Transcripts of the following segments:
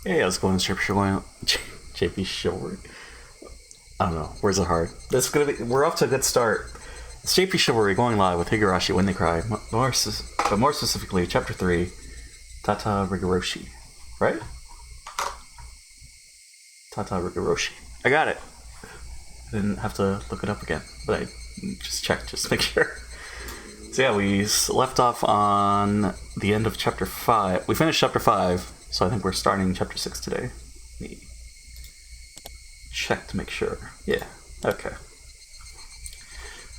Hey, how's it going, JPChivalry? I don't know. Words are hard. We're off to a good start. It's JPChivalry going live with Higurashi When They Cry, but more specifically, Chapter 3, Tatarigoroshi. Right? Tatarigoroshi. I got it. I didn't have to look it up again, but I just checked just to make sure. So yeah, we left off on the end of Chapter 5. We finished Chapter 5, so I think we're starting Chapter 6 today. Let me check to make sure. Yeah, okay.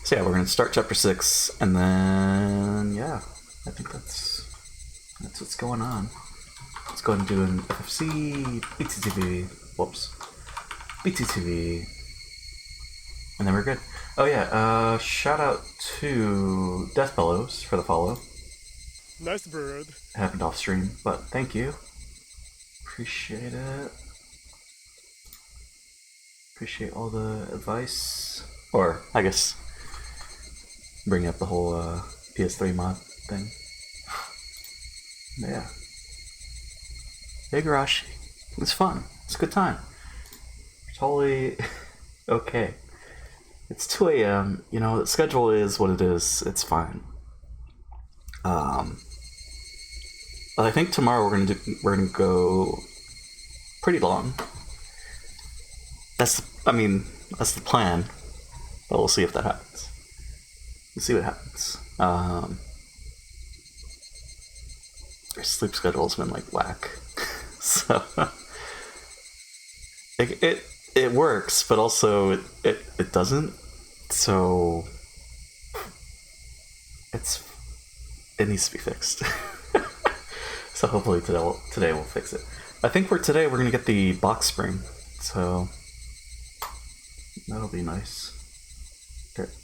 So yeah, we're going to start Chapter 6, and then, yeah, I think that's what's going on. Let's go ahead and do an FFC, BTTV, BTTV, and then we're good. Oh yeah, shout out to Death Bellows for the follow. Nice bird. It happened off stream, but thank you. Appreciate it. Appreciate all the advice. Or, I guess, bring up the whole PS3 mod thing. But yeah. Higurashi. It's fun. It's a good time. Totally okay. It's 2 a.m. You know, the schedule is what it is. It's fine. But I think tomorrow we're gonna go pretty long. That's the plan. But we'll see if that happens. We'll see what happens. Our sleep schedule's been like whack, so it works, but also it doesn't. So it needs to be fixed. So hopefully today we'll fix it. I think today we're gonna get the box spring, so that'll be nice.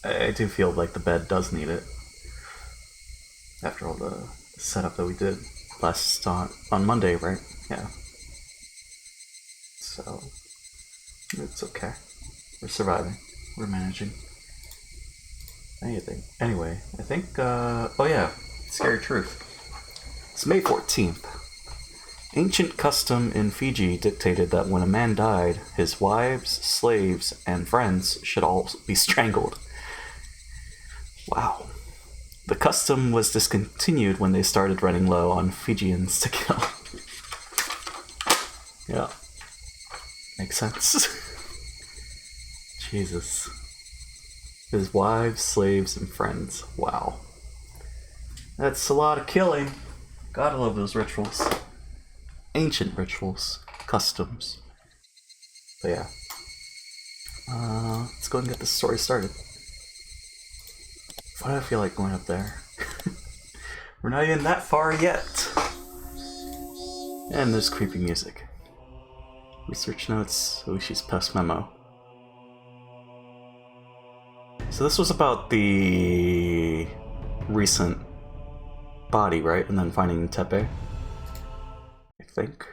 I do feel like the bed does need it after all the setup that we did on Monday, right? Yeah. So it's okay. We're surviving. We're managing. Anyway, I think. Oh yeah, scary truth. It's May 14th. Ancient custom in Fiji dictated that when a man died, his wives, slaves, and friends should all be strangled. Wow. The custom was discontinued when they started running low on Fijians to kill. Yeah. Makes sense. Jesus. His wives, slaves, and friends. Wow. That's a lot of killing. Gotta love those rituals. Ancient rituals. Customs. But yeah. Let's go and get this story started. Why do I feel like going up there? We're not even that far yet. And there's creepy music. Research notes, Oishi's past memo. So this was about the recent body, right? And then finding Tepe, I think.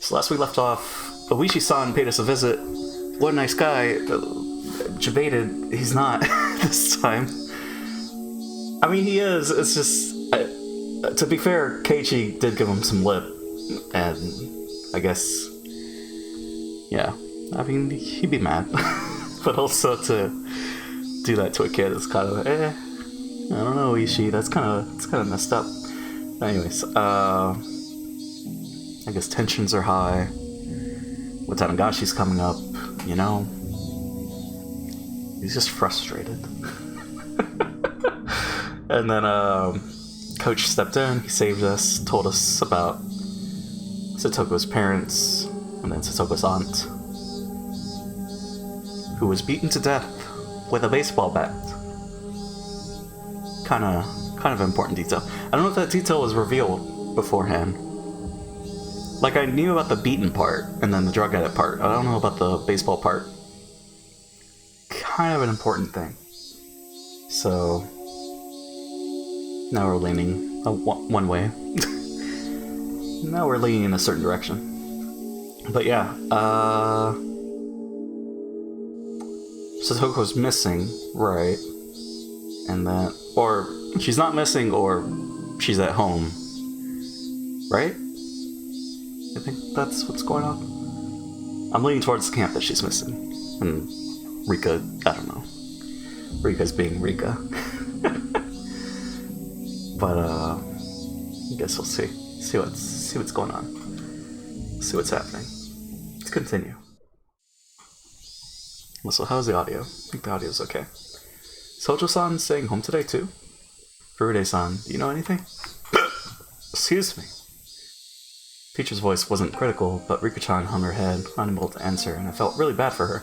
So last we left off, Oishi-san paid us a visit. What a nice guy. Jebaited, he's not this time. I mean, he is. It's just, to be fair, Keiichi did give him some lip, and I guess, yeah. I mean, he'd be mad, but also to do that to a kid is kind of, I don't know, Ishii. It's kind of messed up. Anyways, I guess tensions are high. With Tanagashi's coming up, you know. He's just frustrated. And then Coach stepped in, he saved us, told us about Satoko's parents, and then Satoko's aunt, who was beaten to death with a baseball bat. Kind of important detail. I don't know if that detail was revealed beforehand. Like, I knew about the beaten part, and then the drug addict part. I don't know about the baseball part. Kind of an important thing. So now we're leaning one way. Now we're leaning in a certain direction. But yeah, Satoko's missing, right? And then, or she's not missing, or she's at home, right? You think that's what's going on? I'm leaning towards the camp that she's missing. And Rika, I don't know. Rika's being Rika. But, I guess we'll see. See what's going on. See what's happening. Let's continue. So how's the audio? I think the audio's okay. Sojo-san staying home today too? Furude-san, do you know anything? Excuse me. Teacher's voice wasn't critical, but Rika-chan hung her head, unable to answer, and I felt really bad for her.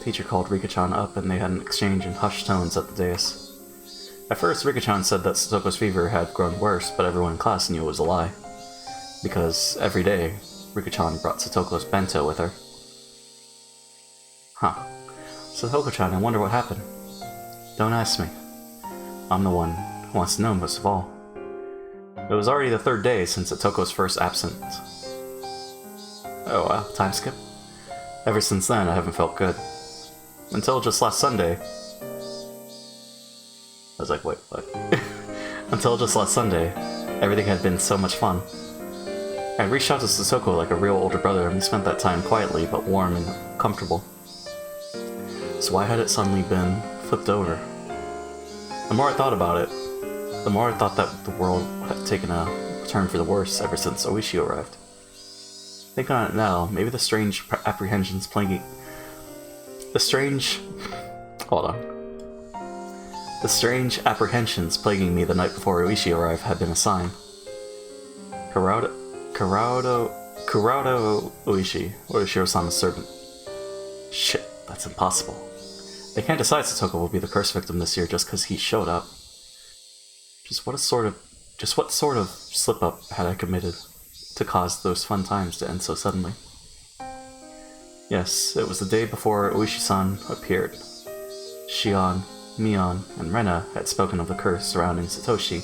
Teacher called Rika-chan up and they had an exchange in hushed tones at the dais. At first, Rika-chan said that Satoko's fever had grown worse, but everyone in class knew it was a lie. Because every day, Rika-chan brought Satoko's bento with her. Huh. Satoko-chan, I wonder what happened. Don't ask me. I'm the one who wants to know most of all. It was already the third day since Satoko's first absence. Oh wow, time skip? Ever since then, I haven't felt good. Until just last Sunday. I was like, wait, what? Until just last Sunday, everything had been so much fun. I reached out to Sasoko like a real older brother, and we spent that time quietly but warm and comfortable. So why had it suddenly been flipped over? The more I thought about it, the more I thought that the world had taken a turn for the worse ever since Oishi arrived. Thinking on it now, maybe the strange apprehensions plaguing... The strange apprehensions plaguing me the night before Oishi arrived had been a sign. Kurado Oishi, Oishiro-sama's servant. Shit, that's impossible. They can't decide Satoko will be the curse victim this year just because he showed up. Just what sort of slip-up had I committed to cause those fun times to end so suddenly? Yes, it was the day before Oishi-san appeared. Shion, Mion, and Rena had spoken of the curse surrounding Satoshi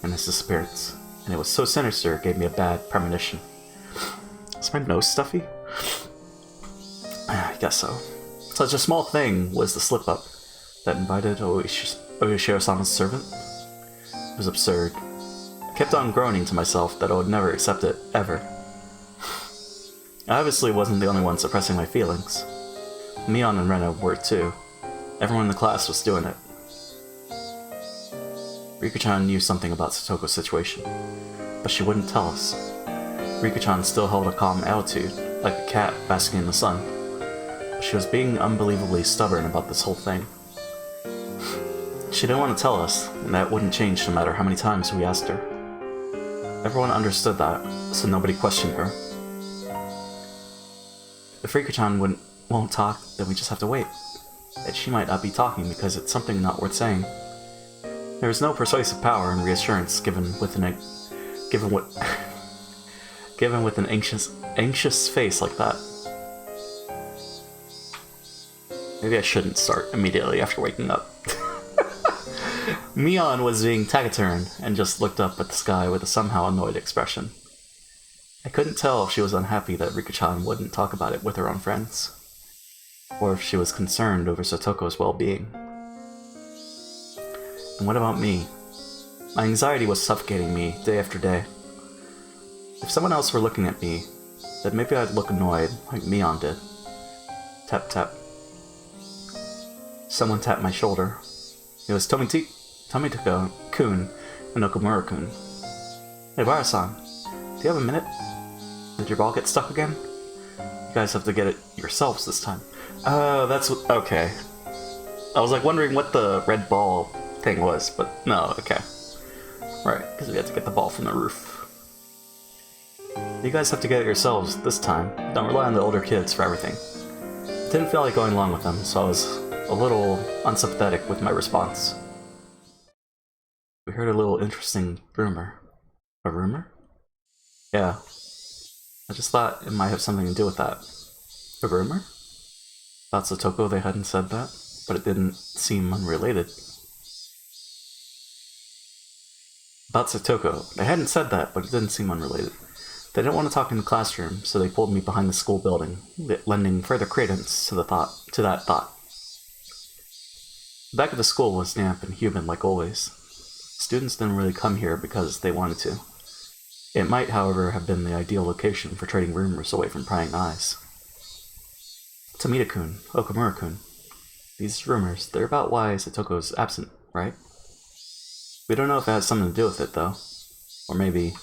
and his disappearance, and it was so sinister it gave me a bad premonition. Is my nose stuffy? I guess so. Such a small thing was the slip-up that invited Oishiro-sama's servant. It was absurd. I kept on groaning to myself that I would never accept it, ever. I obviously wasn't the only one suppressing my feelings. Mion and Rena were too. Everyone in the class was doing it. Rika-chan knew something about Satoko's situation, but she wouldn't tell us. Rika-chan still held a calm attitude, like a cat basking in the sun. But she was being unbelievably stubborn about this whole thing. She didn't want to tell us, and that wouldn't change no matter how many times we asked her. Everyone understood that, so nobody questioned her. If Rika-chan won't talk, then we just have to wait. And she might not be talking because it's something not worth saying. There is no persuasive power in reassurance given with an anxious face like that. Maybe I shouldn't start immediately after waking up. Mion was being taciturn and just looked up at the sky with a somehow annoyed expression. I couldn't tell if she was unhappy that Rika-chan wouldn't talk about it with her own friends, or if she was concerned over Satoko's well-being. And what about me? My anxiety was suffocating me day after day. If someone else were looking at me, then maybe I'd look annoyed, like Mion did. Tap tap. Someone tapped my shoulder. It was Tomito-kun and Okumura-kun. Hey, Bara-san, do you have a minute? Did your ball get stuck again? You guys have to get it yourselves this time. Okay. I was like wondering what the red ball thing was, but no, okay. Right, because we had to get the ball from the roof. You guys have to get it yourselves this time. Don't rely on the older kids for everything. Didn't feel like going along with them, so I was a little unsympathetic with my response. We heard a little interesting rumor. A rumor? Yeah. I just thought it might have something to do with that. A rumor? About Satoko they hadn't said that, but it didn't seem unrelated. About Satoko, they hadn't said that, but it didn't seem unrelated. They didn't want to talk in the classroom, so they pulled me behind the school building, lending further credence to that thought. The back of the school was damp and humid like always. Students didn't really come here because they wanted to. It might, however, have been the ideal location for trading rumors away from prying eyes. Tomita-kun, Okamura-kun. These rumors, they're about why Satoko's absent, right? We don't know if it has something to do with it, though. Or maybe...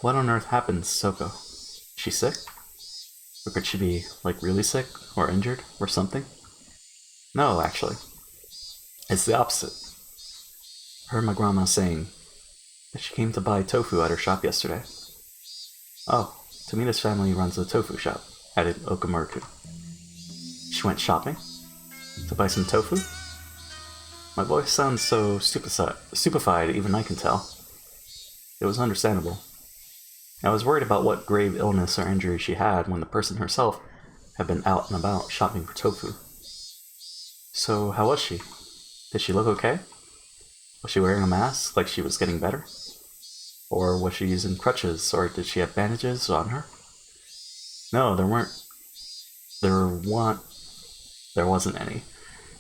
What on earth happened to Satoko? Is she sick? Or could she be, like, really sick? Or injured? Or something? No, actually. It's the opposite. I heard my grandma saying that she came to buy tofu at her shop yesterday. Oh, Tomita's family runs a tofu shop, added Okamura-kun. She went shopping? To buy some tofu? My voice sounds so stupefied even I can tell. It was understandable. I was worried about what grave illness or injury she had when the person herself had been out and about shopping for tofu. So, how was she? Did she look okay? Was she wearing a mask, like she was getting better? Or was she using crutches, or did she have bandages on her? No, there wasn't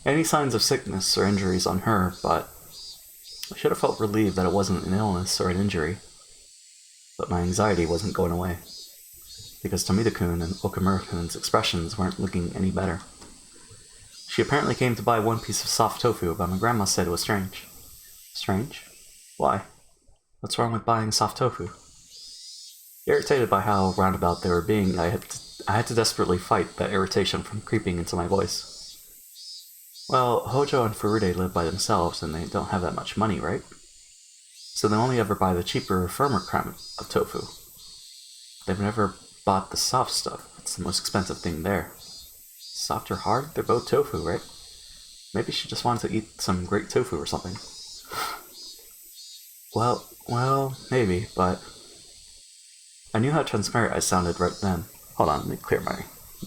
any signs of sickness or injuries on her, but I should have felt relieved that it wasn't an illness or an injury. But my anxiety wasn't going away, because Tomita-kun and Okamura-kun's expressions weren't looking any better. She apparently came to buy one piece of soft tofu, but my grandma said it was strange. Strange? Why? What's wrong with buying soft tofu? Irritated by how roundabout they were being, I had to desperately fight that irritation from creeping into my voice. Well, Hojo and Furude live by themselves, and they don't have that much money, right? So they only ever buy the cheaper, firmer kind of tofu. They've never bought the soft stuff. It's the most expensive thing there. Soft or hard? They're both tofu, right? Maybe she just wanted to eat some great tofu or something. Well, maybe, but... I knew how transparent I sounded right then. Hold on, let me clear my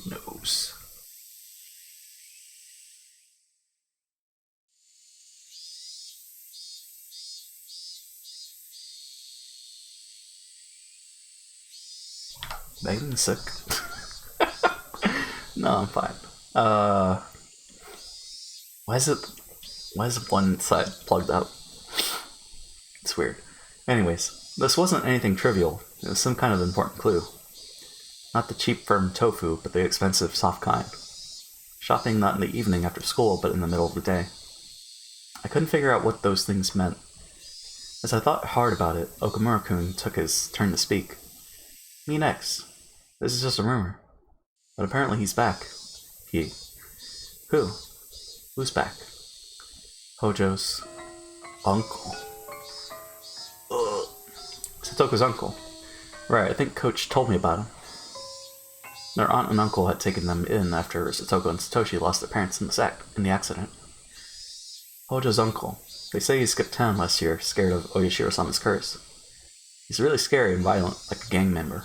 nose. Being sick? No, I'm fine. Why is one side plugged up? It's weird. Anyways, this wasn't anything trivial. It was some kind of important clue. Not the cheap firm tofu, but the expensive soft kind. Shopping not in the evening after school, but in the middle of the day. I couldn't figure out what those things meant. As I thought hard about it, Okamura-kun took his turn to speak. Me next. This is just a rumor. But apparently he's back. He. Who? Who's back? Hojo's uncle. Ugh. Satoko's uncle. Right, I think Coach told me about him. Their aunt and uncle had taken them in after Satoko and Satoshi lost their parents in the accident. Hojo's uncle. They say he skipped town last year, scared of Oyashiro-sama's curse. He's really scary and violent, like a gang member.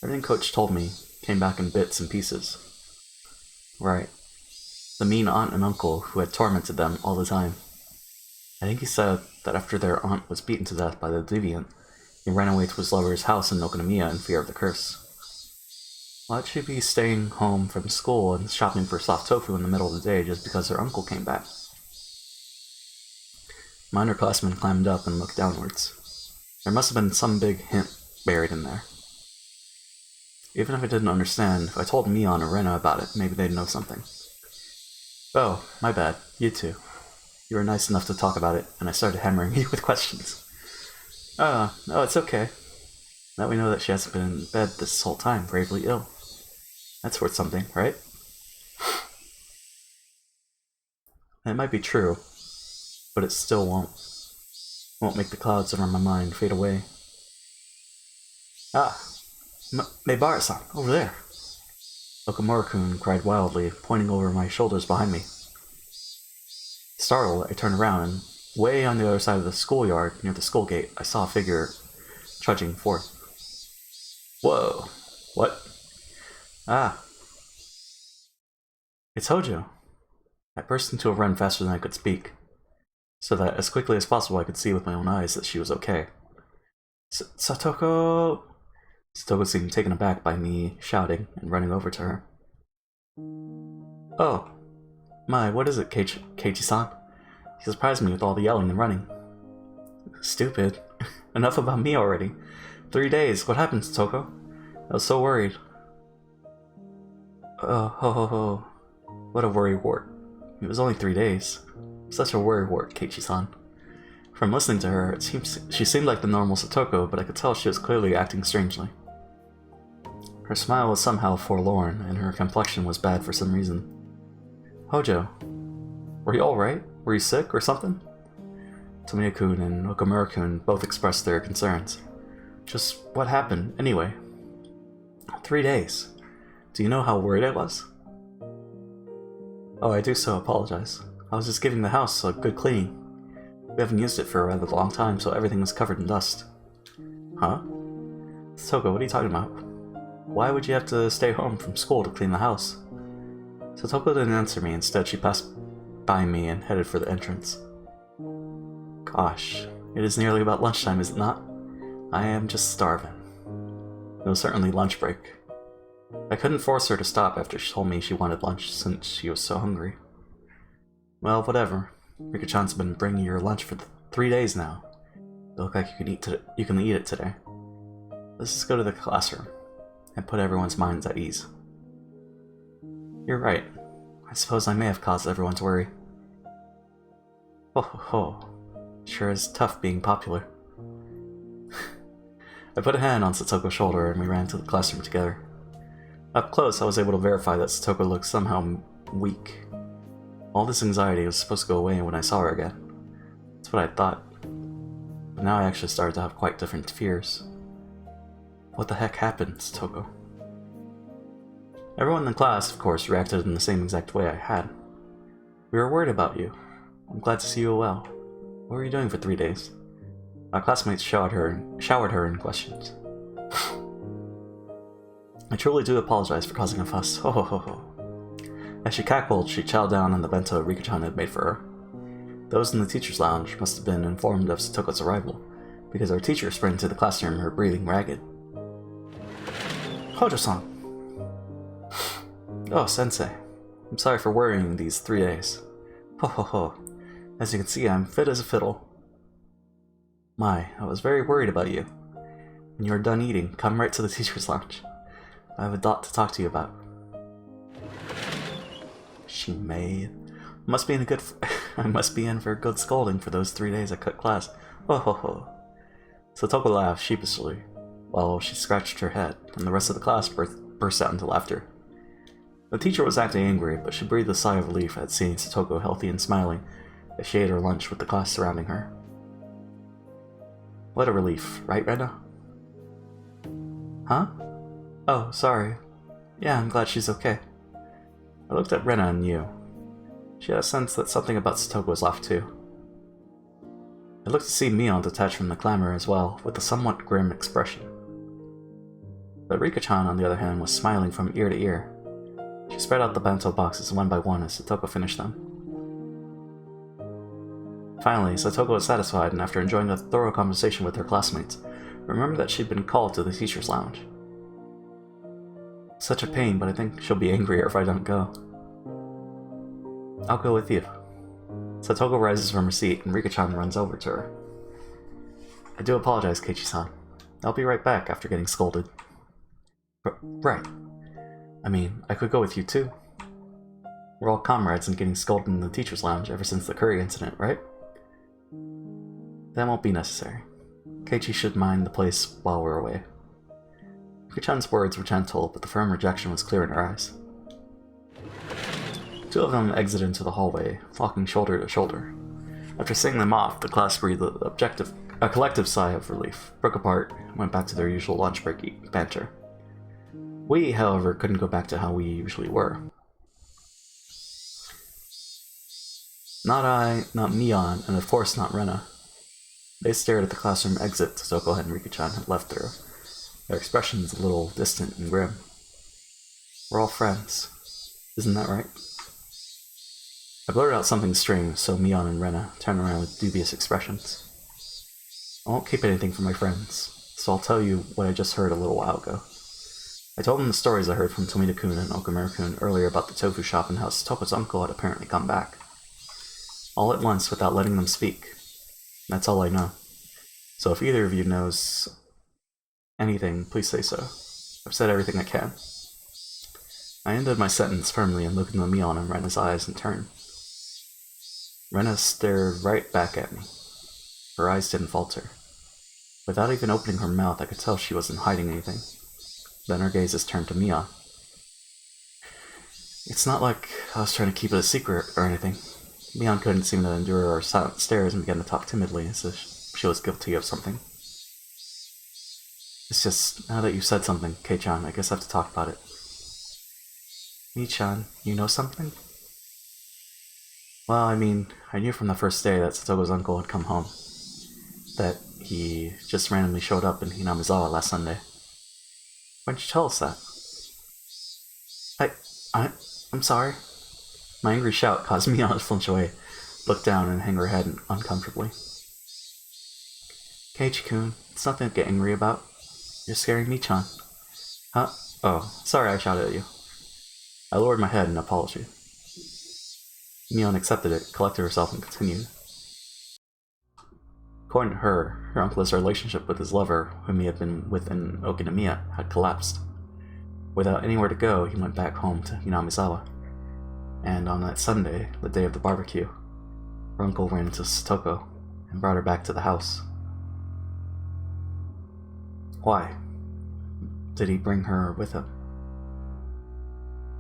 Everything Coach told me came back in bits and pieces. Right. The mean aunt and uncle who had tormented them all the time. I think he said that after their aunt was beaten to death by the deviant, he ran away to his lover's house in Nokonomiya in fear of the curse. Why'd she be staying home from school and shopping for soft tofu in the middle of the day just because her uncle came back? My underclassmen climbed up and looked downwards. There must have been some big hint buried in there. Even if I didn't understand, if I told Mion or Rena about it, maybe they'd know something. Oh, my bad. You too. You were nice enough to talk about it, and I started hammering you with questions. Oh, it's okay. Now we know that she hasn't been in bed this whole time, gravely ill. That's worth something, right? It might be true, but it still won't make the clouds over my mind fade away. Ah! Maibara-san, over there! Okamura-kun cried wildly, pointing over my shoulders behind me. Startled, I turned around, and way on the other side of the schoolyard, near the school gate, I saw a figure trudging forth. Whoa! What? Ah! It's Hojo! I burst into a run faster than I could speak, so that as quickly as possible I could see with my own eyes that she was okay. Satoko! Satoko seemed taken aback by me shouting and running over to her. Oh! My, what is it, Keiichi-san? He surprised me with all the yelling and running. Stupid. Enough about me already. 3 days. What happened, Toko? I was so worried. Oh, ho ho ho. What a worry wart. It was only 3 days. Such a worry wart, Keiichi-san. From listening to her, she seemed like the normal Satoko, but I could tell she was clearly acting strangely. Her smile was somehow forlorn, and her complexion was bad for some reason. Hojo, were you alright? Were you sick or something? Tomita-kun and Okamura-kun both expressed their concerns. Just what happened, anyway? 3 days. Do you know how worried I was? Oh, I do so apologize. I was just giving the house a good cleaning. We haven't used it for a rather long time, so everything was covered in dust. Huh? Satoko, what are you talking about? Why would you have to stay home from school to clean the house? Satoko didn't answer me. Instead, she passed by me and headed for the entrance. Gosh, it is nearly about lunchtime, is it not? I am just starving. It was certainly lunch break. I couldn't force her to stop after she told me she wanted lunch since she was so hungry. Well, whatever. Rika-chan's been bringing your lunch for 3 days now. You look like you can eat it today. Let's just go to the classroom and put everyone's minds at ease. You're right. I suppose I may have caused everyone to worry. Ho ho ho. Sure is tough being popular. I put a hand on Satoko's shoulder and we ran to the classroom together. Up close, I was able to verify that Satoko looked somehow weak. All this anxiety was supposed to go away when I saw her again. That's what I thought. But now I actually started to have quite different fears. What the heck happened, Satoko? Everyone in the class, of course, reacted in the same exact way I had. We were worried about you. I'm glad to see you well. What were you doing for 3 days? Our classmates showered her in questions. I truly do apologize for causing a fuss. Ho ho ho ho. As she cackled, she chowed down on the bento Rika-chan had made for her. Those in the teacher's lounge must have been informed of Satoko's arrival, because our teacher sprinted to the classroom, her breathing ragged. Hojo-san! Oh, sensei. I'm sorry for worrying these 3 days. Ho ho ho. As you can see, I'm fit as a fiddle. My, I was very worried about you. When you're done eating, come right to the teacher's lounge. I have a dot to talk to you about. She made. Must be in a good. I must be in for a good scolding for those 3 days I cut class. Ho ho ho. Satoko laughed sheepishly, while she scratched her head, and the rest of the class burst out into laughter. The teacher was acting angry, but she breathed a sigh of relief at seeing Satoko healthy and smiling as she ate her lunch with the class surrounding her. What a relief, right, Rena? Huh? Oh, sorry. Yeah, I'm glad she's okay. I looked at Rena and you. She had a sense that something about Satoko was off too. I looked to see Mion detached from the clamor as well, with a somewhat grim expression. But Rika-chan, on the other hand, was smiling from ear to ear. She spread out the bento boxes one by one as Satoko finished them. Finally, Satoko was satisfied, and after enjoying a thorough conversation with her classmates, remembered that she'd been called to the teacher's lounge. Such a pain, but I think she'll be angrier if I don't go. I'll go with you. Satoko rises from her seat, and Rika-chan runs over to her. I do apologize, Keiichi-san. I'll be right back after getting scolded. Right. I mean, I could go with you too. We're all comrades in getting scolded in the teacher's lounge ever since the curry incident, right? That won't be necessary. Keiichi should mind the place while we're away. Rika-chan's words were gentle, but the firm rejection was clear in her eyes. Two of them exited into the hallway, walking shoulder to shoulder. After seeing them off, the class breathed a collective sigh of relief, broke apart, and went back to their usual lunch break banter. We, however, couldn't go back to how we usually were. Not I, not Mion, and of course not Rena. They stared at the classroom exit Satoko and Rika-chan had left through, their expressions a little distant and grim. We're all friends. Isn't that right? I blurted out something strange, so Mion and Rena turned around with dubious expressions. I won't keep anything from my friends, so I'll tell you what I just heard a little while ago. I told them the stories I heard from Tomita-kun and Okamura-kun earlier about the tofu shop and how Satoko's uncle had apparently come back. All at once, without letting them speak. That's all I know. So if either of you knows anything, please say so. I've said everything I can. I ended my sentence firmly and looked into Mion and Rena's eyes in turn. Rena stared right back at me. Her eyes didn't falter. Without even opening her mouth, I could tell she wasn't hiding anything. Then her gazes turned to Mion. It's not like I was trying to keep it a secret or anything. Mion couldn't seem to endure our silent stares and began to talk timidly as if she was guilty of something. It's just, now that you've said something, Kei-chan, I guess I have to talk about it. Mi-chan, you know something? Well, I mean, I knew from the first day that Satogo's uncle had come home. That he just randomly showed up in Hinamizawa last Sunday. Why didn't you tell us that? I'm sorry. My angry shout caused Mion to flinch away, look down, and hang her head uncomfortably. Keiichi-kun, it's nothing to get angry about. You're scaring Mi-chan. Huh? Oh, sorry I shouted at you. I lowered my head in apology. Mion accepted it, collected herself, and continued. According to her, her uncle's relationship with his lover, whom he had been with in Okinomiya, had collapsed. Without anywhere to go, he went back home to Hinamizawa. And on that Sunday, the day of the barbecue, her uncle ran into Satoko and brought her back to the house. Why? Did he bring her with him?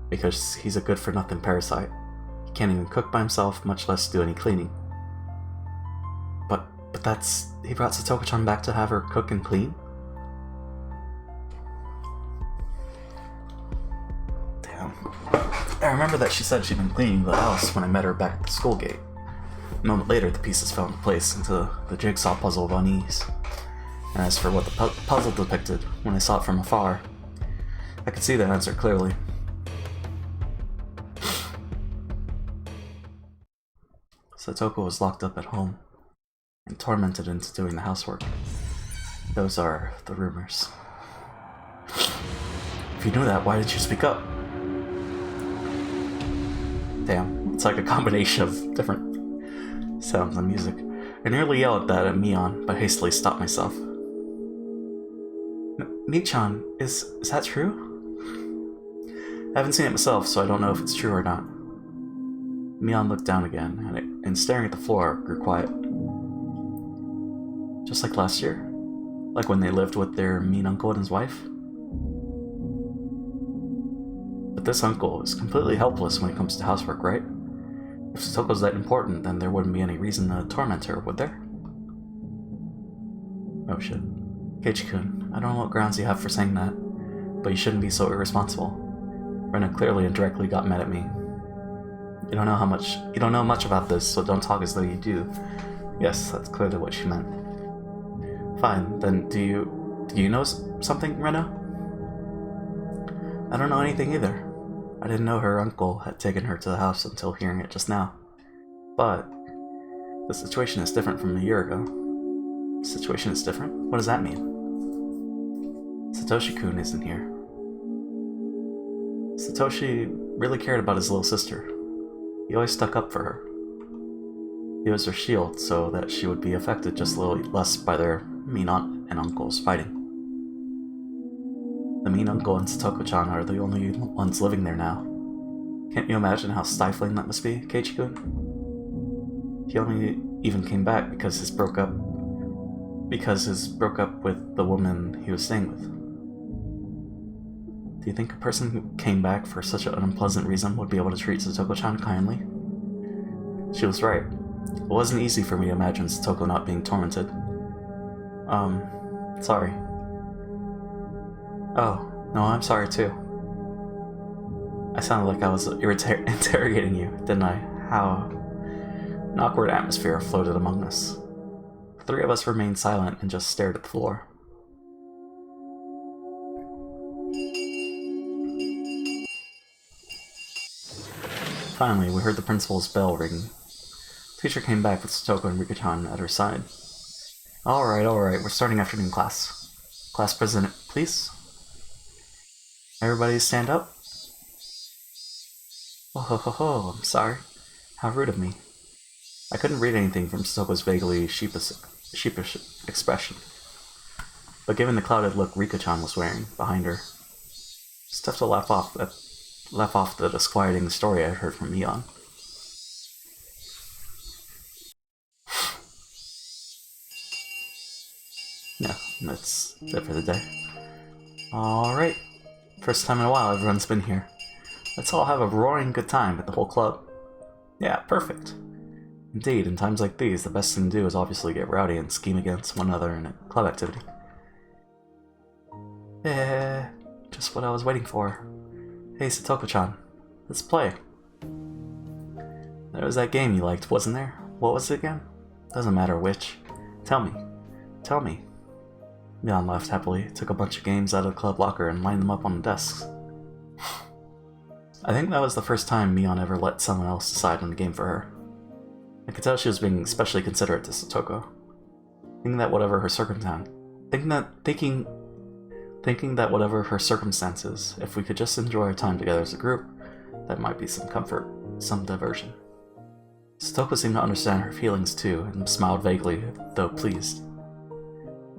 Because he's a good-for-nothing parasite. He can't even cook by himself, much less do any cleaning. But that's... he brought Satoko-chan back to have her cook and clean? Damn. I remember that she said she'd been cleaning the house when I met her back at the school gate. A moment later, the pieces fell into place into the jigsaw puzzle of unease. And as for what the puzzle depicted, when I saw it from afar, I could see the answer clearly. Satoko was locked up at home and tormented into doing the housework. Those are the rumors. If you knew that, why didn't you speak up? Damn, it's like a combination of different sounds and music. I nearly yelled that at Mion, but hastily stopped myself. Mi-chan, is that true? I haven't seen it myself, so I don't know if it's true or not. Mion looked down again, and staring at the floor, grew quiet. Just like last year? Like when they lived with their mean uncle and his wife? But this uncle is completely helpless when it comes to housework, right? If Satoko's that important, then there wouldn't be any reason to torment her, would there? Oh shit. Keiichi-kun, I don't know what grounds you have for saying that, but you shouldn't be so irresponsible. Rena clearly and directly got mad at me. You don't know much about this, so don't talk as though you do. Yes, that's clearly what she meant. Fine, then do you know something, Rena? I don't know anything either. I didn't know her uncle had taken her to the house until hearing it just now. But the situation is different from a year ago. The situation is different? What does that mean? Satoshi-kun isn't here. Satoshi really cared about his little sister. He always stuck up for her. He was her shield so that she would be affected just a little less by their mean aunt and uncles fighting. The mean uncle and Satoko-chan are the only ones living there now. Can't you imagine how stifling that must be, Keiichi-kun? He only even came back because his broke up with the woman he was staying with. Do you think a person who came back for such an unpleasant reason would be able to treat Satoko-chan kindly? She was right. It wasn't easy for me to imagine Satoko not being tormented. Sorry. Oh, no, I'm sorry too. I sounded like I was interrogating you, didn't I? How... An awkward atmosphere floated among us. The three of us remained silent and just stared at the floor. Finally, we heard the principal's bell ringing. The teacher came back with Satoko and Rika-chan at her side. Alright, we're starting afternoon class. Class president, please. Everybody stand up. Oh ho ho ho, I'm sorry. How rude of me. I couldn't read anything from Satoko's vaguely sheepish sheepish expression. But given the clouded look Rika-chan was wearing behind her, it's tough to laugh off the disquieting story I heard from Mion. Yeah, that's it for the day. Alright. First time in a while everyone's been here. Let's all have a roaring good time at the whole club. Yeah, perfect. Indeed, in times like these, the best thing to do is obviously get rowdy and scheme against one another in a club activity. Just what I was waiting for. Hey, Satoko-chan, let's play. There was that game you liked, wasn't there? What was it again? Doesn't matter which. Tell me. Tell me. Mion laughed happily, took a bunch of games out of the club locker and lined them up on the desks. I think that was the first time Mion ever let someone else decide on the game for her. I could tell she was being especially considerate to Satoko. Thinking that whatever her circumstances, if we could just enjoy our time together as a group, that might be some comfort, some diversion. Satoko seemed to understand her feelings too, and smiled vaguely, though pleased.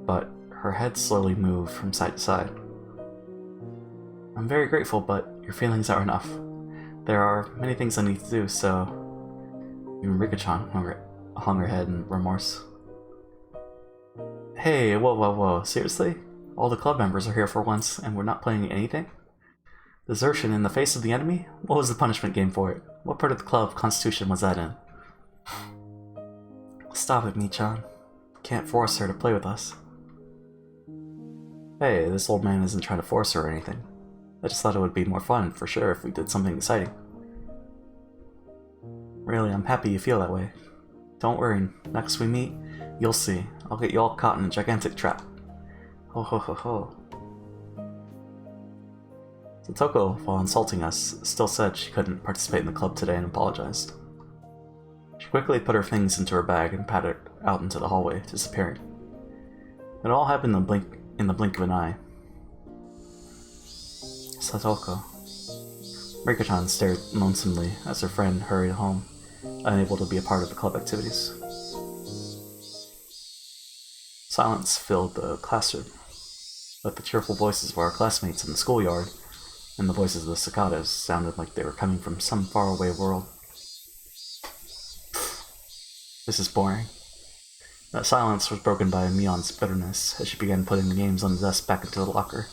But her head slowly moved from side to side. I'm very grateful, but your feelings are enough. There are many things I need to do, so... Even Rika-chan hung her head in remorse. Hey, whoa, seriously? All the club members are here for once, and we're not playing anything? Desertion in the face of the enemy? What was the punishment game for it? What part of the club constitution was that in? Stop it, Mi-chan. Can't force her to play with us. Hey, this old man isn't trying to force her or anything. I just thought it would be more fun, for sure, if we did something exciting. Really, I'm happy you feel that way. Don't worry, next we meet, you'll see. I'll get you all caught in a gigantic trap. Ho ho ho ho. Satoko, while insulting us, still said she couldn't participate in the club today and apologized. She quickly put her things into her bag and pattered out into the hallway, disappearing. It all happened in the blink of an eye. Satoko. Rika-chan stared lonesomely as her friend hurried home, unable to be a part of the club activities. Silence filled the classroom, but the cheerful voices of our classmates in the schoolyard and the voices of the cicadas sounded like they were coming from some faraway world. This is boring. That silence was broken by Mion's bitterness as she began putting the games on the desk back into the locker.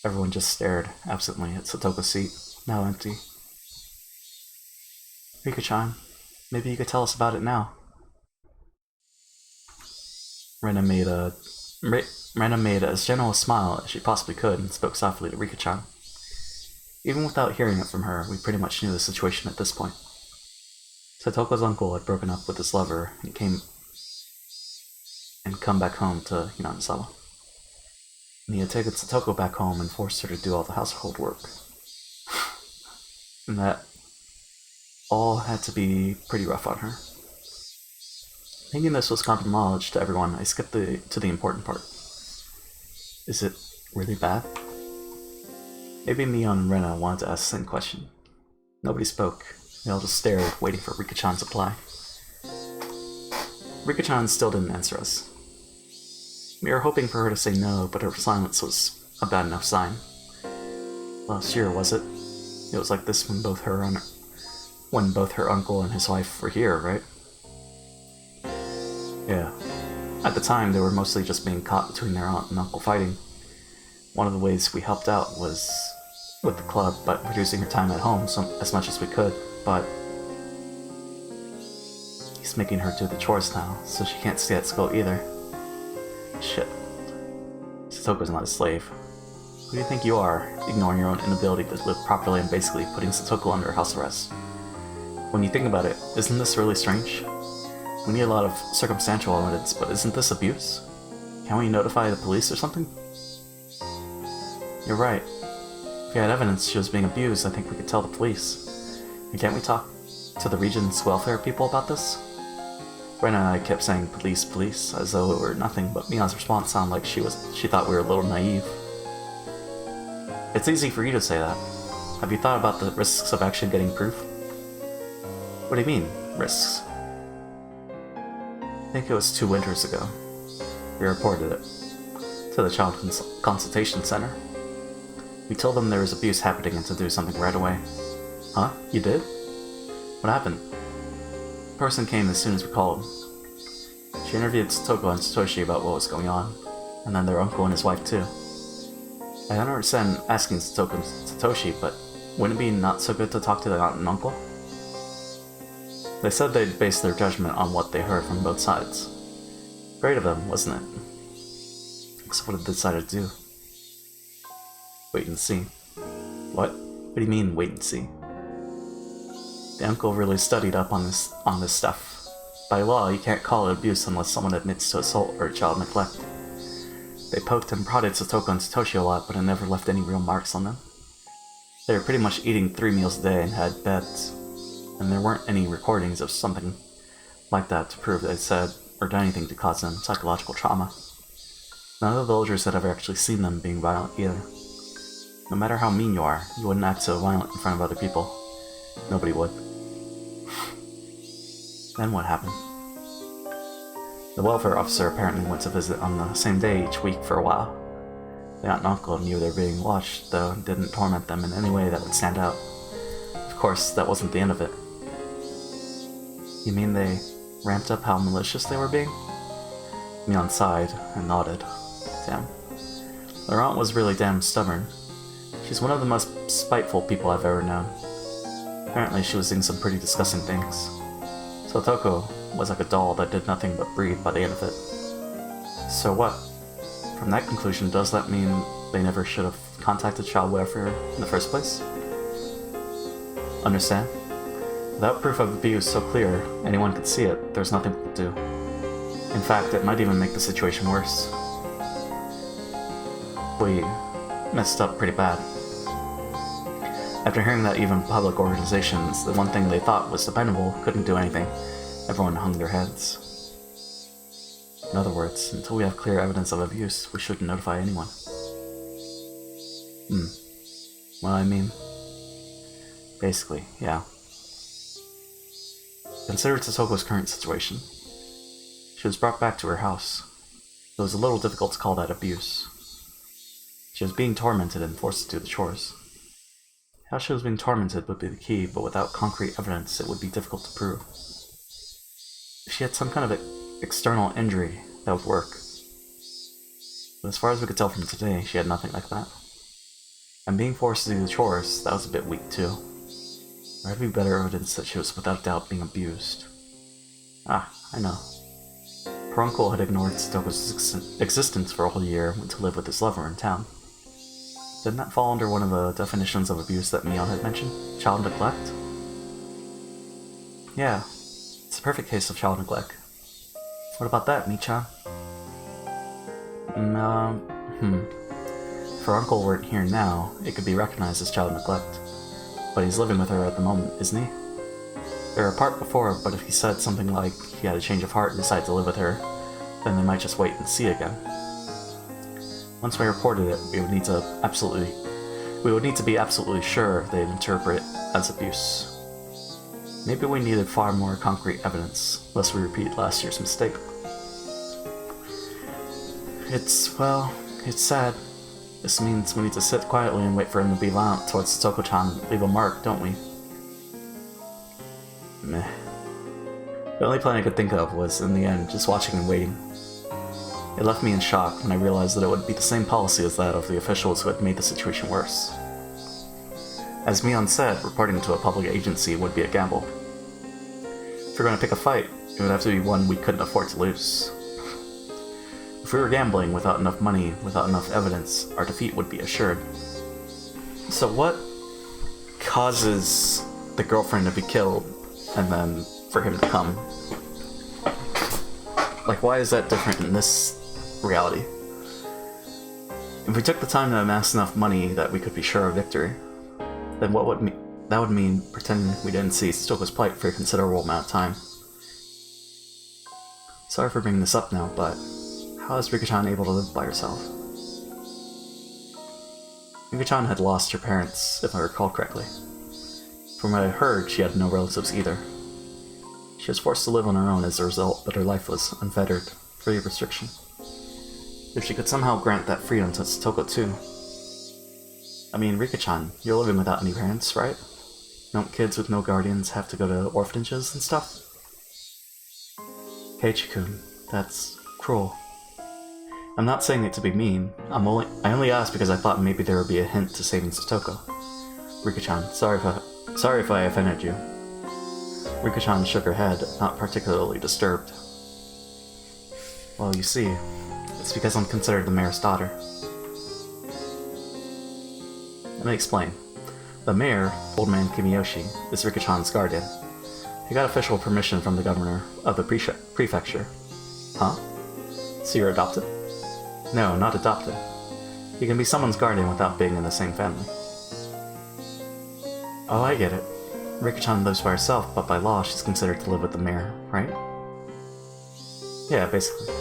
Everyone just stared absently at Satoko's seat, now empty. Rika-chan, maybe you could tell us about it now. Rena made as gentle a smile as she possibly could and spoke softly to Rika-chan. Even without hearing it from her, we pretty much knew the situation at this point. Satoko's uncle had broken up with his lover and come back home to Hinamisawa. And he had taken Satoko back home and forced her to do all the household work. And that all had to be pretty rough on her. Thinking this was common knowledge to everyone, I skipped to the important part. Is it really bad? Maybe Mion and Rena wanted to ask the same question. Nobody spoke. They all just stared, waiting for Rika-chan's reply. Rika-chan still didn't answer us. We were hoping for her to say no, but her silence was a bad enough sign. Last year, was it? It was like this when both her uncle and his wife were here, right? Yeah. At the time, they were mostly just being caught between their aunt and uncle fighting. One of the ways we helped out was with the club, but reducing her time at home as much as we could, but he's making her do the chores now, so she can't stay at school either. Shit. Satoko's not a slave. Who do you think you are, ignoring your own inability to live properly and basically putting Satoko under house arrest? When you think about it, isn't this really strange? We need a lot of circumstantial evidence, but isn't this abuse? Can't we notify the police or something? You're right. If we had evidence she was being abused, I think we could tell the police. And can't we talk to the region's welfare people about this? Brenna and I kept saying police, police, as though it were nothing, but Mion's response sounded like she thought we were a little naive. It's easy for you to say that. Have you thought about the risks of actually getting proof? What do you mean, risks? think it was 2 winters ago. We reported it to the Child Consultation Center. We told them there was abuse happening and to do something right away. Huh? You did? What happened? The person came as soon as we called. She interviewed Satoko and Satoshi about what was going on, and then their uncle and his wife too. I don't understand asking Satoko and Satoshi, but wouldn't it be not so good to talk to the aunt and uncle? They said they'd base their judgment on what they heard from both sides. Great of them, wasn't it? So what did they decide to do? Wait and see. What? What do you mean, wait and see? The uncle really studied up on this stuff. By law, you can't call it abuse unless someone admits to assault or child neglect. They poked and prodded Satoko and Satoshi a lot, but it never left any real marks on them. They were pretty much eating 3 meals a day and had beds, and there weren't any recordings of something like that to prove they'd said or done anything to cause them psychological trauma. None of the villagers had ever actually seen them being violent either. No matter how mean you are, you wouldn't act so violent in front of other people. Nobody would. Then what happened? The welfare officer apparently went to visit on the same day each week for a while. The aunt and uncle knew they were being watched, though, and didn't torment them in any way that would stand out. Of course, that wasn't the end of it. You mean they ramped up how malicious they were being? Mion sighed and nodded. Damn. Their aunt was really damn stubborn. She's one of the most spiteful people I've ever known. Apparently she was doing some pretty disgusting things. Satoko was like a doll that did nothing but breathe by the end of it. So what? From that conclusion, does that mean they never should have contacted child welfare in the first place? Understand? Without proof of abuse so clear, anyone could see it, there's nothing we could do. In fact, it might even make the situation worse. We messed up pretty bad. After hearing that even public organizations, the one thing they thought was dependable, couldn't do anything, everyone hung their heads. In other words, until we have clear evidence of abuse, we shouldn't notify anyone. Well, I mean... basically, yeah. Consider Satoko's current situation. She was brought back to her house. It was a little difficult to call that abuse. She was being tormented and forced to do the chores. How she was being tormented would be the key, but without concrete evidence, it would be difficult to prove. If she had some kind of external injury, that would work. But as far as we could tell from today, she had nothing like that. And being forced to do the chores, that was a bit weak too. There had to be better evidence that she was without doubt being abused. Ah, I know. Her uncle had ignored Satoko's existence for a whole year and went to live with his lover in town. Didn't that fall under one of the definitions of abuse that Mion had mentioned? Child neglect? Yeah, it's a perfect case of child neglect. What about that, Mi-chan? If her uncle weren't here now, it could be recognized as child neglect. But he's living with her at the moment, isn't he? They were apart before, but if he said something like he had a change of heart and decided to live with her, then they might just wait and see again. Once we reported it, we would need to be absolutely sure they'd interpret it as abuse. Maybe we needed far more concrete evidence, lest we repeat last year's mistake. It's sad. This means we need to sit quietly and wait for him to be violent towards Satoko-chan and leave a mark, don't we? Meh. The only plan I could think of was, in the end, just watching and waiting. It left me in shock when I realized that it would be the same policy as that of the officials who had made the situation worse. As Mion said, reporting to a public agency would be a gamble. If we're going to pick a fight, it would have to be one we couldn't afford to lose. If we were gambling without enough money, without enough evidence, our defeat would be assured. So what causes the girlfriend to be killed, and then for him to come? Like, why is that different in this reality? If we took the time to amass enough money that we could be sure of victory, then that would mean pretending we didn't see Satoko's plight for a considerable amount of time. Sorry for bringing this up now, but how is Rika-chan able to live by herself? Rika-chan had lost her parents, if I recall correctly. From what I heard, she had no relatives either. She was forced to live on her own as a result, but her life was unfettered, free of restriction. If she could somehow grant that freedom to Satoko too. I mean, Rika-chan, you're living without any parents, right? Don't kids with no guardians have to go to orphanages and stuff? Keiichi-kun, that's cruel. I'm not saying it to be mean. I only asked because I thought maybe there would be a hint to saving Satoko. Rika-chan, sorry if I offended you. Rika-chan shook her head, not particularly disturbed. Well, you see, it's because I'm considered the mayor's daughter. Let me explain. The mayor, Old Man Kimiyoshi, is Rika-chan's guardian. He got official permission from the governor of the prefecture. Huh? So you're adopted? No, not adopted. You can be someone's guardian without being in the same family. Oh, I get it. Rika-chan lives by herself, but by law she's considered to live with the mayor, right? Yeah, basically.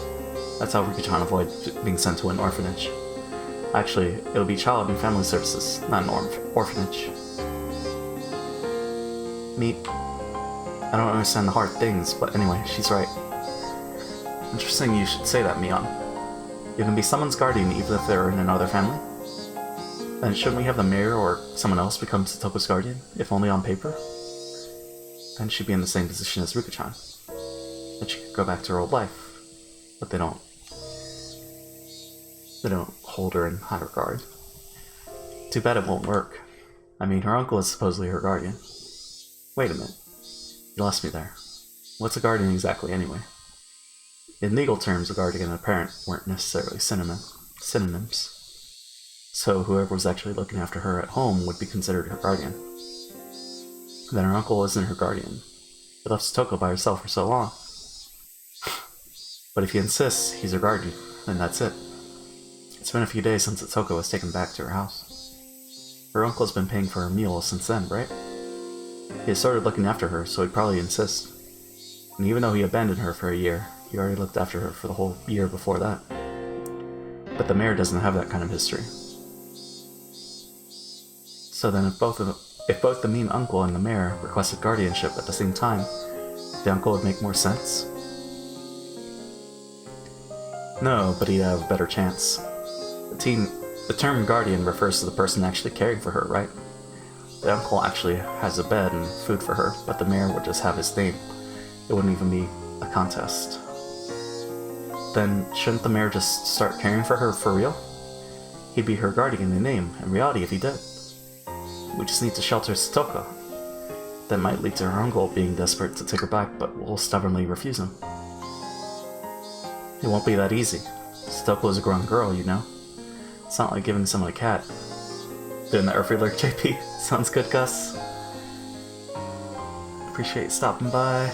That's how Rika-chan avoids being sent to an orphanage. Actually, it'll be child and family services, not an orphanage. Meet. I don't understand the hard things, but anyway, she's right. Interesting you should say that, Mion. You can be someone's guardian even if they're in another family? Then shouldn't we have the mayor or someone else become Satoko's guardian, if only on paper? Then she'd be in the same position as Rika-chan. Then she could go back to her old life. But they don't hold her in high regard. Too bad it won't work. I mean, her uncle is supposedly her guardian. Wait a minute. You lost me there. What's a guardian exactly, anyway? In legal terms, a guardian and a parent weren't necessarily synonyms. So whoever was actually looking after her at home would be considered her guardian. Then her uncle isn't her guardian. He left Satoko by herself for so long. But if he insists he's her guardian, then that's it. It's been a few days since Satoko was taken back to her house. Her uncle's been paying for her meals since then, right? He has started looking after her, so he'd probably insist. And even though he abandoned her for a year, he already looked after her for the whole year before that. But the mayor doesn't have that kind of history. So then if both the mean uncle and the mayor requested guardianship at the same time, the uncle would make more sense? No, but he'd have a better chance. The term guardian refers to the person actually caring for her, right? The uncle actually has a bed and food for her, but the mayor would just have his name. It wouldn't even be a contest. Then shouldn't the mayor just start caring for her for real? He'd be her guardian in name, in reality if he did. We just need to shelter Satoko. That might lead to her uncle being desperate to take her back, but will stubbornly refuse him. It won't be that easy. Satoko is a grown girl, you know. It's not like giving someone a cat. Doing that every lurk, JP. Sounds good, Gus. Appreciate stopping by.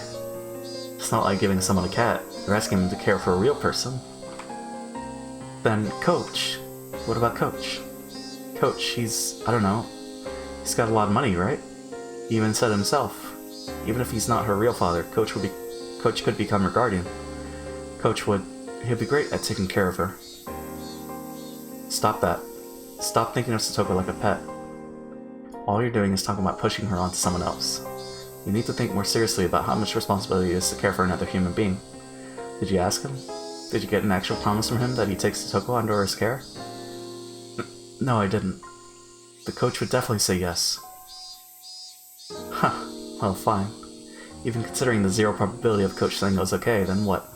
It's not like giving someone a cat. You're asking them to care for a real person. Then Coach. What about Coach? Coach, I don't know. He's got a lot of money, right? He even said himself. Even if he's not her real father, Coach could become her guardian. He'd be great at taking care of her. Stop that. Stop thinking of Satoko like a pet. All you're doing is talking about pushing her onto someone else. You need to think more seriously about how much responsibility it is to care for another human being. Did you ask him? Did you get an actual promise from him that he takes Satoko under his care? No, I didn't. The coach would definitely say yes. Huh. Well, fine. Even considering the zero probability of Coach saying it was okay, then what?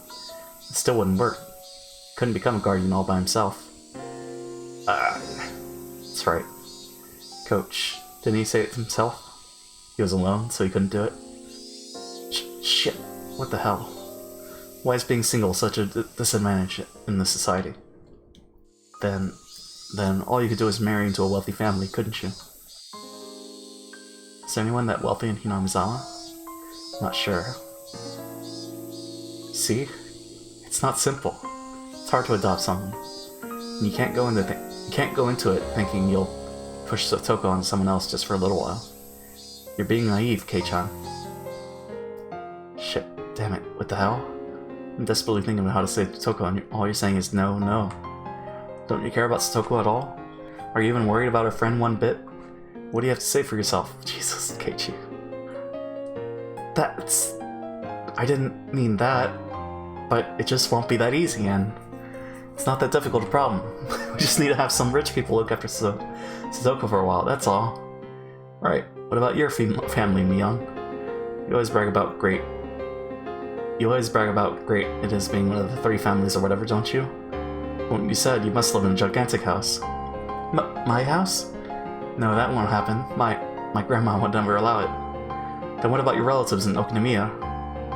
It still wouldn't work. Couldn't become a guardian all by himself. That's right. Coach, didn't he say it himself? He was alone, so he couldn't do it? Shit. What the hell? Why is being single such a disadvantage in this society? Then all you could do is marry into a wealthy family, couldn't you? Is there anyone that wealthy in Hinamizawa? Not sure. See? It's not simple. It's hard to adopt someone. And you can't go into it thinking you'll push Satoko on someone else just for a little while. You're being naive, Kei-chan. Shit, damn it, what the hell? I'm desperately thinking about how to save Satoko and all you're saying is no, no. Don't you care about Satoko at all? Are you even worried about her friend one bit? What do you have to say for yourself? Jesus, Keiichi. I didn't mean that, but it just won't be that easy, and it's not that difficult a problem. We just need to have some rich people look after Sudoku for a while, that's all. Right, what about your family, Mion? You always brag about great it is being one of the 30 families or whatever, don't you? When you said you must live in a gigantic house. My house? No, that won't happen. My grandma would never allow it. Then what about your relatives in Okinomiya?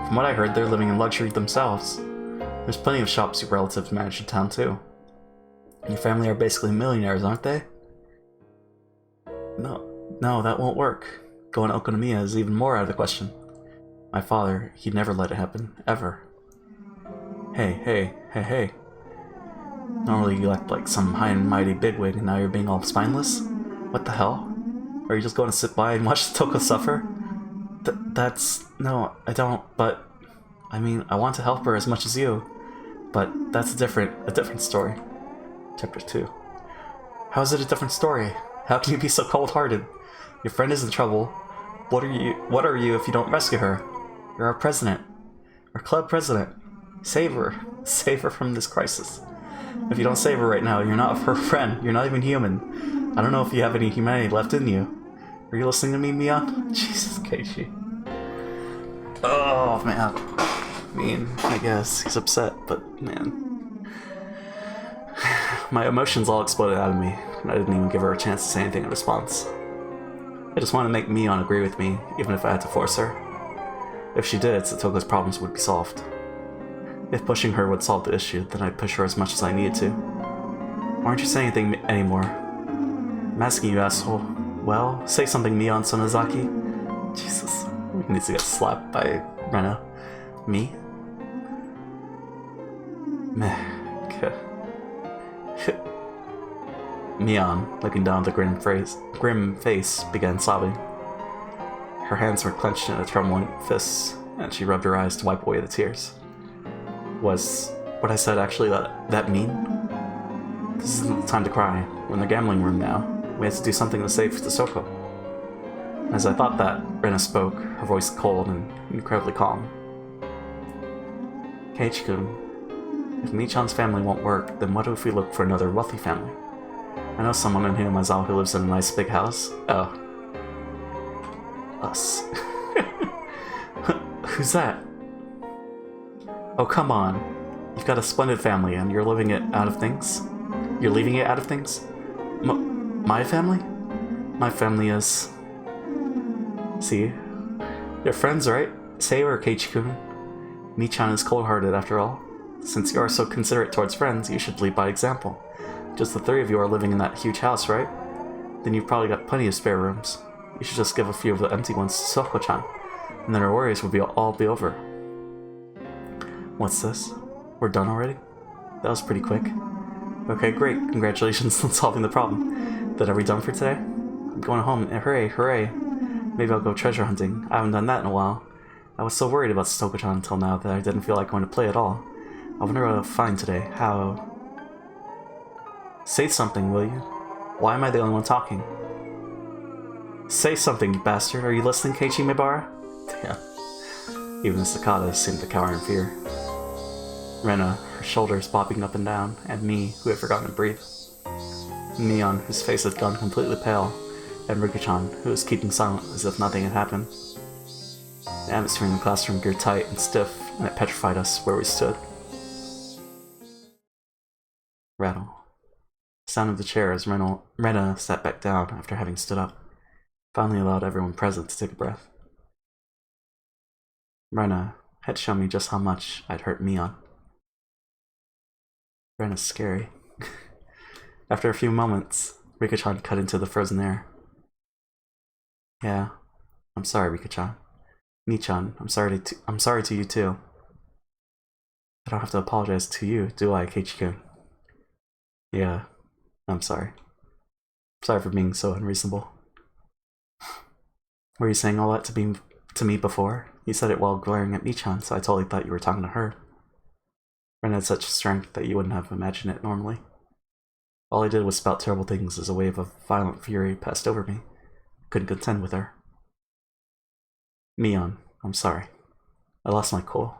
From what I heard, they're living in luxury themselves. There's plenty of shops your relatives manage in town too. And your family are basically millionaires, aren't they? No, that won't work. Going to Okinomiya is even more out of the question. My father, he'd never let it happen, ever. Hey. Normally you act like some high and mighty bigwig, and now you're being all spineless? What the hell? Are you just going to sit by and watch Toko suffer? No, I don't, but... I mean, I want to help her as much as you. But that's a different story. Chapter 2. How is it a different story? How can you be so cold-hearted? Your friend is in trouble. What are you if you don't rescue her? You're our president. Our club president. Save her. Save her from this crisis. If you don't save her right now, you're not her friend. You're not even human. I don't know if you have any humanity left in you. Are you listening to me, Mion? Jesus, Keiichi. Oh, man. I mean, I guess he's upset, but man. My emotions all exploded out of me, and I didn't even give her a chance to say anything in response. I just wanted to make Mion agree with me, even if I had to force her. If she did, Satoko's problems would be solved. If pushing her would solve the issue, then I'd push her as much as I needed to. Why aren't you saying anything anymore? I'm asking you, asshole. Well, say something, Mion Sonozaki. Jesus, he needs to get slapped by Rena. Me? Meh. Mion, looking down at the grim face, began sobbing. Her hands were clenched in a trembling fist, and she rubbed her eyes to wipe away the tears. Was what I said actually that mean? This isn't the time to cry. We're in the gambling room now. We have to do something to save Sissoko. As I thought that, Rena spoke, her voice cold and incredibly calm. Keiichi-kun, if Michan's family won't work, then what if we look for another wealthy family? I know someone in Hiyomazawa who lives in a nice big house. Oh. Us. Who's that? Oh, come on. You've got a splendid family and you're leaving it out of things? You're leaving it out of things? My family? My family is... See? You're friends, right? Say or Keiichi-kun. Michan is cold-hearted after all. Since you are so considerate towards friends, you should lead by example. Just the three of you are living in that huge house, right? Then you've probably got plenty of spare rooms. You should just give a few of the empty ones to Soko-chan, and then our worries will all be over. What's this? We're done already? That was pretty quick. Okay, great. Congratulations on solving the problem. Then are we done for today? I'm going home. Hooray, hooray. Maybe I'll go treasure hunting. I haven't done that in a while. I was so worried about Soko-chan until now that I didn't feel like going to play at all. I wonder what I'll find today. How... Say something, will you? Why am I the only one talking? Say something, you bastard. Are you listening, Keiichi Mibara? Damn. Even the cicadas seemed to cower in fear. Rena, her shoulders bobbing up and down, and me, who had forgotten to breathe. Mion, whose face had gone completely pale, and Rika-chan, who was keeping silent as if nothing had happened. The atmosphere in the classroom grew tight and stiff, and it petrified us where we stood. Rattle. The sound of the chair as Rena sat back down after having stood up finally allowed everyone present to take a breath. Rena had shown me just how much I'd hurt Mion. Rena's scary. After a few moments, Rika-chan cut into the frozen air. Yeah, I'm sorry, Rika-chan. Michan, I'm sorry to you too. I don't have to apologize to you, do I, Keiichi-kun? Yeah, I'm sorry. Sorry for being so unreasonable. Were you saying all that to me before? You said it while glaring at Michan, so I totally thought you were talking to her. Ren had such strength that you wouldn't have imagined it normally. All I did was spout terrible things as a wave of violent fury passed over me. Couldn't contend with her. Mion, I'm sorry. I lost my cool.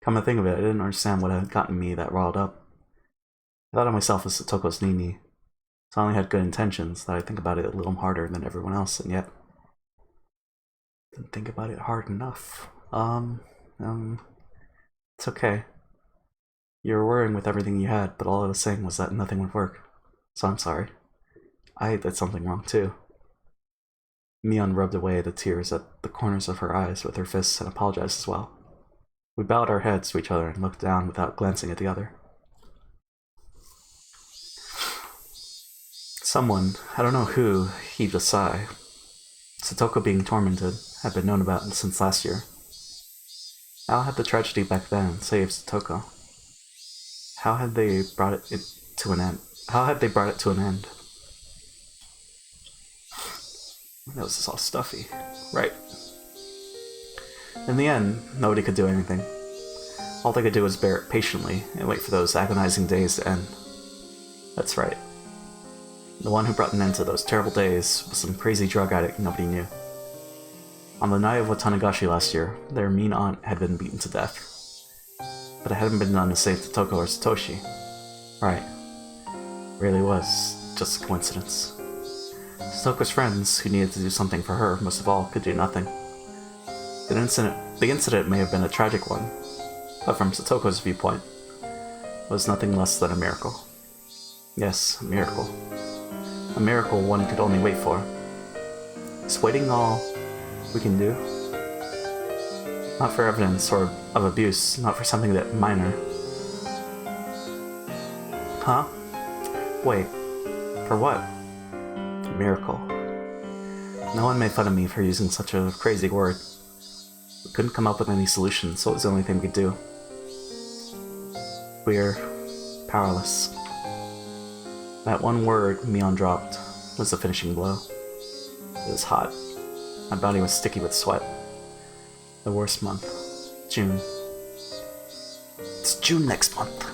Come to think of it, I didn't understand what had gotten me that riled up. I thought of myself as Satoko's Nini, so I only had good intentions, that I think about it a little harder than everyone else, and yet didn't think about it hard enough. It's okay. You were worrying with everything you had, but all I was saying was that nothing would work. So I'm sorry. I did something wrong too. Mion rubbed away the tears at the corners of her eyes with her fists and apologized as well. We bowed our heads to each other and looked down without glancing at the other. Someone, I don't know who, heaved a sigh. Satoko being tormented had been known about since last year. How had the tragedy back then saved Satoko? How had they brought it to an end? How had they brought it to an end? My nose is all stuffy. Right. In the end, nobody could do anything. All they could do was bear it patiently and wait for those agonizing days to end. That's right. The one who brought an end to those terrible days was some crazy drug addict nobody knew. On the night of Watanigashi last year, their mean aunt had been beaten to death. But it hadn't been done to save Totoko or Satoshi. Right. It really was just a coincidence. Satoko's friends, who needed to do something for her, most of all, could do nothing. The incident may have been a tragic one, but from Satoko's viewpoint, it was nothing less than a miracle. Yes, a miracle. A miracle one could only wait for. Is waiting all we can do? Not for evidence or of abuse, not for something that minor. Huh? Wait. For what? A miracle. No one made fun of me for using such a crazy word. We couldn't come up with any solution, so it was the only thing we could do. We're powerless. That one word Mion dropped was the finishing blow. It was hot. My body was sticky with sweat. The worst month. June. It's June next month.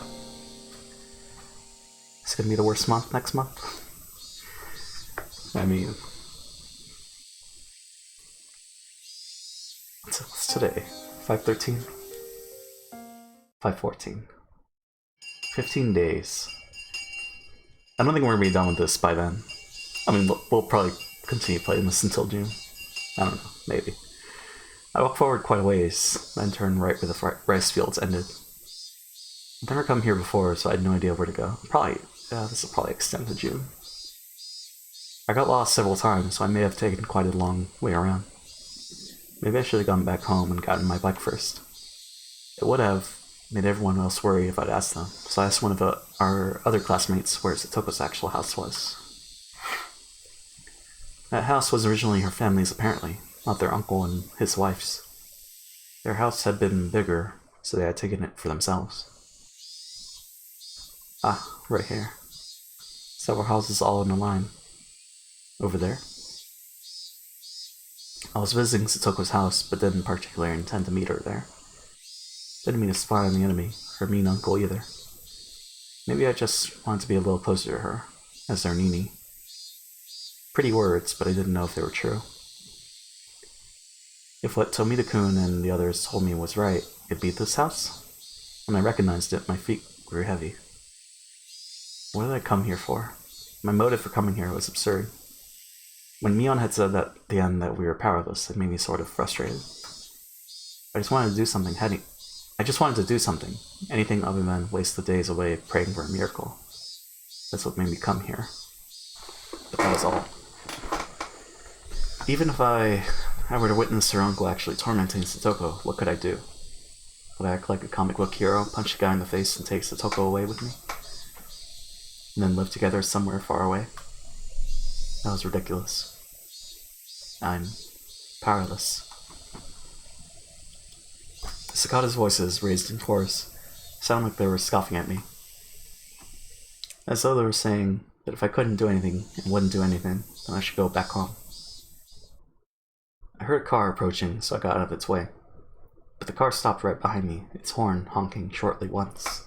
It's gonna be the worst month next month. I mean, what's today? 5/13? 5/14. 15 days. I don't think we're gonna be done with this by then. I mean, we'll probably continue playing this until June. I don't know, maybe. I walked forward quite a ways, then turned right where the rice fields ended. I've never come here before, so I had no idea where to go. This will probably extend to June. I got lost several times, so I may have taken quite a long way around. Maybe I should have gone back home and gotten my bike first. It would have made everyone else worry if I'd asked them, so I asked one of our other classmates where Satoko's actual house was. That house was originally her family's, apparently, not their uncle and his wife's. Their house had been bigger, so they had taken it for themselves. Ah, right here. Several houses all in a line. Over there. I was visiting Satoko's house, but didn't particularly intend to meet her there. Didn't mean to spy on the enemy, her mean uncle either. Maybe I just wanted to be a little closer to her, as their Nini. Pretty words, but I didn't know if they were true. If what Tomita-kun and the others told me was right, it'd be this house? When I recognized it, my feet grew heavy. What did I come here for? My motive for coming here was absurd. When Mion had said at the end that we were powerless, it made me sort of frustrated. I just wanted to do something. Anything other than waste the days away praying for a miracle. That's what made me come here. But that was all. Even if I were to witness her uncle actually tormenting Satoko, what could I do? Would I act like a comic book hero, punch a guy in the face and take Satoko away with me? And then live together somewhere far away? That was ridiculous. I'm powerless. Sakata's voices, raised in chorus, sounded like they were scoffing at me. As though they were saying that if I couldn't do anything and wouldn't do anything, then I should go back home. I heard a car approaching, so I got out of its way. But the car stopped right behind me, its horn honking shortly once.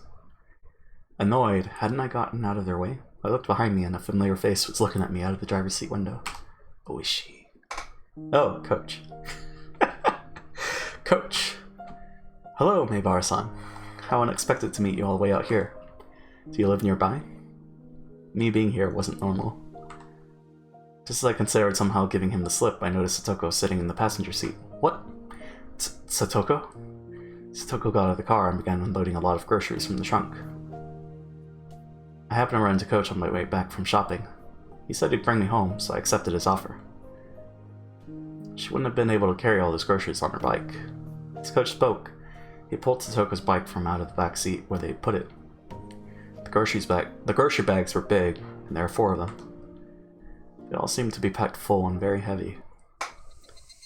Annoyed, hadn't I gotten out of their way? I looked behind me and a familiar face was looking at me out of the driver's seat window. Who is she? Oh, Coach. Coach, Hello, Meibara-san. How unexpected to meet you all the way out here. Do you live nearby? Me being here wasn't normal. Just as I considered somehow giving him the slip, I noticed Satoko sitting in the passenger seat. What? Satoko? Satoko got out of the car and began unloading a lot of groceries from the trunk. I happened to run into Coach on my way back from shopping. He said he'd bring me home, so I accepted his offer. She wouldn't have been able to carry all those groceries on her bike. As Coach spoke, he pulled Satoko's bike from out of the back seat where they put it. The grocery bags were big, and there were 4 of them. They all seemed to be packed full and very heavy.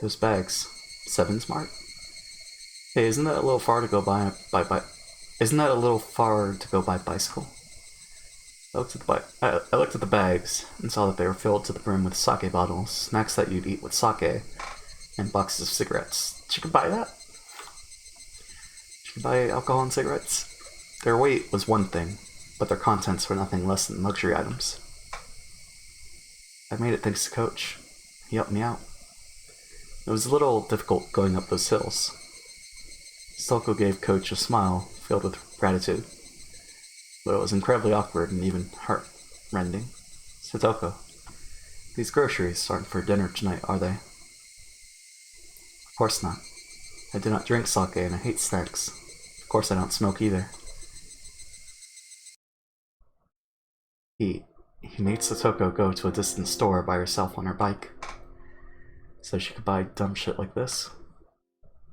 Those bags, 7 smart? Hey, isn't that a little far to go by bicycle? I looked at the bags and saw that they were filled to the brim with sake bottles, snacks that you'd eat with sake, and boxes of cigarettes. She could buy that? She could buy alcohol and cigarettes? Their weight was one thing, but their contents were nothing less than luxury items. I made it thanks to Coach. He helped me out. It was a little difficult going up those hills. Satoko gave Coach a smile filled with gratitude, but it was incredibly awkward and even heart-rending. Satoko, these groceries aren't for dinner tonight, are they? Of course not. I do not drink sake and I hate snacks. Of course I don't smoke either. He made Satoko go to a distant store by herself on her bike, so she could buy dumb shit like this.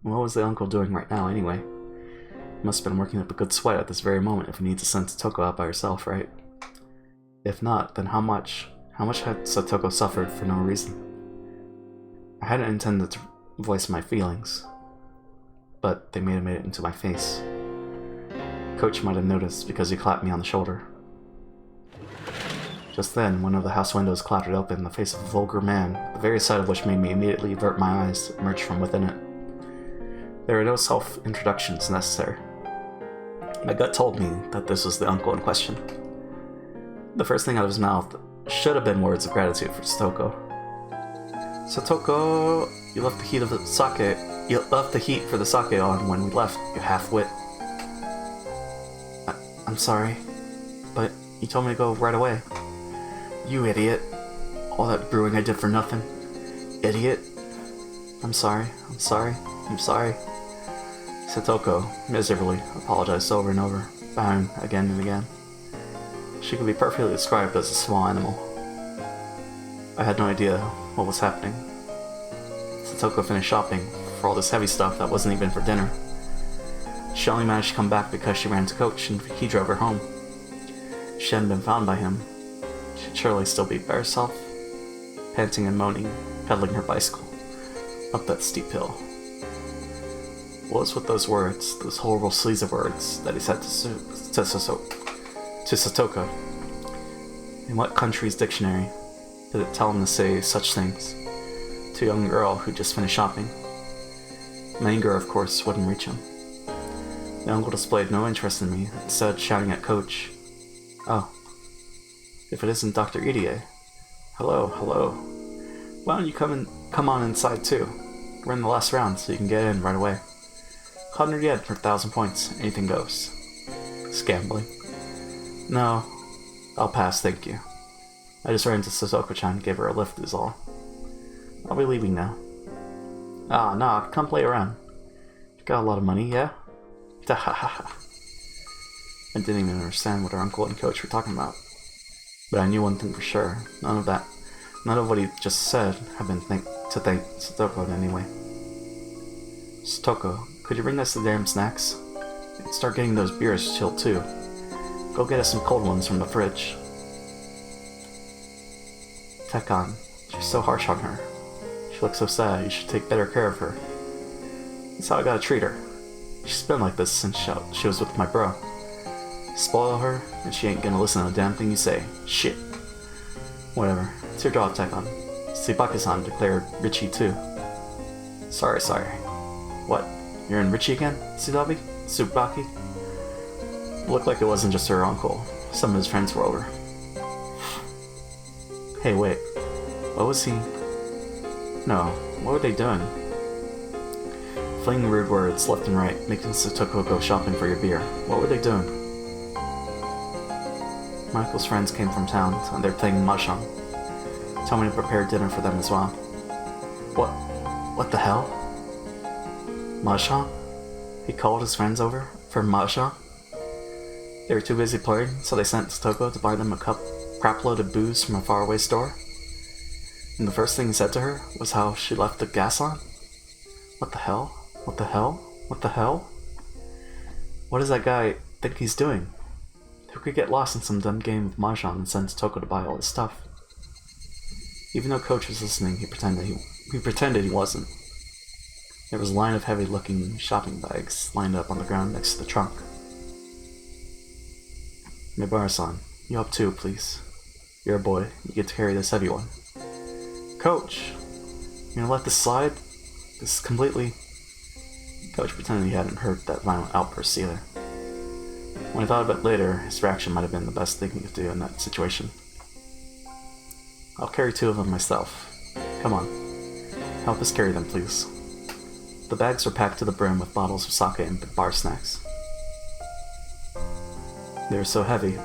What was the uncle doing right now, anyway? He must have been working up a good sweat at this very moment if he needs to send Satoko out by herself, right? If not, then how much had Satoko suffered for no reason? I hadn't intended to voice my feelings, but they may have made it into my face. Coach might have noticed because he clapped me on the shoulder. Just then, one of the house windows clattered open and the face of a vulgar man, the very sight of which made me immediately avert my eyes, emerged from within it. There were no self-introductions necessary. My gut told me that this was the uncle in question. The first thing out of his mouth should have been words of gratitude for Satoko. Satoko, you left the heat for the sake on when we left, you half-wit. I'm sorry, but you told me to go right away. You idiot. All that brewing I did for nothing. Idiot. I'm sorry. Satoko, miserably, apologized over and over, bowing again and again. She could be perfectly described as a small animal. I had no idea what was happening. Satoko finished shopping for all this heavy stuff that wasn't even for dinner. She only managed to come back because she ran to Coach and he drove her home. If she hadn't been found by him, she'd surely still be by herself, panting and moaning, pedaling her bicycle up that steep hill. What was with those words, those horrible sleaze of words that he said to Satoko? In what country's dictionary did it tell him to say such things to a young girl who just finished shopping? My anger, of course, wouldn't reach him. The uncle displayed no interest in me, instead shouting at Coach, "Oh, if it isn't Dr. Irie. Hello. Why don't you come on inside too? We're in the last round, so you can get in right away. 100 yen for 1,000 points, anything goes." Scambling. No, I'll pass, thank you. I just ran into Satoko-chan and gave her a lift is all. I'll be leaving now. Ah, nah, come play around. You got a lot of money, yeah? Dahahaha. I didn't even understand what her uncle and Coach were talking about. But I knew one thing for sure. None of what he just said had been to thank Satoko in any way. Satoko, could you bring us the damn snacks? And start getting those beers chilled too. Go get us some cold ones from the fridge. Tekan, she's so harsh on her. She looks so sad, you should take better care of her. That's how I gotta treat her. She's been like this since she was with my bro. Spoil her, and she ain't gonna listen to a damn thing you say. Shit. Whatever. It's your job, Tekan. Tsubaki-san declared Richie too. Sorry. What? You're in Richie again, Tsubaki? Looked like it wasn't just her uncle. Some of his friends were over. Hey, wait. What was he... No, what were they doing? flinging rude words left and right, making Satoko go shopping for your beer. What were they doing? My uncle's friends came from town, and they're playing mahjong. Told me to prepare dinner for them as well. What the hell? Mahjong? He called his friends over for mahjong? They were too busy playing, so they sent Satoko to buy them a crapload of booze from a faraway store. And the first thing he said to her was how she left the gas on? What the hell? What the hell? What the hell? What does that guy think he's doing? Who could get lost in some dumb game of mahjong and send Satoko to buy all his stuff? Even though Coach was listening, he pretended he wasn't. There was a line of heavy-looking shopping bags lined up on the ground next to the trunk. Mibara-san, you up too, please. You're a boy. You get to carry this heavy one. Coach! You gonna let this slide? This is completely... Coach pretended he hadn't heard that violent outburst either. When I thought of it later, his reaction might have been the best thing he could do in that situation. I'll carry 2 of them myself. Come on. Help us carry them, please. The bags were packed to the brim with bottles of sake and bar snacks. They were so heavy,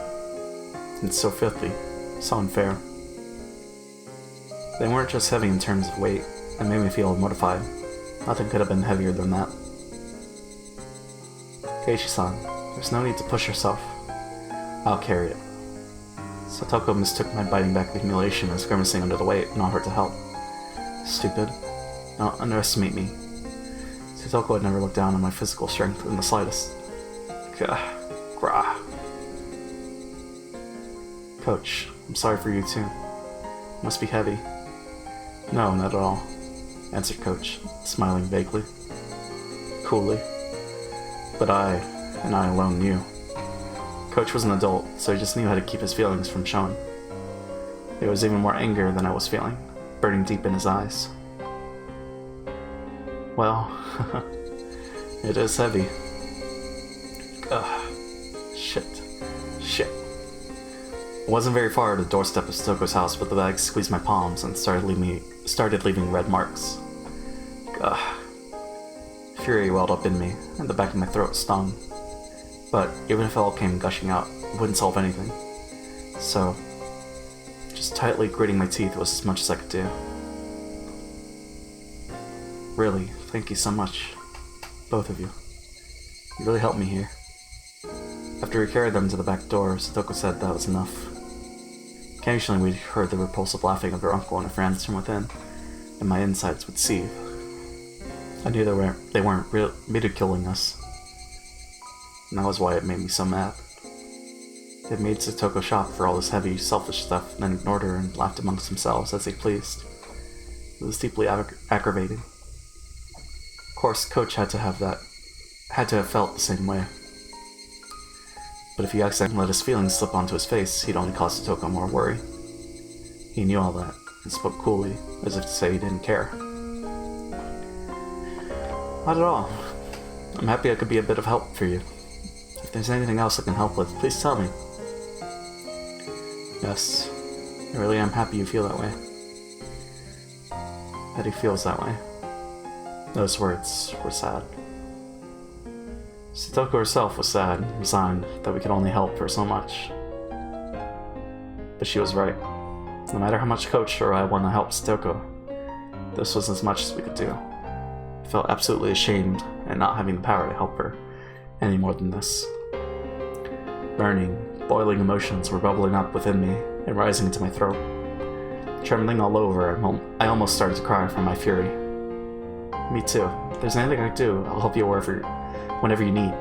and so filthy, so unfair. They weren't just heavy in terms of weight, it made me feel mortified. Nothing could have been heavier than that. Keiichi-san, there's no need to push yourself. I'll carry it. Satoko mistook my biting back the humiliation as grimacing under the weight and offered to help. Stupid. Don't underestimate me. Satoko had never looked down on my physical strength in the slightest. Gah. Grah. Coach, I'm sorry for you too. It must be heavy. No, not at all, answered Coach, smiling vaguely. Coolly. But I alone knew. Coach was an adult, so he just knew how to keep his feelings from showing. There was even more anger than I was feeling, burning deep in his eyes. Well, it is heavy. Ugh. Shit. It wasn't very far to the doorstep of Satoko's house, but the bag squeezed my palms and started leaving red marks. Ugh. Fury welled up in me, and the back of my throat stung. But even if it all came gushing out, it wouldn't solve anything. So, just tightly gritting my teeth was as much as I could do. Really, thank you so much. Both of you. You really helped me here. After we carried them to the back door, Satoko said that was enough. Occasionally we heard the repulsive laughing of her uncle and her friends from within, and my insides would seethe. I knew they weren't ridiculing us, and that was why it made me so mad. They made Satoko shop for all this heavy, selfish stuff, and then ignored her and laughed amongst themselves as they pleased. It was deeply aggravating. Of course, Coach had to have felt the same way. But if he accidentally let his feelings slip onto his face, he'd only cause Satoko more worry. He knew all that, and spoke coolly, as if to say he didn't care. Not at all. I'm happy I could be a bit of help for you. If there's anything else I can help with, please tell me. Yes, I really am happy you feel that way. That he feels that way. Those words were sad. Satoko herself was sad and resigned that we could only help her so much. But she was right. No matter how much Coach or I want to help Satoko, this was as much as we could do. I felt absolutely ashamed at not having the power to help her any more than this. Burning, boiling emotions were bubbling up within me and rising into my throat. Trembling all over, I almost started to cry from my fury. Me too. If there's anything I can do, I'll help you whenever you need.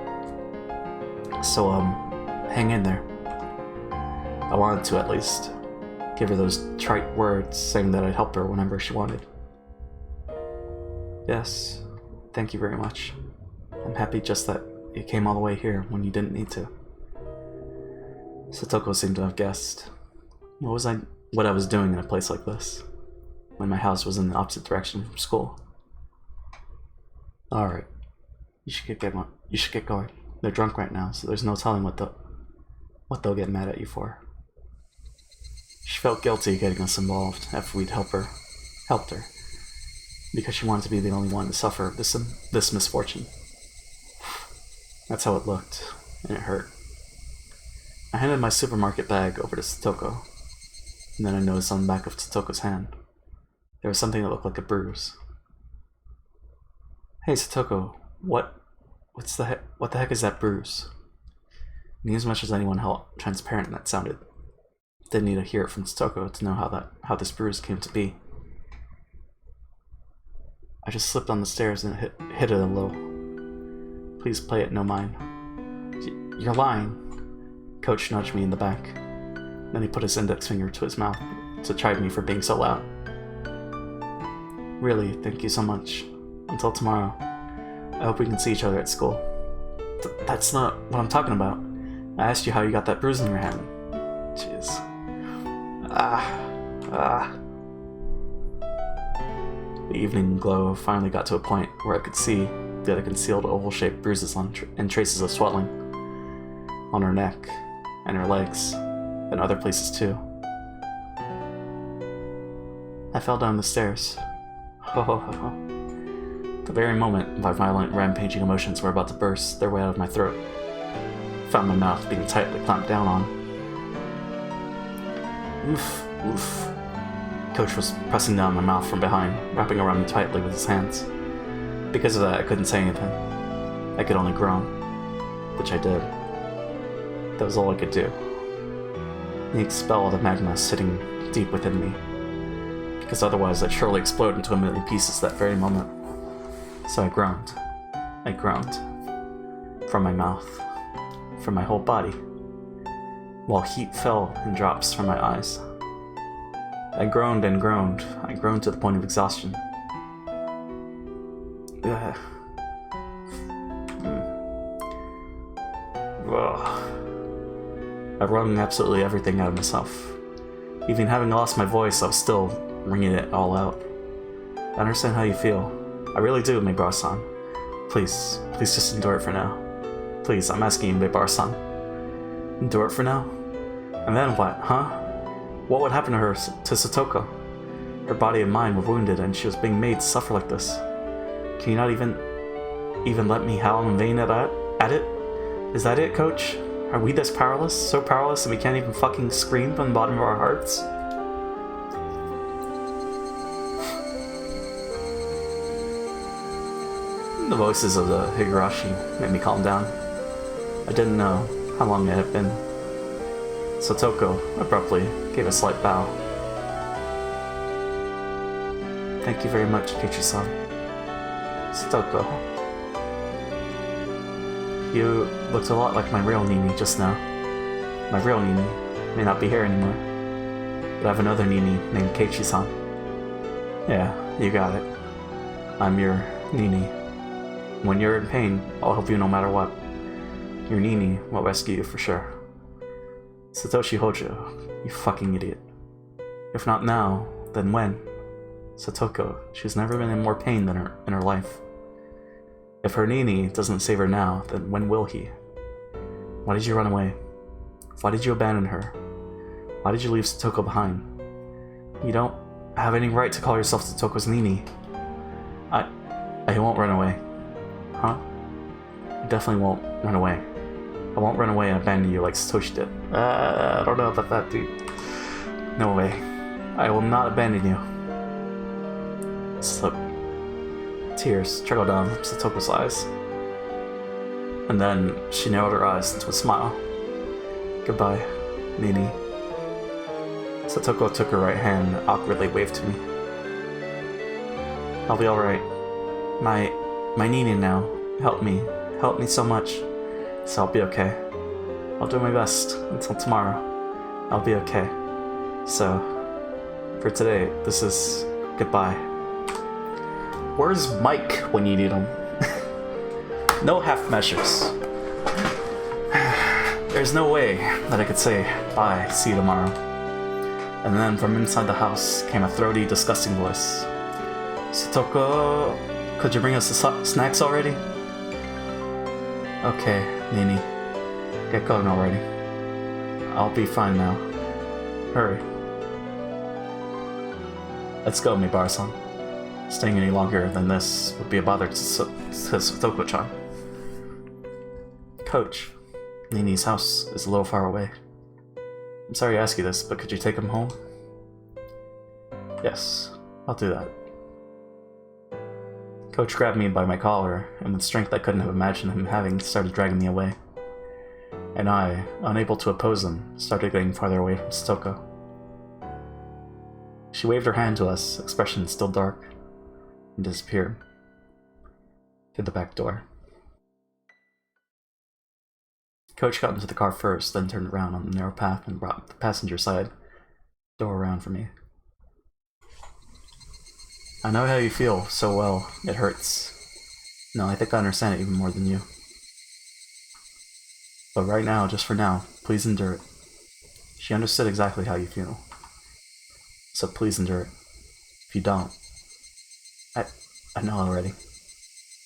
So, hang in there. I wanted to, at least. Give her those trite words saying that I'd help her whenever she wanted. Yes, thank you very much. I'm happy just that you came all the way here when you didn't need to. Satoko seemed to have guessed. What I was doing in a place like this, when my house was in the opposite direction from school. Alright. You should get going. They're drunk right now, so there's no telling what they'll get mad at you for. She felt guilty getting us involved after we'd helped her. because she wanted to be the only one to suffer this misfortune. That's how it looked, and it hurt. I handed my supermarket bag over to Satoko, and then I noticed on the back of Satoko's hand, there was something that looked like a bruise. Hey Satoko, what the heck is that bruise? And as much as anyone how transparent that sounded, didn't need to hear it from Satoko to know how this bruise came to be. I just slipped on the stairs and hit it a little. Please play it no mind. You're lying. Coach nudged me in the back. Then he put his index finger to his mouth to chide me for being so loud. Really, thank you so much. Until tomorrow. I hope we can see each other at school. That's not what I'm talking about. I asked you how you got that bruise in your hand. Jeez. The evening glow finally got to a point where I could see the other concealed oval-shaped bruises and traces of swelling on her neck and her legs and other places too. I fell down the stairs. The very moment my violent, rampaging emotions were about to burst their way out of my throat, I found my mouth being tightly clamped down on. Oof, oof. Coach was pressing down my mouth from behind, wrapping around me tightly with his hands. Because of that, I couldn't say anything. I could only groan, which I did. That was all I could do. The expel the magma sitting deep within me, because otherwise I'd surely explode into a million pieces that very moment. So I groaned. I groaned. From my mouth. From my whole body. While heat fell in drops from my eyes. I groaned and groaned. I groaned to the point of exhaustion. Ugh. I wrung absolutely everything out of myself. Even having lost my voice, I was still wringing it all out. I understand how you feel. I really do, Meibar-san. Please just endure it for now. Please, I'm asking you, Meibar-san. Endure it for now? And then what, huh? What would happen to her, to Satoko? Her body and mind were wounded, and she was being made to suffer like this. Can you not even let me howl in vain at it? Is that it, Coach? Are we this powerless? So powerless that we can't even fucking scream from the bottom of our hearts? The voices of the Higurashi made me calm down. I didn't know how long it had been. Satoko abruptly gave a slight bow. Thank you very much, Kichi-san. Satoko. You looked a lot like my real Nini just now. My real Nini may not be here anymore, but I have another Nini named Keiichi-san. Yeah, you got it. I'm your Nini. When you're in pain, I'll help you no matter what. Your Nini will rescue you for sure. Satoshi Hojo, you fucking idiot. If not now, then when? Satoko, she's never been in more pain than in her life. If her Nini doesn't save her now, then when will he? Why did you run away? Why did you abandon her? Why did you leave Satoko behind? You don't have any right to call yourself Satoko's Nini. I won't run away. Huh? I definitely won't run away. I won't run away and abandon you like Satoshi did. I don't know about that, dude. No way. I will not abandon you. Slip. Tears trickled down from Satoko's eyes. And then she narrowed her eyes into a smile. Goodbye, Nini. Satoko took her right hand and awkwardly waved to me. I'll be alright. My Nini now. Help me so much. So I'll be okay. I'll do my best until tomorrow. I'll be okay. So, for today, this is goodbye. Where's Mike when you need him? No half measures. There's no way that I could say bye, see you tomorrow. And then from inside the house came a throaty, disgusting voice. Satoko, could you bring us the snacks already? Okay, Nini. Get going already. I'll be fine now. Hurry. Let's go, Meibar-san. Staying any longer than this would be a bother to Satoko-chan. Coach, Nini's house is a little far away. I'm sorry to ask you this, but could you take him home? Yes, I'll do that. Coach grabbed me by my collar, and with strength I couldn't have imagined him having, started dragging me away. And I, unable to oppose him, started getting farther away from Satoko. She waved her hand to us, expression still dark, and disappeared through the back door. Coach got into the car first, then turned around on the narrow path and brought the passenger side door around for me. I know how you feel so well, it hurts. No, I think I understand it even more than you. But right now, just for now, please endure it. She understood exactly how you feel. So please endure it. If you don't, I know already.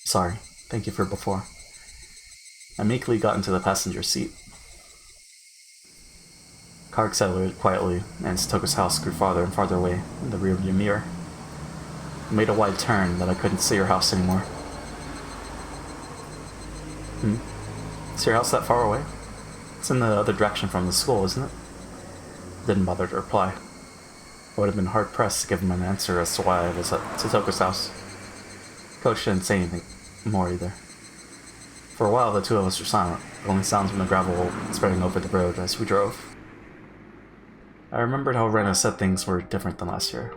Sorry. Thank you for before. I meekly got into the passenger seat. Car accelerated quietly, and Satoko's house grew farther and farther away in the rearview mirror. I made a wide turn that I couldn't see her house anymore. Is your house that far away? It's in the other direction from the school, isn't it? Didn't bother to reply. I would have been hard-pressed to give him an answer as to why I was at Satoko's house. Coach didn't say anything more either. For a while, the two of us were silent, the only sounds from the gravel spreading over the road as we drove. I remembered how Rena said things were different than last year.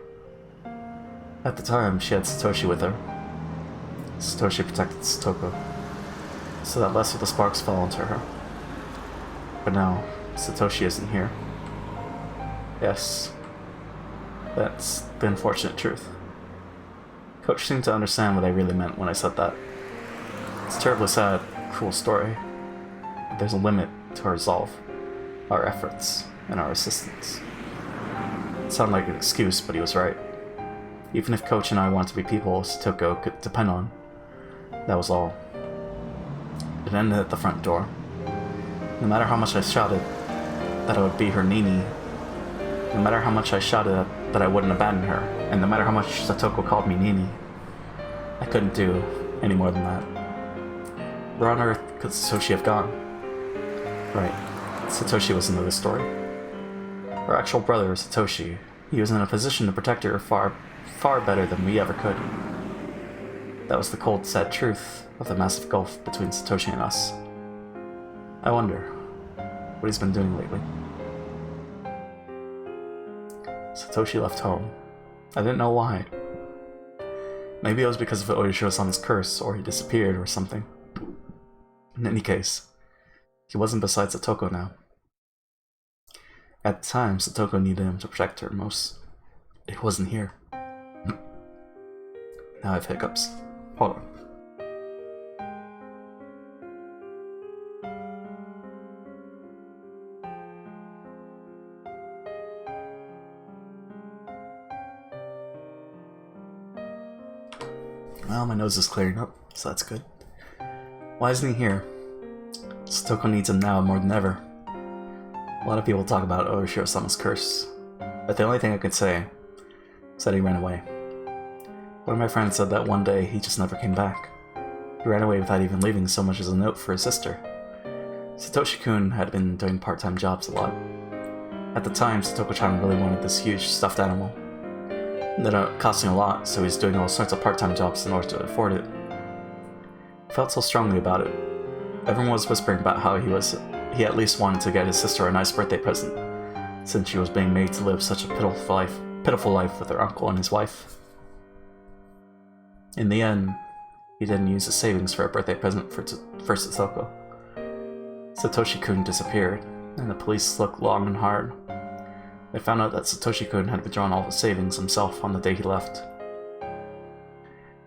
At the time, she had Satoshi with her. Satoshi protected Satoko, so that less of the sparks fell onto her. But now, Satoshi isn't here. Yes, that's the unfortunate truth. Coach seemed to understand what I really meant when I said that. It's a terribly sad, cruel story. But there's a limit to our resolve, our efforts, and our assistance. It sounded like an excuse, but he was right. Even if Coach and I wanted to be people Satoko could depend on, that was all. It ended at the front door. No matter how much I shouted that I would be her Nini, no matter how much I shouted that I wouldn't abandon her, and no matter how much Satoko called me Nini, I couldn't do any more than that. Where on earth could Satoshi have gone? Right, Satoshi was another story. Her actual brother, Satoshi, he was in a position to protect her far better than we ever could. That was the cold, sad truth of the massive gulf between Satoshi and us. I wonder what he's been doing lately. Satoshi left home. I didn't know why. Maybe it was because of Oyoshiro-sama's curse, or he disappeared, or something. In any case, he wasn't beside Satoko now. At the time, Satoko needed him to protect her most. It wasn't here. Now I have hiccups. Hold on. Well, my nose is clearing up, so that's good. Why isn't he here? Satoko needs him now more than ever. A lot of people talk about Oyoshiro-sama's curse, but the only thing I could say is that he ran away. One of my friends said that one day he just never came back. He ran away without even leaving so much as a note for his sister. Satoshi-kun had been doing part-time jobs a lot. At the time, Satoko-chan really wanted this huge stuffed animal. It ended up costing a lot, so he's doing all sorts of part-time jobs in order to afford it. I felt so strongly about it. Everyone was whispering about how he at least wanted to get his sister a nice birthday present, since she was being made to live such a pitiful life with her uncle and his wife. In the end, he didn't use his savings for a birthday present for Satoko. Satoshi-kun disappeared, and the police looked long and hard. They found out that Satoshi-kun had withdrawn all his savings himself on the day he left.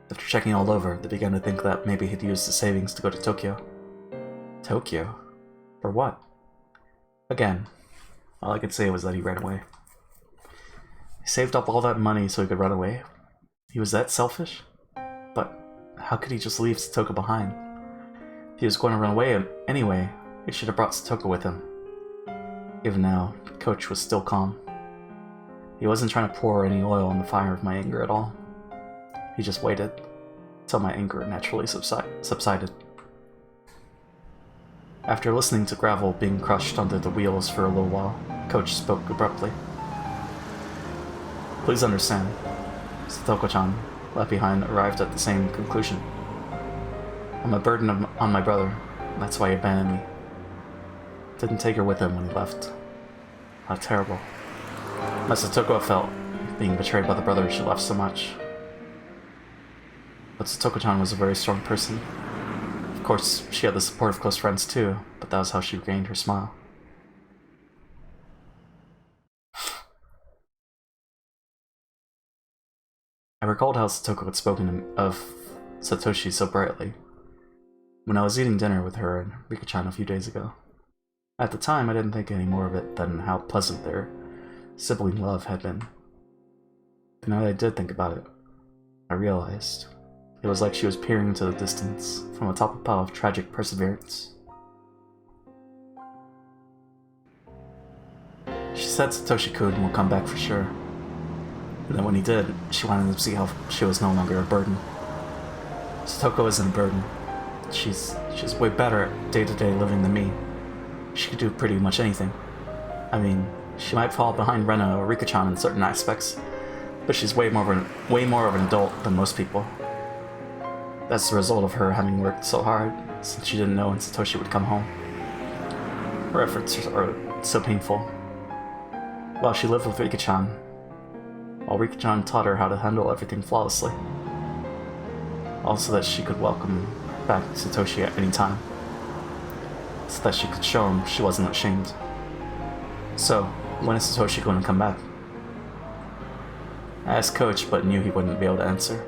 After checking all over, they began to think that maybe he'd used the savings to go to Tokyo. Tokyo? For what? Again, all I could say was that he ran away. He saved up all that money so he could run away? He was that selfish? But how could he just leave Satoko behind? If he was going to run away anyway, he should have brought Satoko with him. Even now, Coach was still calm. He wasn't trying to pour any oil on the fire of my anger at all. He just waited till my anger naturally subsided. After listening to gravel being crushed under the wheels for a little while, Coach spoke abruptly. Please understand, Satoko-chan, left behind, arrived at the same conclusion. I'm a burden on my brother, that's why he abandoned me. Didn't take her with him when he left. How terrible. Satoko felt, being betrayed by the brother she loved so much. But Satoko-chan was a very strong person. Of course, she had the support of close friends too, but that was how she regained her smile. I recalled how Satoko had spoken of Satoshi so brightly when I was eating dinner with her and Rika-chan a few days ago. At the time, I didn't think any more of it than how pleasant their sibling love had been. But now that I did think about it, I realized it was like she was peering into the distance from atop a pile of tragic perseverance. She said Satoshi-kun will come back for sure. And then when he did, she wanted to see how she was no longer a burden. Satoko isn't a burden. She's way better at day-to-day living than me. She could do pretty much anything. I mean, she might fall behind Rena or Rika-chan in certain aspects, but she's way more of an adult than most people. That's the result of her having worked so hard since she didn't know when Satoshi would come home. Her efforts are so painful. While she lived with Rika-chan, while Rika-chan taught her how to handle everything flawlessly. Also that she could welcome back Satoshi at any time. So that she could show him she wasn't ashamed. So, when is Satoshi going to come back? I asked Coach, but knew he wouldn't be able to answer.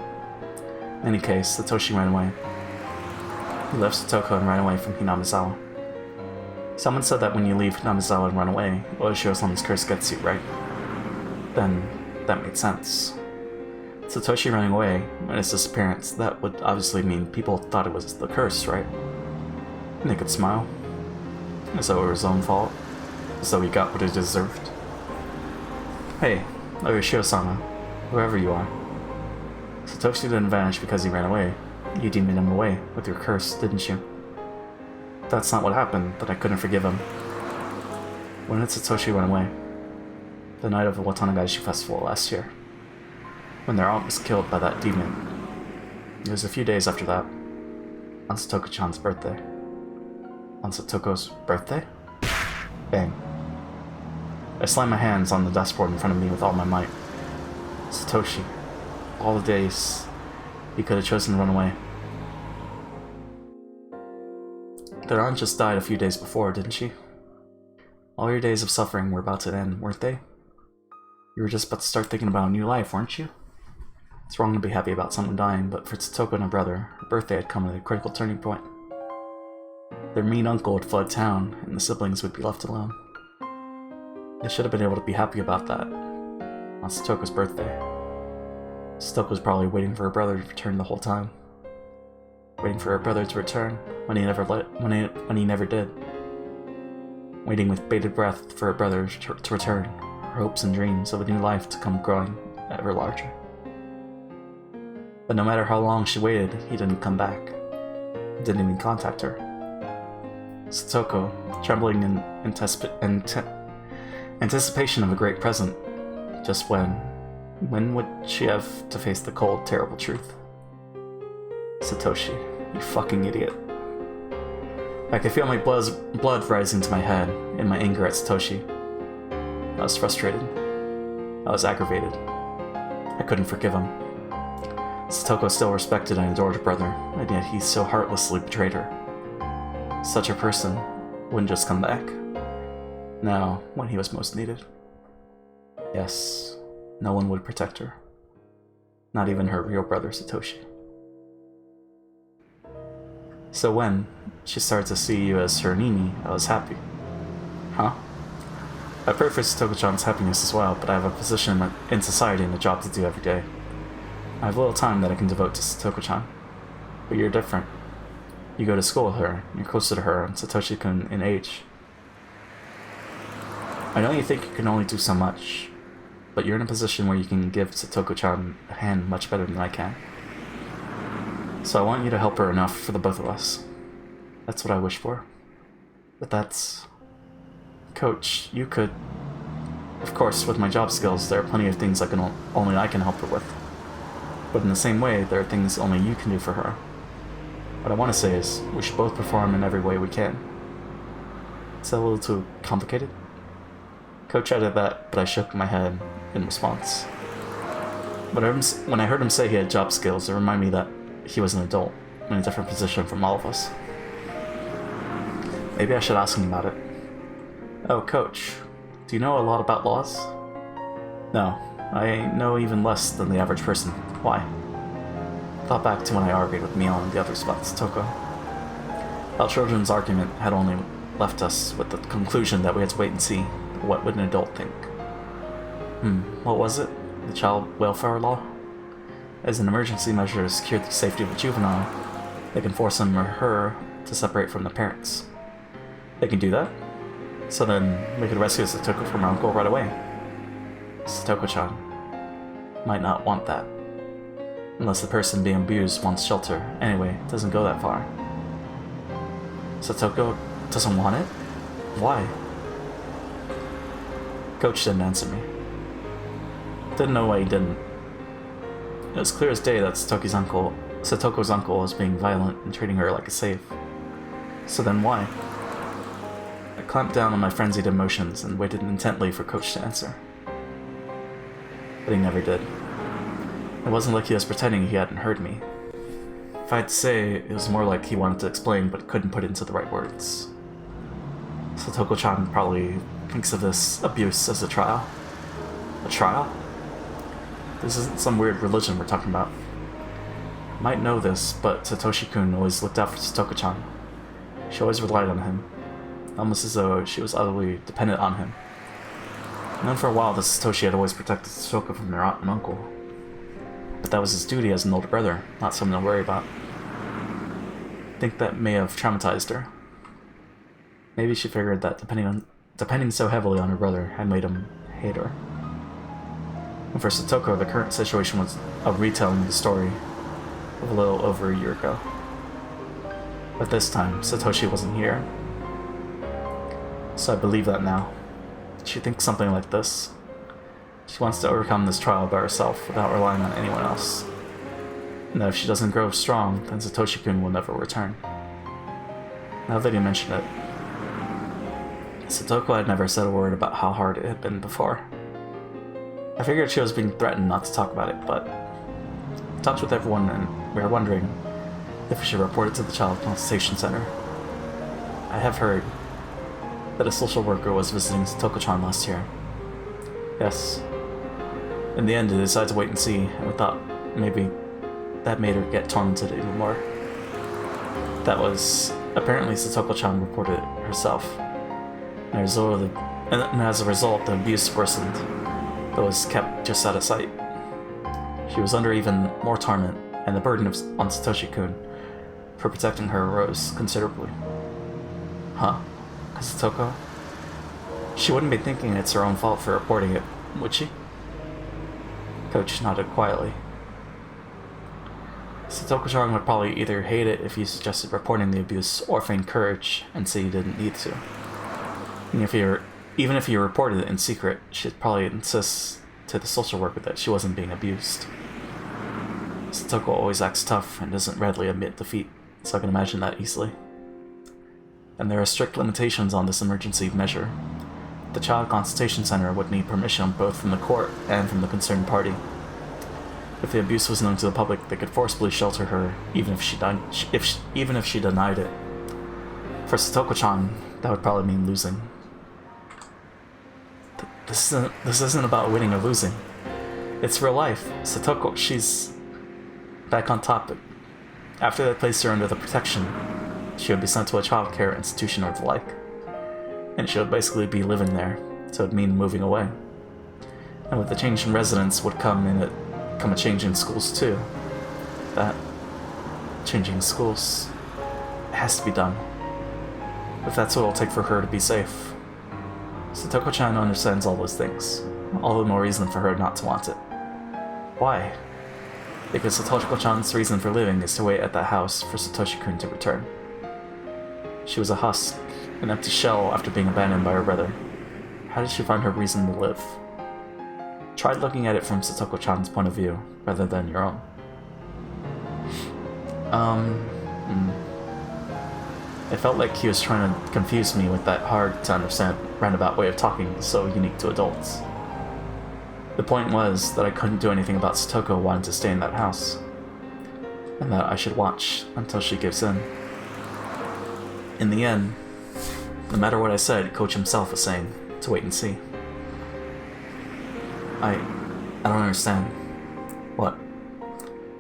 In any case, Satoshi ran away. He left Satoko and ran away from Hinamizawa. Someone said that when you leave Hinamizawa and run away, Oishiro-sama's curse gets you, right? Then, that made sense. Satoshi running away and his disappearance, that would obviously mean people thought it was the curse, right? And they could smile. As though it was his own fault. As though he got what he deserved. Hey, Oishiro-sama, whoever you are. Satoshi didn't vanish because he ran away. You deemed him away with your curse, didn't you? If that's not what happened, then I couldn't forgive him. When did Satoshi run away? The night of the Watanagashi festival last year. When their aunt was killed by that demon. It was a few days after that. On Satoko-chan's birthday. On Satoko's birthday? Bang. I slammed my hands on the dashboard in front of me with all my might. Satoshi. All the days he could have chosen to run away. Their aunt just died a few days before, didn't she? All your days of suffering were about to end, weren't they? You were just about to start thinking about a new life, weren't you? It's wrong to be happy about someone dying, but for Satoko and her brother, her birthday had come at a critical turning point. Their mean uncle would flood town, and the siblings would be left alone. They should have been able to be happy about that. On Satoko's birthday. Satoko was probably waiting for her brother to return the whole time. Waiting for her brother to return when he never did. Waiting with bated breath for her brother to return, her hopes and dreams of a new life to come growing ever larger. But no matter how long she waited, he didn't come back. He didn't even contact her. Satoko, trembling in anticipation of a great present, just when would she have to face the cold, terrible truth? Satoshi, you fucking idiot. I could feel my blood rising to my head in my anger at Satoshi. I was frustrated. I was aggravated. I couldn't forgive him. Satoko still respected and adored her brother, and yet he so heartlessly betrayed her. Such a person wouldn't just come back. Now, when he was most needed. Yes, no one would protect her. Not even her real brother, Satoshi. So when she started to see you as her Nini, I was happy. Huh? I pray for Satoko-chan's happiness as well, but I have a position in society and a job to do every day. I have little time that I can devote to Satoko-chan. But you're different. You go to school with her, you're closer to her and Satoshi-kun in age. I know you think you can only do so much, but you're in a position where you can give Satoko-chan a hand much better than I can. So I want you to help her enough for the both of us. That's what I wish for. But that's... Coach, you could... Of course, with my job skills, there are plenty of things only I can help her with. But in the same way, there are things only you can do for her. What I want to say is, we should both perform in every way we can. Is that a little too complicated? Coach added that, but I shook my head in response. When I heard him say he had job skills, it reminded me that he was an adult, in a different position from all of us. Maybe I should ask him about it. Oh, Coach, do you know a lot about laws? No, I know even less than the average person. Why? Thought back to when I argued with Mion and the others about Satoko. Our children's argument had only left us with the conclusion that we had to wait and see what would an adult think. What was it? The child welfare law? As an emergency measure to secure the safety of a juvenile, they can force him or her to separate from the parents. They can do that? So then, we could rescue Satoko from our uncle right away. Satoko-chan might not want that. Unless the person being abused wants shelter. Anyway, it doesn't go that far. Satoko doesn't want it? Why? Coach didn't answer me. Didn't know why he didn't. It was clear as day that Satoko's uncle was being violent and treating her like a slave. So then why? I clamped down on my frenzied emotions and waited intently for Coach to answer. But he never did. It wasn't like he was pretending he hadn't heard me. If I had to say, it was more like he wanted to explain but couldn't put it into the right words. Satoko-chan probably thinks of this abuse as a trial. A trial? This isn't some weird religion we're talking about. You might know this, but Satoshi-kun always looked out for Satoko-chan. She always relied on him, almost as though she was utterly dependent on him. And then for a while, the Satoshi had always protected Satoko from their aunt and uncle. But that was his duty as an older brother, not something to worry about. I think that may have traumatized her. Maybe she figured that depending so heavily on her brother had made him hate her. And for Satoko, the current situation was a retelling of the story of a little over a year ago. But this time, Satoshi wasn't here. So I believe that now. She thinks something like this. She wants to overcome this trial by herself without relying on anyone else. And that if she doesn't grow strong, then Satoshi-kun will never return. Now that you mention it, Satoko had never said a word about how hard it had been before. I figured she was being threatened not to talk about it, but I talked with everyone and we were wondering if we should report it to the Child Consultation Center. I have heard that a social worker was visiting Satoko-chan last year. Yes. In the end, they decided to wait and see, and we thought maybe that made her get tormented even more. That was... apparently Satoko-chan reported it herself. And as a result, the abuse worsened, but was kept just out of sight. She was under even more torment, and the burden on Satoshi-kun for protecting her rose considerably. Huh? Satoko? She wouldn't be thinking it's her own fault for reporting it, would she? Coach nodded quietly. Satoko-chan would probably either hate it if you suggested reporting the abuse, or feign courage and say you didn't need to. And even if you reported it in secret, she'd probably insist to the social worker that she wasn't being abused. Satoko always acts tough and doesn't readily admit defeat, so I can imagine that easily. And there are strict limitations on this emergency measure. The Child Consultation Center would need permission both from the court and from the concerned party. If the abuse was known to the public, they could forcibly shelter her, even if she denied it. For Satoko-chan, that would probably mean losing. This isn't about winning or losing. It's real life. Satoko, she's back on topic. After they placed her under the protection, she would be sent to a child care institution or the like. And she would basically be living there, so it would mean moving away. And with the change in residence would come a change in schools too. That changing schools has to be done. If that's what it'll take for her to be safe. Satoko-chan understands all those things. All the more reason for her not to want it. Why? Because Satoshi-chan's reason for living is to wait at that house for Satoshi-kun to return. She was a husk, an empty shell after being abandoned by her brother. How did she find her reason to live? Try looking at it from Satoko-chan's point of view, rather than your own. It felt like he was trying to confuse me with that hard-to-understand roundabout way of talking so unique to adults. The point was that I couldn't do anything about Satoko wanting to stay in that house, and that I should watch until she gives in. In the end, no matter what I said, Coach himself was saying to wait and see. I don't understand. What?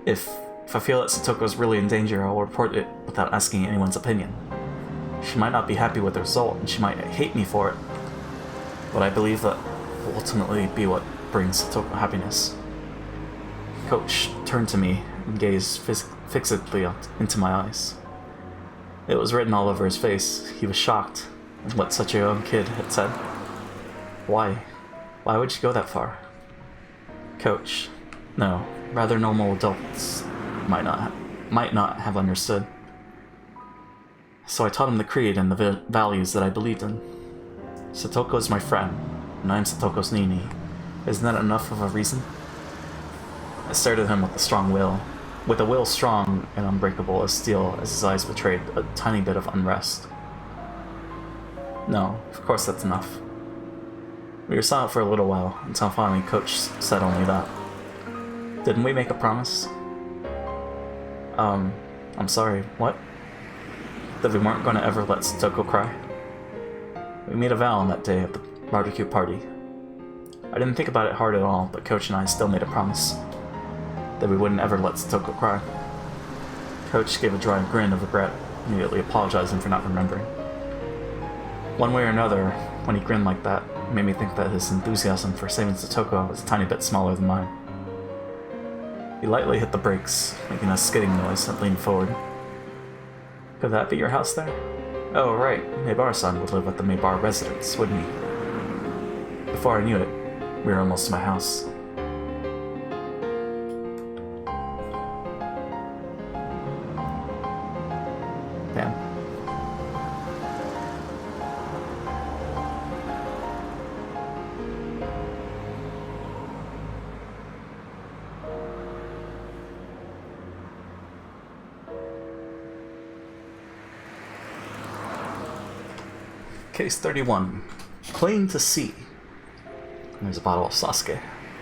If I feel that Satoko's really in danger, I'll report it without asking anyone's opinion. She might not be happy with the result, and she might hate me for it, but I believe that will ultimately be what brings Satoko happiness. Coach turned to me and gazed fixedly into my eyes. It was written all over his face. He was shocked at what such a young kid had said. Why? Why would you go that far? Coach, no, rather normal adults might not have understood. So I taught him the creed and the values that I believed in. Satoko is my friend, and I am Satoko's Nini. Isn't that enough of a reason? I stared at him with a will strong and unbreakable as steel, as his eyes betrayed a tiny bit of unrest. No, of course that's enough. We were silent for a little while, until finally Coach said only that. Didn't we make a promise? I'm sorry, what? That we weren't going to ever let Satoko cry? We made a vow on that day at the barbecue party. I didn't think about it hard at all, but Coach and I still made a promise. That we wouldn't ever let Satoko cry. Coach gave a dry grin of regret, immediately apologizing for not remembering. One way or another, when he grinned like that, it made me think that his enthusiasm for saving Satoko was a tiny bit smaller than mine. He lightly hit the brakes, making a skidding noise, and leaned forward. Could that be your house there? Oh, right. Meibar-san would live at the Meibar residence, wouldn't he? Before I knew it, we were almost to my house. Damn. Case 31. Plain to see. There's a bottle of sake.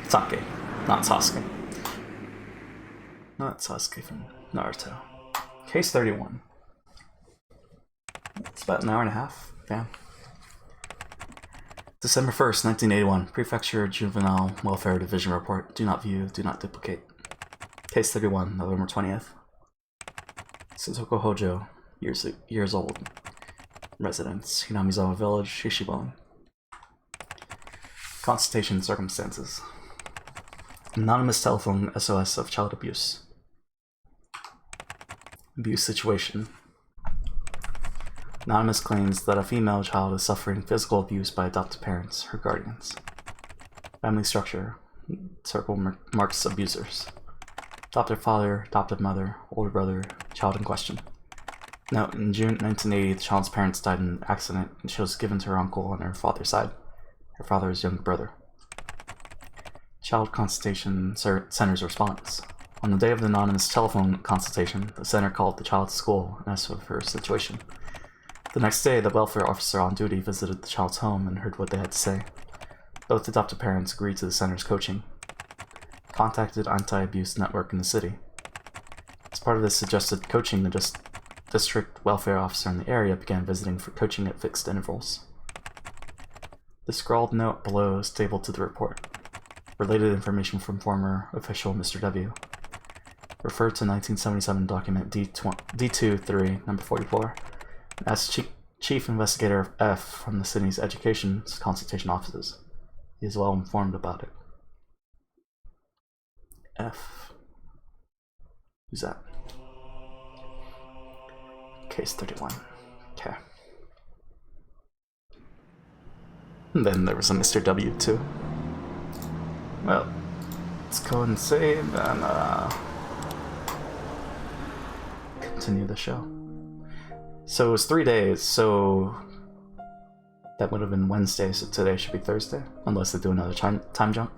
Sake, not Sasuke. Not Sasuke from Naruto. Case 31. It's about an hour and a half. Damn. December 1st, 1981. Prefecture Juvenile Welfare Division Report. Do not view, do not duplicate. Case 31, November 20th. Satoko Hojo, years old. Residence, Hinamizawa Village, Shishiban. Consultation circumstances. Anonymous telephone SOS of child abuse. Abuse situation. Anonymous claims that a female child is suffering physical abuse by adoptive parents, her guardians. Family structure. Circle marks abusers. Adoptive father, adoptive mother, older brother, child in question. Note, in June 1980, the child's parents died in an accident, and she was given to her uncle on her father's side, her father's younger brother. Child Consultation Center's response. On the day of the anonymous telephone consultation, the center called the child to school and asked for her situation. The next day, the welfare officer on duty visited the child's home and heard what they had to say. Both adoptive parents agreed to the center's coaching. Contacted anti-abuse network in the city. As part of this suggested coaching, the district welfare officer in the area began visiting for coaching at fixed intervals. The scrawled note below is tabled to the report. Related information from former official Mr. W. Referred to 1977 document D2-3, number 44. As Chief Investigator F from the city's education consultation offices. He is well informed about it. F. Who's that? Case 31. Okay. And then there was a Mr. W too. Well, let's go and save and continue the show. So it was 3 days, so that would have been Wednesday, so today should be Thursday, unless they do another time jump.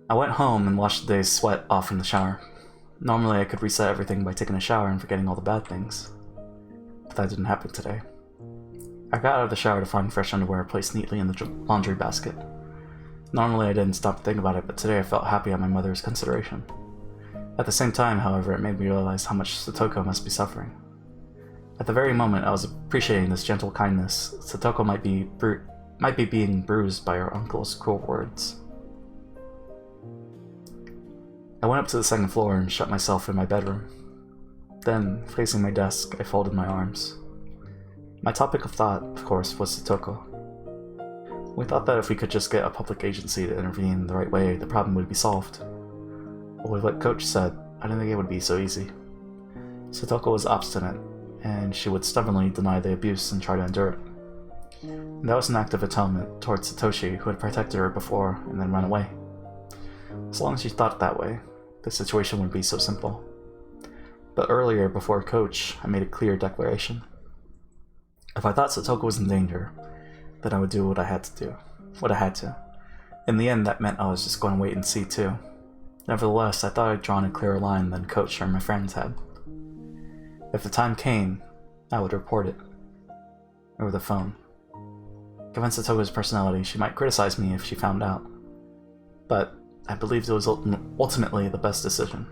I went home and washed the day's sweat off in the shower. Normally I could reset everything by taking a shower and forgetting all the bad things, but that didn't happen today. I got out of the shower to find fresh underwear placed neatly in the laundry basket. Normally I didn't stop to think about it, but today I felt happy at my mother's consideration. At the same time, however, it made me realize how much Satoko must be suffering. At the very moment I was appreciating this gentle kindness, Satoko might be being bruised by her uncle's cruel words. I went up to the second floor and shut myself in my bedroom. Then, facing my desk, I folded my arms. My topic of thought, of course, was Satoko. We thought that if we could just get a public agency to intervene the right way, the problem would be solved. But with what Coach said, I didn't think it would be so easy. Satoko was obstinate, and she would stubbornly deny the abuse and try to endure it. And that was an act of atonement towards Satoshi, who had protected her before and then run away. As long as she thought that way, the situation would be so simple. But earlier, before Coach, I made a clear declaration. If I thought Satoko was in danger, then I would do what I had to. In the end, that meant I was just going to wait and see too. Nevertheless, I thought I'd drawn a clearer line than Coach or my friends had. If the time came, I would report it. Over the phone. Given Satoko's personality, she might criticize me if she found out. But I believed it was ultimately the best decision.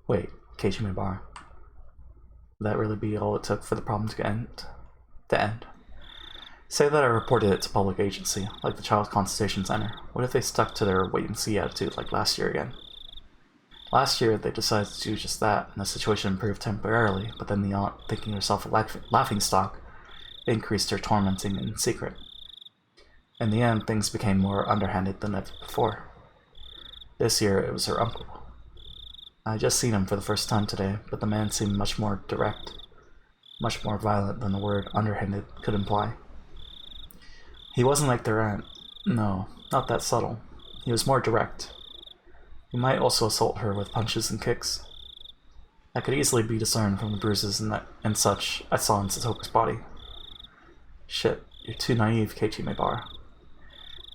Wait, Keiichi Maibara. Would that really be all it took for the problem to end? Say that I reported it to public agency, like the Child Consultation Center. What if they stuck to their wait-and-see attitude like last year again? Last year, they decided to do just that, and the situation improved temporarily, but then the aunt, thinking herself a laughingstock, increased her tormenting in secret. In the end, things became more underhanded than ever before. This year, it was her uncle. I had just seen him for the first time today, but the man seemed much more direct, much more violent than the word underhanded could imply. He wasn't like their aunt. No, not that subtle. He was more direct. He might also assault her with punches and kicks. That could easily be discerned from the bruises and such I saw in Satoko's body. Shit, you're too naive, Keiichi Maibara.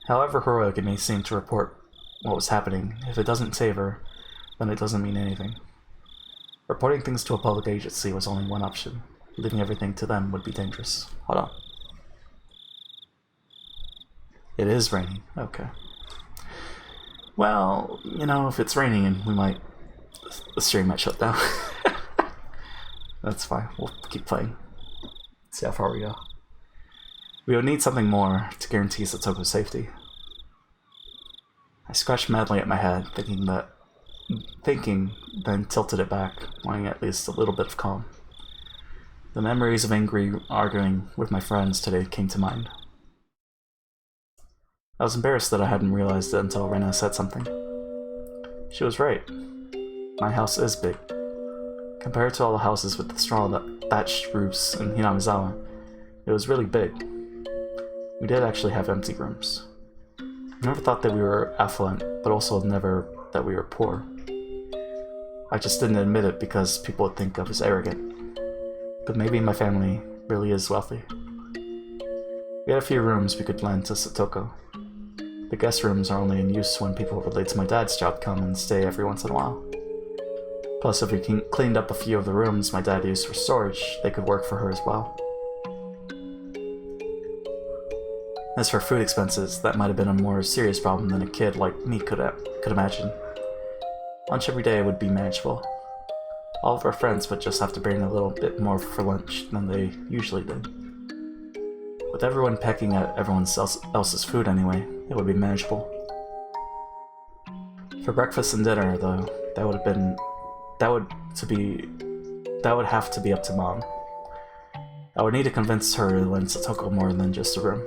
However heroic it may seem to report what was happening, if it doesn't save her, then it doesn't mean anything. Reporting things to a public agency was only one option. Leaving everything to them would be dangerous. Hold on. It is raining. Okay. Well, you know, if it's raining and the stream might shut down. That's fine. We'll keep playing. See how far we go. We would need something more to guarantee Satoko's safety. I scratched madly at my head, thinking, then tilted it back, wanting at least a little bit of calm. The memories of angry arguing with my friends today came to mind. I was embarrassed that I hadn't realized it until Rena said something. She was right. My house is big. Compared to all the houses with the straw thatched roofs in Hinamizawa, it was really big. We did actually have empty rooms. I never thought that we were affluent, but also never that we were poor. I just didn't admit it because people would think I was arrogant. But maybe my family really is wealthy. We had a few rooms we could lend to Satoko. The guest rooms are only in use when people related to my dad's job come and stay every once in a while. Plus, if we cleaned up a few of the rooms my dad used for storage, they could work for her as well. As for food expenses, that might have been a more serious problem than a kid like me could imagine. Lunch every day would be manageable. All of our friends would just have to bring a little bit more for lunch than they usually did. With everyone pecking at everyone else's food anyway, it would be manageable. For breakfast and dinner, though, that would have to be up to Mom. I would need to convince her to lend Satoko more than just a room.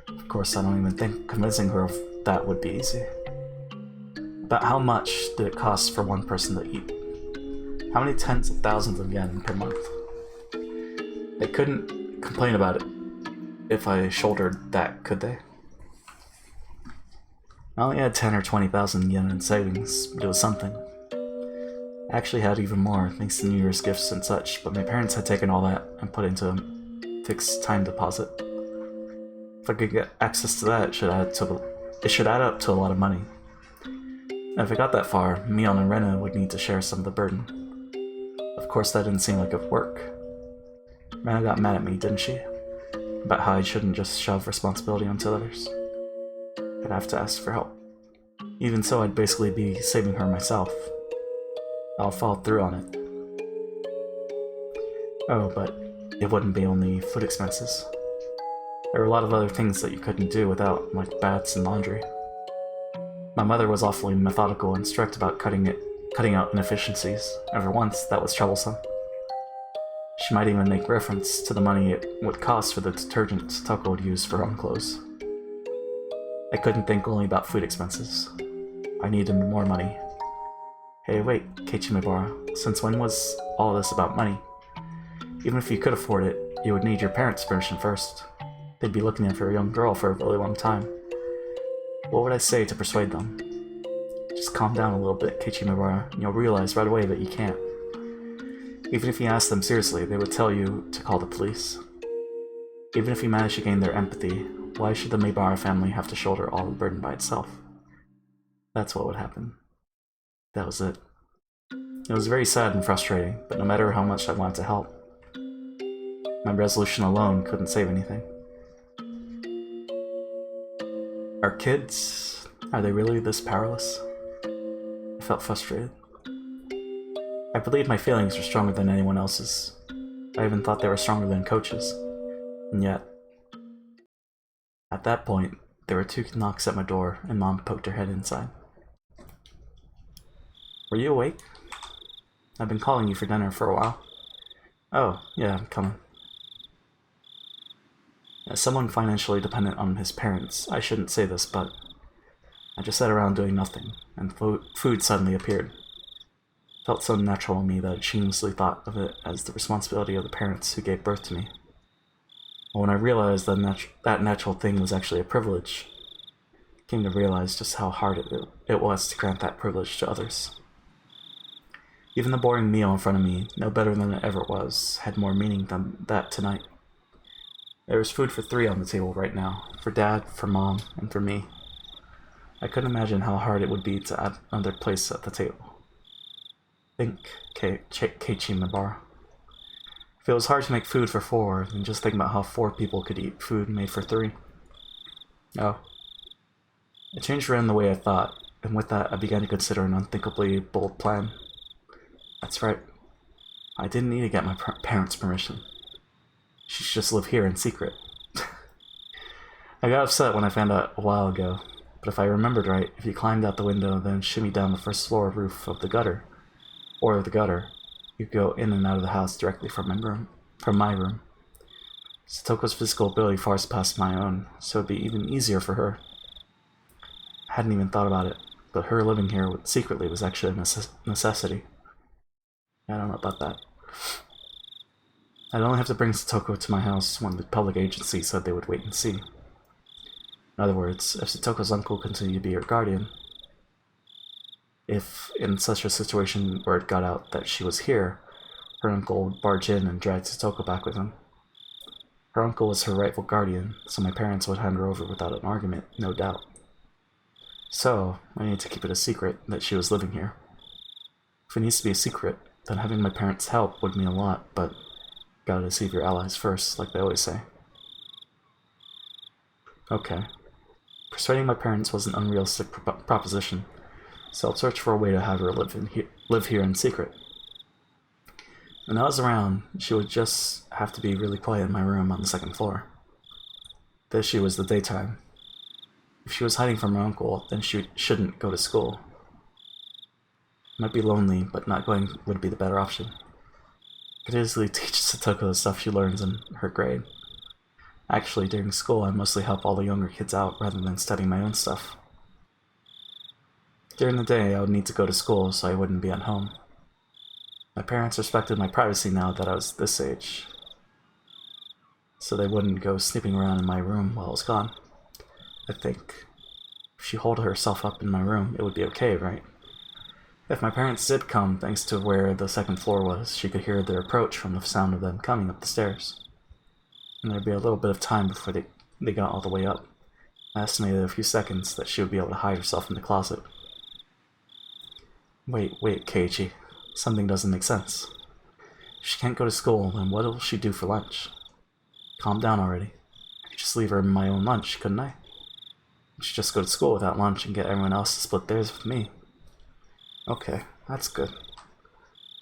Of course, I don't even think convincing her of that would be easy. About how much did it cost for one person to eat? How many tens of thousands of yen per month? They couldn't complain about it if I shouldered that, could they? I only had 10 or 20,000 yen in savings, but it was something. I actually had even more, thanks to New Year's gifts and such, but my parents had taken all that and put into a fixed time deposit. If I could get access to that, it should add up to a lot of money. And if I got that far, Mion and Rena would need to share some of the burden. Of course, that didn't seem like it would work. Rena got mad at me, didn't she? About how I shouldn't just shove responsibility onto others. I'd have to ask for help. Even so, I'd basically be saving her myself. I'll follow through on it. Oh, but it wouldn't be only food expenses. There were a lot of other things that you couldn't do without, like baths and laundry. My mother was awfully methodical and strict about cutting out inefficiencies, and for once, that was troublesome. She might even make reference to the money it would cost for the detergent Satoko would use for her own clothes. I couldn't think only about food expenses. I needed more money. Hey, wait, Keiichi, since when was all this about money? Even if you could afford it, you would need your parents' permission first. They'd be looking for a young girl for a really long time. What would I say to persuade them? Just calm down a little bit, Keiichi, and you'll realize right away that you can't. Even if you ask them seriously, they would tell you to call the police. Even if you manage to gain their empathy, why should the Maibara family have to shoulder all the burden by itself? That's what would happen. That was it. It was very sad and frustrating, but no matter how much I wanted to help, my resolution alone couldn't save anything. Are kids? Are they really this powerless? I felt frustrated. I believed my feelings were stronger than anyone else's. I even thought they were stronger than Coach's. And yet, at that point, there were 2 knocks at my door, and Mom poked her head inside. Were you awake? I've been calling you for dinner for a while. Oh, yeah, I'm coming. As someone financially dependent on his parents, I shouldn't say this, but I just sat around doing nothing, and food suddenly appeared. It felt so natural to me that I shamelessly thought of it as the responsibility of the parents who gave birth to me. But when I realized that natural thing was actually a privilege, I came to realize just how hard it was to grant that privilege to others. Even the boring meal in front of me, no better than it ever was, had more meaning than that tonight. There was food for 3 on the table right now, for Dad, for Mom, and for me. I couldn't imagine how hard it would be to add another place at the table. Think, Keiichi. If it was hard to make food for 4, then just think about how 4 people could eat food made for 3. Oh. I changed around the way I thought, and with that I began to consider an unthinkably bold plan. That's right. I didn't need to get my parents' permission. She should just live here in secret. I got upset when I found out a while ago, but if I remembered right, if you climbed out the window, then shimmy down the first floor roof of the gutter, you could go in and out of the house directly from my room. Satoko's physical ability far surpassed my own, so it'd be even easier for her. I hadn't even thought about it, but her living here secretly was actually a necessity. I don't know about that. I'd only have to bring Satoko to my house when the public agency said they would wait and see. In other words, if Satoko's uncle continued to be her guardian, if in such a situation where it got out that she was here, her uncle would barge in and drag Satoko back with him. Her uncle was her rightful guardian, so my parents would hand her over without an argument, no doubt. So, I needed to keep it a secret that she was living here. If it needs to be a secret, then having my parents' help would mean a lot, but gotta deceive your allies first, like they always say. Okay. Persuading my parents was an unrealistic proposition, so I'll search for a way to have her live here in secret. When I was around, she would just have to be really quiet in my room on the 2nd floor. The issue was the daytime. If she was hiding from her uncle, then she shouldn't go to school. It might be lonely, but not going would be the better option. I could easily teach Satoko the stuff she learns in her grade. Actually, during school, I mostly help all the younger kids out rather than studying my own stuff. During the day, I would need to go to school, so I wouldn't be at home. My parents respected my privacy now that I was this age, so they wouldn't go snooping around in my room while I was gone. I think if she holed herself up in my room, it would be okay, right? If my parents did come, thanks to where the second floor was, she could hear their approach from the sound of them coming up the stairs. And there'd be a little bit of time before they got all the way up. I estimated a few seconds that she would be able to hide herself in the closet. Wait, Keiichi. Something doesn't make sense. If she can't go to school, then what will she do for lunch? Calm down already. I could just leave her my own lunch, couldn't I? I should just go to school without lunch and get everyone else to split theirs with me. Okay, that's good.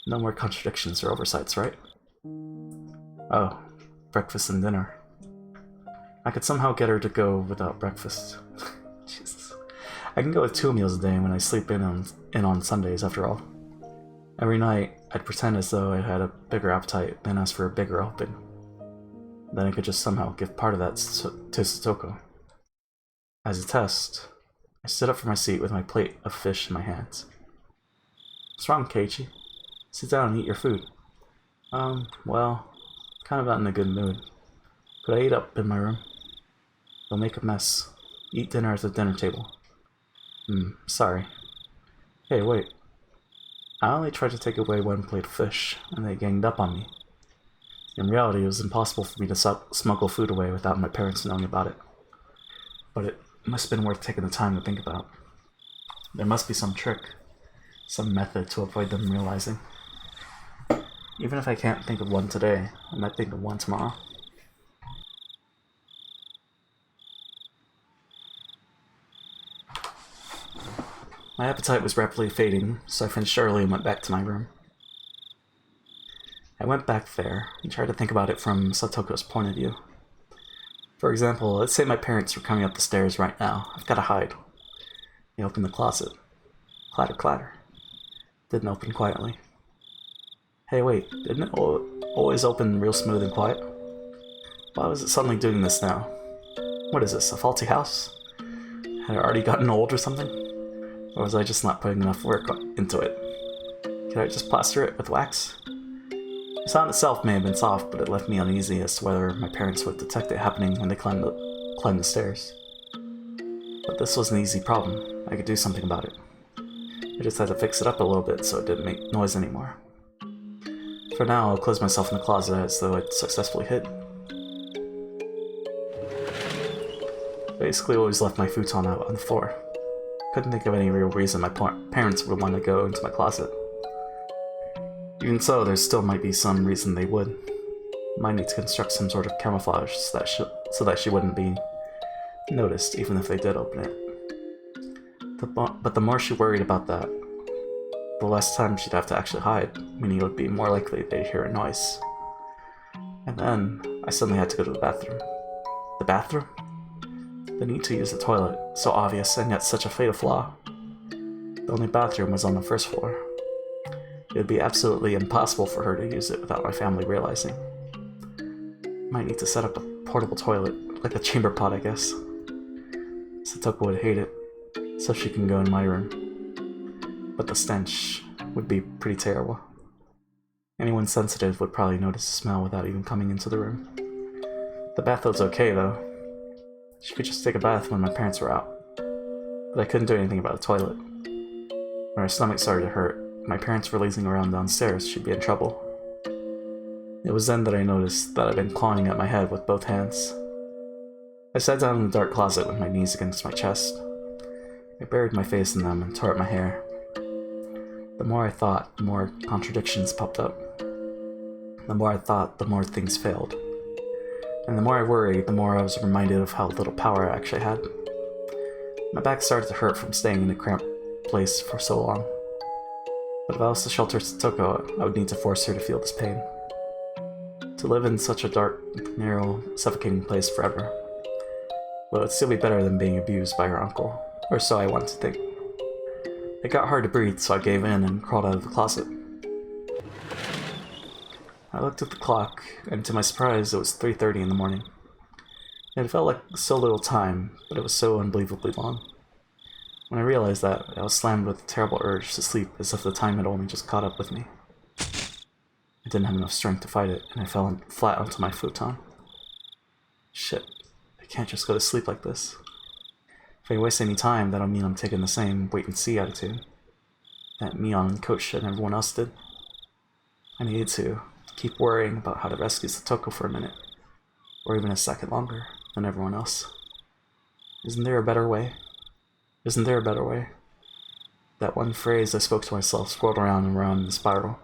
No more contradictions or oversights, right? Oh, breakfast and dinner. I could somehow get her to go without breakfast. Jesus. I can go with 2 meals a day when I sleep in on Sundays, after all. Every night, I'd pretend as though I had a bigger appetite, then ask for a bigger helping. Then I could just somehow give part of that to Satoko. As a test, I stood up from my seat with my plate of fish in my hands. What's wrong, Keiichi? Sit down and eat your food. Well, kind of not in a good mood. Could I eat up in my room? They'll make a mess. Eat dinner at the dinner table. Sorry. Hey, wait. I only tried to take away 1 plate of fish, and they ganged up on me. In reality, it was impossible for me to smuggle food away without my parents knowing about it. But it must have been worth taking the time to think about. There must be some trick, some method to avoid them realizing. Even if I can't think of one today, I might think of one tomorrow. My appetite was rapidly fading, so I finished early and went back to my room. I went back there and tried to think about it from Satoko's point of view. For example, let's say my parents were coming up the stairs right now. I've got to hide. They opened the closet. Clatter, clatter. Didn't open quietly. Hey, wait, didn't it always open real smooth and quiet? Why was it suddenly doing this now? What is this, a faulty house? Had it already gotten old or something? Or was I just not putting enough work into it? Could I just plaster it with wax? The sound itself may have been soft, but it left me uneasy as to whether my parents would detect it happening when they climbed the stairs. But this was an easy problem. I could do something about it. I just had to fix it up a little bit so it didn't make noise anymore. For now, I'll close myself in the closet as though I'd successfully hid. Basically always left my futon out on the floor. Couldn't think of any real reason my parents would want to go into my closet. Even so, there still might be some reason they would. Might need to construct some sort of camouflage so that she wouldn't be noticed, even if they did open it. But the more she worried about that, the less time she'd have to actually hide, meaning it would be more likely they'd hear a noise. And then, I suddenly had to go to the bathroom. The bathroom? The need to use the toilet, so obvious and yet such a fatal flaw. The only bathroom was on the first floor. It would be absolutely impossible for her to use it without my family realizing. Might need to set up a portable toilet, like a chamber pot, I guess. Satoko would hate it, so she can go in my room. But the stench would be pretty terrible. Anyone sensitive would probably notice the smell without even coming into the room. The bath was okay, though. She could just take a bath when my parents were out. But I couldn't do anything about the toilet. When her stomach started to hurt, my parents were lazing around downstairs, she'd be in trouble. It was then that I noticed that I'd been clawing at my head with both hands. I sat down in the dark closet with my knees against my chest. I buried my face in them and tore at my hair. The more I thought, the more contradictions popped up. The more I thought, the more things failed. And the more I worried, the more I was reminded of how little power I actually had. My back started to hurt from staying in a cramped place for so long. But if I was to shelter Satoko, I would need to force her to feel this pain. To live in such a dark, narrow, suffocating place forever. But it would still be better than being abused by her uncle, or so I wanted to think. It got hard to breathe, so I gave in and crawled out of the closet. I looked at the clock, and to my surprise, it was 3:30 in the morning. It felt like so little time, but it was so unbelievably long. When I realized that, I was slammed with a terrible urge to sleep as if the time had only just caught up with me. I didn't have enough strength to fight it, and I fell flat onto my futon. Shit, I can't just go to sleep like this. If I waste any time, that'll mean I'm taking the same wait-and-see attitude. that Mion and Coach and everyone else did. I needed to keep worrying about how to rescue Satoko for a minute, or even a second longer than everyone else. Isn't there a better way? Isn't there a better way? That one phrase I spoke to myself swirled around and around in a spiral,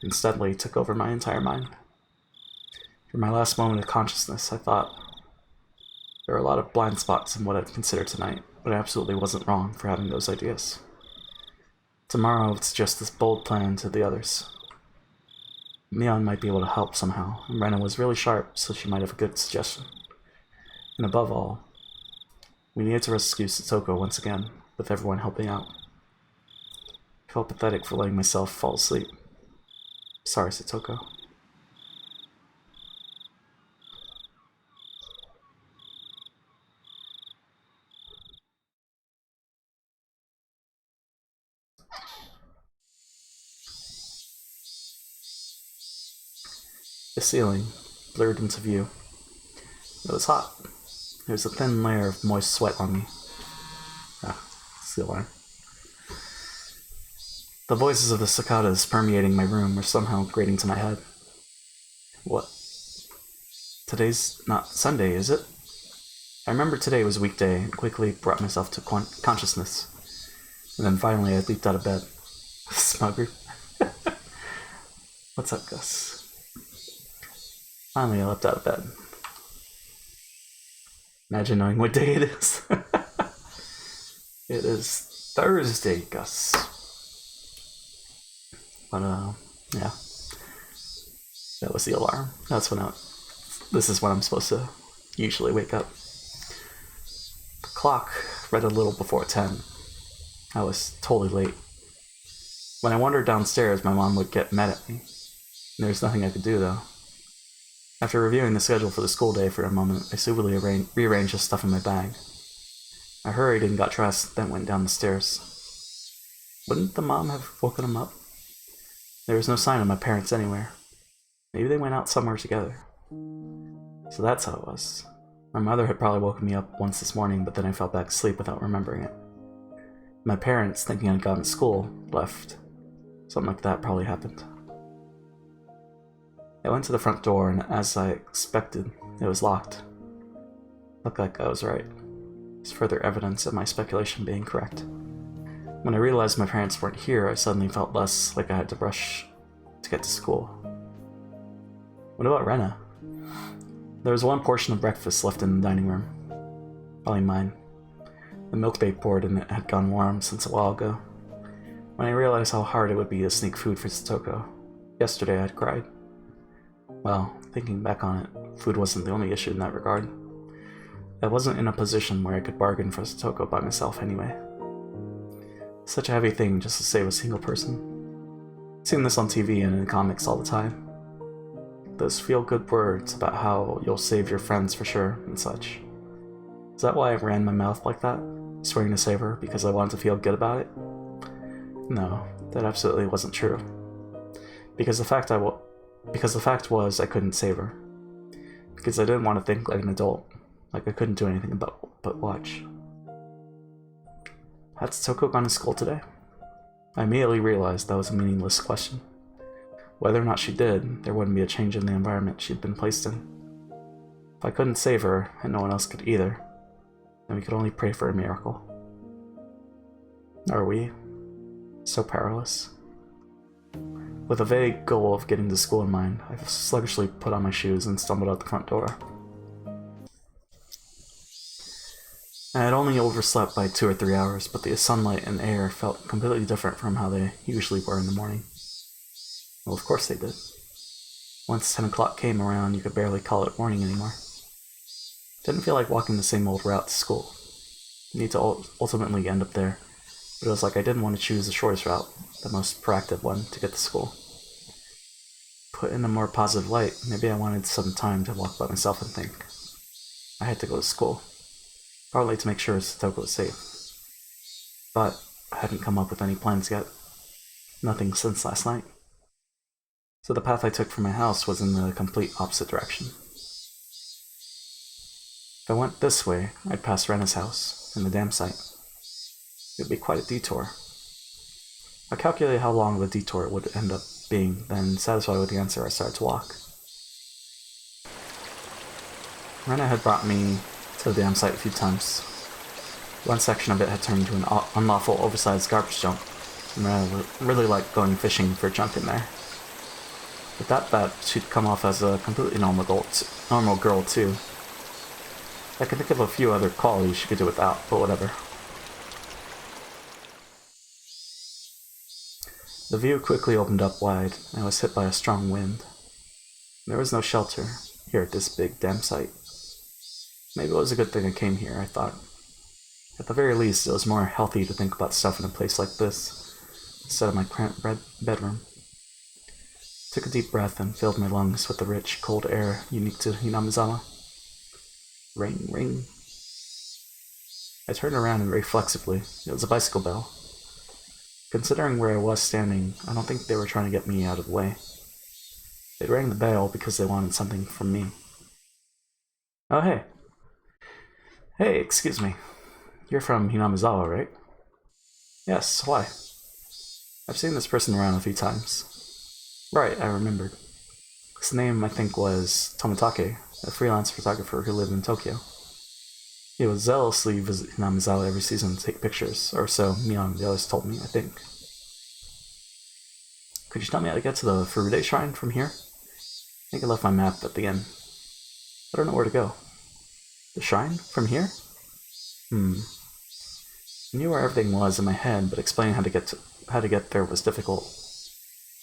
and steadily took over my entire mind. For my last moment of consciousness, I thought, there are a lot of blind spots in what I'd considered tonight, but I absolutely wasn't wrong for having those ideas. Tomorrow I would suggest this bold plan to the others. Mion might be able to help somehow, and Rena was really sharp, so she might have a good suggestion. And above all, we needed to rescue Satoko once again, with everyone helping out. I felt pathetic for letting myself fall asleep. Sorry, Satoko. The ceiling blurred into view. It was hot. There was a thin layer of moist sweat on me. It's the alarm. The voices of the cicadas permeating my room were somehow grating to my head. What? Today's not Sunday, is it? I remember today was a weekday and quickly brought myself to consciousness. And then finally I leaped out of bed. Smugger. What's up, Gus? Finally I leapt out of bed. Imagine knowing what day it is. It is Thursday, Gus. But, yeah. That was the alarm. That's when this is when I'm supposed to usually wake up. The clock read a little before 10. I was totally late. When I wandered downstairs, my mom would get mad at me. There was nothing I could do, though. After reviewing the schedule for the school day for a moment, I suitably rearranged the stuff in my bag. I hurried and got dressed, then went down the stairs. Wouldn't the mom have woken him up? There was no sign of my parents anywhere. Maybe they went out somewhere together. So that's how it was. My mother had probably woken me up once this morning, but then I fell back asleep without remembering it. My parents, thinking I'd gone to school, left. Something like that probably happened. I went to the front door, and as I expected, it was locked. Looked like I was right. It's further evidence of my speculation being correct. When I realized my parents weren't here, I suddenly felt less like I had to rush to get to school. What about Rena? There was one portion of breakfast left in the dining room. Probably mine. The milk they poured in it had gone warm since a while ago. When I realized how hard it would be to sneak food for Satoko, yesterday I'd cried. Well, thinking back on it, food wasn't the only issue in that regard. I wasn't in a position where I could bargain for Satoko by myself anyway. Such a heavy thing just to save a single person. I've seen this on TV and in comics all the time. Those feel-good words about how you'll save your friends for sure and such. Is that why I ran my mouth like that, swearing to save her because I wanted to feel good about it? No, that absolutely wasn't true. Because the fact was I couldn't save her. Because I didn't want to think like an adult, like I couldn't do anything but watch. Had Satoko gone to school today? I immediately realized that was a meaningless question. Whether or not she did, there wouldn't be a change in the environment she'd been placed in. If I couldn't save her, and no one else could either, then we could only pray for a miracle. Are we so powerless? With a vague goal of getting to school in mind, I sluggishly put on my shoes and stumbled out the front door. I had only overslept by 2 or 3 hours, but the sunlight and air felt completely different from how they usually were in the morning. Well, of course they did. Once 10 o'clock came around, you could barely call it morning anymore. Didn't feel like walking the same old route to school. You need to ultimately end up there, but it was like I didn't want to choose the shortest route, the most proactive one to get to school. Put in a more positive light, maybe I wanted some time to walk by myself and think. I had to go to school, partly to make sure Satoko was safe. But I hadn't come up with any plans yet. Nothing since last night. So the path I took from my house was in the complete opposite direction. If I went this way, I'd pass Rena's house and the dam site. It would be quite a detour. I calculated how long the detour would end up being, then satisfied with the answer, I started to walk. Rena had brought me to the dam site a few times. One section of it had turned into an unlawful, oversized garbage dump, and Rena really liked going fishing for junk in there. But that she'd come off as a completely normal girl too. I can think of a few other qualities she could do without, but whatever. The view quickly opened up wide, and I was hit by a strong wind. There was no shelter here at this big dam site. Maybe it was a good thing I came here, I thought. At the very least, it was more healthy to think about stuff in a place like this, instead of my cramped bedroom. Took a deep breath and filled my lungs with the rich, cold air unique to Hinamizawa. Ring, ring. I turned around and reflexively. It was a bicycle bell. Considering where I was standing, I don't think they were trying to get me out of the way. They rang the bell because they wanted something from me. Oh, hey. Hey, excuse me. You're from Hinamizawa, right? Yes, why? I've seen this person around a few times. Right, I remembered. His name, I think, was Tomitake, a freelance photographer who lived in Tokyo. He would zealously visit Hinamizawa every season to take pictures, or so Mia and the others told me, I think. Could you tell me how to get to the Furude Shrine from here? I think I left my map at the inn. I don't know where to go. The shrine? From here? I knew where everything was in my head, but explaining how to get there was difficult.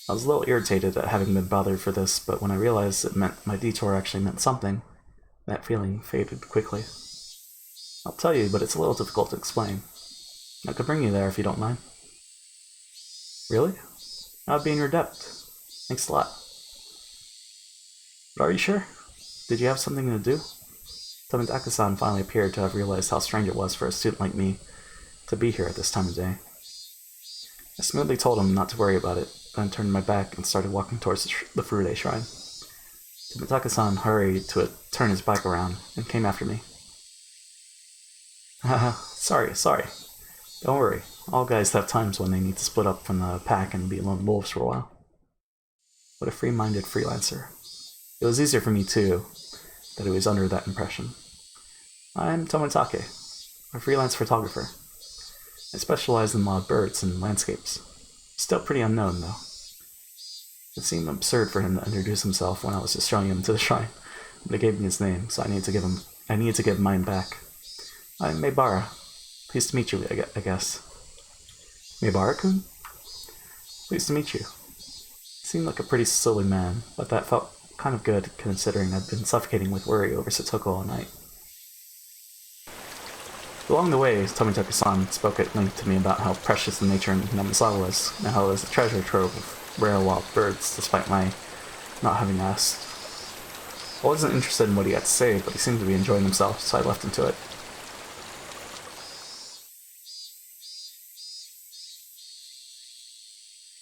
I was a little irritated at having been bothered for this, but when I realized it meant my detour actually meant something, that feeling faded quickly. I'll tell you, but it's a little difficult to explain. I could bring you there if you don't mind. Really? I'd be in your debt. Thanks a lot. But are you sure? Did you have something to do? Tomitake-san finally appeared to have realized how strange it was for a student like me to be here at this time of day. I smoothly told him not to worry about it, then turned my back and started walking towards the Furude Shrine. Tomitake-san hurried to turn his bike around and came after me. Haha, sorry. Don't worry. All guys have times when they need to split up from the pack and be lone wolves for a while. What a free-minded freelancer. It was easier for me, too, that he was under that impression. I'm Tomitake, a freelance photographer. I specialize in wild birds and landscapes. Still pretty unknown, though. It seemed absurd for him to introduce himself when I was just showing him to the shrine, but he gave me his name, so I needed to give mine back. I'm Meibara. Pleased to meet you, I guess. Meibara-kun? Pleased to meet you. He seemed like a pretty silly man, but that felt kind of good considering I'd been suffocating with worry over Satoko all night. Along the way, Tomitake-san spoke at length to me about how precious the nature in Hinamizawa was, and how it was a treasure trove of rare wild birds, despite my not having asked. I wasn't interested in what he had to say, but he seemed to be enjoying himself, so I left him to it.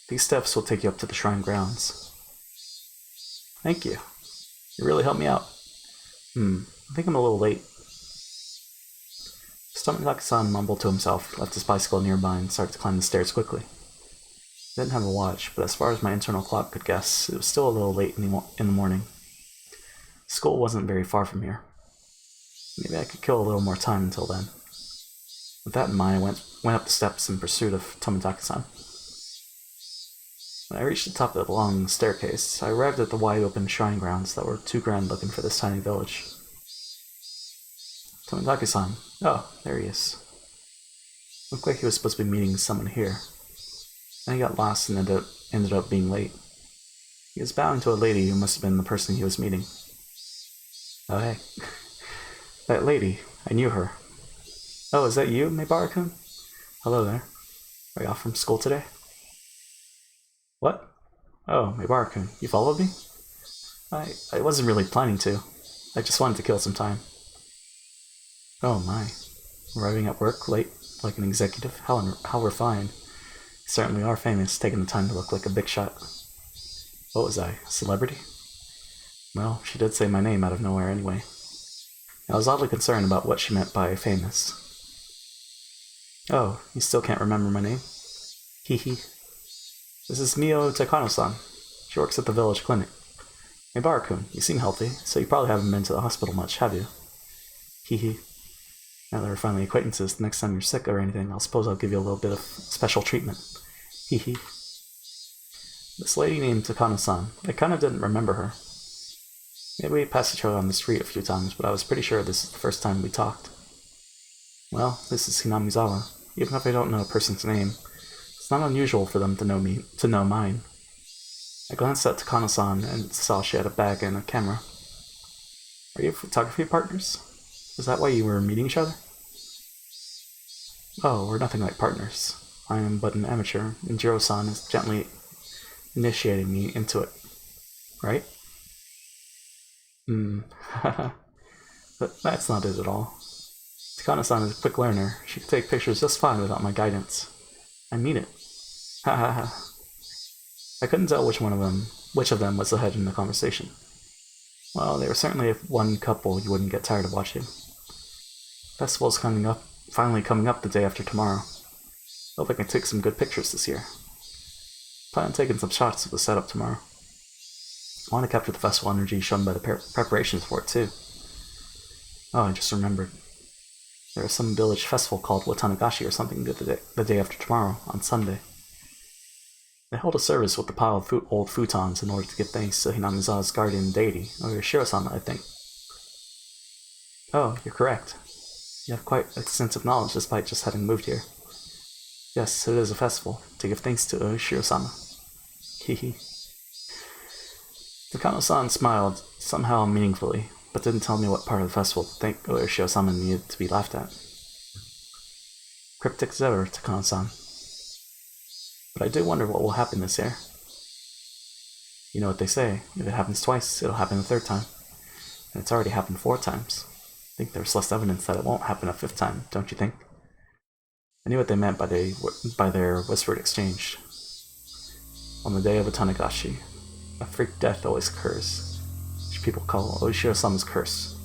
These steps will take you up to the shrine grounds. Thank you. You really helped me out. I think I'm a little late. Tomitake-san mumbled to himself, left his bicycle nearby, and started to climb the stairs quickly. I didn't have a watch, but as far as my internal clock could guess, it was still a little late in the morning. School wasn't very far from here. Maybe I could kill a little more time until then. With that in mind, I went up the steps in pursuit of Tomitake-san. When I reached the top of the long staircase, I arrived at the wide-open shrine grounds that were too grand looking for this tiny village. Tomitake-san. Oh, there he is. Looked like he was supposed to be meeting someone here. Then he got lost and ended up being late. He was bowing to a lady who must have been the person he was meeting. Oh, hey. That lady. I knew her. Oh, is that you, Meibara-kun? Hello there. Are you off from school today? What? Oh, Meibara-kun, you followed me? I wasn't really planning to. I just wanted to kill some time. Oh my. Arriving at work late, like an executive? How refined. You certainly are famous, taking the time to look like a big shot. What was I, a celebrity? Well, she did say my name out of nowhere anyway. I was oddly concerned about what she meant by famous. Oh, you still can't remember my name? Hee hee. This is Mio Takano-san. She works at the village clinic. Hey, Barakun, you seem healthy, so you probably haven't been to the hospital much, have you? Hee. Now that we're finally acquaintances, the next time you're sick or anything, I'll suppose I'll give you a little bit of special treatment. Hee. This lady named Takano-san, I kind of didn't remember her. Maybe we passed each other on the street a few times, but I was pretty sure this is the first time we talked. Well, this is Hinamizawa. Even if I don't know a person's name, it's not unusual for them to know mine. I glanced at Takano-san and saw she had a bag and a camera. Are you photography partners? Is that why you were meeting each other? Oh, we're nothing like partners. I am but an amateur, and Jiro-san is gently initiating me into it. Right? But that's not it at all. Takano-san is a quick learner. She can take pictures just fine without my guidance. I mean it. I couldn't tell which of them was ahead in the conversation. Well, they were certainly one couple you wouldn't get tired of watching. Festival's finally coming up the day after tomorrow. Hope I can take some good pictures this year. Plan on taking some shots of the setup tomorrow. I want to capture the festival energy shown by the preparations for it too. Oh, I just remembered. There is some village festival called Watanagashi or something the day after tomorrow, on Sunday. They held a service with a pile of old futons in order to give thanks to Hinamizawa's guardian deity, or Shiro-sama, I think. Oh, you're correct. You have quite extensive knowledge despite just having moved here. Yes, it is a festival, to give thanks to Shiro-sama. Hehe. Takano-san smiled, somehow meaningfully, but didn't tell me what part of the festival to think Shiro-sama needed to be laughed at. Cryptic as ever, Takano-san. But I do wonder what will happen this year. You know what they say, if it happens twice, it'll happen a third time. And it's already happened 4 times. I think there's less evidence that it won't happen a 5th time, don't you think? I knew what they meant by their whispered exchange. On the day of a Tanagashi, a freak death always occurs, which people call Oishiro-sama's curse,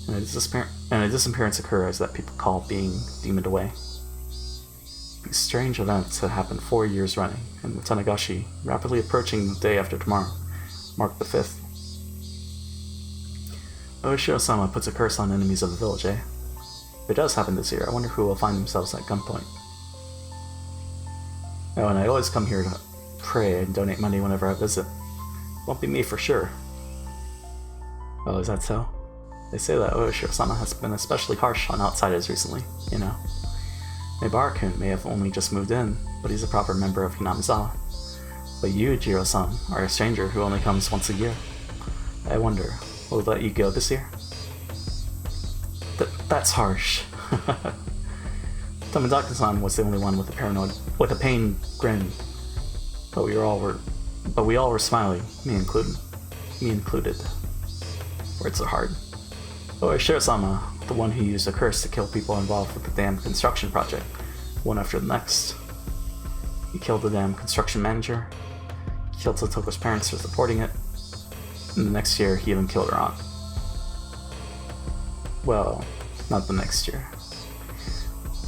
and a disappearance occurs that people call being demoned away. These strange events had happened 4 years running, and the Tanagashi, rapidly approaching the day after tomorrow, marked the 5th. Oishiro-sama puts a curse on enemies of the village, eh? If it does happen this year, I wonder who will find themselves at gunpoint. Oh, and I always come here to pray and donate money whenever I visit. Won't be me for sure. Oh, is that so? They say that Oishiro-sama has been especially harsh on outsiders recently, you know. Barakun may have only just moved in, but he's a proper member of Hinamizawa. But you, Jiro-san, are a stranger who only comes once a year. I wonder, will we let you go this year? That's harsh. Tomadaka-san was the only one with a pained grin. But we all were smiling, me included. Words are hard. Oishiro-sama, the one who used a curse to kill people involved with the damn construction project, one after the next. He killed the damn construction manager, killed Totoko's parents for supporting it, and the next year he even killed her aunt. Well, not the next year.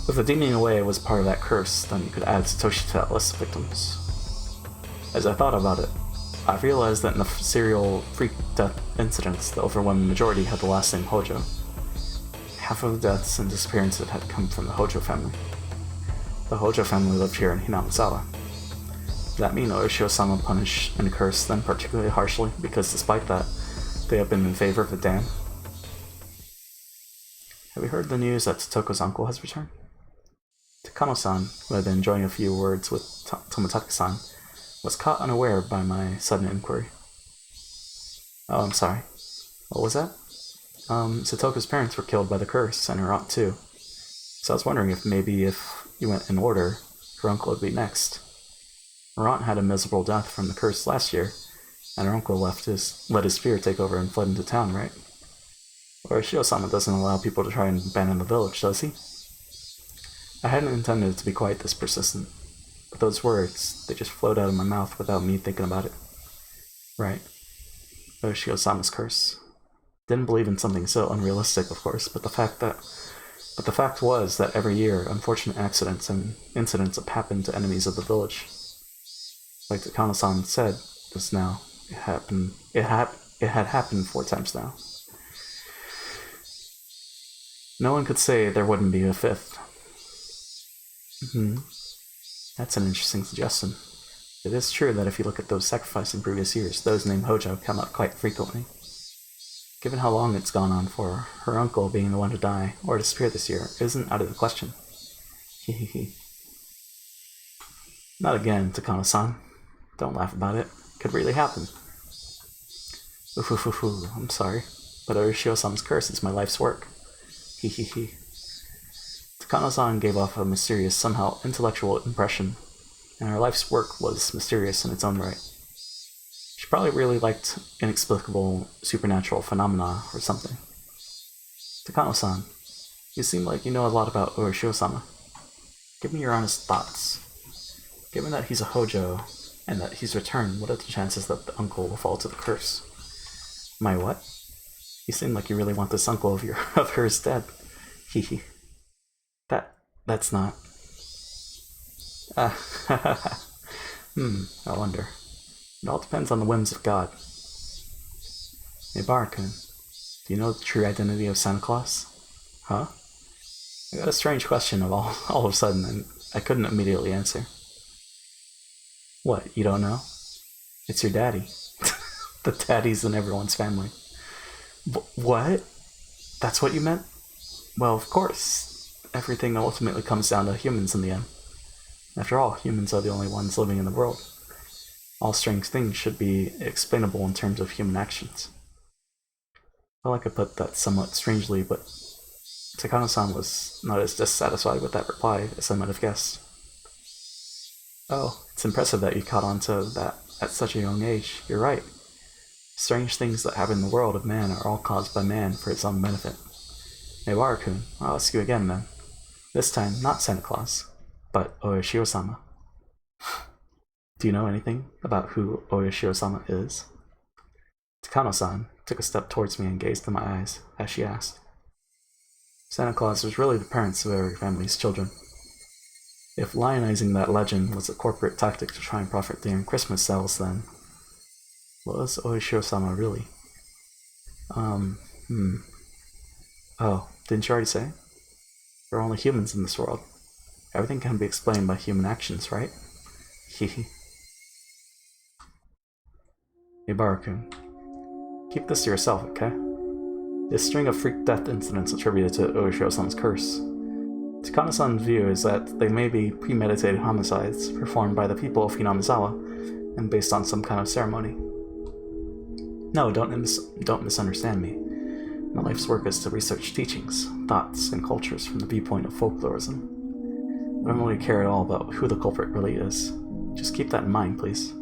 If the deeming away was part of that curse, then you could add Satoshi to that list of victims. As I thought about it, I realized that in the serial freak death incidents, the overwhelming majority had the last name Hojo. Half of the deaths and disappearances had come from the Hojo family. The Hojo family lived here in Hinamizawa. Does that mean Oishiro-sama punished and cursed them particularly harshly because despite that, they have been in favor of the dam? Have you heard the news that Totoko's uncle has returned? Takano-san, who had been enjoying a few words with Tomataka-san, was caught unaware by my sudden inquiry. Oh, I'm sorry. What was that? Satoko's parents were killed by the curse, and her aunt too. So I was wondering if you went in order, her uncle would be next. Her aunt had a miserable death from the curse last year, and her uncle let his fear take over and fled into town, right? Or Shiro-sama doesn't allow people to try and abandon the village, does he? I hadn't intended it to be quite this persistent, but those words, they just flowed out of my mouth without me thinking about it. Right. Oishiro-sama's curse. Didn't believe in something so unrealistic, of course, but the fact was that every year, unfortunate accidents and incidents have happened to enemies of the village. Like Takano-san said just now, it happened. It had happened 4 times now. No one could say there wouldn't be a 5th. That's an interesting suggestion. It is true that if you look at those sacrifices in previous years, those named Hojo come up quite frequently. Given how long it's gone on for her uncle being the one to die or disappear this year, it isn't out of the question. Hehehe. Not again, Takano-san. Don't laugh about it. Could really happen. Ooh, I'm sorry, but Urashio-sama's curse is my life's work. Hehehe. Takano-san gave off a mysterious, somehow intellectual impression, and her life's work was mysterious in its own right. She probably really liked inexplicable supernatural phenomena or something. Takano-san, you seem like you know a lot about Urashio-sama. Give me your honest thoughts. Given that he's a Hojo, and that he's returned, what are the chances that the uncle will fall to the curse? My what? You seem like you really want this uncle of hers dead. Hehe. That's not... I wonder. It all depends on the whims of God. Hey, Barakun, do you know the true identity of Santa Claus? Huh? I got a strange question all of a sudden, and I couldn't immediately answer. What, you don't know? It's your daddy. The daddies in everyone's family. What? That's what you meant? Well, of course. Everything ultimately comes down to humans in the end. After all, humans are the only ones living in the world. All strange things should be explainable in terms of human actions. Well, I could put that somewhat strangely, but Takano-san was not as dissatisfied with that reply as I might have guessed. Oh, it's impressive that you caught on to that at such a young age. You're right. Strange things that happen in the world of man are all caused by man for its own benefit. Hey, Warakun, I'll ask you again then. This time, not Santa Claus, but Oyashio-sama. Do you know anything about who Oyashio-sama is? Takano-san took a step towards me and gazed in my eyes as she asked. Santa Claus was really the parents of every family's children. If lionizing that legend was a corporate tactic to try and profit during Christmas sales, then what was Oyashio-sama really? Oh, didn't you already say? There are only humans in this world. Everything can be explained by human actions, right? Hehe. Hey, Barakun. Keep this to yourself, okay? This string of freak death incidents attributed to Oyashio-sama's curse. Takano-san's view is that they may be premeditated homicides performed by the people of Hinamizawa and based on some kind of ceremony. No, don't misunderstand me. My life's work is to research teachings, thoughts, and cultures from the viewpoint of folklorism. I don't really care at all about who the culprit really is. Just keep that in mind, please.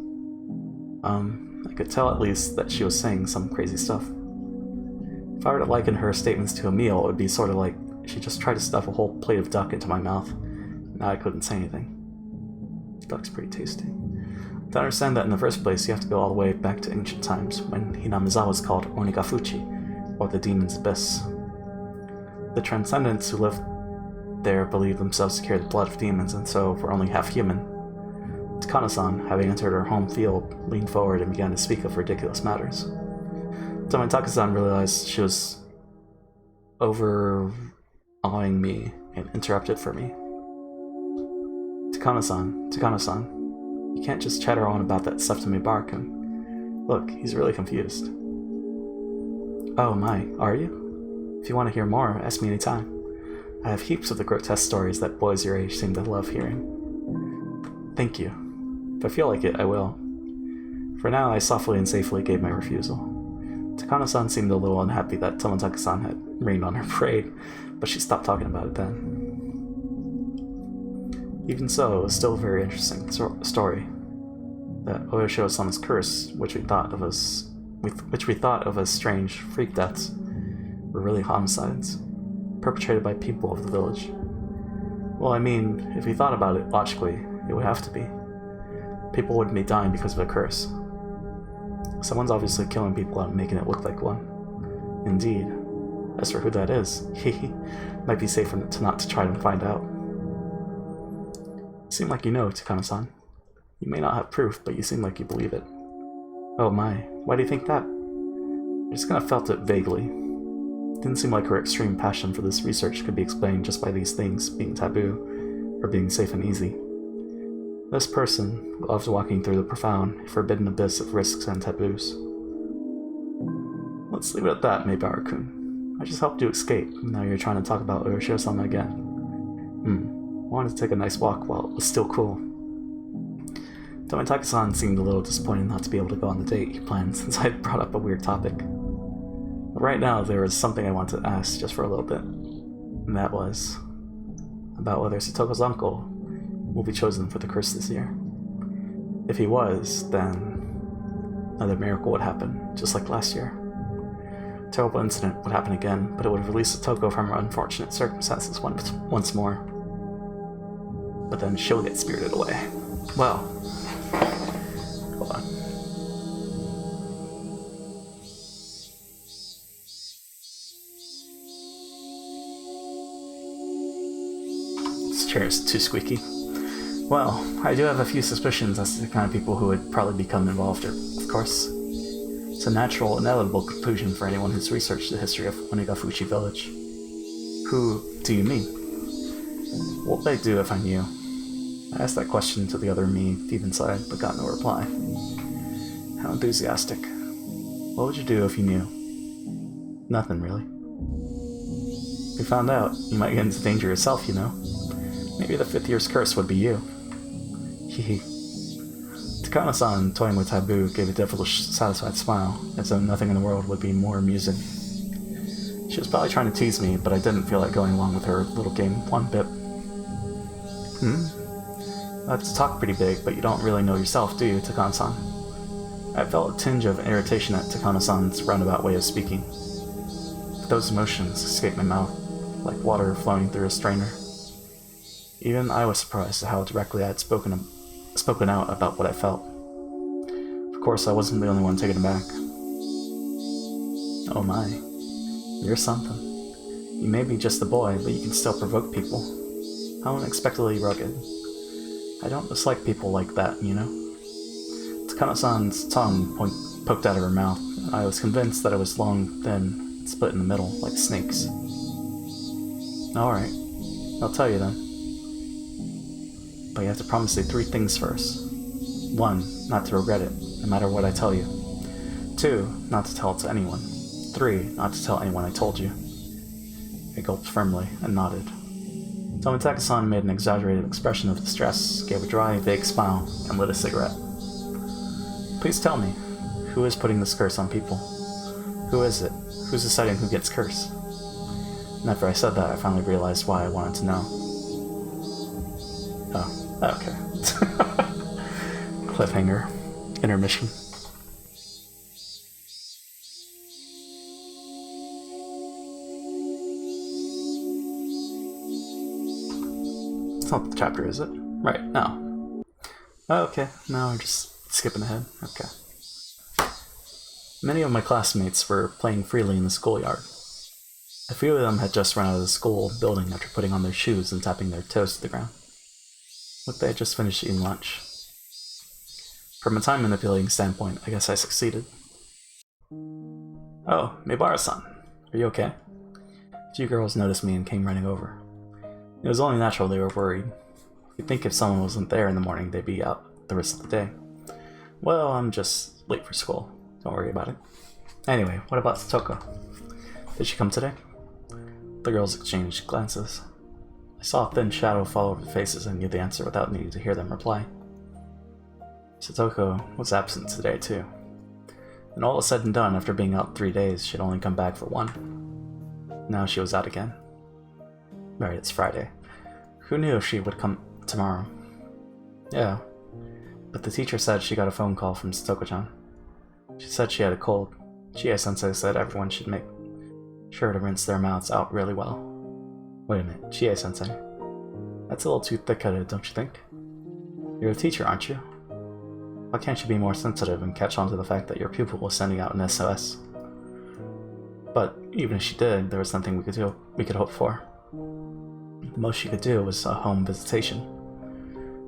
I could tell at least that she was saying some crazy stuff. If I were to liken her statements to a meal, it would be sort of like she just tried to stuff a whole plate of duck into my mouth. Now I couldn't say anything. Duck's pretty tasty. To understand that in the first place, you have to go all the way back to ancient times, when Hinamizawa was called Onigafuchi, or the Demon's Abyss. The Transcendents who lived there believed themselves to carry the blood of demons, and so were only half human. Takano-san, having entered her home field, leaned forward and began to speak of ridiculous matters. Tomitaka-san realized she was overawing me and interrupted for me. Takano-san, you can't just chatter on about that stuff to me, Barakun. Look, he's really confused. Oh my, are you? If you want to hear more, ask me anytime. I have heaps of the grotesque stories that boys your age seem to love hearing. Thank you. If I feel like it, I will. For now, I softly and safely gave my refusal. Takano-san seemed a little unhappy that Tomitaka-san had rained on her parade, but she stopped talking about it then. Even so, it was still a very interesting story. That Oyashio-sama's curse, which we thought of as strange freak deaths, were really homicides, perpetrated by people of the village. Well, I mean, if we thought about it logically, it would have to be. People wouldn't be dying because of a curse. Someone's obviously killing people and making it look like one. Indeed. As for who that is, might be safer to not try to find out. Seem like you know, Takano-san. You may not have proof, but you seem like you believe it. Oh my, why do you think that? I just kind of felt it vaguely. It didn't seem like her extreme passion for this research could be explained just by these things being taboo, or being safe and easy. This person loved walking through the profound, forbidden abyss of risks and taboos. Let's leave it at that, Maibara-kun. I just helped you escape, and now you're trying to talk about Urushio-sama again. I wanted to take a nice walk while it was still cool. Tomitaka-san seemed a little disappointed not to be able to go on the date he planned since I had brought up a weird topic. But right now, there was something I wanted to ask just for a little bit, and that was about whether Satoko's uncle will be chosen for the curse this year. If he was, then another miracle would happen, just like last year. A terrible incident would happen again, but it would release Satoko from her unfortunate circumstances once more. But then she'll get spirited away. Well, hold on. This chair is too squeaky. Well, I do have a few suspicions as to the kind of people who would probably become involved, of course. It's a natural, inevitable conclusion for anyone who's researched the history of Onigafuchi village. Who do you mean? What would I do if I knew? I asked that question to the other me deep inside, but got no reply. How enthusiastic. What would you do if you knew? Nothing, really. If you found out, you might get into danger yourself, you know. Maybe the 5th year's curse would be you. Hehe. Takano-san, toying with taboo, gave a devilish, satisfied smile, as though nothing in the world would be more amusing. She was probably trying to tease me, but I didn't feel like going along with her little game one bit. I have to talk pretty big, but you don't really know yourself, do you, Takano-san? I felt a tinge of irritation at Takano-san's roundabout way of speaking. But those emotions escaped my mouth, like water flowing through a strainer. Even I was surprised at how directly I had spoken out about what I felt. Of course, I wasn't the only one taken aback. Oh my, you're something. You may be just a boy, but you can still provoke people. How unexpectedly rugged. I don't dislike people like that, you know? Takano-san's tongue poked out of her mouth, and I was convinced that it was long, thin, and split in the middle, like snakes. Alright, I'll tell you then. But you have to promise me 3 things first. 1, not to regret it, no matter what I tell you. 2, not to tell it to anyone. 3, not to tell anyone I told you. I gulped firmly and nodded. Tomitaka-san made an exaggerated expression of distress, gave a dry, vague smile, and lit a cigarette. Please tell me, who is putting this curse on people? Who is it? Who's deciding who gets cursed? And after I said that, I finally realized why I wanted to know. Oh, okay. Cliffhanger. Intermission. It's not the chapter, is it? Right, no. Okay, now we're just skipping ahead. Okay. Many of my classmates were playing freely in the schoolyard. A few of them had just run out of the school building after putting on their shoes and tapping their toes to the ground. Looked they had just finished eating lunch. From a time manipulating standpoint, I guess I succeeded. Oh, Maibara-san, are you okay? A few girls noticed me and came running over. It was only natural they were worried. You'd think if someone wasn't there in the morning, they'd be out the rest of the day. Well, I'm just late for school. Don't worry about it. Anyway, what about Satoko? Did she come today? The girls exchanged glances. I saw a thin shadow fall over the faces and knew the answer without needing to hear them reply. Satoko was absent today, too. And all was said and done, after being out 3 days, she'd only come back for 1. Now she was out again. Right, it's Friday. Who knew if she would come tomorrow? Yeah, but the teacher said she got a phone call from Satoko-chan. She said she had a cold. Chie-sensei said everyone should make sure to rinse their mouths out really well. Wait a minute, Chie-sensei? That's a little too thick-headed, don't you think? You're a teacher, aren't you? Why can't you be more sensitive and catch on to the fact that your pupil was sending out an SOS? But even if she did, there was nothing we could hope for. The most she could do was a home visitation.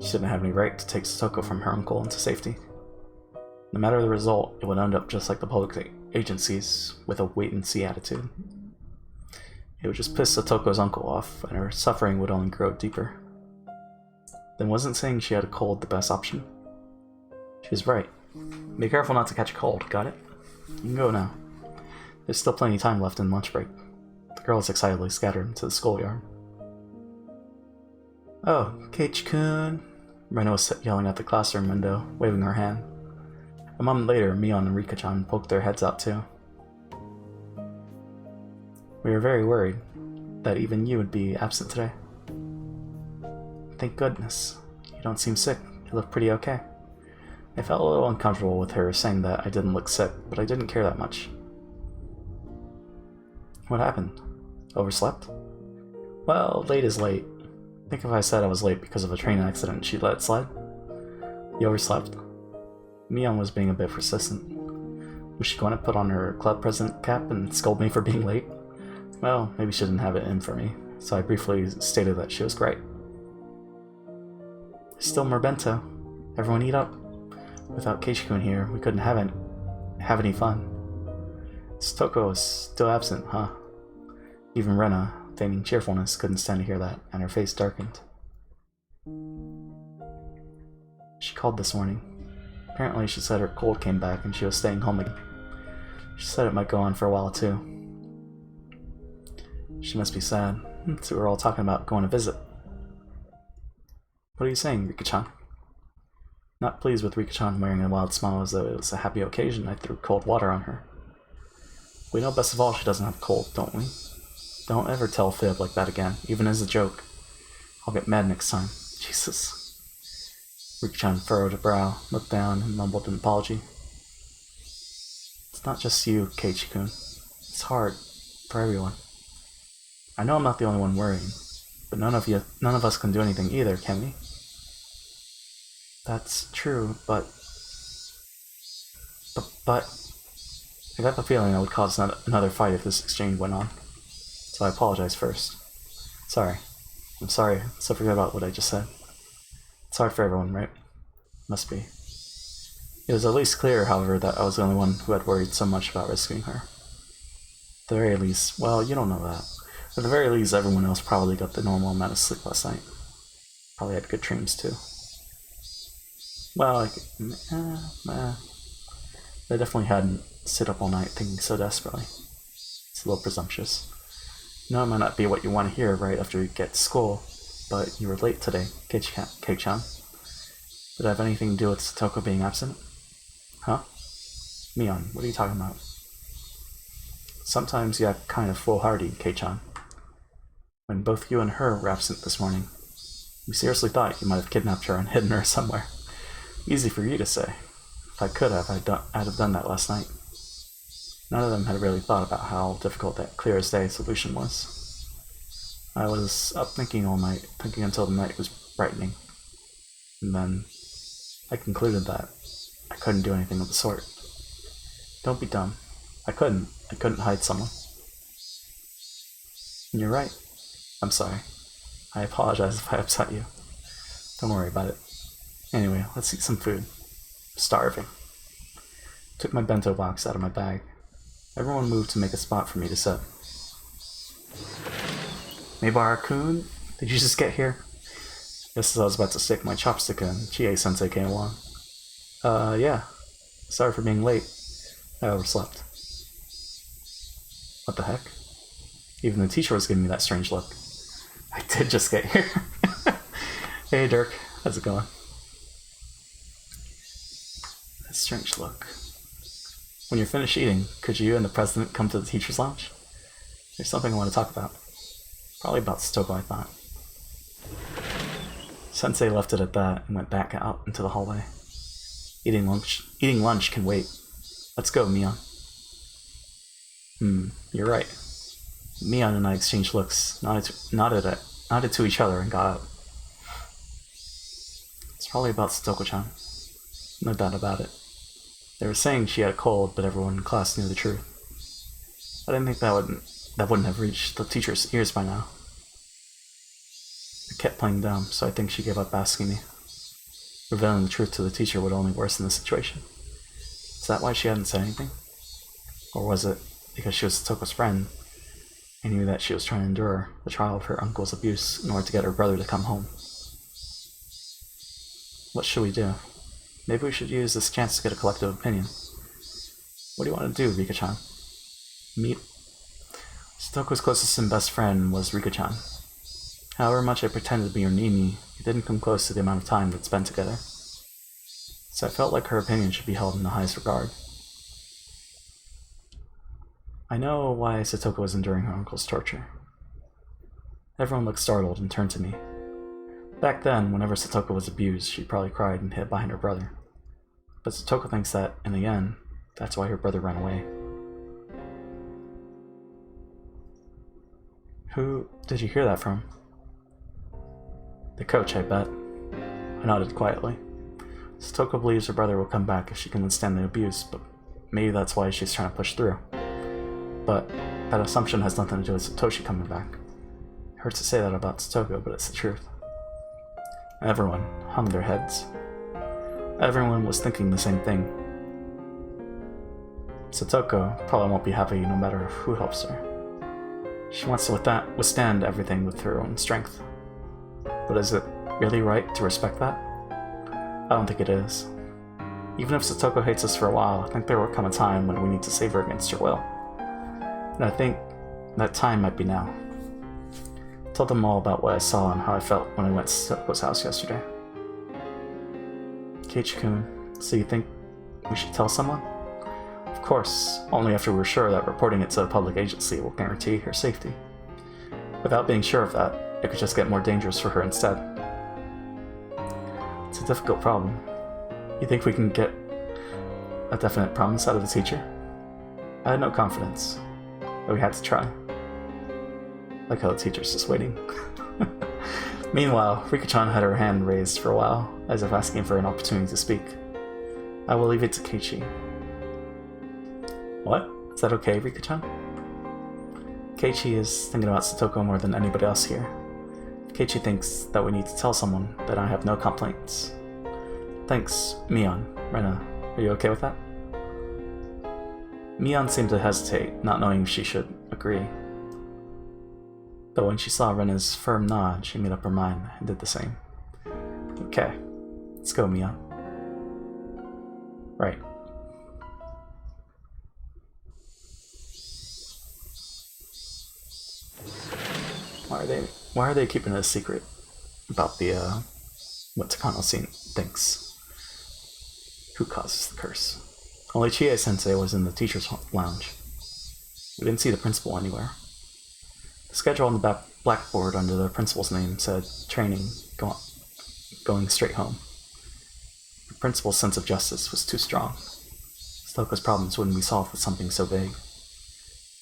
She didn't have any right to take Satoko from her uncle into safety. No matter the result, it would end up just like the public agencies, with a wait-and-see attitude. It would just piss Satoko's uncle off, and her suffering would only grow deeper. Then wasn't saying she had a cold the best option? She was right. Be careful not to catch a cold, got it? You can go now. There's still plenty of time left in lunch break. The girls excitedly scattered into the schoolyard. Oh, Ch.3. Rena was yelling at the classroom window, waving her hand. A moment later, Mion and Rika-chan poked their heads out too. We were very worried that even you would be absent today. Thank goodness. You don't seem sick. You look pretty okay. I felt a little uncomfortable with her saying that I didn't look sick, but I didn't care that much. What happened? Overslept? Well, late is late. Think if I said I was late because of a train accident, she'd let it slide? You overslept? Mion was being a bit persistent. Was she going to put on her club president cap and scold me for being late? Well, maybe she didn't have it in for me, so I briefly stated that she was great. Still more bento. Everyone eat up. Without Keishikun here, we couldn't have any fun. Satoko is still absent, huh? Even Rena, feigning cheerfulness, couldn't stand to hear that, and her face darkened. She called this morning. Apparently she said her cold came back and she was staying home again. She said it might go on for a while too. She must be sad, so we're all talking about going to visit. What are you saying, Rika-chan? Not pleased with Rika-chan wearing a wild smile as though it was a happy occasion, I threw cold water on her. We know best of all she doesn't have a cold, don't we? Don't ever tell a fib like that again, even as a joke. I'll get mad next time. Jesus. Rika-chan furrowed a brow, looked down, and mumbled an apology. It's not just you, Keiichi-kun. It's hard for everyone. I know I'm not the only one worrying, but none of us can do anything either, can we? That's true, but I got the feeling I would cause another fight if this exchange went on. So I apologize first. Sorry. I'm sorry, so forget about what I just said. It's hard for everyone, right? Must be. It was at least clear, however, that I was the only one who had worried so much about rescuing her. At the very least, well, you don't know that. At the very least, everyone else probably got the normal amount of sleep last night. Probably had good dreams, too. Well, they definitely hadn't sit up all night thinking so desperately. It's a little presumptuous. No, it might not be what you want to hear right after you get to school, but you were late today, Kei-chan. Did it have anything to do with Satoko being absent? Huh? Mion, what are you talking about? Sometimes you act kind of foolhardy, Kei-chan. When both you and her were absent this morning, we seriously thought you might have kidnapped her and hidden her somewhere. Easy for you to say. If I could have, I'd have done that last night. None of them had really thought about how difficult that clear-as-day solution was. I was up thinking all night, thinking until the night was brightening. And then I concluded that I couldn't do anything of the sort. Don't be dumb. I couldn't hide someone. And you're right. I'm sorry. I apologize if I upset you. Don't worry about it. Anyway, let's eat some food. I'm starving. Took my bento box out of my bag. Everyone moved to make a spot for me to sit. Meibara-kun, did you just get here? Just as I was about to stick my chopstick in, Chie-sensei came along. Yeah. Sorry for being late. I overslept. What the heck? Even the teacher was giving me that strange look. I did just get here. Hey Dirk, how's it going? That strange look. When you're finished eating, could you and the president come to the teacher's lounge? There's something I want to talk about. Probably about Satoko, I thought. Sensei left it at that and went back out into the hallway. Eating lunch can wait. Let's go, Mion. You're right. Mion and I exchanged looks, nodded to each other, and got up. It's probably about Satoko-chan. No doubt about it. They were saying she had a cold, but everyone in class knew the truth. I didn't think that wouldn't have reached the teacher's ears by now. I kept playing dumb, so I think she gave up asking me. Revealing the truth to the teacher would only worsen the situation. Is that why she hadn't said anything? Or was it because she was Satoko's friend and knew that she was trying to endure the trial of her uncle's abuse in order to get her brother to come home? What should we do? Maybe we should use this chance to get a collective opinion. What do you want to do, Rika-chan? Meet. Satoko's closest and best friend was Rika-chan. However much I pretended to be her Nimi, it didn't come close to the amount of time they'd spent together. So I felt like her opinion should be held in the highest regard. I know why Satoko was enduring her uncle's torture. Everyone looked startled and turned to me. Back then, whenever Satoko was abused, she probably cried and hid behind her brother. But Satoko thinks that, in the end, that's why her brother ran away. Who did you hear that from? The coach, I bet. I nodded quietly. Satoko believes her brother will come back if she can withstand the abuse, but maybe that's why she's trying to push through. But that assumption has nothing to do with Satoshi coming back. It hurts to say that about Satoko, but it's the truth. Everyone hung their heads. Everyone was thinking the same thing. Satoko probably won't be happy no matter who helps her. She wants to withstand everything with her own strength. But is it really right to respect that? I don't think it is. Even if Satoko hates us for a while, I think there will come a time when we need to save her against her will. And I think that time might be now. I told them all about what I saw and how I felt when I went to Satoko's house yesterday. Keiichi-kun, so you think we should tell someone? Of course, only after we're sure that reporting it to a public agency will guarantee her safety. Without being sure of that, it could just get more dangerous for her instead. It's a difficult problem. You think we can get a definite promise out of the teacher? I had no confidence, but we had to try. Like how the teacher's just waiting. Meanwhile, Rika-chan had her hand raised for a while, as if asking for an opportunity to speak. I will leave it to Keiichi. What? Is that okay, Rika-chan? Keiichi is thinking about Satoko more than anybody else here. If Keiichi thinks that we need to tell someone, then I have no complaints. Thanks, Mion. Rena, are you okay with that? Mion seemed to hesitate, not knowing if she should agree. But when she saw Rena's firm nod, she made up her mind and did the same. Okay, let's go, Mion. Right. Why are they keeping it a secret about the what Takano thinks? Who causes the curse? Only Chie-sensei was in the teacher's lounge. We didn't see the principal anywhere. The schedule on the blackboard under the principal's name said training going straight home. The principal's sense of justice was too strong. Satoko's problems wouldn't be solved with something so vague.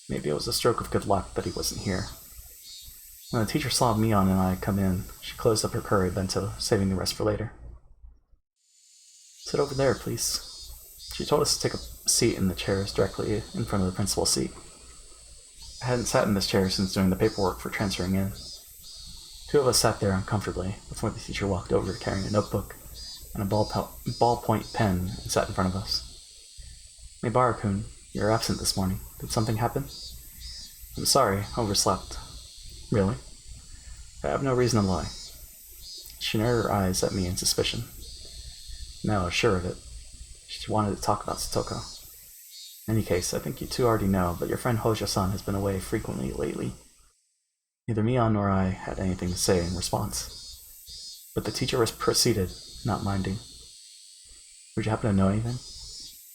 Maybe it was a stroke of good luck that he wasn't here. When the teacher saw Mion and I come in, she closed up her curry bento, saving the rest for later. Sit over there, please. She told us to take a seat in the chairs directly in front of the principal's seat. I hadn't sat in this chair since doing the paperwork for transferring in. Two of us sat there uncomfortably before the teacher walked over carrying a notebook and a ballpoint pen and sat in front of us. Mibara-kun, you're absent this morning. Did something happen? I'm sorry, overslept. Really? I have no reason to lie. She narrowed her eyes at me in suspicion. Now I was sure of it. She wanted to talk about Satoko. In any case, I think you two already know, but your friend Hojo-san has been away frequently lately. Neither Mion nor I had anything to say in response. But the teacher proceeded, not minding. Would you happen to know anything?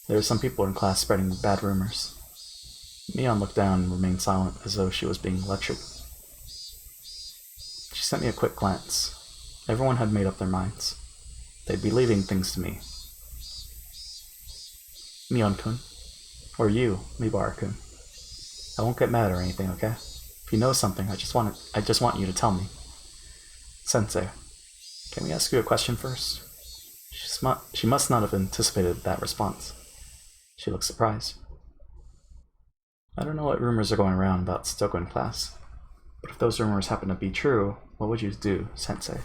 There were some people in class spreading bad rumors. Mion looked down and remained silent, as though she was being lectured. She sent me a quick glance. Everyone had made up their minds. They'd be leaving things to me. Mion-kun. Or you, Mibara-kun. I won't get mad or anything, okay? If you know something, I just want you to tell me. Sensei, can we ask you a question first? She must not have anticipated that response. She looked surprised. I don't know what rumors are going around about Satoko in class, but if those rumors happen to be true, what would you do, Sensei?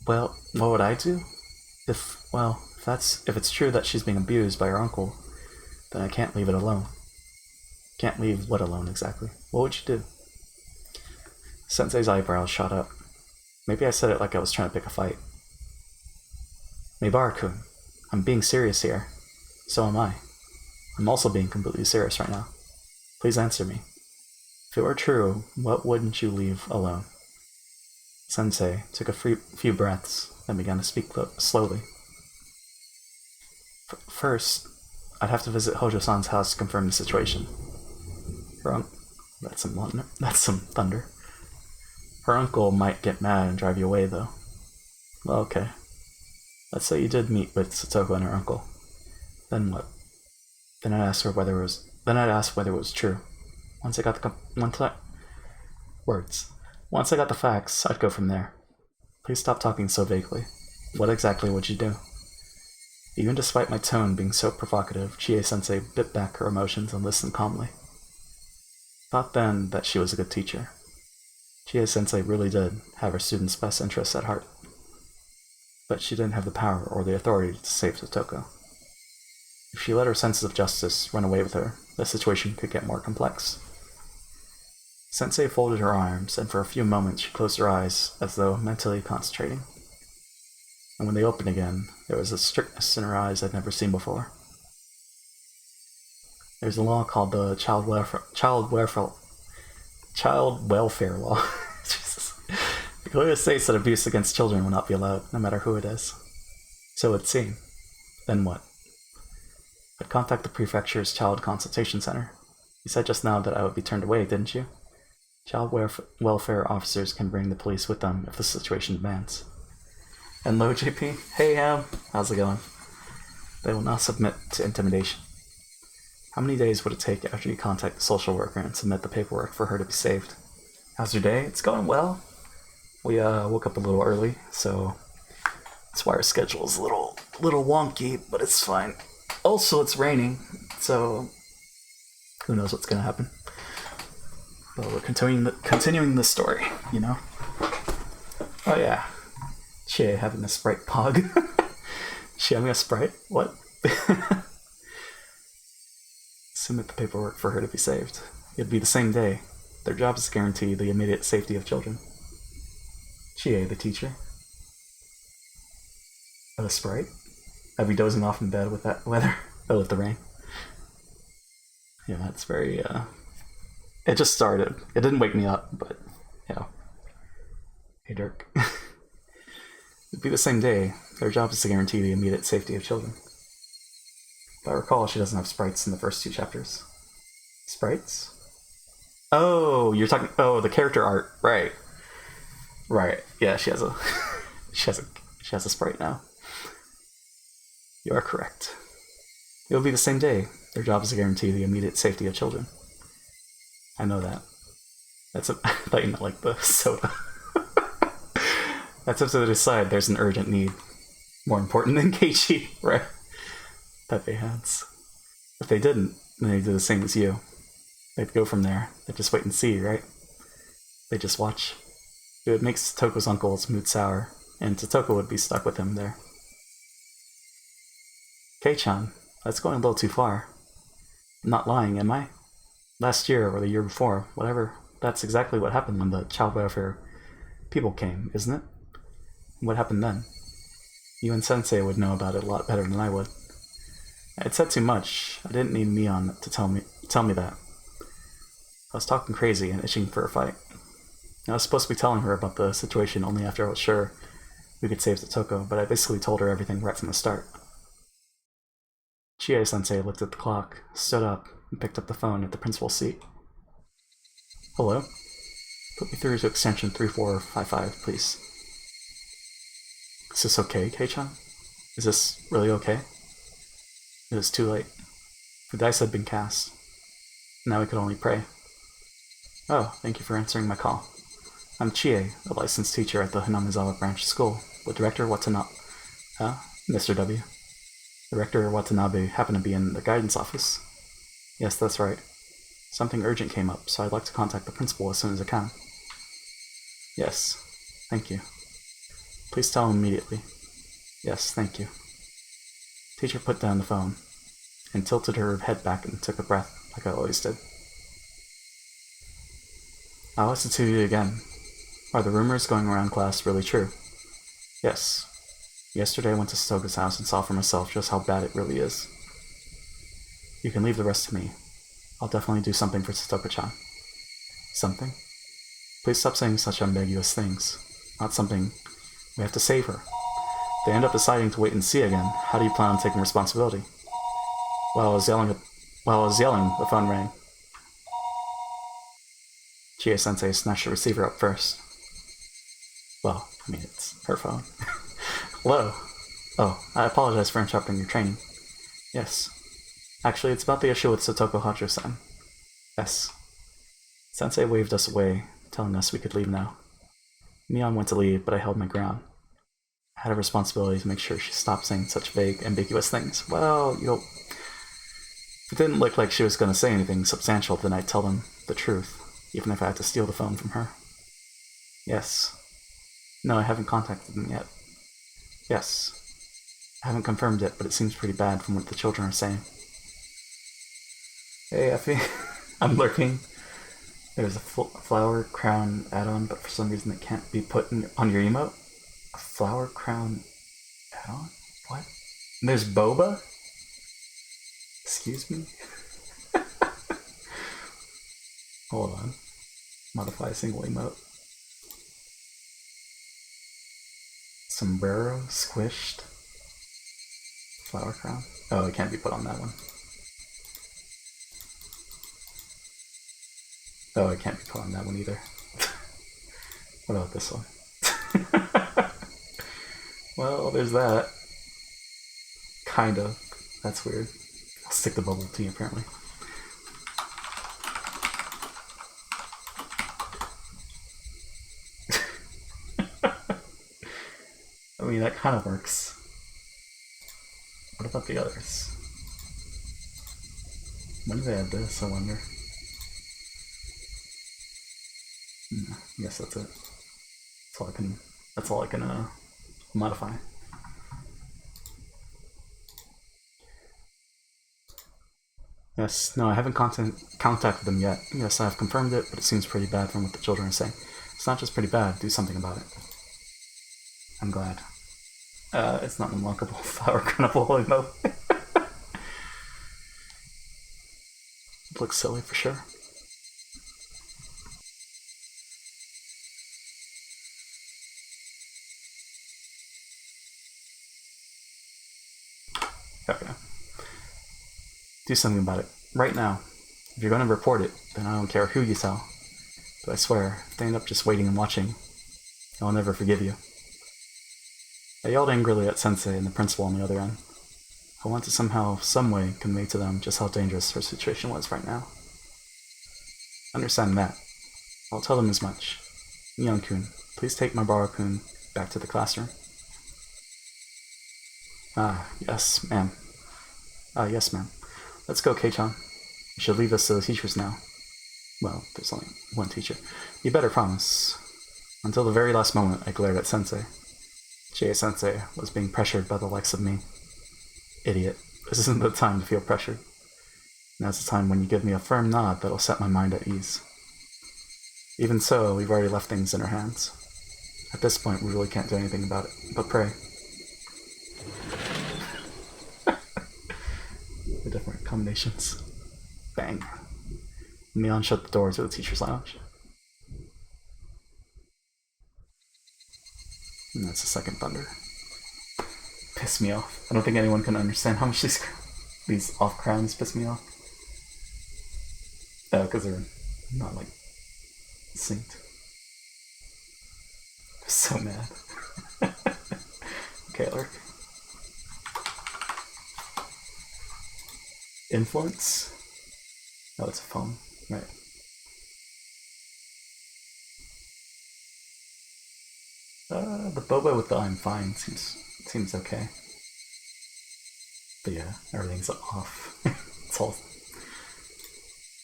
Well, what would I do? If it's true that she's being abused by her uncle, then I can't leave it alone. Can't leave what alone exactly? What would you do? Sensei's eyebrows shot up. Maybe I said it like I was trying to pick a fight. Mibara-kun, I'm being serious here. So am I. I'm also being completely serious right now. Please answer me. If it were true, what wouldn't you leave alone? Sensei took a few breaths, then began to speak slowly. First, I'd have to visit Hojo-san's house to confirm the situation. That's some thunder. Her uncle might get mad and drive you away, though. Well, okay. Let's say you did meet with Satoko and her uncle. Then what? Then I'd ask whether it was true. Once I got the facts, I'd go from there. Please stop talking so vaguely. What exactly would you do? Even despite my tone being so provocative, Chie-sensei bit back her emotions and listened calmly. Thought then that she was a good teacher. Chie-sensei really did have her students' best interests at heart. But she didn't have the power or the authority to save Satoko. If she let her senses of justice run away with her, the situation could get more complex. Sensei folded her arms, and for a few moments she closed her eyes as though mentally concentrating. And when they opened again, there was a strictness in her eyes I'd never seen before. There's a law called the Child Welfare Law. Jesus. It clearly states that abuse against children will not be allowed, no matter who it is. So it would seem. Then what? I'd contact the prefecture's child consultation center. You said just now that I would be turned away, didn't you? Child welfare officers can bring the police with them if the situation demands. And hello, JP. Hey, how's it going? They will not submit to intimidation. How many days would it take after you contact the social worker and submit the paperwork for her to be saved? How's your day? It's going well. We woke up a little early, so that's why our schedule is a little wonky, but it's fine. Also, it's raining, so who knows what's gonna happen. But we're continuing the story, you know? Oh yeah. Chie having a Sprite pog. She having a Sprite? What? Submit the paperwork for her to be saved. It'd be the same day. Their job is to guarantee the immediate safety of children. Chie, the teacher. A Sprite? I'd be dozing off in bed with that weather. Oh, with the rain. Yeah, that's very, It just started. It didn't wake me up, but, you know. Hey, Dirk. It'd be the same day. Their job is to guarantee the immediate safety of children. If I recall, she doesn't have sprites in the first 2 chapters. Sprites? Oh, you're talking... Oh, the character art. Right. Right. Yeah, she has a... she has a sprite now. You are correct. It will be the same day. Their job is to guarantee the immediate safety of children. I know that. That's a... I thought you meant like the soda. That's up to decide there's an urgent need. More important than Keiichi, right? Pepe hands. If they didn't, then they'd do the same as you. They'd go from there. They'd just wait and see, right? They'd just watch. It would make Toko's uncle's mood sour, and Totoko would be stuck with him there. Kei-chan, that's going a little too far. I'm not lying, am I? Last year, or the year before, whatever, that's exactly what happened when the child welfare people came, isn't it? What happened then? You and Sensei would know about it a lot better than I would. I'd said too much. I didn't need Mion to tell me that. I was talking crazy and itching for a fight. I was supposed to be telling her about the situation only after I was sure we could save Totoko, but I basically told her everything right from the start. Chie-sensei looked at the clock, stood up, and picked up the phone at the principal's seat. Hello? Put me through to extension 3455, please. Is this okay, Kei-chan? Is this really okay? It was too late. The dice had been cast. Now we could only pray. Oh, thank you for answering my call. I'm Chie, a licensed teacher at the Hinamizawa branch school, with Director Watanabe. Mr. W. Director Watanabe happened to be in the guidance office. Yes, that's right. Something urgent came up, so I'd like to contact the principal as soon as I can. Yes, thank you. Please tell him immediately. Yes, thank you. Teacher put down the phone and tilted her head back and took a breath like I always did. I'll listen to you again. Are the rumors going around class really true? Yes. Yesterday I went to Stoga's house and saw for myself just how bad it really is. You can leave the rest to me. I'll definitely do something for Stoga-chan. Something? Please stop saying such ambiguous things. Not something. We have to save her. If they end up deciding to wait and see again, how do you plan on taking responsibility? While I was yelling, the phone rang. Chie-sensei snatched the receiver up first. Well, I mean, it's her phone. Hello. Oh, I apologize for interrupting your training. Yes. Actually, it's about the issue with Satoko Hacho-san. Yes. Sensei waved us away, telling us we could leave now. Mion went to leave, but I held my ground. I had a responsibility to make sure she stopped saying such vague, ambiguous things. Well, if it didn't look like she was going to say anything substantial, then I'd tell them the truth, even if I had to steal the phone from her. Yes. No, I haven't contacted them yet. Yes. I haven't confirmed it, but it seems pretty bad from what the children are saying. Hey, Effie. I'm lurking. There's a flower crown add-on, but for some reason it can't be put on your emote. A flower crown add-on? What? And there's boba? Excuse me? Hold on. Modify a single emote. Sombrero squished. Flower crown. Oh, it can't be put on that one. Oh, it can't be put on that one either. What about this one? Well, there's that. Kind of. That's weird. I'll stick the bubble tea, apparently. I mean, that kind of works. What about the others? When did they add this, I wonder? I guess that's it. That's all I can modify. Yes, no, I haven't contacted them yet. Yes, I have confirmed it, but it seems pretty bad from what the children are saying. It's not just pretty bad, do something about it. I'm glad. It's not unlockable. Flower Carnival emote. It looks silly for sure. Okay. Do something about it. Right now. If you're going to report it, then I don't care who you tell. But I swear, if they end up just waiting and watching, I'll never forgive you. I yelled angrily at Sensei and the principal on the other end. I want to somehow, someway, convey to them just how dangerous her situation was right now. Understand that. I'll tell them as much. Mion-kun, please take Mabara-kun back to the classroom. Yes, ma'am. Yes, ma'am. Let's go, Kei-chan. You should leave us to the teachers now. Well, there's only one teacher. You better promise. Until the very last moment, I glared at Sensei. Chie-sensei was being pressured by the likes of me. Idiot. This isn't the time to feel pressured. Now's the time when you give me a firm nod that'll set my mind at ease. Even so, we've already left things in our hands. At this point, we really can't do anything about it, but pray. The different combinations. Bang. Mion shut the door to the teacher's lounge. And that's the second thunder. Piss me off. I don't think anyone can understand how much these off crowns piss me off. Oh, because they're not like synced. I'm so mad. Okay, Lurk. Influence? Oh, it's a phone. Right. The boba with the I'm fine seems okay. But yeah, everything's off. It's all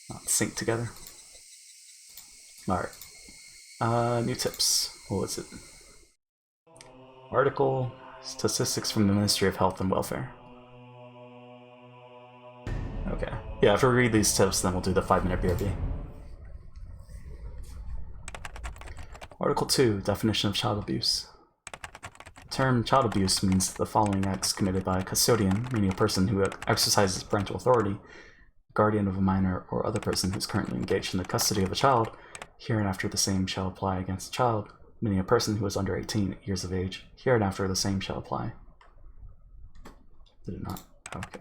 not synced together. Alright. New tips. What was it? Article Statistics from the Ministry of Health and Welfare. Okay. Yeah, if we read these tips, then we'll do the 5-minute BRB. Article 2, Definition of Child Abuse. The term child abuse means the following acts committed by a custodian, meaning a person who exercises parental authority, guardian of a minor, or other person who is currently engaged in the custody of a child. Hereinafter the same shall apply against a child, meaning a person who is under 18 years of age. Hereinafter the same shall apply. Did it not? Okay.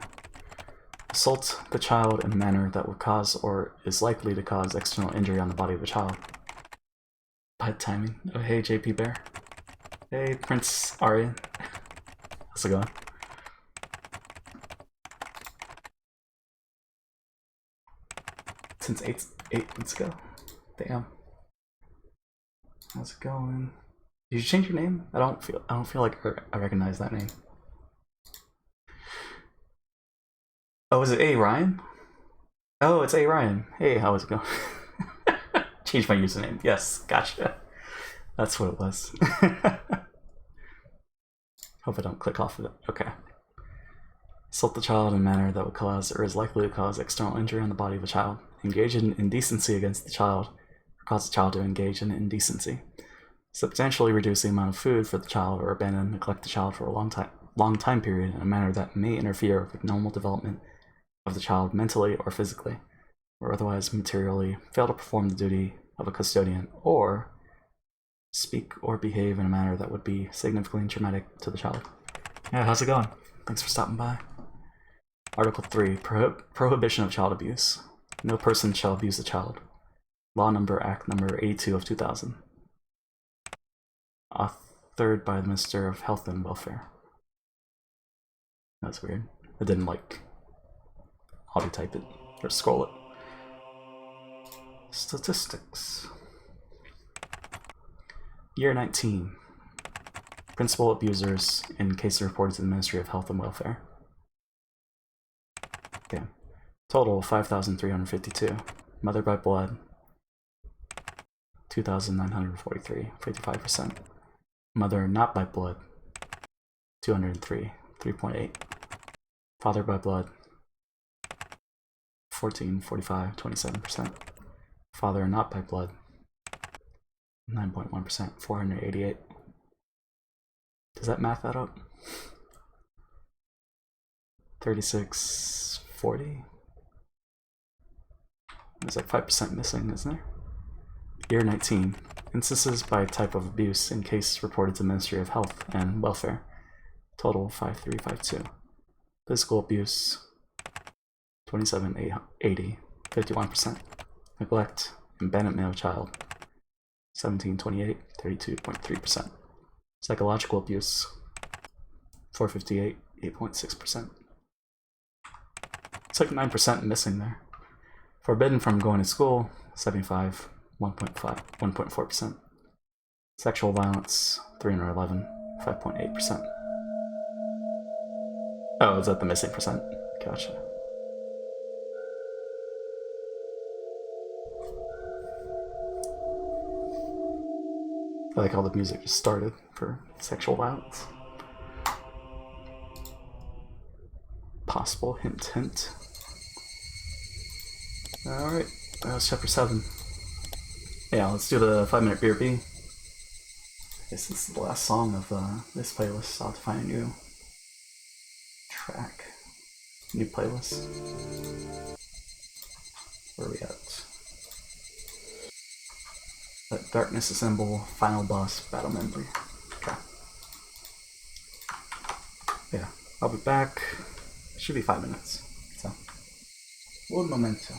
Assault the child in a manner that would cause or is likely to cause external injury on the body of a child. Bad timing. Oh, hey, JP Bear. Hey, Prince Arya. How's it going? Since eight months ago. Damn. How's it going? Did you change your name? I don't feel like I recognize that name. Oh, is it A Ryan? Oh, it's A Ryan. Hey, how is it going? Change my username. Yes, gotcha. That's what it was. Hope I don't click off of it. Okay. Assault the child in a manner that would cause or is likely to cause external injury on the body of a child. Engage in indecency against the child or cause the child to engage in indecency. Substantially reduce the amount of food for the child or abandon and neglect the child for a long time period in a manner that may interfere with normal development of the child mentally or physically, or otherwise materially fail to perform the duty of a custodian, or speak or behave in a manner that would be significantly traumatic to the child. Yeah, how's it going? Thanks for stopping by. Article 3, Prohibition of Child Abuse. No person shall abuse a child. Law number, Act number 82 of 2000. Authored by the Minister of Health and Welfare. That's weird. I didn't like auto type it or scroll it. Statistics. Year 19. Principal abusers in cases reported to the Ministry of Health and Welfare. Okay. Total 5,352. Mother by blood 2,943, 55%. Mother not by blood 203, 3.8. Father by blood 14, 45, 27%. Father not by blood 9.1%, 488. Does that math that up? 36, 40? There's like 5% missing, isn't there? Year 19. Instances by type of abuse in cases reported to the Ministry of Health and Welfare. Total 5352. Physical abuse 2780, 51%. Neglect, abandonment of child 1728, 32.3%. Psychological abuse 458, 8.6%. It's like 9% missing there. Forbidden from going to school 75, 1.4%. Sexual violence 311, 5.8%. Oh, is that the missing percent? Gotcha. I like how the music just started for sexual violence. Possible hint. Alright, that's chapter 7. Yeah, let's do the 5-minute BRB. This is the last song of this playlist. I'll have to find a new track. New playlist. Where are we at? Let Darkness Assemble, Final Boss, Battle Memory. Okay. Yeah, I'll be back. It should be 5 minutes. So, un momento.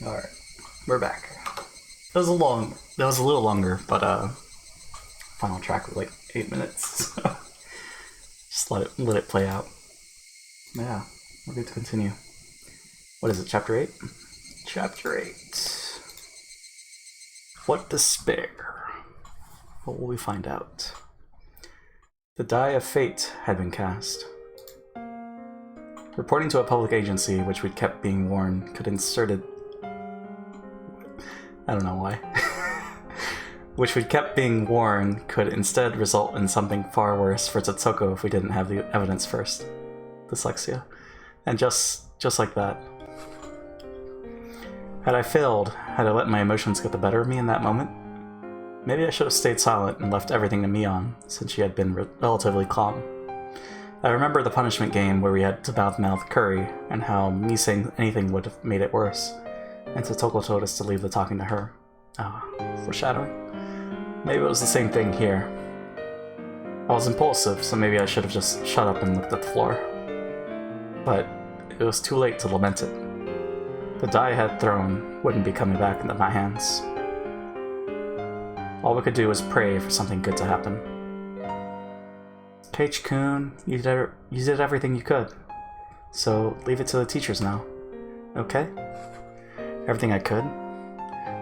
Alright, we're back. That was a little longer, but final track was like 8 minutes, so just let it play out. Yeah, we're good to continue. What is it, chapter 8? Chapter 8. What despair? What will we find out? The die of fate had been cast. Reporting to a public agency, which we'd kept being warned, could inserted... I don't know why. Which we'd kept being warned could instead result in something far worse for Totoko if we didn't have the evidence first. Dyslexia. And just like that. Had I failed, had I let my emotions get the better of me in that moment, maybe I should have stayed silent and left everything to Mion, since she had been relatively calm. I remember the punishment game where we had to mouth curry, and how me saying anything would have made it worse, and Totoko told us to leave the talking to her. Ah, foreshadowing. Maybe it was the same thing here. I was impulsive, so maybe I should have just shut up and looked at the floor. But it was too late to lament it. The die I had thrown wouldn't be coming back into my hands. All we could do was pray for something good to happen. Ch.3, you did everything you could. So leave it to the teachers now. Okay? Everything I could?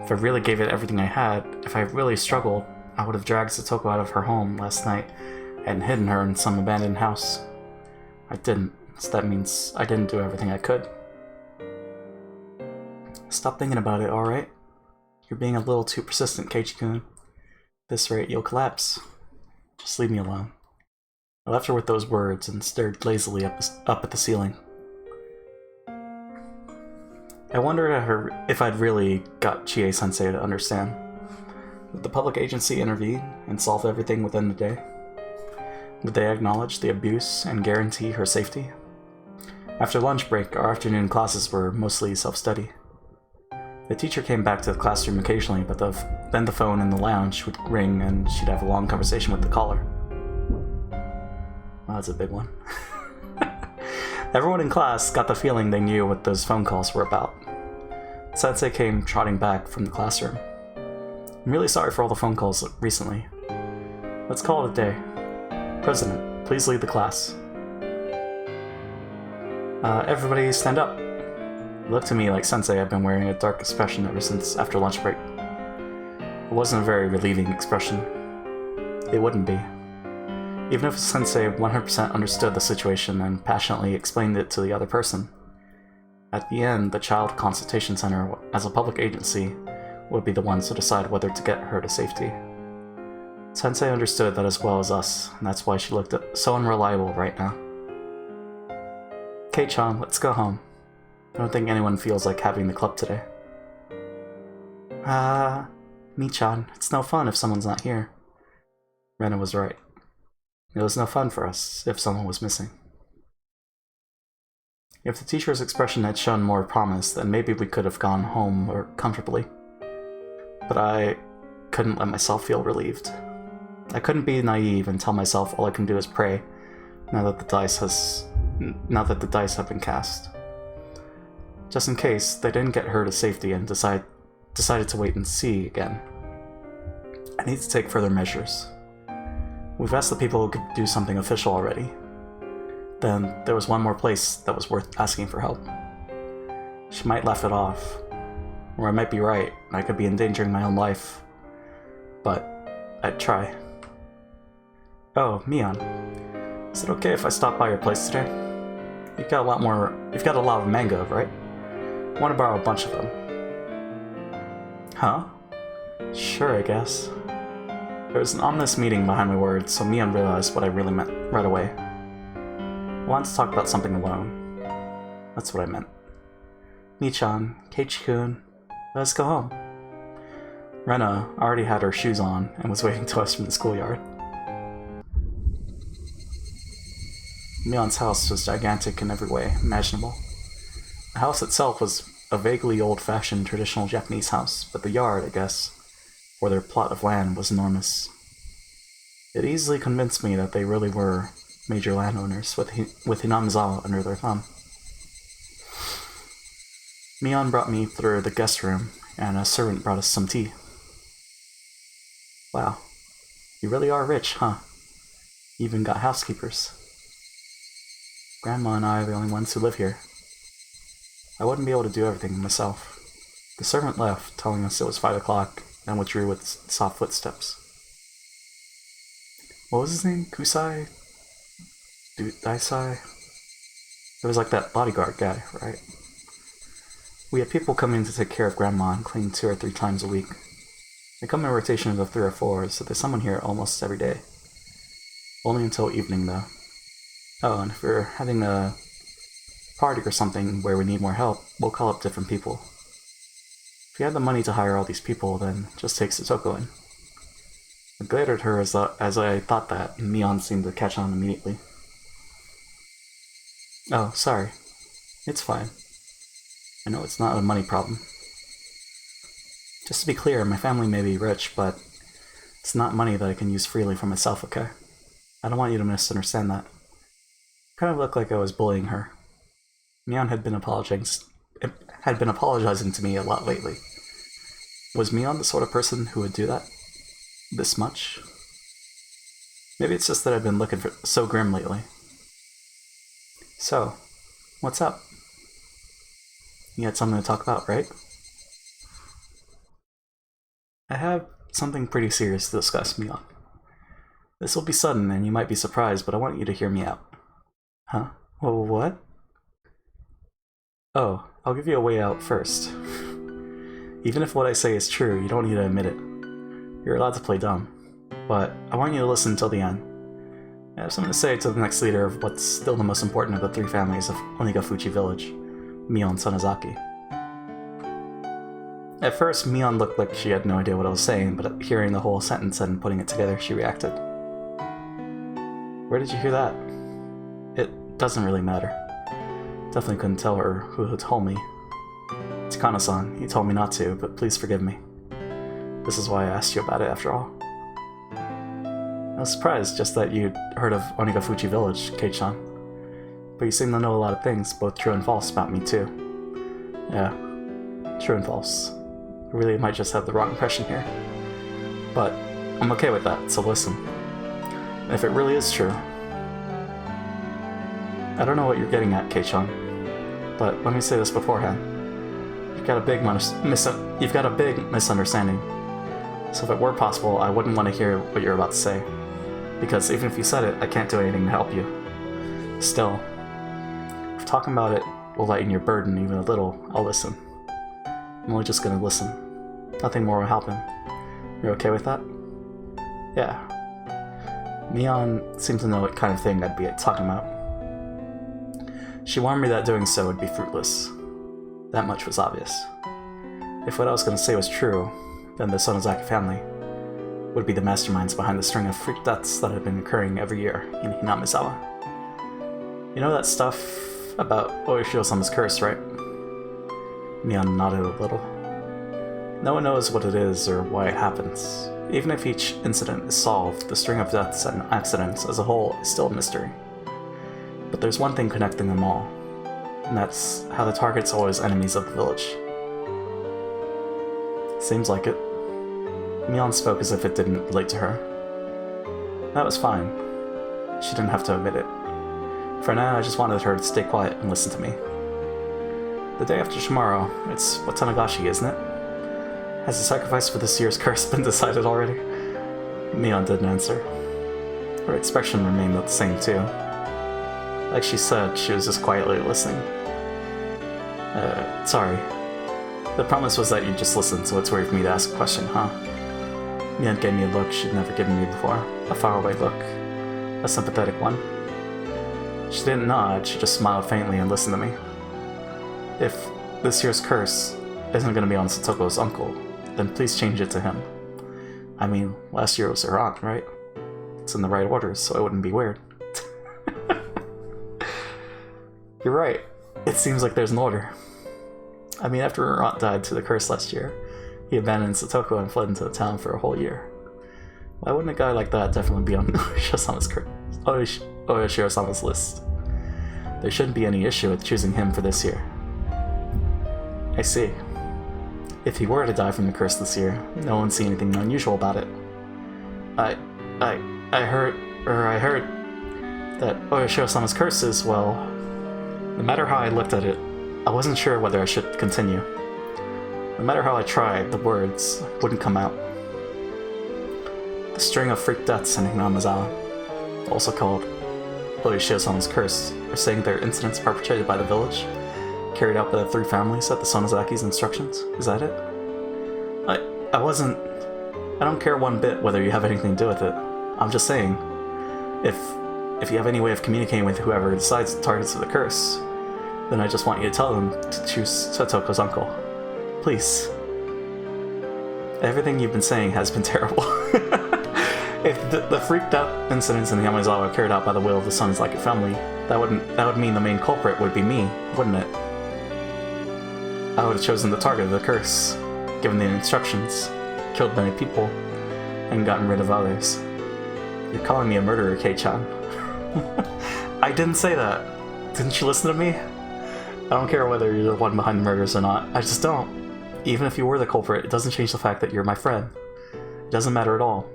If I really gave it everything I had, if I really struggled, I would have dragged Satoko out of her home last night and hidden her in some abandoned house. I didn't, so that means I didn't do everything I could. Stop thinking about it, alright? You're being a little too persistent, Ch.3. At this rate, you'll collapse. Just leave me alone. I left her with those words and stared lazily up at the ceiling. I wondered if I'd really got Chie-sensei to understand. Would the public agency intervene and solve everything within the day? Would they acknowledge the abuse and guarantee her safety? After lunch break, our afternoon classes were mostly self-study. The teacher came back to the classroom occasionally, but then the phone in the lounge would ring and she'd have a long conversation with the caller. Well, that's a big one. Everyone in class got the feeling they knew what those phone calls were about. Sensei came trotting back from the classroom. I'm really sorry for all the phone calls recently. Let's call it a day. President, please lead the class. Everybody stand up. It looked to me like Sensei had been wearing a dark expression ever since after lunch break. It wasn't a very relieving expression. It wouldn't be. Even if Sensei 100% understood the situation and passionately explained it to the other person. At the end, the Child Consultation Center, as a public agency, would be the ones to decide whether to get her to safety. Sensei understood that as well as us, and that's why she looked so unreliable right now. Kei-chan, let's go home. I don't think anyone feels like having the club today. Mi-chan, it's no fun if someone's not here. Rena was right. It was no fun for us if someone was missing. If the teacher's expression had shown more promise, then maybe we could have gone home more comfortably. But I couldn't let myself feel relieved. I couldn't be naive and tell myself all I can do is pray, now that the dice have been cast. Just in case they didn't get her to safety and decided to wait and see again. I need to take further measures. We've asked the people who could do something official already. Then there was one more place that was worth asking for help. She might laugh it off, or I might be right, and I could be endangering my own life. But I'd try. Oh, Mion. Is it okay if I stop by your place today? You've got a lot of manga, right? I want to borrow a bunch of them. Huh? Sure, I guess. There was an ominous meaning behind my words, so Mion realized what I really meant right away. I wanted to talk about something alone. That's what I meant. Mi-chan, Keiichi-kun, let's go home. Rena already had her shoes on and was waiting to us from the schoolyard. Mion's house was gigantic in every way imaginable. The house itself was a vaguely old-fashioned traditional Japanese house, but the yard, I guess, or their plot of land, was enormous. It easily convinced me that they really were major landowners with Hinamizawa under their thumb. Mion brought me through the guest room, and a servant brought us some tea. Wow, you really are rich, huh? You even got housekeepers. Grandma and I are the only ones who live here. I wouldn't be able to do everything myself. The servant left, telling us it was 5 o'clock, and withdrew with soft footsteps. What was his name? Kusai? Daisai? It was like that bodyguard guy, right? We had people come in to take care of Grandma and clean 2 or 3 times a week. They come in rotations of 3 or 4, so there's someone here almost every day. Only until evening, though. Oh, and if we're having a party or something where we need more help, we'll call up different people. If we had the money to hire all these people, then just take Satoko in. I glared at her as I thought that, and Mion seemed to catch on immediately. Oh, sorry. It's fine. I know it's not a money problem. Just to be clear, my family may be rich, but it's not money that I can use freely for myself, okay? I don't want you to misunderstand that. It kind of looked like I was bullying her. Mion had been apologizing to me a lot lately. Was Mion the sort of person who would do that? This much? Maybe it's just that I've been looking so grim lately. So, what's up? You had something to talk about, right? I have something pretty serious to discuss, Mion. This will be sudden and you might be surprised, but I want you to hear me out. Huh? Well, what? Oh, I'll give you a way out first. Even if what I say is true, you don't need to admit it. You're allowed to play dumb. But I want you to listen until the end. I have something to say to the next leader of what's still the most important of the three families of Onigafuchi Village, Mion Sonozaki. At first, Mion looked like she had no idea what I was saying, but hearing the whole sentence and putting it together, she reacted. Where did you hear that? It doesn't really matter. Definitely couldn't tell her who told me. It's Kana-san. He told me not to, but please forgive me. This is why I asked you about it after all. I was surprised just that you'd heard of Onigafuchi Village, Kei-chan. But you seem to know a lot of things, both true and false, about me too. Yeah, true and false. I really might just have the wrong impression here. But I'm okay with that, so listen. If it really is true... I don't know what you're getting at, Kei-chan, but let me say this beforehand. You've got a big misunderstanding. So if it were possible, I wouldn't want to hear what you're about to say. Because even if you said it, I can't do anything to help you. Still, if talking about it will lighten your burden even a little, I'll listen. I'm only just gonna listen. Nothing more will happen. You're okay with that? Yeah. Mion seemed to know what kind of thing I'd be talking about. She warned me that doing so would be fruitless. That much was obvious. If what I was going to say was true, then the Sonozaki family would be the masterminds behind the string of freak deaths that had been occurring every year in Hinamizawa. You know that stuff about Oyoshiro-sama's curse, right? Mion nodded a little. No one knows what it is or why it happens. Even if each incident is solved, the string of deaths and accidents as a whole is still a mystery. But there's one thing connecting them all, and that's how the target's always enemies of the village. Seems like it. Mion spoke as if it didn't relate to her. That was fine. She didn't have to admit it. For now, I just wanted her to stay quiet and listen to me. The day after tomorrow, it's Watanagashi, isn't it? Has the sacrifice for this year's curse been decided already? Mion didn't answer. Her expression remained the same too. Like she said, she was just quietly listening. Sorry. The promise was that you'd just listen, so it's weird for me to ask a question, huh? Mion gave me a look she'd never given me before. A faraway look. A sympathetic one. She didn't nod, she just smiled faintly and listened to me. If this year's curse isn't going to be on Satoko's uncle, then please change it to him. I mean, last year was her aunt, right? It's in the right order, so it wouldn't be weird. You're right. It seems like there's an order. I mean, after her aunt died to the curse last year, he abandoned Satoko and fled into the town for a whole year. Why wouldn't a guy like that definitely be on Oyoshiro-sama's list? There shouldn't be any issue with choosing him for this year. I see. If he were to die from the curse this year, no one see anything unusual about it. I heard that Oyoshiro-sama's curse is, well... No matter how I looked at it, I wasn't sure whether I should continue. No matter how I tried, the words wouldn't come out. The string of freak deaths in Hinamizawa, also called Oyoshiro-sama's curse, are saying they're incidents perpetrated by the village, carried out by the three families at the Sonozaki's instructions. Is that it? I don't care one bit whether you have anything to do with it. I'm just saying, if you have any way of communicating with whoever decides the targets of the curse, then I just want you to tell them to choose Satoko's uncle. Please. Everything you've been saying has been terrible. If the freaked out incidents in the Yamazawa were carried out by the will of the Sonozaki family, that would mean the main culprit would be me, wouldn't it? I would have chosen the target of the curse, given the instructions, killed many people, and gotten rid of others. You're calling me a murderer, Kei-chan. I didn't say that. Didn't you listen to me? I don't care whether you're the one behind the murders or not. I just don't. Even if you were the culprit, it doesn't change the fact that you're my friend. It doesn't matter at all.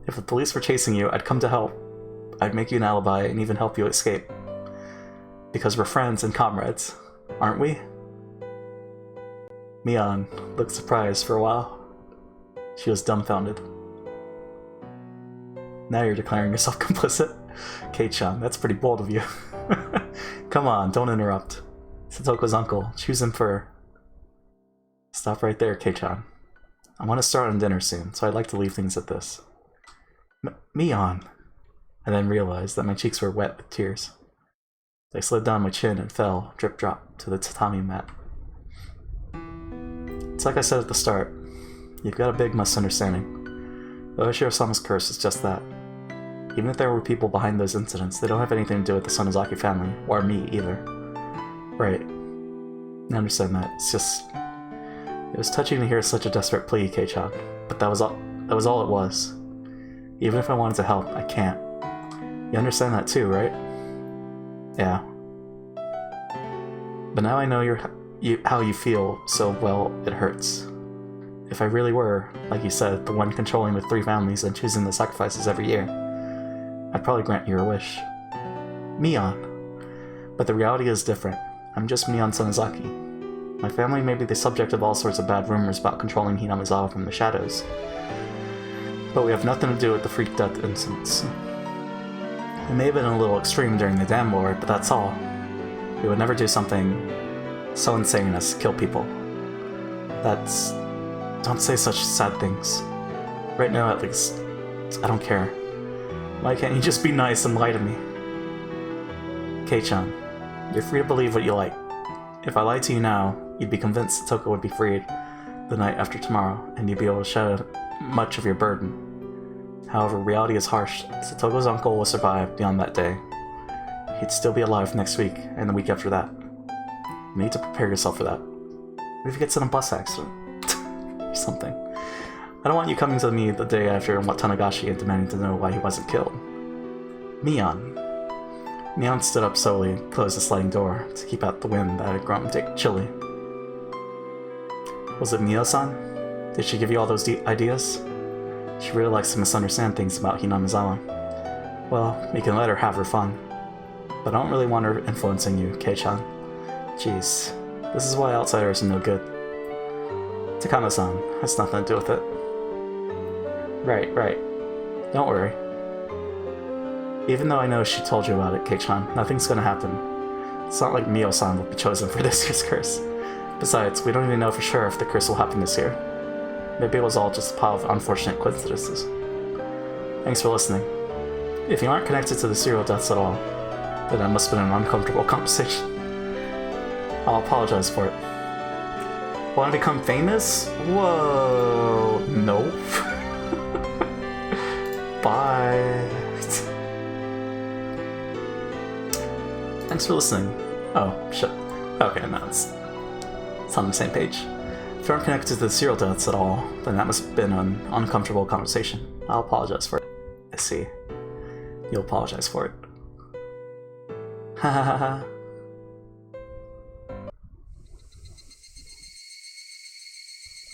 If the police were chasing you, I'd come to help. I'd make you an alibi and even help you escape. Because we're friends and comrades, aren't we? Mion looked surprised for a while. She was dumbfounded. Now you're declaring yourself complicit? Kei-chan, that's pretty bold of you. Come on, don't interrupt. Satoko's uncle. Choose him for... Stop right there, Kei-chan. I want to start on dinner soon, so I'd like to leave things at this. Mion! I then realized that my cheeks were wet with tears. They slid down my chin and fell, drip-drop, to the tatami mat. It's like I said at the start. You've got a big misunderstanding. The Oshiro-sama's curse is just that. Even if there were people behind those incidents, they don't have anything to do with the Sonozaki family, or me either. Right. I understand that. It's just... It was touching to hear such a desperate plea, Kei-chan. But that was all it was. Even if I wanted to help, I can't. You understand that too, right? Yeah. But now I know how you feel, so, well, it hurts. If I really were, like you said, the one controlling the 3 families and choosing the sacrifices every year, I'd probably grant you a wish. Mion. But the reality is different. I'm just Mion Sonozaki. My family may be the subject of all sorts of bad rumors about controlling Hinamizawa from the shadows. But we have nothing to do with the freak death incidents. It may have been a little extreme during the Dam War, but that's all. We would never do something so insane as kill people. That's... Don't say such sad things. Right now, at least, I don't care. Why can't you just be nice and lie to me? Kei-chan, you're free to believe what you like. If I lied to you now, you'd be convinced Satoko would be freed the night after tomorrow, and you'd be able to shed much of your burden. However, reality is harsh. Satoko's uncle will survive beyond that day. He'd still be alive next week, and the week after that. You need to prepare yourself for that. What if he gets in a bus accident? Or something. I don't want you coming to me the day after Watanagashi and demanding to know why he wasn't killed. Mion. Mion stood up slowly and closed the sliding door to keep out the wind that had grown chilly. Was it Mio-san? Did she give you all those ideas? She really likes to misunderstand things about Hinamizawa. Well, you can let her have her fun. But I don't really want her influencing you, Kei-chan. Jeez, this is why outsiders are no good. Takano-san has nothing to do with it. Right. Don't worry. Even though I know she told you about it, Kei-chan, nothing's gonna happen. It's not like Mio-san will be chosen for this year's curse. Besides, we don't even know for sure if the curse will happen this year. Maybe it was all just a pile of unfortunate coincidences. Thanks for listening. If you aren't connected to the serial deaths at all, then that must have been an uncomfortable conversation. I'll apologize for it. Want to become famous? Whoa. Nope. Bye. Thanks for listening. Oh, shit. Okay, no, it's on the same page. If you aren't connected to the serial deaths at all, then that must have been an uncomfortable conversation. I'll apologize for it. I see. You'll apologize for it. Ha ha ha ha.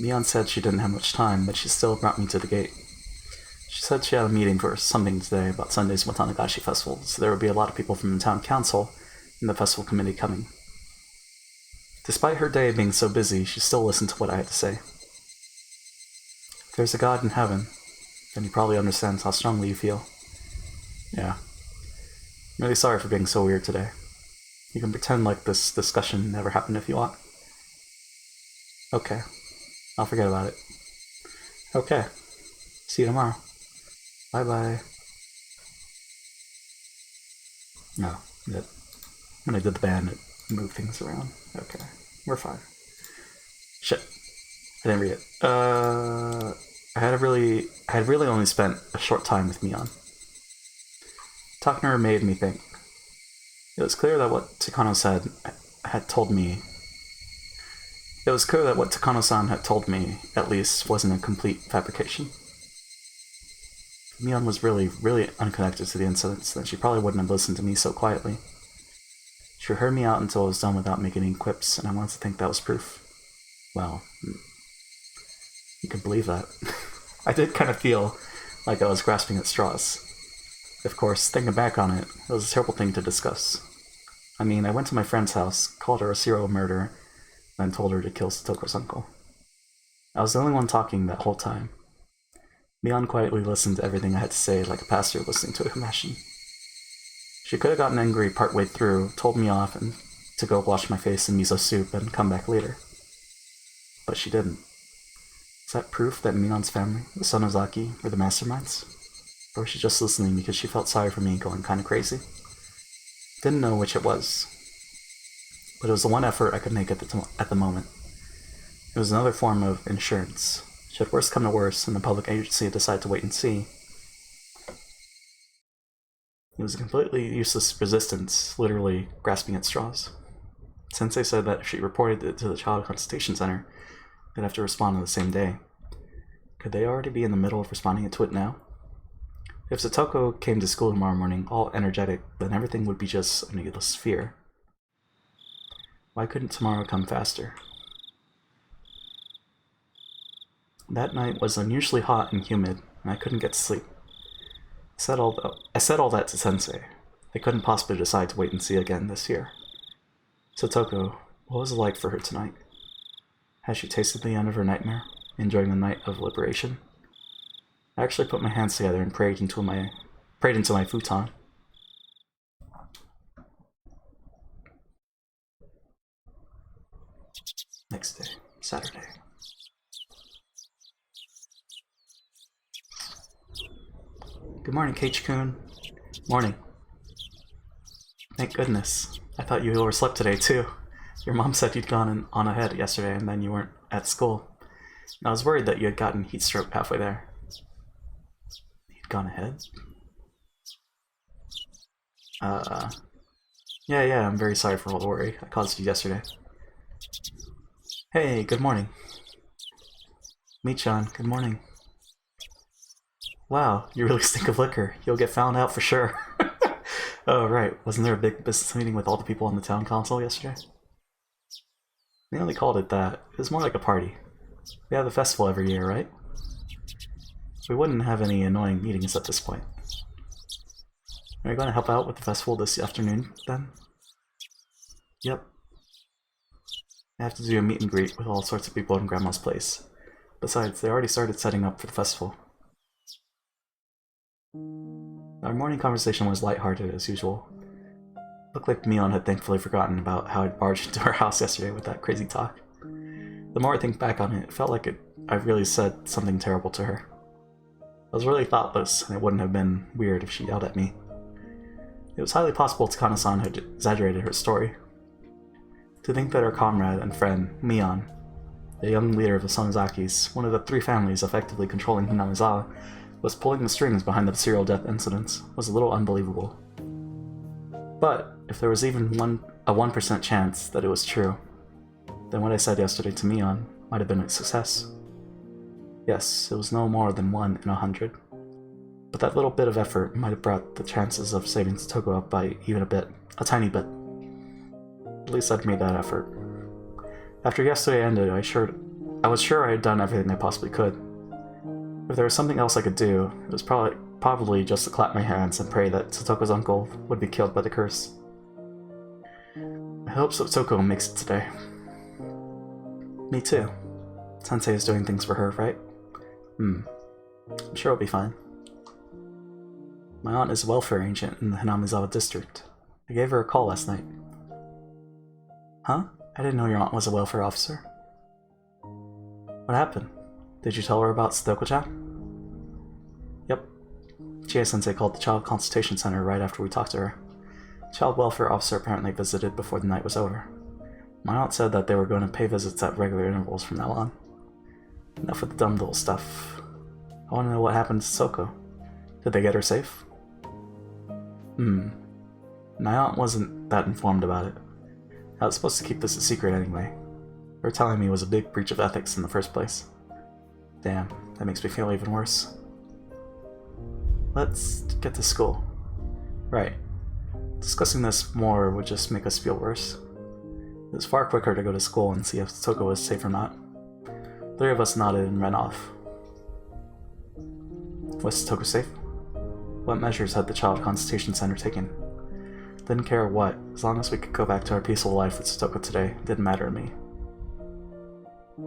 Mion said she didn't have much time, but she still brought me to the gate. She said she had a meeting for something today about Sunday's Watanagashi Festival, so there would be a lot of people from the town council and the festival committee coming. Despite her day being so busy, she still listened to what I had to say. If there's a God in heaven, then he probably understands how strongly you feel. Yeah. I'm really sorry for being so weird today. You can pretend like this discussion never happened if you want. Okay. I'll forget about it. Okay. See you tomorrow. Bye-bye. No, when I did the band, it moved things around. Okay, we're fine. Shit. I didn't read it. I had really only spent a short time with Mion. Talking to her made me think. It was clear that what Takano-san had told me, at least, wasn't a complete fabrication. If Mion was really, really unconnected to the incidents, then she probably wouldn't have listened to me so quietly. She heard me out until I was done without making any quips, and I wanted to think that was proof. Well, you can believe that. I did kind of feel like I was grasping at straws. Of course, thinking back on it, it was a terrible thing to discuss. I mean, I went to my friend's house, called her a serial murderer, and then told her to kill Satoko's uncle. I was the only one talking that whole time. Mion quietly listened to everything I had to say like a pastor listening to a confession. She could have gotten angry partway through, told me off, and to go wash my face in miso soup and come back later. But she didn't. Is that proof that Mion's family, the Sonozaki, were the masterminds? Or was she just listening because she felt sorry for me going kinda crazy? Didn't know which it was. But it was the one effort I could make at the moment. It was another form of insurance. Should worse come to worse and the public agency decide to wait and see, it was a completely useless resistance, literally grasping at straws. Sensei said that if she reported it to the Child Consultation Center, they'd have to respond on the same day. Could they already be in the middle of responding to it now? If Satoko came to school tomorrow morning all energetic, then everything would be just a needless fear. Why couldn't tomorrow come faster? That night was unusually hot and humid, and I couldn't get to sleep. I said all that to Sensei. They couldn't possibly decide to wait and see again this year. Satoko, what was it like for her tonight? Had she tasted the end of her nightmare, enjoying the night of liberation? I actually put my hands together and prayed into my futon. Next day, Saturday. Good morning, Keiichi-kun. Morning. Thank goodness. I thought you overslept today, too. Your mom said you'd gone on ahead yesterday and then you weren't at school. I was worried that you had gotten heat stroke halfway there. You'd gone ahead? Yeah, I'm very sorry for all the worry I caused you yesterday. Hey, good morning. Michan, good morning. Wow, you really stink of liquor. You'll get found out for sure. Oh, right. Wasn't there a big business meeting with all the people on the town council yesterday? They only called it that. It was more like a party. We have the festival every year, right? We wouldn't have any annoying meetings at this point. Are you going to help out with the festival this afternoon, then? Yep. I have to do a meet and greet with all sorts of people in Grandma's place. Besides, they already started setting up for the festival. Our morning conversation was lighthearted as usual. Looked like Mion had thankfully forgotten about how I'd barged into her house yesterday with that crazy talk. The more I think back on it, it felt like I really said something terrible to her. I was really thoughtless, and it wouldn't have been weird if she yelled at me. It was highly possible Takano-san had exaggerated her story. To think that her comrade and friend, Mion, the young leader of the Sonozakis, one of the three families effectively controlling Hinamizawa, was pulling the strings behind the serial death incidents was a little unbelievable. But if there was even a 1% chance that it was true, then what I said yesterday to Mion might have been a success. Yes, it was no more than 1 in 100. But that little bit of effort might have brought the chances of saving Satoko up by even a tiny bit. At least I'd made that effort. After yesterday ended, I was sure I had done everything I possibly could. If there was something else I could do, it was probably just to clap my hands and pray that Satoko's uncle would be killed by the curse. I hope Satoko makes it today. Me too. Sensei is doing things for her, right? I'm sure it'll be fine. My aunt is a welfare agent in the Hinamizawa district. I gave her a call last night. Huh? I didn't know your aunt was a welfare officer. What happened? Did you tell her about Satoko-chan? Yep. Chie-sensei called the Child Consultation Center right after we talked to her. The child welfare officer apparently visited before the night was over. My aunt said that they were going to pay visits at regular intervals from now on. Enough with the dumb little stuff. I want to know what happened to Soko. Did they get her safe? My aunt wasn't that informed about it. I was supposed to keep this a secret anyway. Her telling me was a big breach of ethics in the first place. Damn, that makes me feel even worse. Let's get to school. Right. Discussing this more would just make us feel worse. It was far quicker to go to school and see if Soko was safe or not. 3 of us nodded and ran off. Was Soko safe? What measures had the Child Consultation Center taken? Didn't care what, as long as we could go back to our peaceful life with Satoko today, didn't matter to me.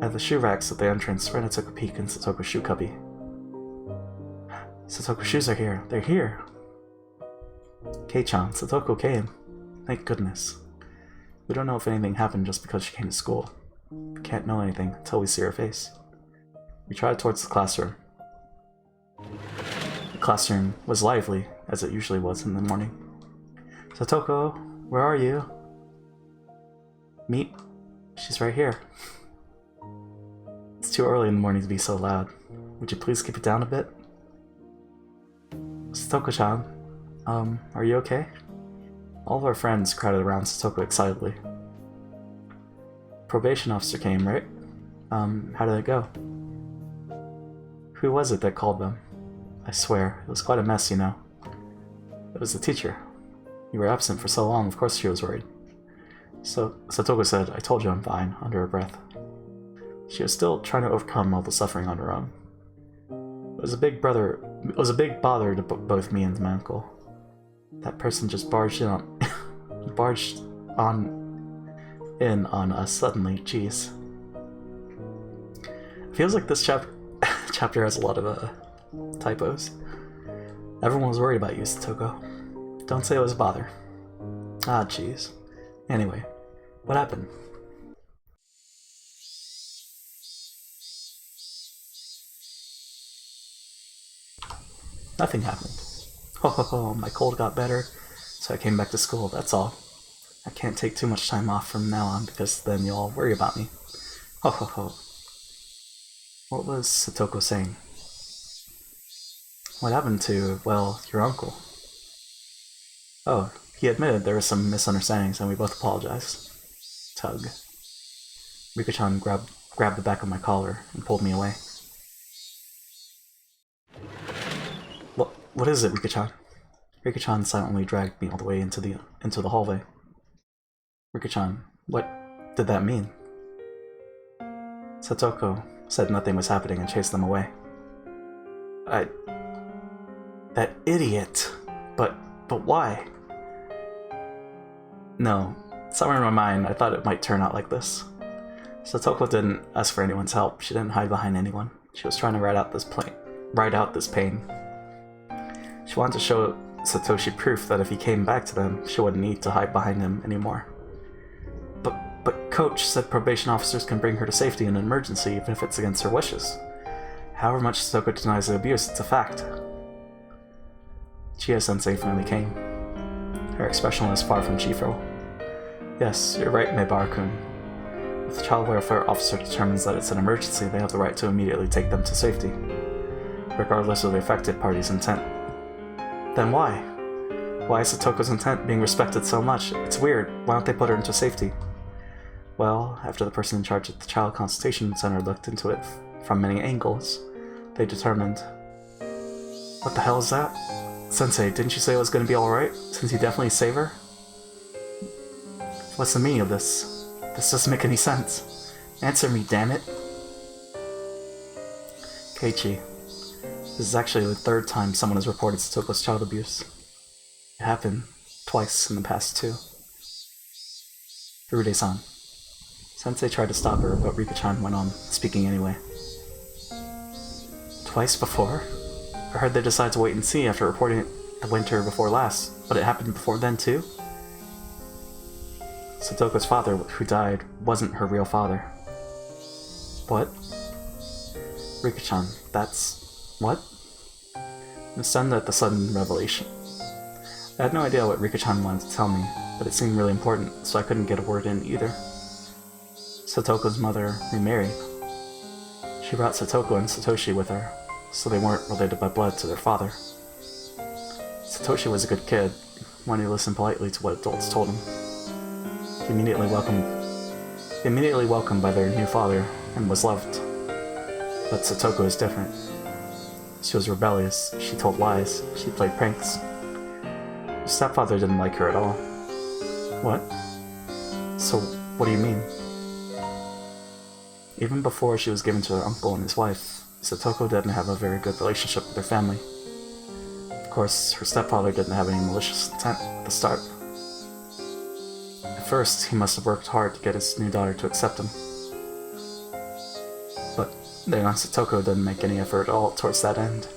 At the shoe racks at the entrance, Rena took a peek in Satoko's shoe cubby. Satoko's shoes are here. They're here! Kei-chan, Satoko came. Thank goodness. We don't know if anything happened just because she came to school. We can't know anything until we see her face. We tried towards the classroom. The classroom was lively, as it usually was in the morning. Satoko, where are you? Meet. She's right here. It's too early in the morning to be so loud. Would you please keep it down a bit? Satoko-chan, are you okay? All of our friends crowded around Satoko excitedly. Probation officer came, right? How did it go? Who was it that called them? I swear, it was quite a mess, you know. It was the teacher. You were absent for so long, of course she was worried. So Satoko said, I told you I'm fine, under her breath. She was still trying to overcome all the suffering on her own. It was a big bother to both me and my uncle. That person just barged in on us suddenly, jeez. Feels like this chapter has a lot of typos. Everyone was worried about you, Satoko. Don't say it was a bother. Ah, jeez. Anyway, what happened? Nothing happened. Ho ho ho, my cold got better, so I came back to school, that's all. I can't take too much time off from now on because then you'll all worry about me. Ho ho ho. What was Satoko saying? What happened to, well, your uncle? Oh, he admitted there were some misunderstandings and we both apologized. Tug. Rika-chan grabbed the back of my collar and pulled me away. What is it, Rika-chan? Rika-chan silently dragged me all the way into the hallway. Rika-chan, what did that mean? Satoko said nothing was happening and chased them away. That idiot! But why? No, somewhere in my mind I thought it might turn out like this. Satoko didn't ask for anyone's help, she didn't hide behind anyone. She was trying to ride out this pain. She wanted to show Satoshi proof that if he came back to them, she wouldn't need to hide behind him anymore. But Coach said probation officers can bring her to safety in an emergency even if it's against her wishes. However much Satoko denies the abuse, it's a fact. Chie-sensei finally came. Her expression was far from cheerful. Yes, you're right, Meibara-kun. If the child welfare officer determines that it's an emergency, they have the right to immediately take them to safety, regardless of the affected party's intent. Then why? Why is Satoko's intent being respected so much? It's weird. Why don't they put her into safety? Well, after the person in charge at the Child Consultation Center looked into it from many angles, they determined... What the hell is that? Sensei, didn't you say it was going to be alright, since you definitely save her? What's the meaning of this? This doesn't make any sense. Answer me, damn it. Keiichi. This is actually the 3rd time someone has reported Satoko's child abuse. It happened twice in the past, too. Hirude-san. Sensei tried to stop her, but Rika-chan went on, speaking anyway. Twice before? I heard they decided to wait and see after reporting it the winter before last, but it happened before then, too? Satoko's father, who died, wasn't her real father. What? Rika-chan, that's... what? I'm stunned at the sudden revelation. I had no idea what Rika-chan wanted to tell me, but it seemed really important, so I couldn't get a word in either. Satoko's mother remarried. She brought Satoko and Satoshi with her. so they weren't related by blood to their father. Satoshi was a good kid when he listened politely to what adults told him. He immediately welcomed by their new father and was loved. But Satoko is different. She was rebellious, she told lies, she played pranks. Her stepfather didn't like her at all. What? So, what do you mean? Even before she was given to her uncle and his wife, Satoko didn't have a very good relationship with her family. Of course, her stepfather didn't have any malicious intent at the start. At first, he must have worked hard to get his new daughter to accept him. But then Satoko didn't make any effort at all towards that end.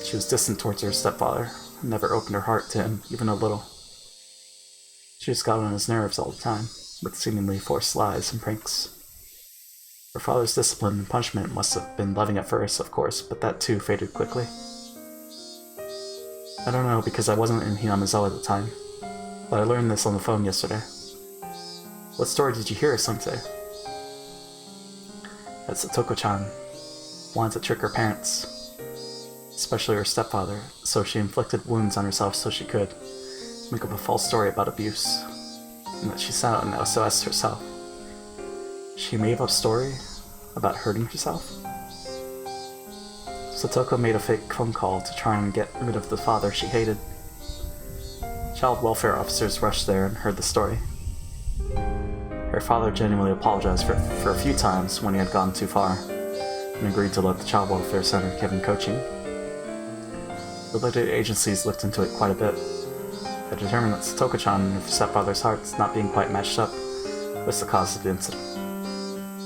She was distant towards her stepfather, and never opened her heart to him even a little. She just got on his nerves all the time, with seemingly forced lies and pranks. Her father's discipline and punishment must have been loving at first, of course, but that too faded quickly. I don't know because I wasn't in Hinamizawa at the time, but I learned this on the phone yesterday. What story did you hear, Sensei? That Satoko-chan wanted to trick her parents, especially her stepfather, so she inflicted wounds on herself so she could make up a false story about abuse, and that she sent out an SOS herself. She made up a story about hurting herself? Satoko made a fake phone call to try and get rid of the father she hated. Child welfare officers rushed there and heard the story. Her father genuinely apologized for a few times when he had gone too far, and agreed to let the child welfare center give him coaching. Related agencies looked into it quite a bit. They determined that Satoko-chan and her stepfather's hearts not being quite matched up was the cause of the incident.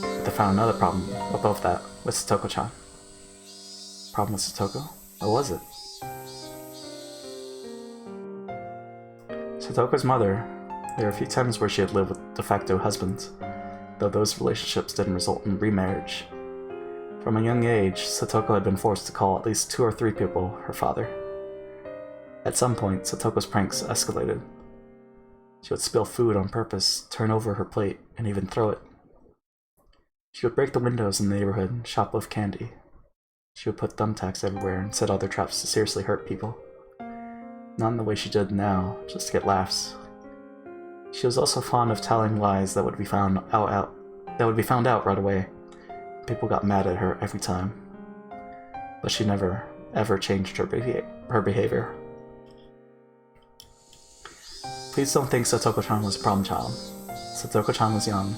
But they found another problem above that with Satoko-chan. Problem with Satoko? What was it? Satoko's mother, there were a few times where she had lived with de facto husbands, though those relationships didn't result in remarriage. From a young age, Satoko had been forced to call at least 2 or 3 people her father. At some point, Satoko's pranks escalated. She would spill food on purpose, turn over her plate, and even throw it. She would break the windows in the neighborhood and shoplift candy. She would put thumbtacks everywhere and set other traps to seriously hurt people. Not in the way she did now, just to get laughs. She was also fond of telling lies that would be found out right away. People got mad at her every time. But she never, ever changed her behavior. Please don't think Satoko-chan was a problem child. Satoko-chan was young.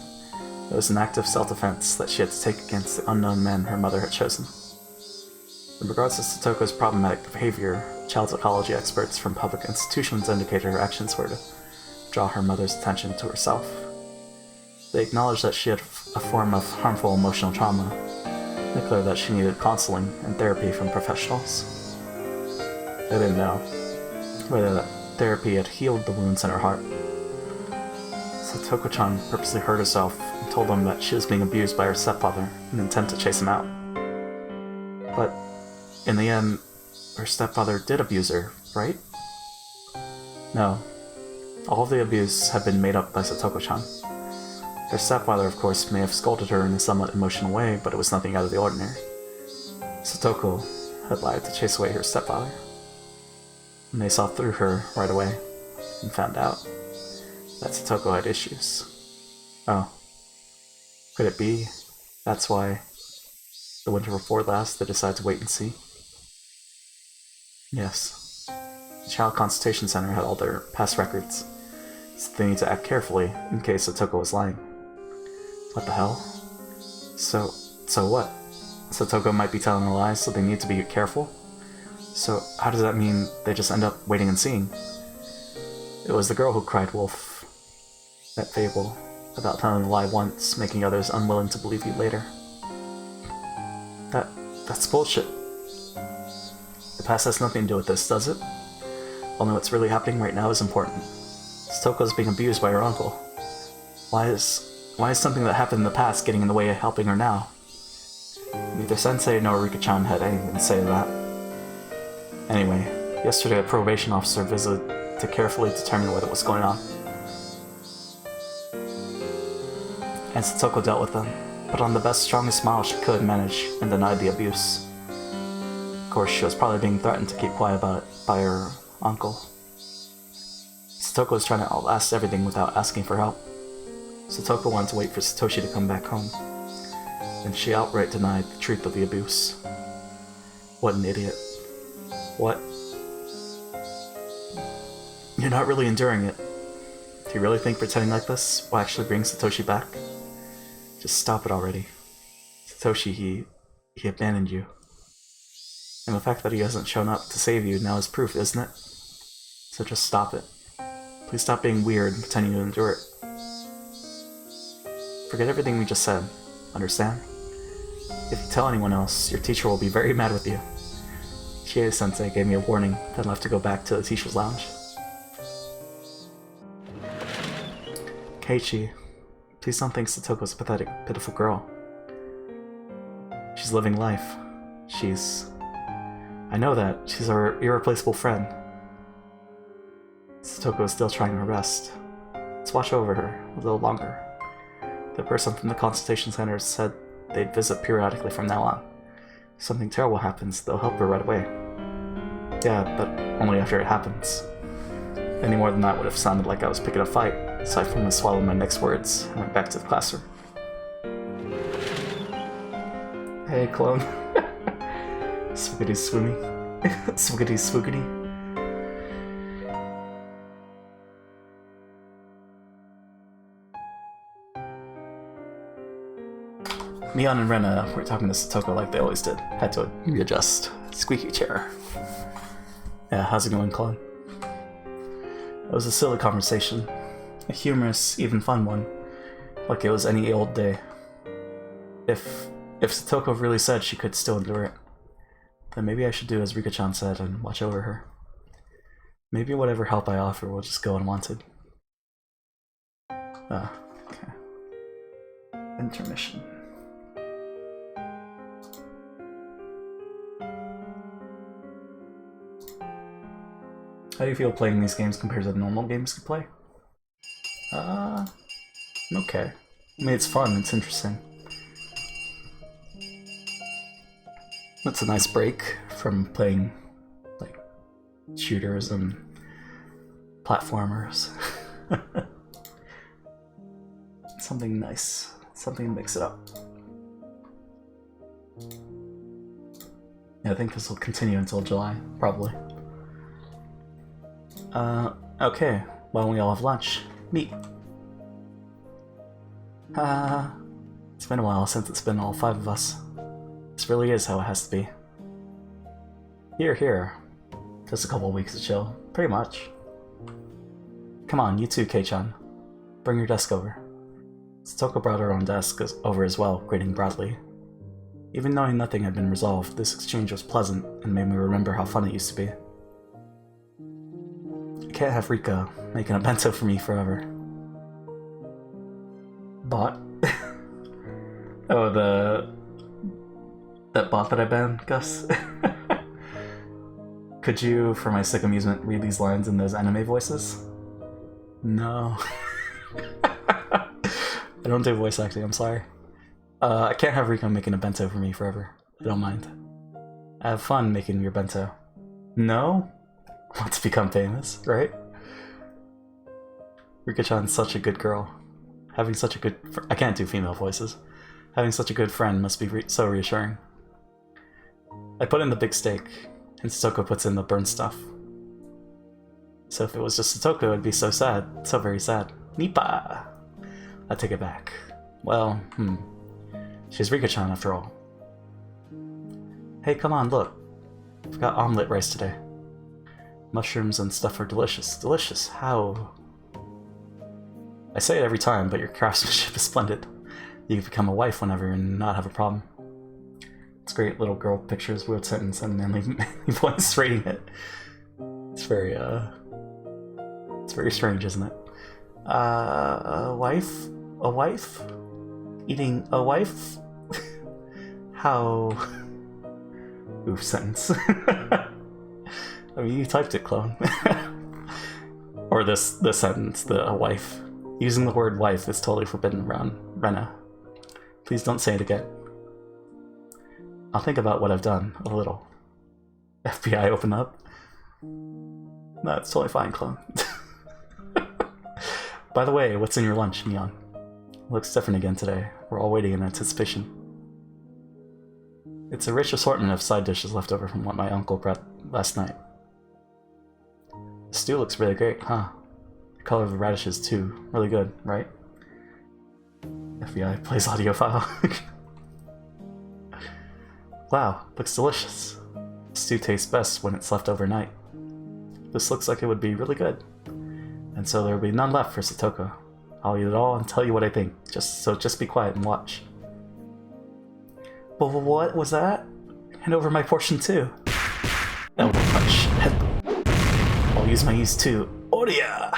It was an act of self-defense that she had to take against the unknown men her mother had chosen. In regards to Satoko's problematic behavior, child psychology experts from public institutions indicated her actions were to draw her mother's attention to herself. They acknowledged that she had a form of harmful emotional trauma, and declared that she needed counseling and therapy from professionals. They didn't know whether that therapy had healed the wounds in her heart. Satoko-chan purposely hurt herself and told them that she was being abused by her stepfather in an attempt to chase him out. But in the end, her stepfather did abuse her, right? No. All of the abuse had been made up by Satoko-chan. Her stepfather, of course, may have scolded her in a somewhat emotional way, but it was nothing out of the ordinary. Satoko had lied to chase away her stepfather. And they saw through her right away, and found out that Satoko had issues. Oh. Could it be that's why the winter before last they decided to wait and see? Yes. The Child Consultation Center had all their past records, so they need to act carefully in case Satoko was lying. What the hell? So what? Satoko might be telling a lie, so they need to be careful? So how does that mean they just end up waiting and seeing? It was the girl who cried wolf. That fable about telling a lie once, making others unwilling to believe you later. That's bullshit. The past has nothing to do with this, does it? Only what's really happening right now is important. Satoko's being abused by her uncle. Why is something that happened in the past getting in the way of helping her now? Neither Sensei nor Rika-chan had anything to say to that. Anyway, yesterday a probation officer visited to carefully determine what was going on. And Satoko dealt with them, put on the best, strongest smile she could manage, and denied the abuse. Of course, she was probably being threatened to keep quiet about it by her uncle. Satoko was trying to outlast everything without asking for help. Satoko wanted to wait for Satoshi to come back home, and she outright denied the truth of the abuse. What an idiot. What? You're not really enduring it. Do you really think pretending like this will actually bring Satoshi back? Just stop it already. Satoshi, he abandoned you. And the fact that he hasn't shown up to save you now is proof, isn't it? So just stop it. Please stop being weird and pretending to endure it. Forget everything we just said. Understand? If you tell anyone else, your teacher will be very mad with you. Chie-sensei gave me a warning, then left to go back to the teacher's lounge. Keiichi, please don't think Satoko's a pathetic, pitiful girl. She's living life. I know that. She's our irreplaceable friend. Satoko is still trying her best. Let's watch over her a little longer. The person from the consultation center said they'd visit periodically from now on. If something terrible happens, they'll help her right away. Yeah, but only after it happens. Any more than that would have sounded like I was picking a fight, so I firmly swallowed my next words and went back to the classroom. Hey, clone. Swoogity swoony. Swoogity swoogity. Mion and Rena were talking to Satoko like they always did. Had to readjust. Squeaky chair. Yeah, how's it going, clone? It was a silly conversation. A humorous, even fun one. Like it was any old day. If Satoko really said she could still endure it, then maybe I should do as Rika-chan said and watch over her. Maybe whatever help I offer will just go unwanted. Okay. Intermission. How do you feel playing these games compared to the normal games you play? Okay. I mean, it's fun, it's interesting. That's a nice break from playing, like, shooters and platformers. Something nice. Something to mix it up. Yeah, I think this will continue until July, probably. Okay. Why don't we all have lunch? Meet. It's been a while since it's been all 5 of us. This really is how it has to be. Here. Just a couple weeks of chill. Pretty much. Come on, you too, Kei-chan. Bring your desk over. Satoko brought her own desk over as well, grinning broadly. Even knowing nothing had been resolved, this exchange was pleasant and made me remember how fun it used to be. I can't have Rika making a bento for me forever. Bot? Oh, that bot that I banned, Gus? Could you, for my sick amusement, read these lines in those anime voices? No. I don't do voice acting, I'm sorry. I can't have Rika making a bento for me forever. I don't mind. I have fun making your bento. No? Want to become famous, right? Rika-chan's such a good girl. Having such a good I can't do female voices. Having such a good friend must be so reassuring. I put in the big steak, and Satoko puts in the burnt stuff. So if it was just Satoko, it'd be so sad. So very sad. Nipa! I take it back. Well, she's Rika-chan after all. Hey, come on, look. I've got omelet rice today. Mushrooms and stuff are delicious. Delicious. How? I say it every time, but your craftsmanship is splendid. You can become a wife whenever and not have a problem. It's great little girl pictures, weird sentence, and manly voice rating it. It's very strange, isn't it? A wife? A wife? Eating a wife? How? Oof, sentence. I mean, you typed it, clone. Or this sentence, a wife. Using the word wife is totally forbidden around Rena. Please don't say it again. I'll think about what I've done, a little. FBI open up. No, it's totally fine, clone. By the way, what's in your lunch, Neon? Looks different again today. We're all waiting in anticipation. It's a rich assortment of side dishes left over from what my uncle brought last night. The stew looks really great, huh? The color of the radishes, too. Really good, right? FBI plays audio file. Wow, looks delicious. Stew tastes best when it's left overnight. This looks like it would be really good. And so there will be none left for Satoko. I'll eat it all and tell you what I think. Just be quiet and watch. Well, what was that? Hand over my portion too. Elbow punch. I'll use my ease too. Oria!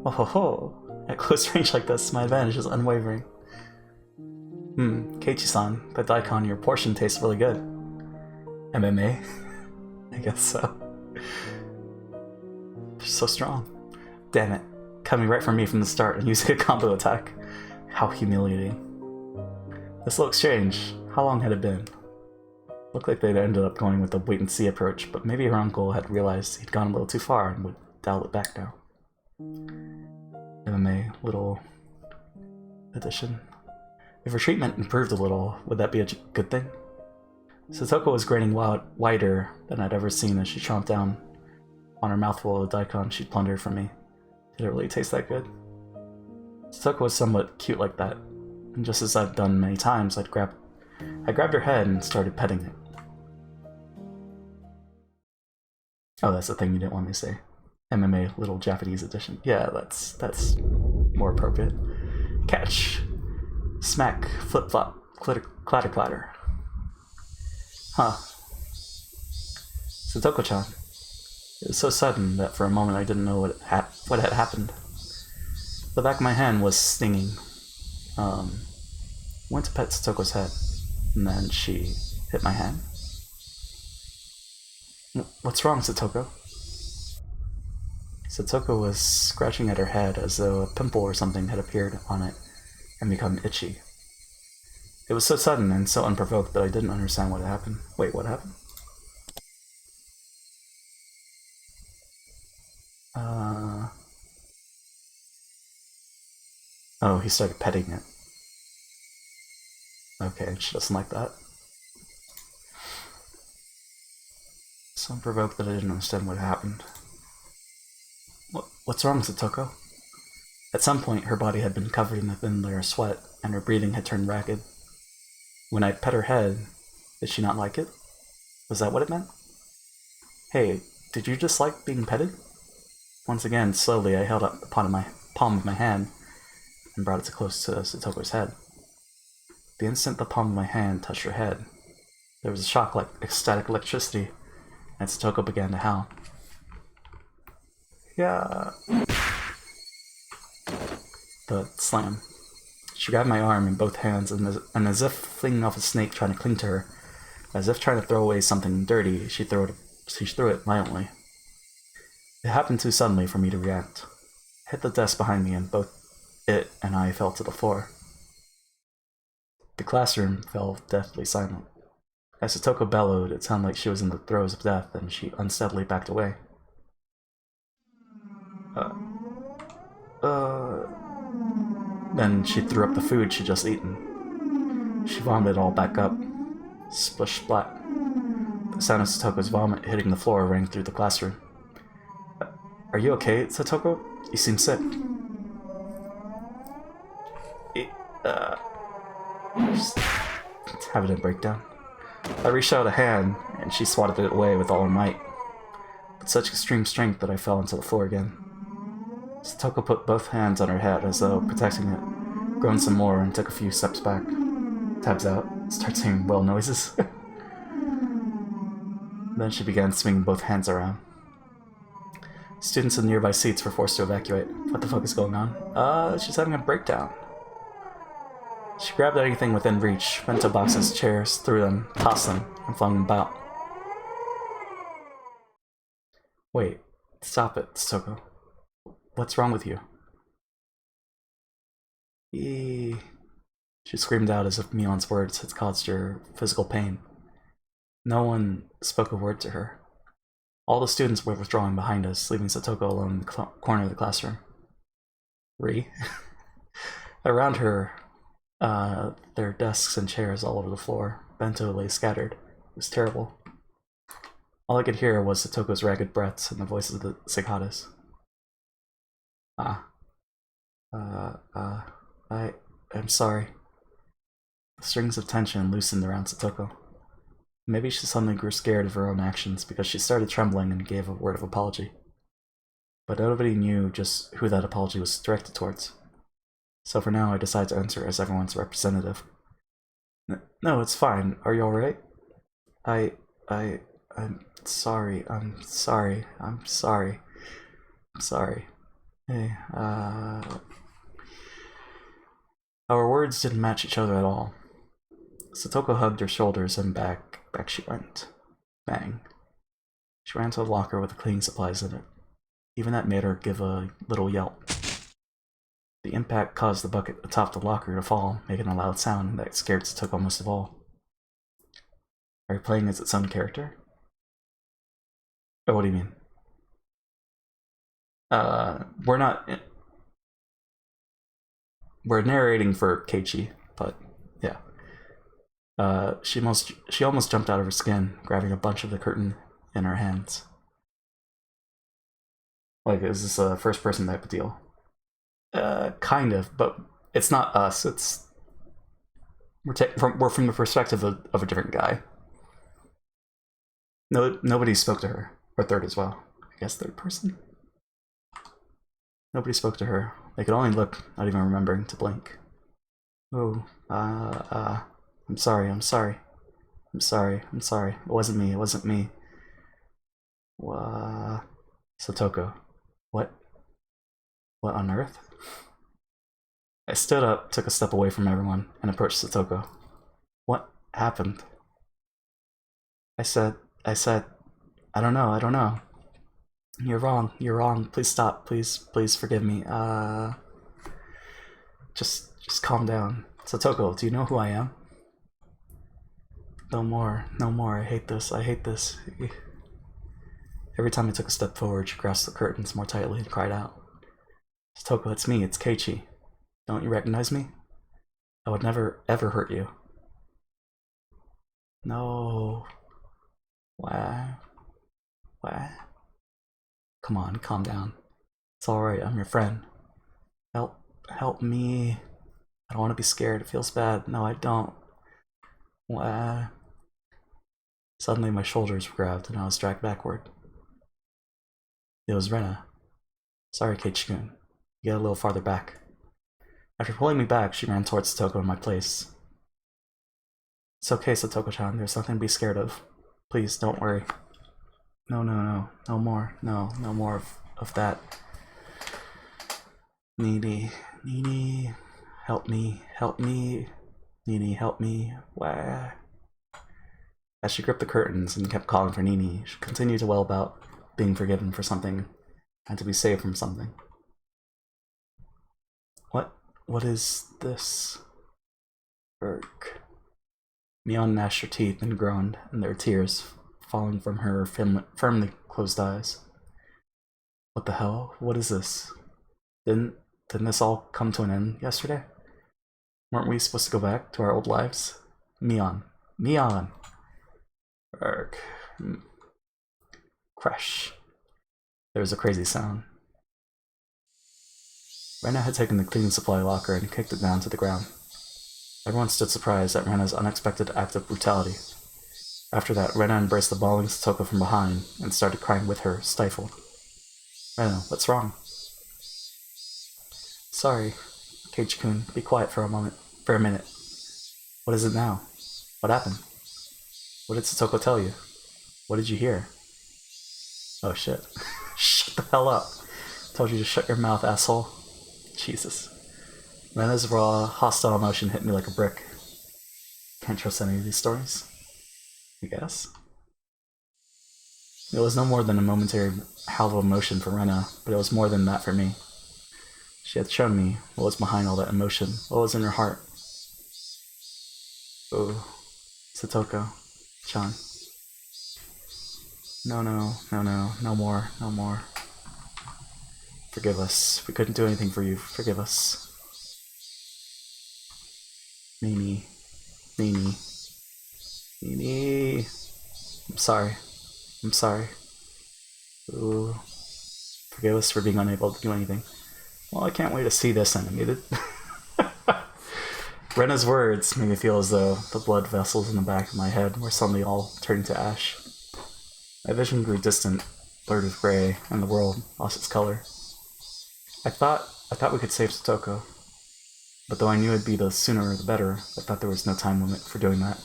Oh ho ho. At close range like this, my advantage is unwavering. Keiichi-san, the daikon in your portion tastes really good. MMA? I guess so. They're so strong. Damn it. Coming right for me from the start and using a combo attack. How humiliating. This looks strange. How long had it been? Looked like they'd ended up going with the wait-and-see approach, but maybe her uncle had realized he'd gone a little too far and would dial it back now. MMA, little addition. If her treatment improved a little, would that be a good thing? Satoko was grinning wider than I'd ever seen as she chomped down on her mouthful of the daikon she'd plundered from me. Did it really taste that good? Satoko was somewhat cute like that, and just as I've done many times, I grabbed her head and started petting it. Oh, that's the thing you didn't want me to say. MMA little Japanese edition. Yeah, that's more appropriate. Catch. Smack. Flip flop. Clatter clatter. Huh. Satoko-chan. It was so sudden that for a moment I didn't know what had happened. The back of my hand was stinging. Went to pet Satoko's head, and then she hit my hand. What's wrong, Satoko? Satoko was scratching at her head as though a pimple or something had appeared on it and become itchy. It was so sudden and so unprovoked that I didn't understand what had happened. Wait, what happened? Oh, he started petting it. Okay, she doesn't like that. So unprovoked that I didn't understand what happened. What's wrong, Satoko? At some point, her body had been covered in a thin layer of sweat, and her breathing had turned ragged. When I pet her head, did she not like it? Was that what it meant? Hey, did you just like being petted? Once again, slowly, I held up the palm of my hand and brought it close to Satoko's head. The instant the palm of my hand touched her head, there was a shock like ecstatic electricity, and Satoko began to howl. Yeah. The slam. She grabbed my arm in both hands, and as if flinging off a snake trying to cling to her, as if trying to throw away something dirty, she threw it violently. It happened too suddenly for me to react. It hit the desk behind me, and both it and I fell to the floor. The classroom fell deathly silent. As Satoko bellowed, it sounded like she was in the throes of death, and she unsteadily backed away. Then she threw up the food she'd just eaten. She vomited all back up. Splish splat. The sound of Satoko's vomit hitting the floor rang through the classroom. Are you okay, Satoko? You seem sick. Just having a breakdown. I reached out a hand, and she swatted it away with all her might. With such extreme strength that I fell into the floor again. Satoko put both hands on her head as though protecting it, groaned some more, and took a few steps back. Tabs out, starts hearing whale noises. Then she began swinging both hands around. Students in nearby seats were forced to evacuate. What the fuck is going on? She's having a breakdown. She grabbed anything within reach, went to boxes, chairs, threw them, tossed them, and flung them about. Wait, stop it, Satoko. What's wrong with you? She screamed out as if Mion's words had caused her physical pain. No one spoke a word to her. All the students were withdrawing behind us, leaving Satoko alone in the corner of the classroom. Ri? Around her, there were desks and chairs all over the floor. Bento lay scattered. It was terrible. All I could hear was Satoko's ragged breaths and the voices of the cicadas. I'm sorry. The strings of tension loosened around Satoko. Maybe she suddenly grew scared of her own actions because she started trembling and gave a word of apology. But nobody knew just who that apology was directed towards. So for now, I decided to answer as everyone's representative. No, it's fine. Are you alright? I'm sorry. I'm sorry. Hey, Our words didn't match each other at all. Satoko hugged her shoulders and back she went. Bang. She ran to the locker with the cleaning supplies in it. Even that made her give a little yelp. The impact caused the bucket atop the locker to fall, making a loud sound that scared Satoko most of all. Are you playing as its own character? Oh, what do you mean? We're not... We're narrating for Keiichi, but yeah. She almost jumped out of her skin, grabbing a bunch of the curtain in her hands. Like, is this a first-person type of deal? Kind of, but it's not us. It's we're from the perspective of a different guy. No, nobody spoke to her, or third as well. I guess third person. Nobody spoke to her. They could only look, not even remembering to blink. Oh, I'm sorry. It wasn't me. Satoko. What on earth? I stood up, took a step away from everyone, and approached Satoko. What happened? I said, I don't know. You're wrong. Please stop. Please forgive me. Just calm down. Satoko, do you know who I am? No more. I hate this. Every time I took a step forward, she grasped the curtains more tightly and cried out. Satoko, it's me, it's Keiichi. Don't you recognize me? I would never, ever hurt you. No. What? Come on, calm down. It's alright, I'm your friend. Help me. I don't want to be scared, it feels bad. No, I don't. What? Suddenly my shoulders were grabbed and I was dragged backward. It was Rena. Sorry, Keiichi-kun. You get a little farther back. After pulling me back, she ran towards Satoko in my place. It's okay, Satoko-chan. There's nothing to be scared of. Please, don't worry. No more. No more of that. Nini, help me. Nini, help me. Wah. As she gripped the curtains and kept calling for Nini, she continued to wail about being forgiven for something and to be saved from something. What is this? Berk. Mion gnashed her teeth and groaned, and there were tears falling from her firmly closed eyes. What the hell? What is this? Didn't this all come to an end yesterday? Weren't we supposed to go back to our old lives? Mion. Berk. Crash. There was a crazy sound. Rena had taken the cleaning supply locker and kicked it down to the ground. Everyone stood surprised at Rena's unexpected act of brutality. After that, Rena embraced the bawling Satoko from behind and started crying with her, stifled. Rena, what's wrong? Sorry, Keiichi-kun, be quiet for a minute. What is it now? What happened? What did Satoko tell you? What did you hear? Oh shit. Shut the hell up. Told you to shut your mouth, asshole. Jesus. Rena's raw, hostile emotion hit me like a brick. Can't trust any of these stories. I guess. It was no more than a momentary howl of emotion for Rena, but it was more than that for me. She had shown me what was behind all that emotion, what was in her heart. Oh, Satoko-chan. No, no, no, no, no more, no more. Forgive us. We couldn't do anything for you. Forgive us. Mimi. Mimi. Mimi. I'm sorry. I'm sorry. Ooh. Forgive us for being unable to do anything. Well, I can't wait to see this animated. Rena's words made me feel as though the blood vessels in the back of my head were suddenly all turning to ash. My vision grew distant, blurred with gray, and the world lost its color. I thought we could save Satoko, but though I knew it'd be the sooner the better, I thought there was no time limit for doing that.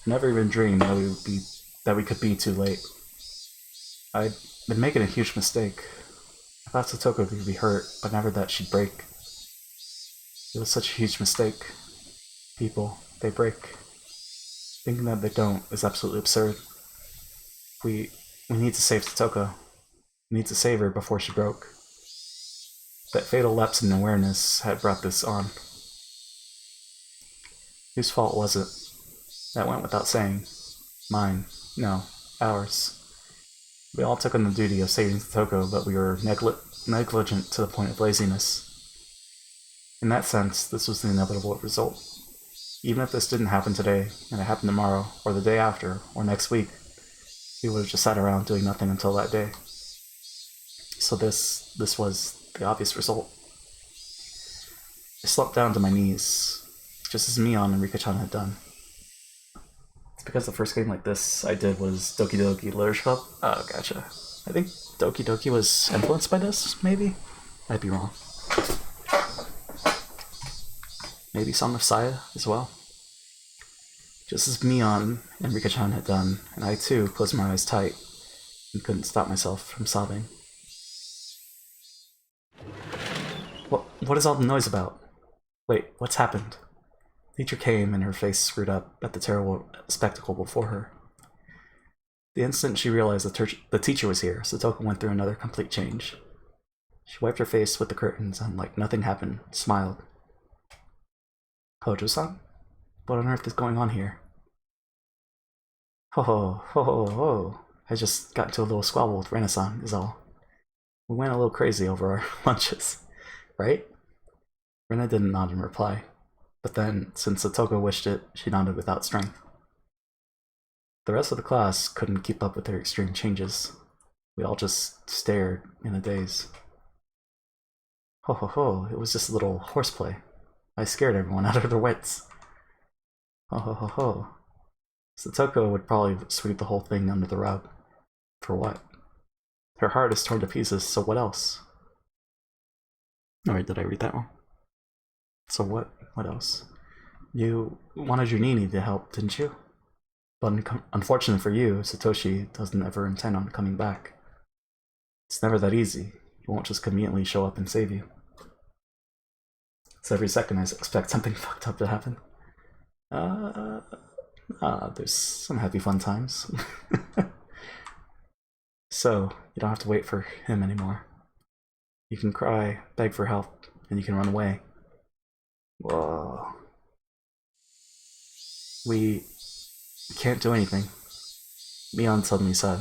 I never even dreamed that we could be too late. I'd been making a huge mistake. I thought Satoko could be hurt, but never that she'd break. It was such a huge mistake. People, they break. Thinking that they don't is absolutely absurd. We need to save Satoko. We need to save her before she broke. That fatal lapse in awareness had brought this on. Whose fault was it? That went without saying. Mine. No. Ours. We all took on the duty of saving Satoko, but we were negligent to the point of laziness. In that sense, this was the inevitable result. Even if this didn't happen today, and it happened tomorrow, or the day after, or next week, we would have just sat around doing nothing until that day. So this was the obvious result. I slumped down to my knees, just as Mion and Rika-chan had done. It's because the first game like this I did was Doki Doki Literature Club. Oh, gotcha. I think Doki Doki was influenced by this, maybe? I'd be wrong. Maybe Song of Saya as well. Just as Mion and Rika-chan had done, and I too closed my eyes tight and couldn't stop myself from sobbing. What is all the noise about? Wait, what's happened? Teacher came and her face screwed up at the terrible spectacle before her. The instant she realized the teacher was here, Satoko went through another complete change. She wiped her face with the curtains and, like nothing happened, smiled. Hojo-san? What on earth is going on here? Ho ho, ho ho ho. I just got into a little squabble with Rena-san, is all. We went a little crazy over our lunches, right? Rena didn't nod in reply, but then, since Satoko wished it, she nodded without strength. The rest of the class couldn't keep up with her extreme changes. We all just stared in a daze. Ho ho ho, it was just a little horseplay. I scared everyone out of their wits. Ho ho ho ho. Satoko would probably sweep the whole thing under the rug. For what? Her heart is torn to pieces, so what else? Or did I read that wrong? So what? What else? You wanted your Nini to help, didn't you? But unfortunately for you, Satoshi doesn't ever intend on coming back. It's never that easy. He won't just conveniently show up and save you. So every second I expect something fucked up to happen. There's some happy fun times. So, you don't have to wait for him anymore. You can cry, beg for help, and you can run away. Whoa. We can't do anything, Mion suddenly said.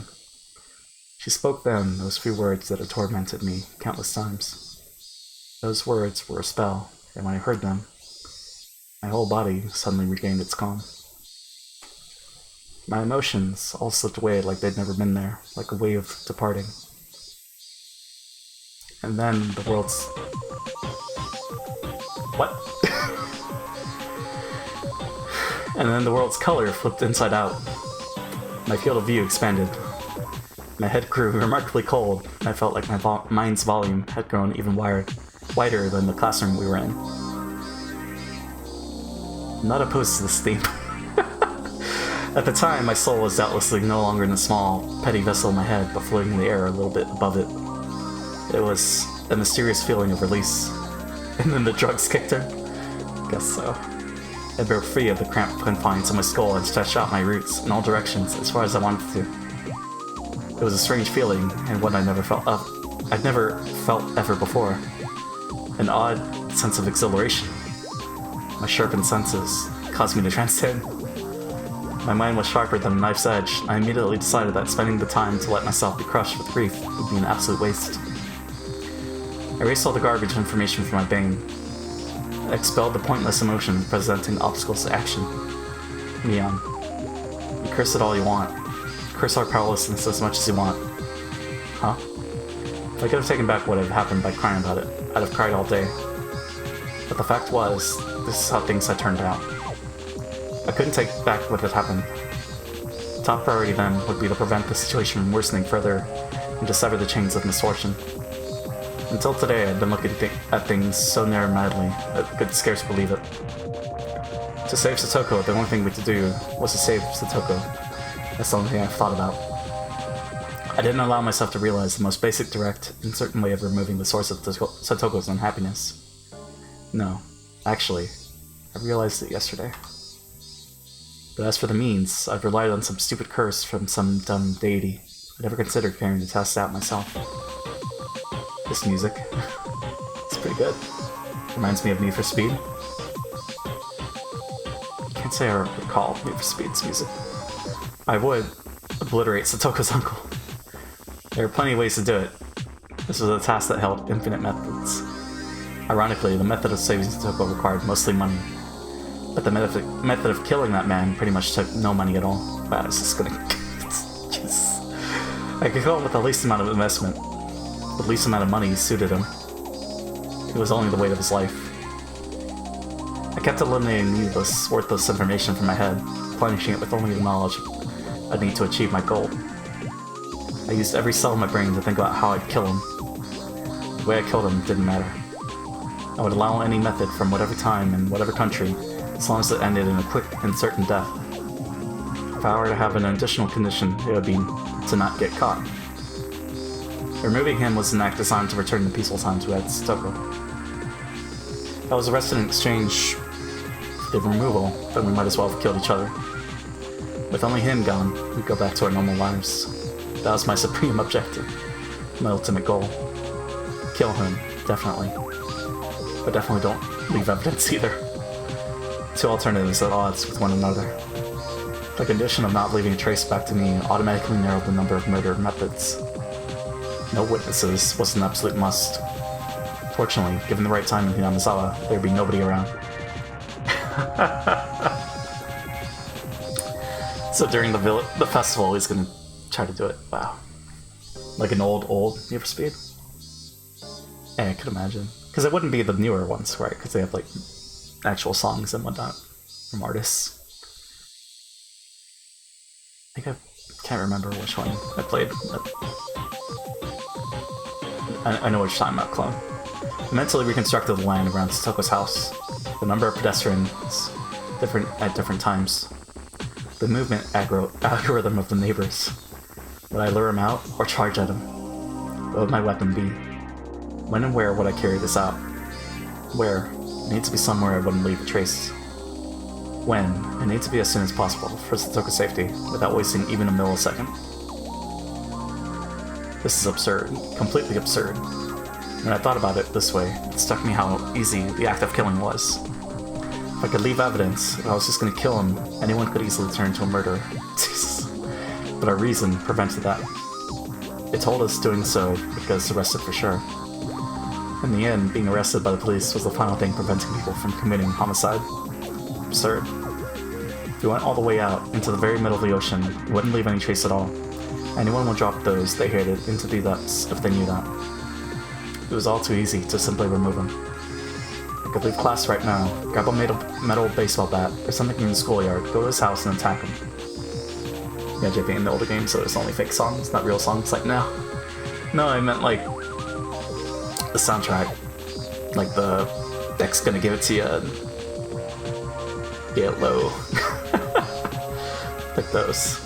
She spoke then those few words that had tormented me countless times. Those words were a spell, and when I heard them, my whole body suddenly regained its calm. My emotions all slipped away like they'd never been there, like a wave departing. And then the world's... What? And then the world's color flipped inside out. My field of view expanded. My head grew remarkably cold, and I felt like my mind's volume had grown even wider than the classroom we were in. I'm not opposed to this theme. At the time, my soul was doubtlessly no longer in the small, petty vessel in my head, but floating in the air a little bit above it. It was a mysterious feeling of release. And then the drugs kicked in? Guess so. I broke free of the cramped confines of my skull and stretched out my roots in all directions as far as I wanted to. It was a strange feeling, and one I'd never felt ever before. An odd sense of exhilaration. My sharpened senses caused me to transcend. My mind was sharper than a knife's edge. I immediately decided that spending the time to let myself be crushed with grief would be an absolute waste. I erased all the garbage information from my brain. I expelled the pointless emotions presenting obstacles to action. Neon. You curse it all you want. Curse our powerlessness as much as you want. Huh? If I could have taken back what had happened by crying about it, I'd have cried all day. But the fact was, this is how things had turned out. I couldn't take back what had happened. Top priority then would be to prevent the situation from worsening further and to sever the chains of misfortune. Until today, I'd been looking at things so narrow-mindedly I could scarce believe it. To save Satoko, the only thing we could do was to save Satoko. That's the only thing I've thought about. I didn't allow myself to realize the most basic, direct, and certain way of removing the source of Satoko's unhappiness. No, actually, I realized it yesterday. But as for the means, I've relied on some stupid curse from some dumb deity. I never considered caring to test out myself. This music. It's pretty good. Reminds me of Need for Speed. Can't say I recall Need for Speed's music. I would obliterate Satoko's uncle. There are plenty of ways to do it. This was a task that held infinite methods. Ironically, the method of saving Satoko required mostly money. But the method of killing that man pretty much took no money at all. Wow, it's just gonna... Jesus. I could come up with the least amount of investment. The least amount of money suited him. It was only the weight of his life. I kept eliminating needless, worthless information from my head, replenishing it with only the knowledge I'd need to achieve my goal. I used every cell in my brain to think about how I'd kill him. The way I killed him didn't matter. I would allow any method from whatever time and whatever country, as long as it ended in a quick and certain death. If I were to have an additional condition, it would be to not get caught. Removing him was an act designed to return the peaceful times we had at Satoko. If I was arrested in exchange for the removal, then we might as well have killed each other. With only him gone, we'd go back to our normal lives. That was my supreme objective, my ultimate goal. Kill him, definitely. But definitely don't leave evidence either. Two alternatives at odds with one another. The condition of not leaving a trace back to me automatically narrowed the number of murder methods. No witnesses was an absolute must. Fortunately, given the right time in Hinamizawa, there'd be nobody around. So during the festival, he's gonna try to do it. Wow. Like an old Need for Speed? Yeah, I could imagine. Because it wouldn't be the newer ones, right? Because they have, like, actual songs and whatnot from artists. I think I can't remember which one I played. I know which time I'm clone. I mentally reconstructed the land around Satoko's house. The number of pedestrians at different times. The movement algorithm of the neighbors. Would I lure him out or charge at him? What would my weapon be? When and where would I carry this out? Where? It needs to be somewhere I wouldn't leave a trace. When? It needs to be as soon as possible for Satoko's safety, without wasting even a millisecond. This is absurd. Completely absurd. When I thought about it this way, it struck me how easy the act of killing was. If I could leave evidence, if I was just gonna kill him, anyone could easily turn into a murderer. But our reason prevented that. It told us doing so because arrested for sure. In the end, being arrested by the police was the final thing preventing people from committing homicide. Absurd. If we went all the way out, into the very middle of the ocean, we wouldn't leave any trace at all. Anyone would drop those they hated into the depths if they knew that. It was all too easy to simply remove them. I could leave class right now, grab a metal baseball bat or something from the schoolyard, go to his house and attack him. Yeah, JP, in the older games, so there's only fake songs, not real songs like now. No, I meant like the soundtrack. Like the Deck's gonna give it to you and get low. Like those.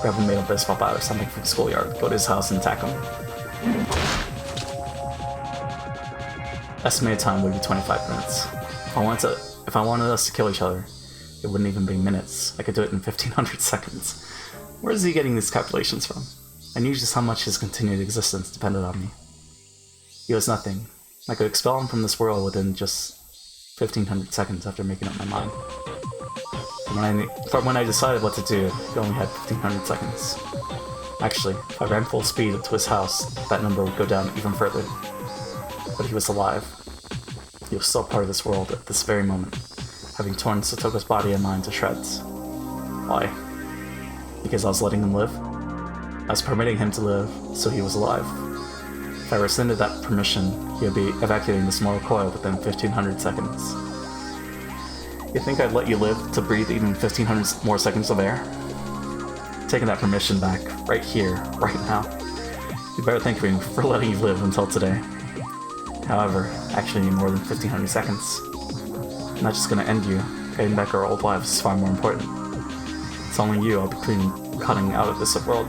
Grab a metal baseball bat or something from the schoolyard, go to his house and attack him. Estimated time would be 25 minutes. If I wanted us to kill each other, it wouldn't even be minutes. I could do it in 1500 seconds. Where is he getting these calculations from? I knew just how much his continued existence depended on me. He was nothing. I could expel him from this world within just 1,500 seconds after making up my mind. From when I decided what to do, he only had 1,500 seconds. Actually, if I ran full speed to his house, that number would go down even further. But he was alive. He was still part of this world at this very moment, having torn Satoko's body and mind to shreds. Why? Because I was letting him live? I was permitting him to live, so he was alive. If I rescinded that permission, he would be evacuating this mortal coil within 1,500 seconds. You think I'd let you live to breathe even 1,500 more seconds of air? Taking that permission back, right here, right now. You better thank me for letting you live until today. However, actually need more than 1,500 seconds. I'm not just gonna end you. Getting back our old lives is far more important. It's only you I'll be cutting out of this world.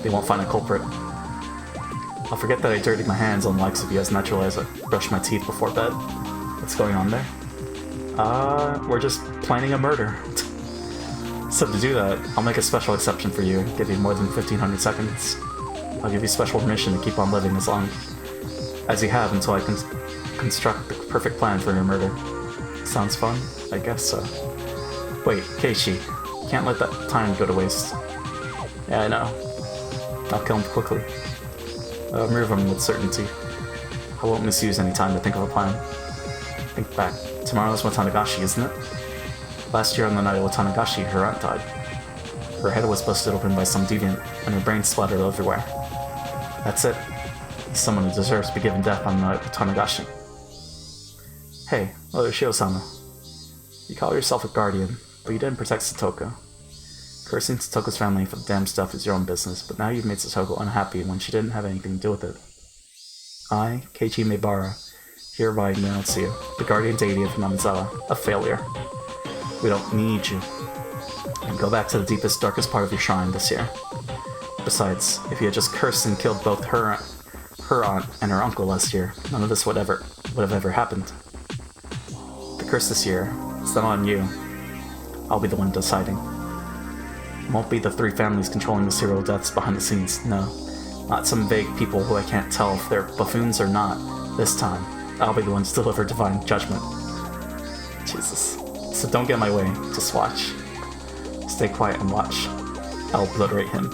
They won't find a culprit. I'll forget that I dirtied my hands on the likes of you as naturally as I brush my teeth before bed. What's going on there? We're just planning a murder. So to do that, I'll make a special exception for you, give you more than 1,500 seconds. I'll give you special permission to keep on living as long as you have until I can construct the perfect plan for your murder. Sounds fun? I guess so. Wait, Keiichi, can't let that time go to waste. Yeah, I know. I'll kill him quickly. I'll move him with certainty. I won't misuse any time to think of a plan. Think back. Tomorrow's Watanagashi, isn't it? Last year on the night of Watanagashi, her aunt died. Her head was busted open by some deviant, and her brains splattered everywhere. That's it. He's someone who deserves to be given death on the night of Watanagashi. Hey, Mother Shio-sama. You call yourself a guardian, but you didn't protect Satoko. Cursing Satoko's family for the damn stuff is your own business, but now you've made Satoko unhappy when she didn't have anything to do with it. I, Keiichi Maebara, hereby denounce you, the guardian deity of Namizawa, a failure. We don't need you. And go back to the deepest, darkest part of your shrine this year. Besides, if you had just cursed and killed both her aunt and her uncle last year, none of this would have ever happened. The curse this year, it's not on you. I'll be the one deciding. It won't be the three families controlling the serial deaths behind the scenes, no. Not some vague people who I can't tell if they're buffoons or not. This time, I'll be the one to deliver divine judgment. Jesus. So don't get in my way, just watch. Stay quiet and watch. I'll obliterate him.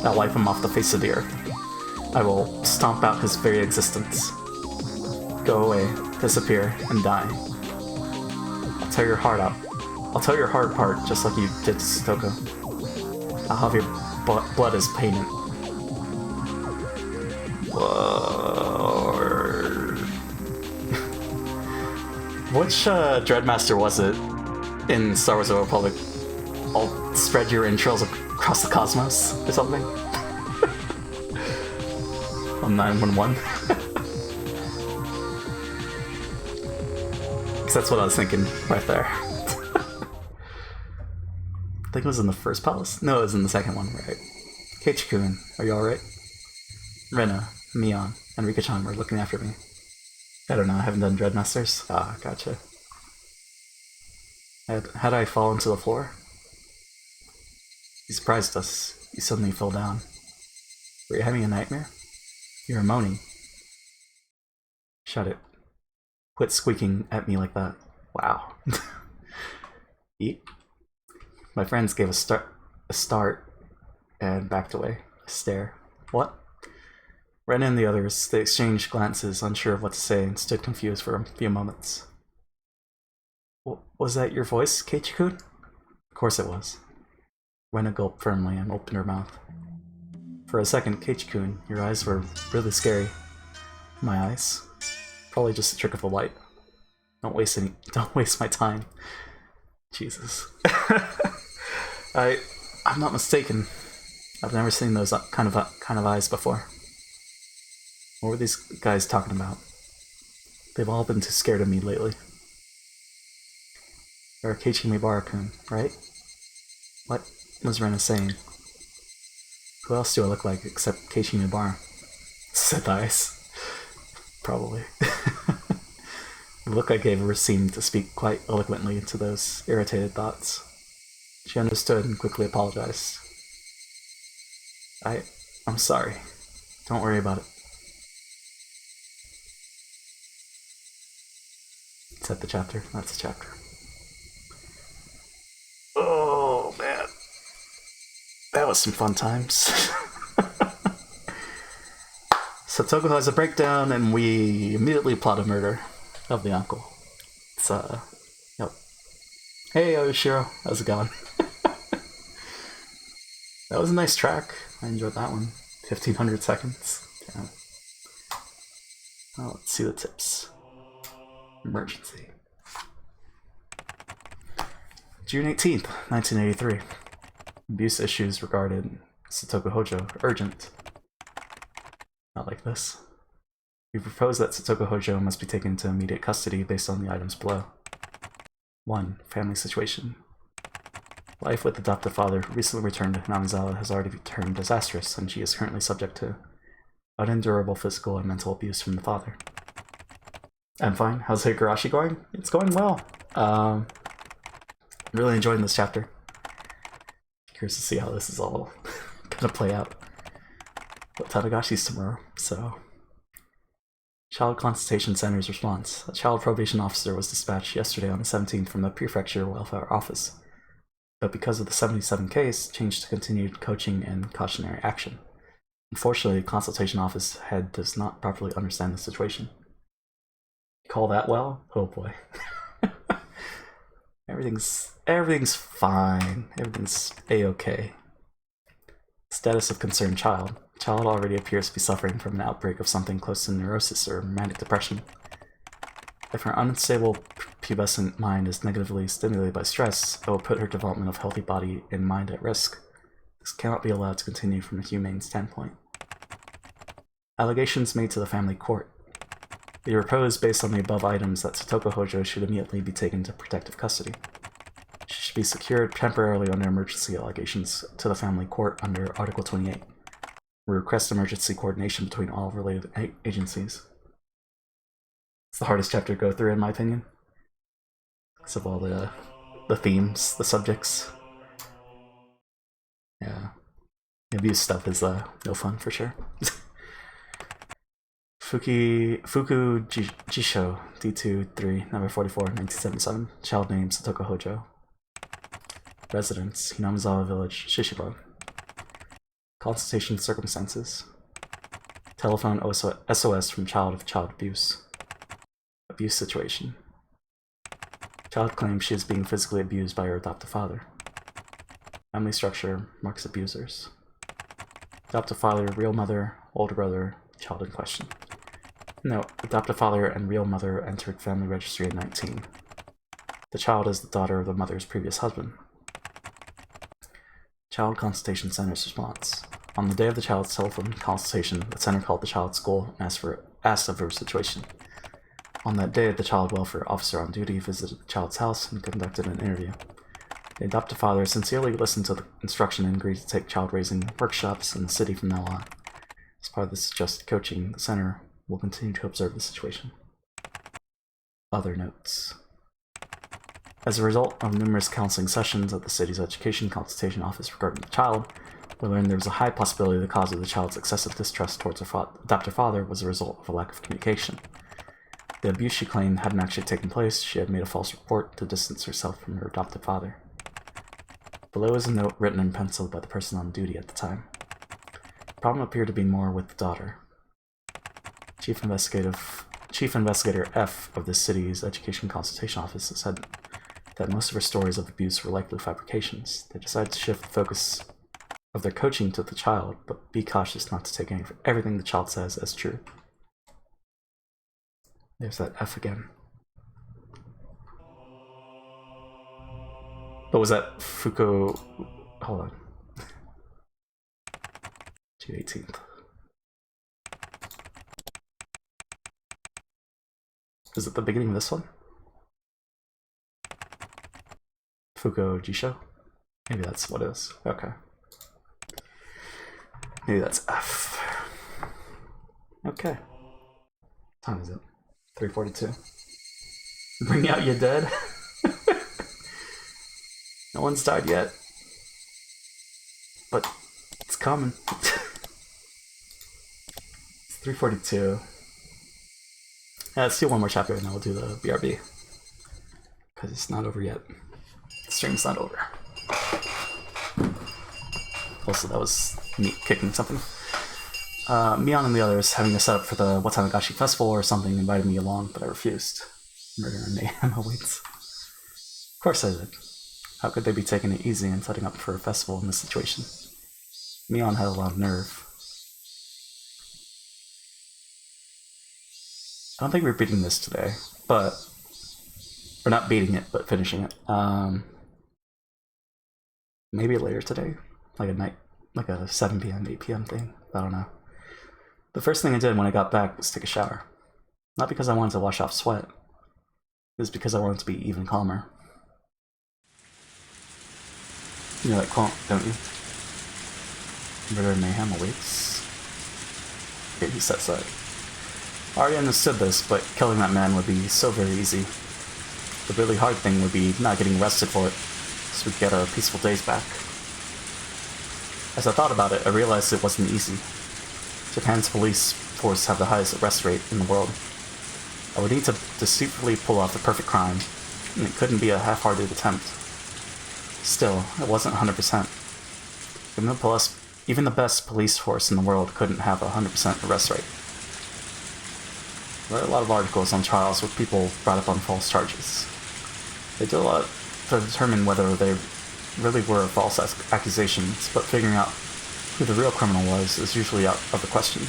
I'll wipe him off the face of the earth. I will stomp out his very existence. Go away, disappear, and die. I'll tear your heart out. I'll tear your heart apart just like you did to Satoko. I'll have your blood as payment. Which Dreadmaster was it in Star Wars: The Old Republic? I'll spread your entrails across the cosmos or something? On 911? Because that's what I was thinking right there. I think it was in the first palace? No, it was in the second one, right? Keiichi-kun, are you alright? Rena, Mion, and Rika-chan were looking after me. I don't know, I haven't done Dreadmasters. Ah, gotcha. Had I fallen to the floor? You surprised us. You suddenly fell down. Were you having a nightmare? You were moaning. Shut it. Quit squeaking at me like that. Wow. Eat. My friends gave a start and backed away. A stare. What? Ren and the others, they exchanged glances, unsure of what to say, and stood confused for a few moments. Was that your voice, Keiichi-kun? Of course it was. Rena gulped firmly and opened her mouth. For a second, Keiichi-kun, your eyes were really scary. My eyes? Probably just a trick of the light. Don't waste my time. Jesus. I'm not mistaken. I've never seen those kind of eyes before. What were these guys talking about? They've all been too scared of me lately. You're Keiichi Maebara-kun, right? What was Rena saying? Who else do I look like except Keiichi Maebara? Said the eyes. Probably. The look I gave her seemed to speak quite eloquently to those irritated thoughts. She understood and quickly apologized. I'm sorry. Don't worry about it. Is that the chapter? That's the chapter. Oh, man. That was some fun times. Satoko has a breakdown, and we immediately plot a murder of the uncle. It's, yep. Hey, Oshiro. How's it going? That was a nice track. I enjoyed that one. 1500 seconds. Yeah. Oh, let's see the tips. Emergency. June 18th, 1983. Abuse issues regarding Satoko Hojo. Urgent. Not like this. We propose that Satoko Hojo must be taken into immediate custody based on the items below. 1. Family situation. Life with adoptive father who recently returned to Hinamizawa has already turned disastrous, and she is currently subject to unendurable physical and mental abuse from the father. I'm fine. How's Higurashi going? It's going well. Really enjoying this chapter. Curious to see how this is all gonna play out. But Tadagashi's tomorrow, so... Child Consultation Center's response. A child probation officer was dispatched yesterday on the 17th from the Prefecture Welfare Office, but because of the 77 case, changed to continued coaching and cautionary action. Unfortunately, the Consultation Office head does not properly understand the situation. Call that well? Oh boy. Everything's fine. Everything's a-okay. Status of concerned child. Child already appears to be suffering from an outbreak of something close to neurosis or manic depression. If her unstable pubescent mind is negatively stimulated by stress, it will put her development of healthy body and mind at risk. This cannot be allowed to continue from a humane standpoint. Allegations made to the family court. They propose based on the above items that Satoko Hojo should immediately be taken to protective custody. She should be secured temporarily under emergency allegations to the family court under Article 28. We request emergency coordination between all related agencies. It's the hardest chapter to go through, in my opinion. Because of all the themes, the subjects. Yeah. The abuse stuff is no fun, for sure. Fuku Jisho, D2-3, number 44, 1977. Child name Satoko Hojo. Residence, Hinamizawa Village, Shishiba. Consultation circumstances. Telephone SOS from child of child abuse. Abuse situation. Child claims she is being physically abused by her adoptive father. Family structure marks abusers. Adoptive father, real mother, older brother, child in question. Note, adoptive father and real mother entered family registry at 19. The child is the daughter of the mother's previous husband. Child Consultation Center's response. On the day of the child's telephone consultation, the center called the child's school and asked of her situation. On that day, the child welfare officer on duty visited the child's house and conducted an interview. The adoptive father sincerely listened to the instruction and agreed to take child raising workshops in the city from now on. As part of the suggested coaching, the center will continue to observe the situation. Other notes. As a result of numerous counseling sessions at the city's education consultation office regarding the child, we learned there was a high possibility the cause of the child's excessive distrust towards her adoptive father was a result of a lack of communication. The abuse she claimed hadn't actually taken place. She had made a false report to distance herself from her adoptive father. Below is a note written in pencil by the person on duty at the time. The problem appeared to be more with the daughter. Chief Investigator F of the city's education consultation office said that most of her stories of abuse were likely fabrications. They decided to shift the focus of their coaching to the child, but be cautious not to take everything the child says as true. There's that F again. But was that Fuku? Hold on. June 18th. Is it the beginning of this one? Fuku Jisho? Maybe that's what it is. Okay. Maybe that's F. Okay. What time is it? 3:42. Bring out your dead. No one's died yet. But it's coming. It's 3:42. Yeah, let's do one more chapter and then we'll do the BRB. because it's not over yet. The stream's not over. Also, that was me kicking something. Mion and the others, having a setup for the Watanagashi Festival or something, invited me along, but I refused. Murder and mayhem awaits. Of course I did. How could they be taking it easy and setting up for a festival in this situation? Mion had a lot of nerve. I don't think we're beating this today, but... We're not beating it, but finishing it. Maybe later today? Like a night, like a 7 p.m., 8 p.m. thing? I don't know. The first thing I did when I got back was take a shower. Not because I wanted to wash off sweat. It was because I wanted to be even calmer. You know that quote, don't you? Murder and mayhem awaits. Okay, he says that. I already understood this, but killing that man would be so very easy. The really hard thing would be not getting arrested for it, so we could get our peaceful days back. As I thought about it, I realized it wasn't easy. Japan's police force have the highest arrest rate in the world. I would need to deceitfully pull off the perfect crime, and it couldn't be a half-hearted attempt. Still, it wasn't 100%. Even the best police force in the world couldn't have a 100% arrest rate. There are a lot of articles on trials with people brought up on false charges. They did a lot to determine whether they really were false accusations, but figuring out who the real criminal was is usually out of the question.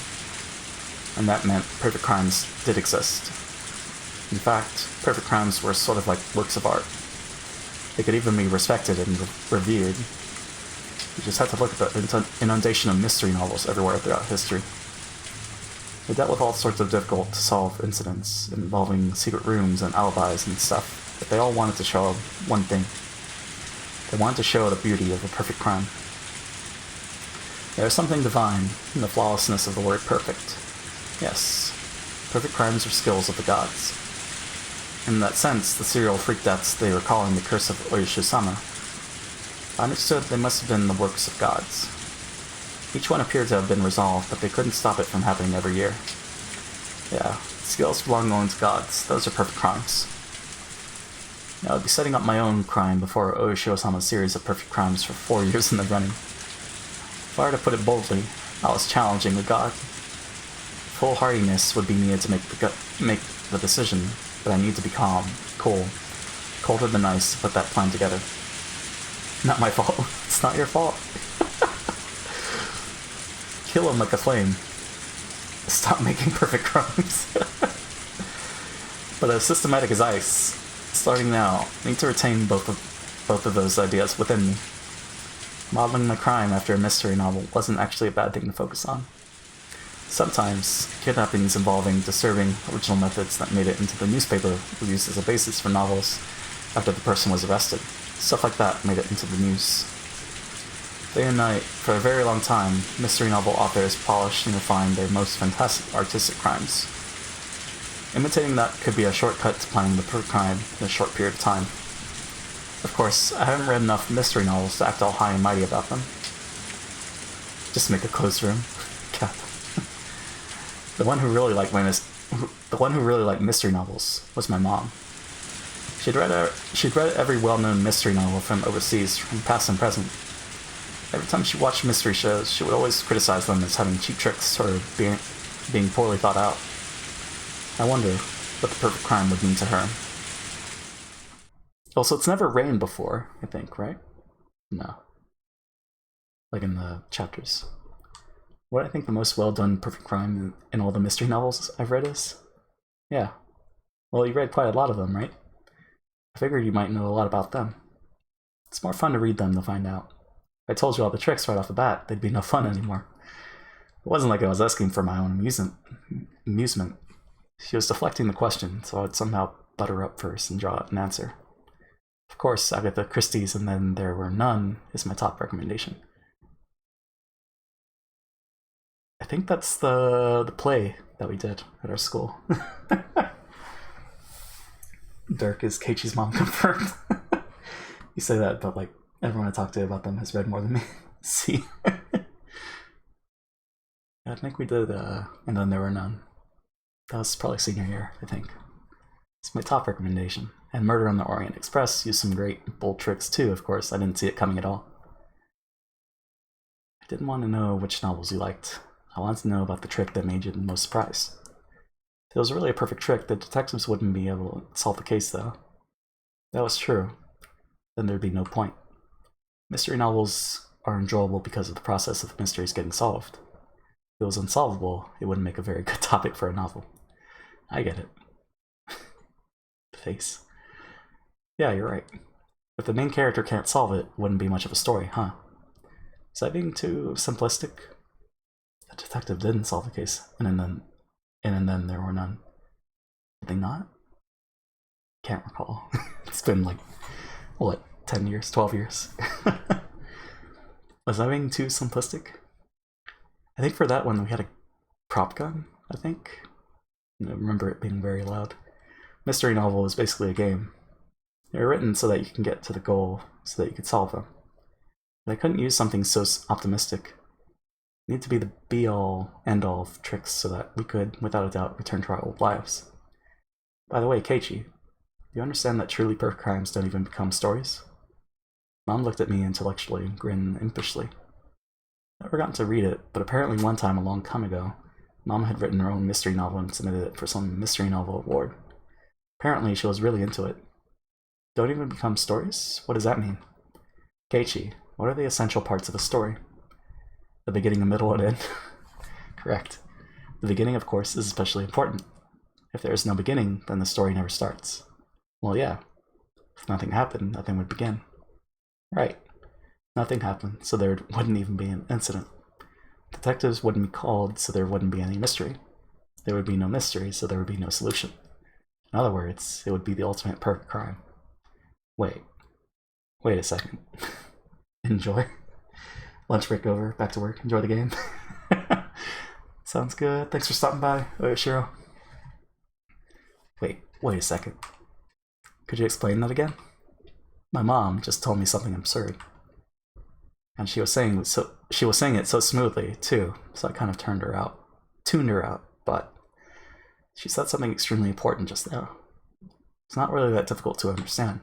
And that meant perfect crimes did exist. In fact, perfect crimes were sort of like works of art. They could even be respected and revered. You just had to look at the inundation of mystery novels everywhere throughout history. They dealt with all sorts of difficult-to-solve incidents involving secret rooms and alibis and stuff, but they all wanted to show one thing. They wanted to show the beauty of a perfect crime. There is something divine in the flawlessness of the word perfect. Yes, perfect crimes are skills of the gods. In that sense, the serial freak deaths they were calling the curse of Oyoshi-sama, I understood they must have been the works of gods. Each one appeared to have been resolved, but they couldn't stop it from happening every year. Yeah, skills belong only to gods. Those are perfect crimes. Now, I'd be setting up my own crime before Oyoshi-sama's series of perfect crimes for 4 years in the running. If I were to put it boldly, I was challenging the god. Foolhardiness would be needed to make the decision, but I need to be calm, cool, colder than ice to put that plan together. Not my fault. It's not your fault. Kill him like a flame. Stop making perfect crimes. But as systematic as ice, starting now, I need to retain both of those ideas within me. Modeling my crime after a mystery novel wasn't actually a bad thing to focus on. Sometimes, kidnappings involving disturbing original methods that made it into the newspaper were used as a basis for novels after the person was arrested. Stuff like that made it into the news. Day and night, for a very long time, mystery novel authors polished and refined their most fantastic artistic crimes. Imitating that could be a shortcut to planning the perfect crime in a short period of time. Of course, I haven't read enough mystery novels to act all high and mighty about them. Just make a closed room. Cap. The one who really liked mystery novels was my mom. She'd read every well-known mystery novel from overseas, from past and present. Every time she watched mystery shows, she would always criticize them as having cheap tricks or being poorly thought out. I wonder what the perfect crime would mean to her. Also, it's never rained before, I think, right? No. Like in the chapters. What I think the most well-done perfect crime in all the mystery novels I've read is? Yeah. Well, you read quite a lot of them, right? I figured you might know a lot about them. It's more fun to read them to find out. If I told you all the tricks right off the bat, they'd be no fun anymore. It wasn't like I was asking for my own amusement. She was deflecting the question, so I'd somehow butter up first and draw out an answer. Of course, Agatha Christie's And Then There Were None is my top recommendation. I think that's the play that we did at our school. Dirk is Keiichi's mom confirmed. You say that, but like everyone I talk to about them has read more than me. See? I think we did And Then There Were None. That was probably senior year, I think. It's my top recommendation. And Murder on the Orient Express used some great bold tricks too, of course. I didn't see it coming at all. I didn't want to know which novels you liked. I wanted to know about the trick that made you the most surprised. If it was really a perfect trick, the detectives wouldn't be able to solve the case, though. If that was true, then there'd be no point. Mystery novels are enjoyable because of the process of mysteries getting solved. If it was unsolvable, it wouldn't make a very good topic for a novel. I get it. Face. Yeah, you're right. If the main character can't solve it, it wouldn't be much of a story, huh? Is that being too simplistic? The detective didn't solve the case, and then there were none. Did they not? Can't recall. It's been like, what, 10 years, 12 years? Was that being too simplistic? I think for that one we had a prop gun, I think. I remember it being very loud. Mystery novel is basically a game. They were written so that you can get to the goal, so that you could solve them. But I couldn't use something so optimistic. It needed to be the be-all, end-all of tricks so that we could, without a doubt, return to our old lives. By the way, Keiichi, do you understand that truly perfect crimes don't even become stories? Mom looked at me intellectually and grinned impishly. Never gotten to read it, but apparently one time a long time ago, Mom had written her own mystery novel and submitted it for some mystery novel award. Apparently she was really into it. Don't even become stories? What does that mean? Keiichi, what are the essential parts of a story? The beginning, a middle, and end? Correct. The beginning, of course, is especially important. If there is no beginning, then the story never starts. Well, yeah. If nothing happened, nothing would begin. Right. Nothing happened, so there wouldn't even be an incident. Detectives wouldn't be called, so there wouldn't be any mystery. There would be no mystery, so there would be no solution. In other words, it would be the ultimate perfect crime. Wait a second. Enjoy. Lunch break over, back to work, enjoy the game. Sounds good. Thanks for stopping by, Shiro. Wait a second. Could you explain that again? My mom just told me something absurd. And she was saying it so smoothly, too, so I kind of tuned her out, but she said something extremely important just now. It's not really that difficult to understand.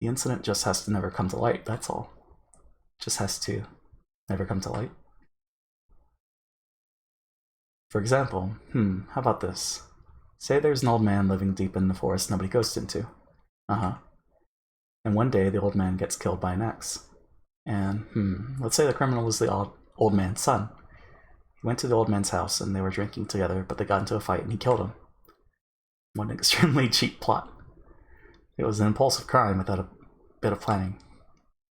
The incident just has to never come to light, that's all. Just has to never come to light. For example, how about this? Say there's an old man living deep in the forest nobody goes into. And one day the old man gets killed by an axe. And, let's say the criminal is the old man's son. He went to the old man's house and they were drinking together, but they got into a fight and he killed him. What an extremely cheap plot. It was an impulsive crime without a bit of planning.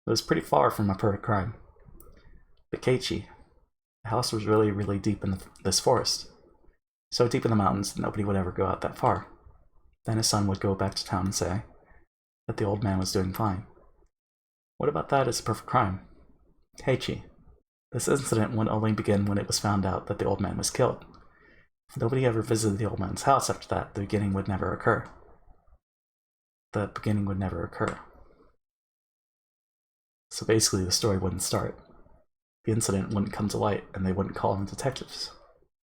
It was pretty far from a perfect crime. But Keiichi, the house was really, really deep in this forest. So deep in the mountains that nobody would ever go out that far. Then his son would go back to town and say that the old man was doing fine. What about that as a perfect crime? Keiichi, this incident would only begin when it was found out that the old man was killed. If nobody ever visited the old man's house after that, the beginning would never occur. So basically the story wouldn't start. The incident wouldn't come to light and they wouldn't call in detectives.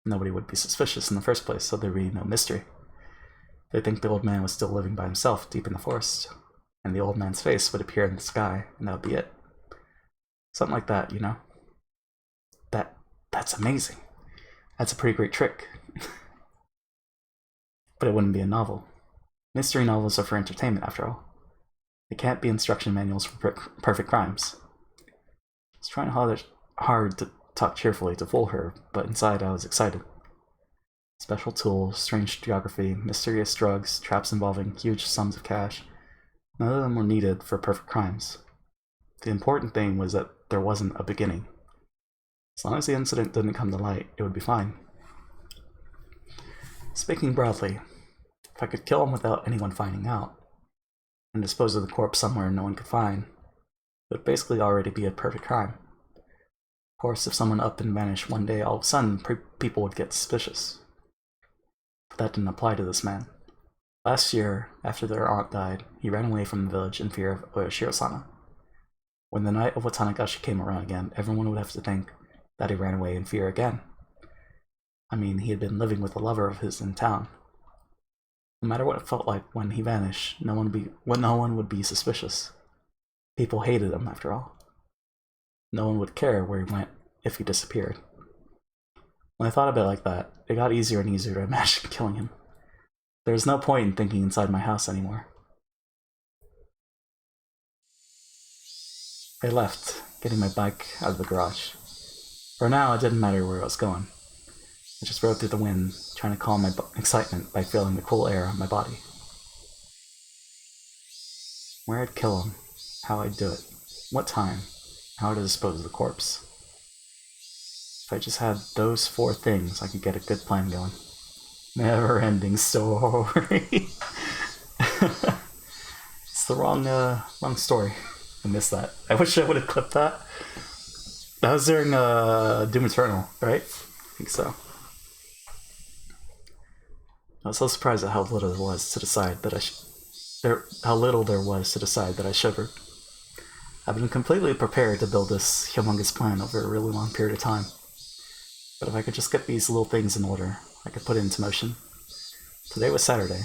Nobody would be suspicious in the first place, so there'd be no mystery. They'd think the old man was still living by himself deep in the forest, and the old man's face would appear in the sky, and that would be it. Something like that, you know? That's amazing. That's a pretty great trick. But it wouldn't be a novel. Mystery novels are for entertainment, after all. They can't be instruction manuals for perfect crimes. I was trying hard to talk cheerfully to fool her, but inside I was excited. Special tools, strange geography, mysterious drugs, traps involving huge sums of cash. None of them were needed for perfect crimes. The important thing was that there wasn't a beginning. As long as the incident didn't come to light, it would be fine. Speaking broadly, if I could kill him without anyone finding out, and dispose of the corpse somewhere no one could find, it would basically already be a perfect crime. Of course, if someone up and vanished one day, all of a sudden people would get suspicious. But that didn't apply to this man. Last year, after their aunt died, he ran away from the village in fear of Oyashiro-sama. When the night of Watanagashi came around again, everyone would have to think that he ran away in fear again. I mean, he had been living with a lover of his in town. No matter what it felt like when he vanished, no one would be suspicious. People hated him, after all. No one would care where he went if he disappeared. When I thought of it like that, it got easier and easier to imagine killing him. There was no point in thinking inside my house anymore. I left, getting my bike out of the garage. For now, it didn't matter where I was going. I just rode through the wind, trying to calm my excitement by feeling the cool air on my body. Where I'd kill him, how I'd do it, what time, how to dispose of the corpse. If I just had those 4 things, I could get a good plan going. Never-ending story. It's the wrong story. I missed that. I wish I would have clipped that. That was during Doom Eternal, right? I think so. I was so surprised at how little there was to decide that I shivered. I've been completely prepared to build this humongous plan over a really long period of time. But if I could just get these little things in order, I could put it into motion. Today was Saturday.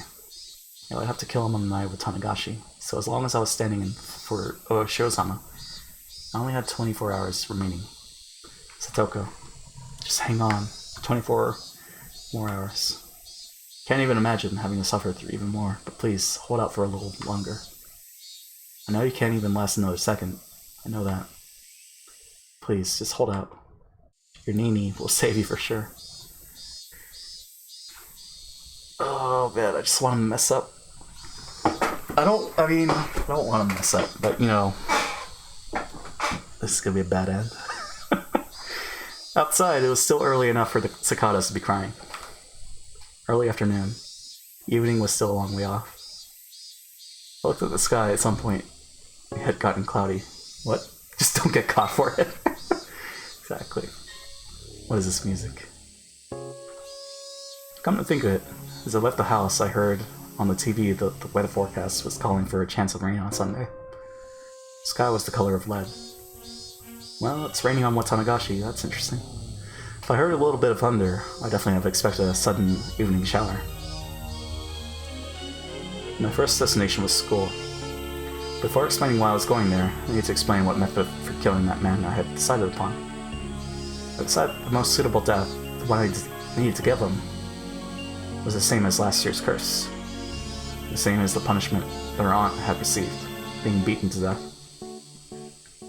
I would have to kill him on the night with Tanagashi, so as long as I was standing in for Shiozama, I only had 24 hours remaining. Satoko, just hang on. 24 more hours. Can't even imagine having to suffer through even more, but please, hold out for a little longer. I know you can't even last another second. I know that. Please, just hold out. Your Nini will save you for sure. Oh man, I just want to mess up. I don't want to mess up, but you know, this is gonna be a bad end. Outside, it was still early enough for the cicadas to be crying. Early afternoon. Evening was still a long way off. I looked at the sky at some point. It had gotten cloudy. What? Just don't get caught for it. Exactly. What is this music? Come to think of it, as I left the house, I heard on the TV the weather forecast was calling for a chance of rain on Sunday. The sky was the color of lead. Well, it's raining on Watanagashi, that's interesting. If I heard a little bit of thunder, I definitely have expected a sudden evening shower. My first destination was school. Before explaining why I was going there, I need to explain what method for killing that man I had decided upon. I decided the most suitable death, the one I needed to give him, was the same as last year's curse. The same as the punishment that her aunt had received, being beaten to death.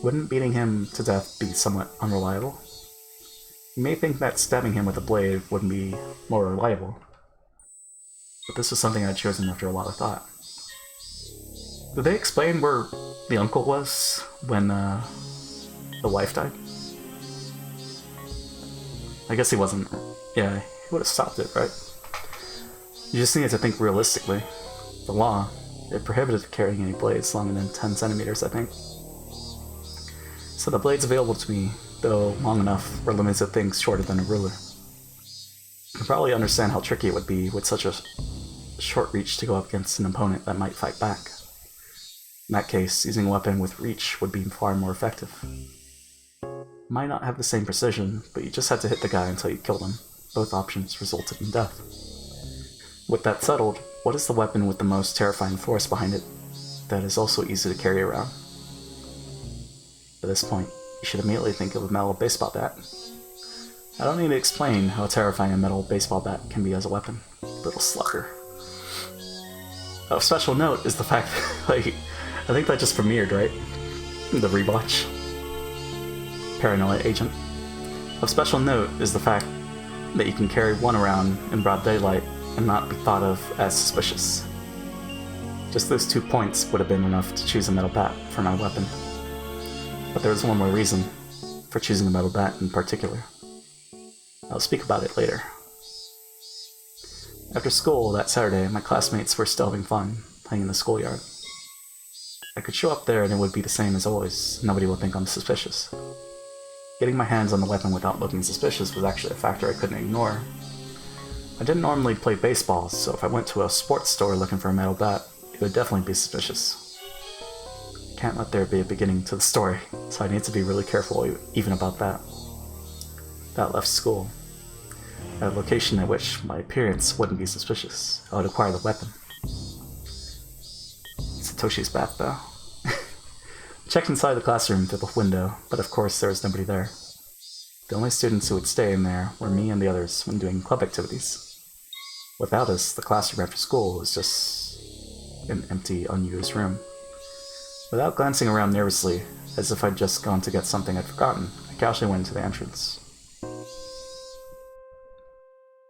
Wouldn't beating him to death be somewhat unreliable? You may think that stabbing him with a blade would be more reliable, but this was something I'd chosen after a lot of thought. Did they explain where the uncle was when the wife died? I guess he wasn't. Yeah, he would have stopped it, right? You just needed to think realistically. The law, it prohibited carrying any blades longer than 10 centimeters, I think. So the blades available to me, though long enough, were limited to things shorter than a ruler. You can probably understand how tricky it would be with such a short reach to go up against an opponent that might fight back. In that case, using a weapon with reach would be far more effective. Might not have the same precision, but you just had to hit the guy until you killed him. Both options resulted in death. With that settled, what is the weapon with the most terrifying force behind it that is also easy to carry around? At this point, you should immediately think of a metal baseball bat. I don't need to explain how terrifying a metal baseball bat can be as a weapon. Little slugger. Of special note is the fact that, like, I think that just premiered, right? The rewatch. Paranoia Agent. Of special note is the fact that you can carry one around in broad daylight and not be thought of as suspicious. Just those 2 points would have been enough to choose a metal bat for my weapon. But there was one more reason for choosing a metal bat in particular. I'll speak about it later. After school that Saturday, my classmates were still having fun, playing in the schoolyard. I could show up there and it would be the same as always. Nobody would think I'm suspicious. Getting my hands on the weapon without looking suspicious was actually a factor I couldn't ignore. I didn't normally play baseball, so if I went to a sports store looking for a metal bat, it would definitely be suspicious. Can't let there be a beginning to the story, so I need to be really careful even about that. That left school. At a location at which my appearance wouldn't be suspicious, I would acquire the weapon. Satoshi's back, though. Checked inside the classroom through the window, but of course there was nobody there. The only students who would stay in there were me and the others when doing club activities. Without us, the classroom after school was just an empty, unused room. Without glancing around nervously, as if I'd just gone to get something I'd forgotten, I casually went into the entrance.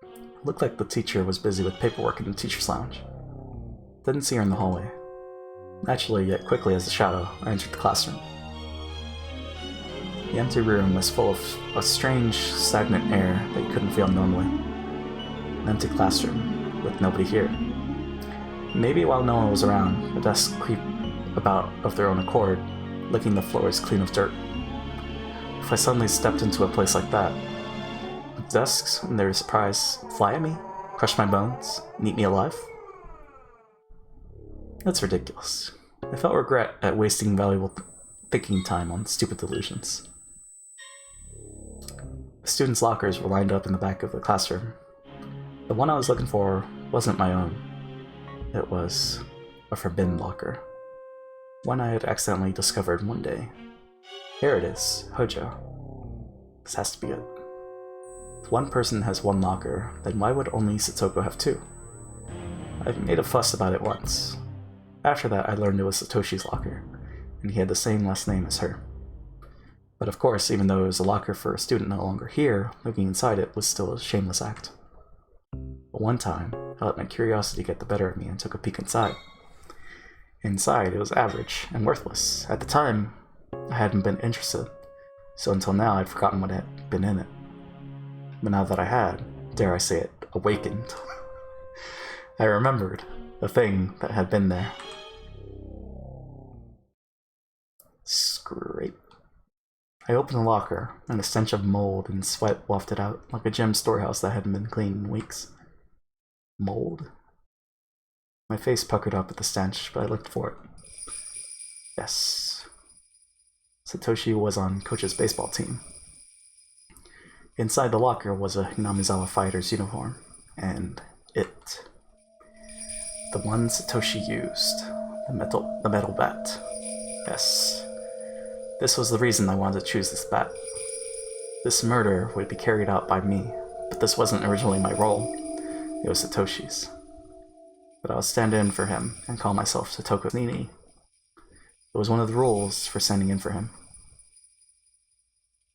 It looked like the teacher was busy with paperwork in the teacher's lounge. Didn't see her in the hallway. Naturally, yet quickly as a shadow, I entered the classroom. The empty room was full of a strange, stagnant air that you couldn't feel normally. An empty classroom, with nobody here. Maybe while no one was around, the desks creep about of their own accord, licking the floors clean of dirt. If I suddenly stepped into a place like that, would desks, in their surprise, fly at me, crush my bones, and eat me alive? That's ridiculous. I felt regret at wasting valuable thinking time on stupid delusions. The students' lockers were lined up in the back of the classroom. The one I was looking for wasn't my own. It was a forbidden locker. One I had accidentally discovered one day. Here it is, Hojo. This has to be it. If one person has one locker, then why would only Satoko have two? I've made a fuss about it once. After that, I learned it was Satoshi's locker, and he had the same last name as her. But of course, even though it was a locker for a student no longer here, looking inside it was still a shameless act. But one time, I let my curiosity get the better of me and took a peek inside. Inside, it was average and worthless. At the time, I hadn't been interested, so until now I'd forgotten what had been in it. But now that I had, dare I say it, awakened, I remembered the thing that had been there. Scrape. I opened the locker, and a stench of mold and sweat wafted out, like a gem storehouse that hadn't been cleaned in weeks. Mold? My face puckered up at the stench, but I looked for it. Yes. Satoshi was on Coach's baseball team. Inside the locker was a Hinamizawa fighter's uniform, and it. The one Satoshi used. The metal bat. Yes. This was the reason I wanted to choose this bat. This murder would be carried out by me, but this wasn't originally my role. It was Satoshi's. But I would stand in for him and call myself Satoko Nini. It was one of the rules for standing in for him.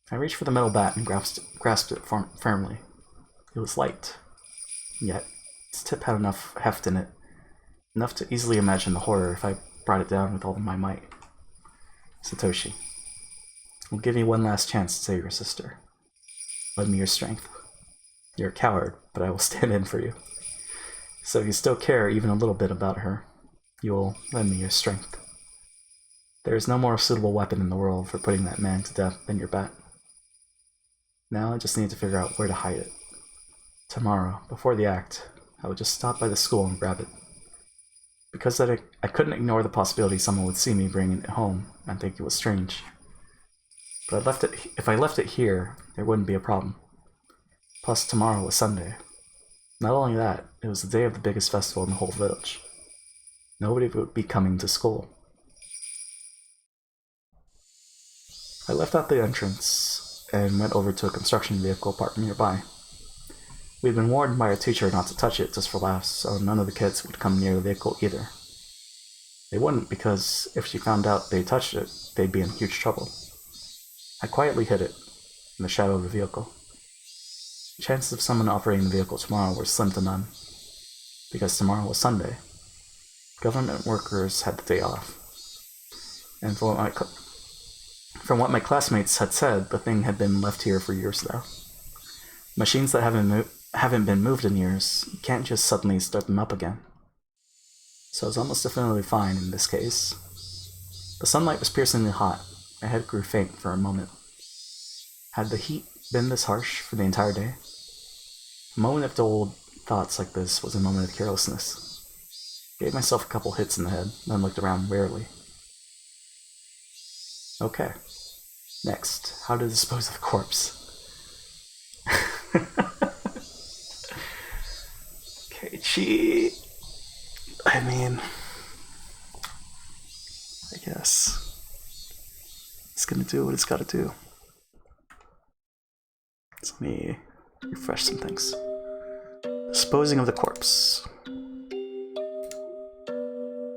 I reached for the metal bat and grasped it firmly. It was light, yet its tip had enough heft in it, enough to easily imagine the horror if I brought it down with all my might. Satoshi, I'll give you one last chance to save your sister. Lend me your strength. You're a coward, but I will stand in for you. So if you still care even a little bit about her, you will lend me your strength. There is no more suitable weapon in the world for putting that man to death than your bat. Now I just need to figure out where to hide it. Tomorrow, before the act, I would just stop by the school and grab it. Because I couldn't ignore the possibility someone would see me bringing it home and think it was strange. But if I left it here, there wouldn't be a problem. Plus, tomorrow was Sunday. Not only that, it was the day of the biggest festival in the whole village. Nobody would be coming to school. I left out the entrance and went over to a construction vehicle parked nearby. We'd been warned by our teacher not to touch it just for laughs, so none of the kids would come near the vehicle either. They wouldn't, because if she found out they touched it, they'd be in huge trouble. I quietly hid it in the shadow of the vehicle. The chances of someone operating the vehicle tomorrow were slim to none, because tomorrow was Sunday. Government workers had the day off. And from what my classmates had said, the thing had been left here for years now. Machines that haven't been moved in years, you can't just suddenly start them up again. So I was almost definitely fine in this case. The sunlight was piercingly hot. My head grew faint for a moment. Had the heat been this harsh for the entire day? A moment of old thoughts like this was a moment of carelessness. Gave myself a couple hits in the head, then looked around warily. Okay. Next, how to dispose of the corpse. Chi... I mean... I guess... It's gonna do what it's gotta do. So let me refresh some things. Disposing of the corpse.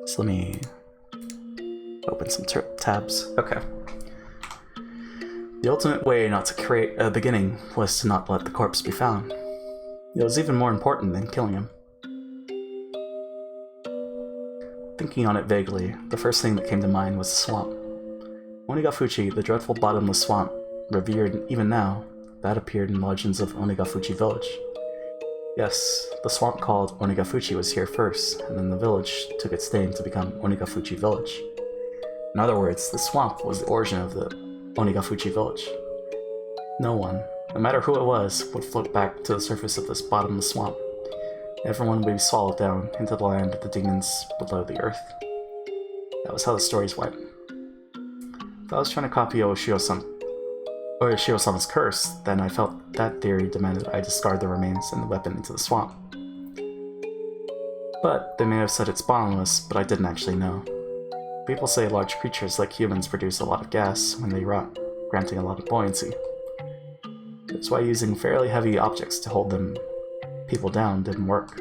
So let me open some tabs. Okay. The ultimate way not to create a beginning was to not let the corpse be found. It was even more important than killing him. Thinking on it vaguely, the first thing that came to mind was the swamp. Onigafuchi, the dreadful bottomless swamp, revered even now, that appeared in legends of Onigafuchi village. Yes, the swamp called Onigafuchi was here first, and then the village took its name to become Onigafuchi village. In other words, the swamp was the origin of the Onigafuchi village. No one, no matter who it was, would float back to the surface of this bottomless swamp. Everyone would be swallowed down into the land of the demons below the earth. That was how the stories went. If I was trying to copy Oyoshiro-sama's curse, then I felt that theory demanded I discard the remains and the weapon into the swamp. But they may have said it's bottomless, but I didn't actually know. People say large creatures like humans produce a lot of gas when they rot, granting a lot of buoyancy. That's why using fairly heavy objects to hold people down didn't work.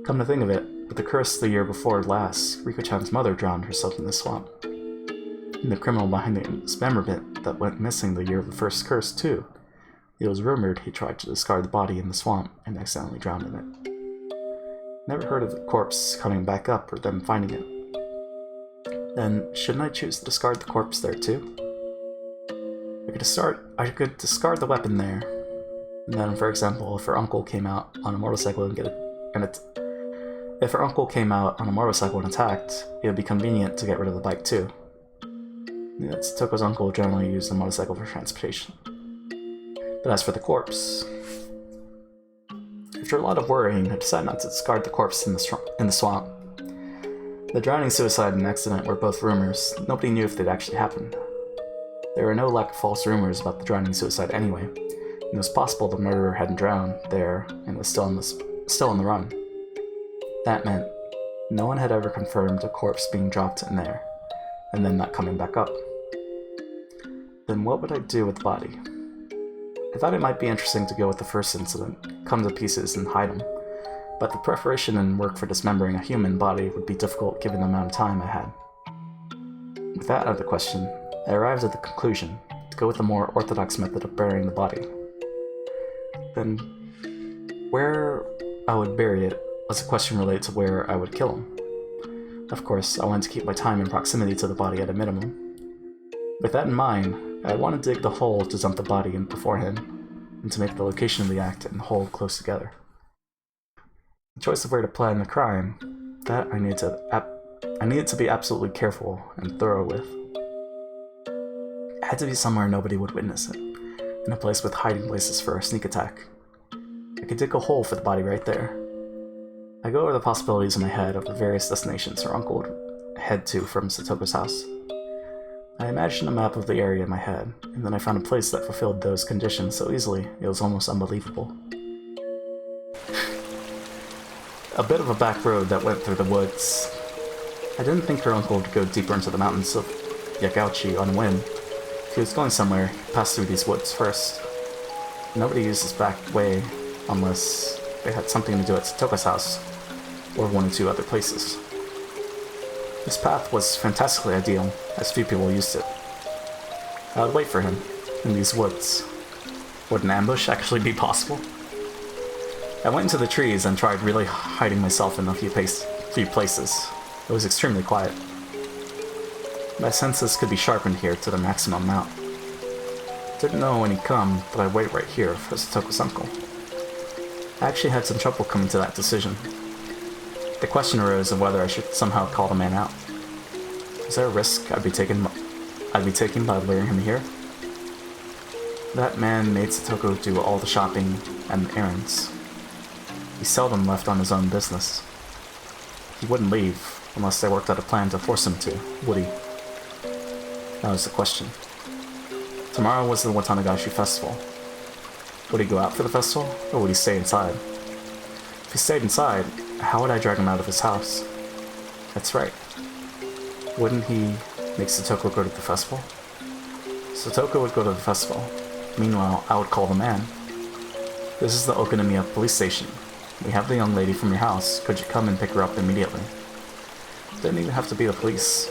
Come to think of it, with the curse the year before last, Riko-chan's mother drowned herself in the swamp. And the criminal behind the dismemberment that went missing the year of the first curse, too. It was rumored he tried to discard the body in the swamp and accidentally drowned in it. Never heard of the corpse coming back up or them finding it. Then, shouldn't I choose to discard the corpse there, too? I could discard the weapon there. And then, for example, if her uncle came out on a motorcycle and if her uncle came out on a motorcycle and attacked, it would be convenient to get rid of the bike, too. Toko's uncle generally used the motorcycle for transportation. But as for the corpse... After a lot of worrying, I decided not to discard the corpse in the swamp. The drowning, suicide, and accident were both rumors. Nobody knew if they'd actually happened. There were no lack of false rumors about the drowning suicide anyway. It was possible the murderer hadn't drowned there and was still on the run. That meant no one had ever confirmed a corpse being dropped in there, and then not coming back up. Then what would I do with the body? I thought it might be interesting to go with the first incident, come to pieces and hide them, but the preparation and work for dismembering a human body would be difficult given the amount of time I had. With that out of the question, I arrived at the conclusion to go with the more orthodox method of burying the body. Then, where I would bury it was a question related to where I would kill him. Of course, I wanted to keep my time and proximity to the body at a minimum. With that in mind, I wanted to dig the hole to dump the body in beforehand, and to make the location of the act and the hole close together. The choice of where to plan the crime, that I needed to be absolutely careful and thorough with. It had to be somewhere nobody would witness it, in a place with hiding places for a sneak attack. I could dig a hole for the body right there. I go over the possibilities in my head of the various destinations her uncle would head to from Satoko's house. I imagined a map of the area in my head, and then I found a place that fulfilled those conditions so easily it was almost unbelievable. A bit of a back road that went through the woods. I didn't think her uncle would go deeper into the mountains of Yagauchi on a whim. If he was going somewhere, he'd pass through these woods first. Nobody used this back way unless they had something to do at Satoko's house, or one or two other places. This path was fantastically ideal, as few people used it. I would wait for him, in these woods. Would an ambush actually be possible? I went into the trees and tried really hiding myself in a few places. It was extremely quiet. My senses could be sharpened here to the maximum amount. Didn't know when he'd come, but I'd wait right here for Satoko's uncle. I actually had some trouble coming to that decision. The question arose of whether I should somehow call the man out. Was there a risk I'd be taking by luring him here? That man made Satoko do all the shopping and the errands. He seldom left on his own business. He wouldn't leave unless they worked out a plan to force him to, would he? That was the question. Tomorrow was the Watanagashi festival. Would he go out for the festival, or would he stay inside? If he stayed inside, how would I drag him out of his house? That's right. Wouldn't he make Satoko go to the festival? Satoko would go to the festival. Meanwhile, I would call the man. This is the Okonomiya police station. We have the young lady from your house. Could you come and pick her up immediately? Didn't even have to be the police.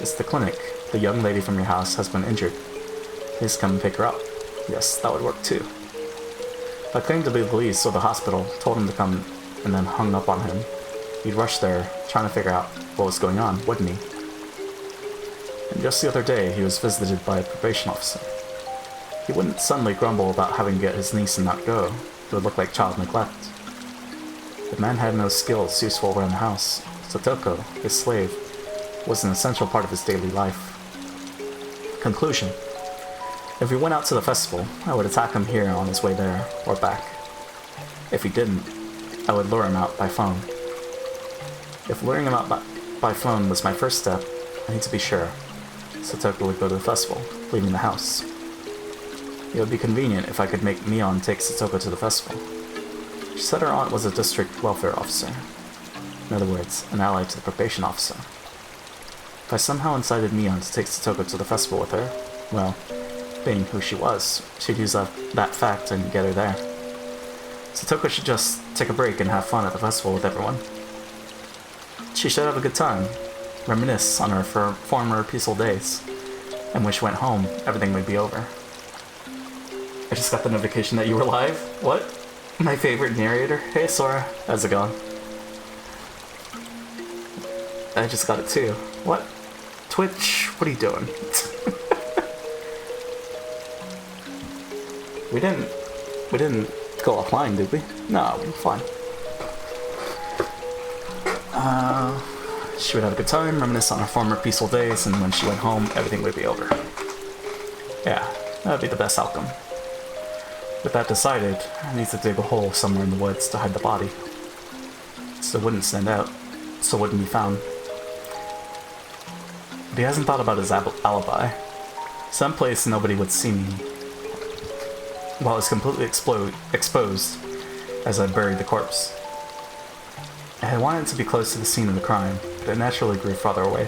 It's the clinic. The young lady from your house has been injured. Please come and pick her up. Yes, that would work too. If I claimed to be the police or the hospital, told him to come, and then hung up on him, he'd rush there, trying to figure out what was going on, wouldn't he? And just the other day, he was visited by a probation officer. He wouldn't suddenly grumble about having to get his niece and not go. It would look like child neglect. The man had no skills useful around the house. Satoko, his slave, was an essential part of his daily life. Conclusion. If he went out to the festival, I would attack him here on his way there, or back. If he didn't, I would lure him out by phone. If luring him out by phone was my first step, I need to be sure. Satoko would go to the festival, leaving the house. It would be convenient if I could make Mion take Satoko to the festival. She said her aunt was a district welfare officer. In other words, an ally to the probation officer. If I somehow incited Mion to take Satoko to the festival with her, well, being who she was, she'd use that fact and get her there. Satoko should just take a break and have fun at the festival with everyone. She should have a good time, reminisce on her former peaceful days, and when she went home, everything would be over. I just got the notification that you were live? What? My favorite narrator? Hey Sora, how's it going? I just got it too. What? Twitch, what are you doing? We didn't go offline, did we? No, we're fine. She would have a good time, reminisce on her former peaceful days, and when she went home, everything would be over. Yeah, that would be the best outcome. With that decided, I need to dig a hole somewhere in the woods to hide the body. So it wouldn't stand out, so it wouldn't be found. But he hasn't thought about his alibi. Someplace nobody would see me, while it's completely exposed as I buried the corpse. I had wanted to be close to the scene of the crime, but it naturally grew farther away.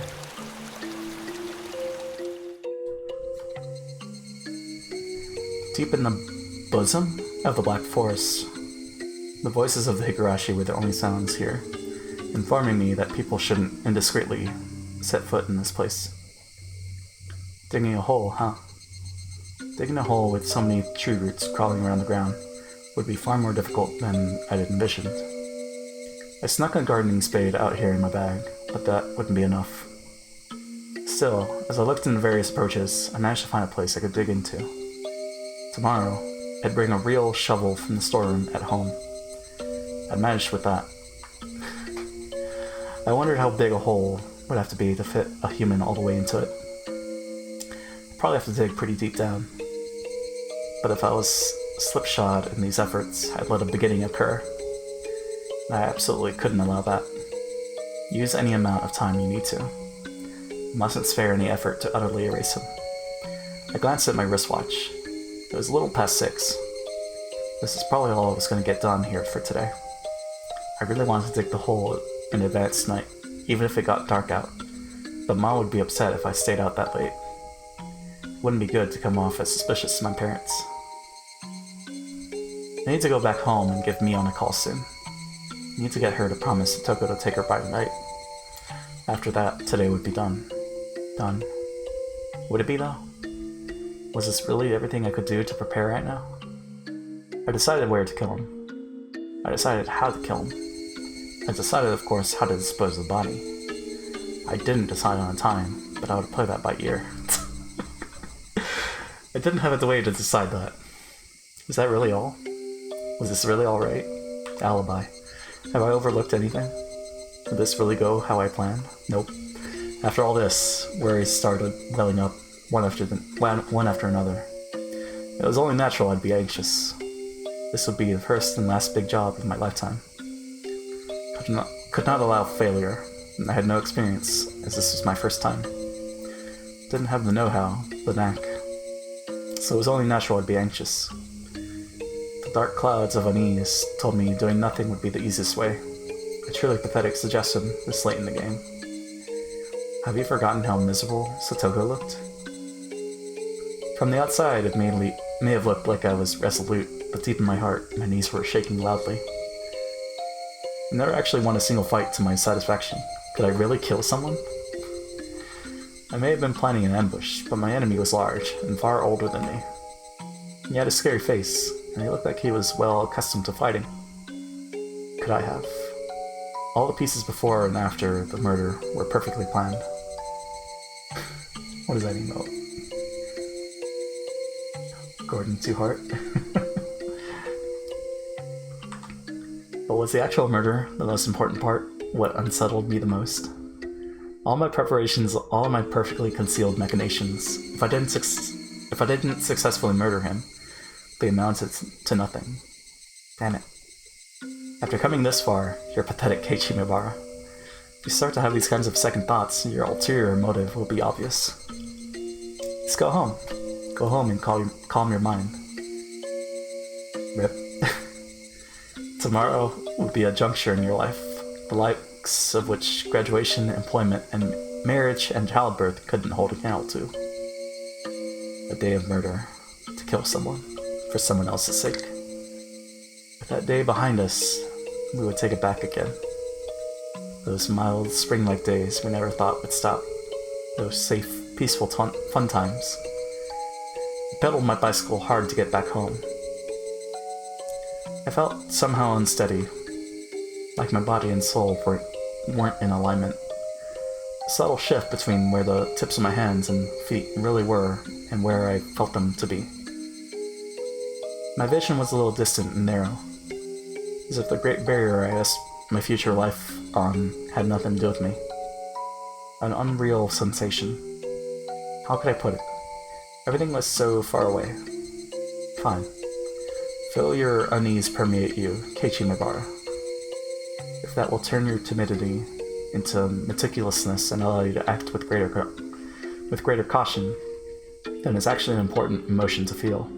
Deep in the bosom of the Black Forest, the voices of the Higurashi were the only sounds here, informing me that people shouldn't indiscreetly set foot in this place. Digging a hole, huh? Digging a hole with so many tree roots crawling around the ground would be far more difficult than I'd envisioned. I snuck a gardening spade out here in my bag, but that wouldn't be enough. Still, as I looked into various approaches, I managed to find a place I could dig into. Tomorrow, I'd bring a real shovel from the storeroom at home. I'd managed with that. I wondered how big a hole would have to be to fit a human all the way into it. I'd probably have to dig pretty deep down. But if I was slipshod in these efforts, I'd let a beginning occur. And I absolutely couldn't allow that. Use any amount of time you need to. You mustn't spare any effort to utterly erase him. I glanced at my wristwatch. It was a little past 6. This is probably all I was going to get done here for today. I really wanted to dig the hole in advance tonight, even if it got dark out. But Mom would be upset if I stayed out that late. It wouldn't be good to come off as suspicious to my parents. I need to go back home and give Mion a call soon. I need to get her to promise Satoko to take her by tonight. After that, today would be done. Done. Would it be, though? Was this really everything I could do to prepare right now? I decided where to kill him. I decided how to kill him. I decided, of course, how to dispose of the body. I didn't decide on a time, but I would play that by ear. I didn't have a way to decide that. Is that really all? Was this really alright? Alibi. Have I overlooked anything? Did this really go how I planned? Nope. After all this, worries started welling up one after another. It was only natural I'd be anxious. This would be the first and last big job of my lifetime. Could not allow failure, and I had no experience, as this was my first time. Didn't have the know-how, the knack. So it was only natural I'd be anxious. The dark clouds of unease told me doing nothing would be the easiest way. A truly pathetic suggestion this late in the game. Have you forgotten how miserable Satoko looked? From the outside, it may have looked like I was resolute, but deep in my heart, my knees were shaking loudly. I never actually won a single fight to my satisfaction. Could I really kill someone? I may have been planning an ambush, but my enemy was large and far older than me. He had a scary face, and he looked like he was well accustomed to fighting. Could I have? All the pieces before and after the murder were perfectly planned. What does that emote? Gordon Two Heart. But was the actual murder the most important part? What unsettled me the most? All my preparations, all of my perfectly concealed machinations. If I didn't successfully murder him, they amounted to nothing. Damn it. After coming this far, you're pathetic, Ch.3. If you start to have these kinds of second thoughts, your ulterior motive will be obvious. Just go home. Go home and calm your mind. Rip. Tomorrow would be a juncture in your life, the likes of which graduation, employment, and marriage and childbirth couldn't hold a candle to. A day of murder, to kill someone, for someone else's sake. With that day behind us, we would take it back again. Those mild, spring-like days we never thought would stop. Those safe, peaceful, fun times. I pedaled my bicycle hard to get back home. I felt somehow unsteady, like my body and soul weren't in alignment. A subtle shift between where the tips of my hands and feet really were and where I felt them to be. My vision was a little distant and narrow, as if the great barrier I asked my future life on had nothing to do with me. An unreal sensation. How could I put it? Everything was so far away. Fine. Feel your unease permeate you, Ch.3. If that will turn your timidity into meticulousness and allow you to act with greater caution, then it's actually an important emotion to feel.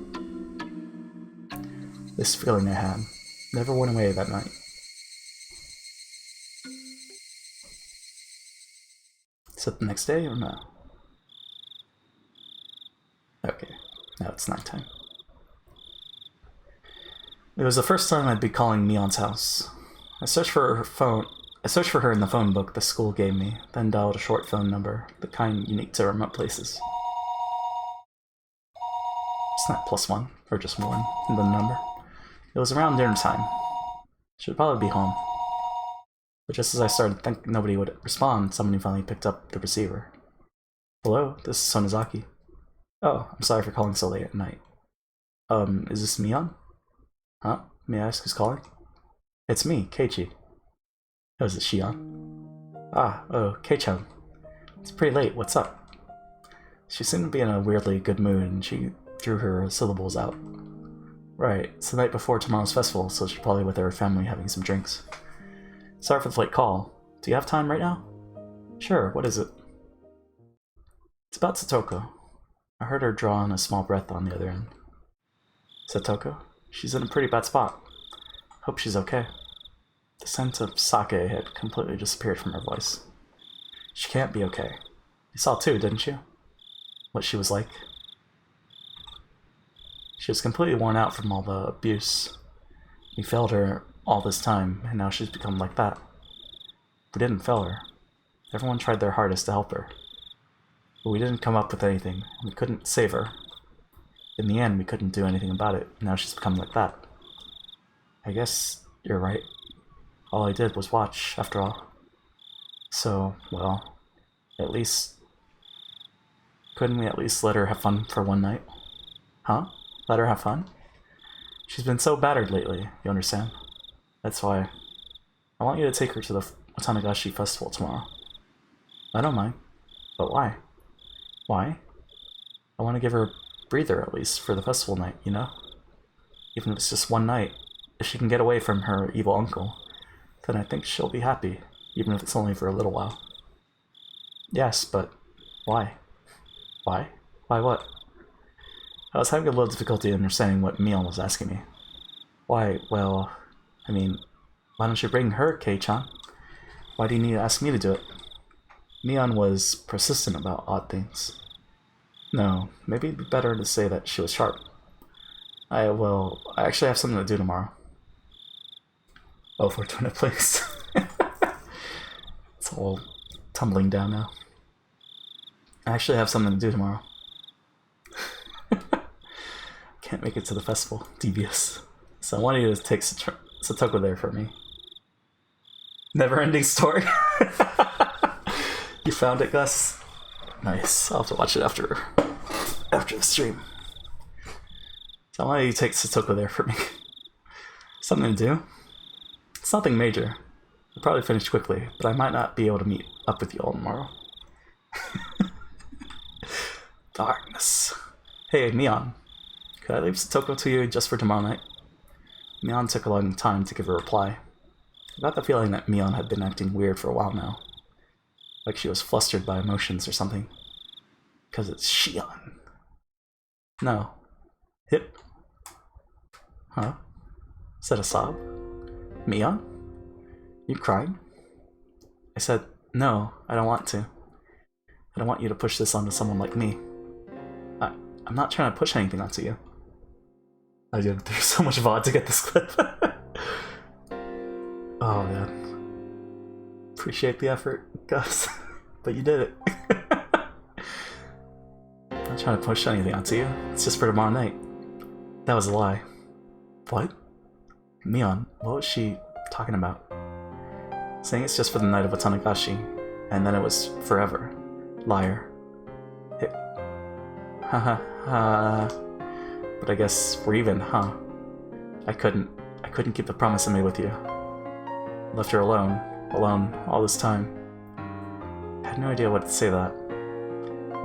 This feeling I had never went away that night. Is it the next day or no? Okay, now it's nighttime. It was the first time I'd be calling Neon's house. I searched for her in the phone book the school gave me, then dialed a short phone number, the kind unique to remote places. It's not +1, or just 1 in the number. It was around dinner time. She'd probably be home. But just as I started thinking nobody would respond, somebody finally picked up the receiver. Hello, this is Sonozaki. Oh, I'm sorry for calling so late at night. Is this Mion? Huh? May I ask who's calling? It's me, Keiichi. Oh, is it Shion? Ah, oh, Kei-chan. It's pretty late, what's up? She seemed to be in a weirdly good mood, and she drew her syllables out. Right, it's the night before tomorrow's festival, so she's probably with her family having some drinks. Sorry for the late call. Do you have time right now? Sure, what is it? It's about Satoko. I heard her draw in a small breath on the other end. Satoko? She's in a pretty bad spot. Hope she's okay. The scent of sake had completely disappeared from her voice. She can't be okay. You saw too, didn't you? What she was like? She was completely worn out from all the abuse. We failed her all this time, and now she's become like that. We didn't fail her. Everyone tried their hardest to help her. But we didn't come up with anything. We couldn't save her. In the end, we couldn't do anything about it. Now she's become like that. I guess you're right. All I did was watch, after all. So, well, at least... couldn't we at least let her have fun for one night? Huh? Let her have fun? She's been so battered lately, you understand? That's why I want you to take her to the Watanagashi Festival tomorrow. I don't mind. But why? Why? I want to give her a breather, at least, for the festival night, you know? Even if it's just one night, if she can get away from her evil uncle, then I think she'll be happy, even if it's only for a little while. Yes, but why? Why? Why what? I was having a little difficulty understanding what Mion was asking me. Why, well, I mean, why don't you bring her, Kei-chan? Why do you need to ask me to do it? Mion was persistent about odd things. No, maybe it'd be better to say that she was sharp. I actually have something to do tomorrow. Oh, for Twin Place. It's all tumbling down now. I actually have something to do tomorrow. Can't make it to the festival. Devious. So I wanted you to take Satoko there for me. Never-ending story. You found it, Gus? Nice. I'll have to watch it after the stream. So I wanted you to take Satoko there for me. Something to do? It's nothing major. I'll probably finish quickly, but I might not be able to meet up with you all tomorrow. Darkness. Hey, Mion. Could I leave Satoko to you just for tomorrow night? Mion took a long time to give a reply. I got the feeling that Mion had been acting weird for a while now. Like she was flustered by emotions or something. Because it's Shion. No. Hip. Huh? Is that a sob? Mion? You crying? I said, no, I don't want to. I don't want you to push this onto someone like me. I'm not trying to push anything onto you. I did. There's so much VOD to get this clip. Oh man. Appreciate the effort, Gus. But you did it. I'm not trying to push anything onto you. It's just for tomorrow night. That was a lie. What? Mion, what was she talking about? Saying it's just for the night of Otanagashi, and then it was forever. Liar. Haha. But I guess we're even, huh? I couldn't keep the promise I made with you. Left her alone all this time. I had no idea what to say to that.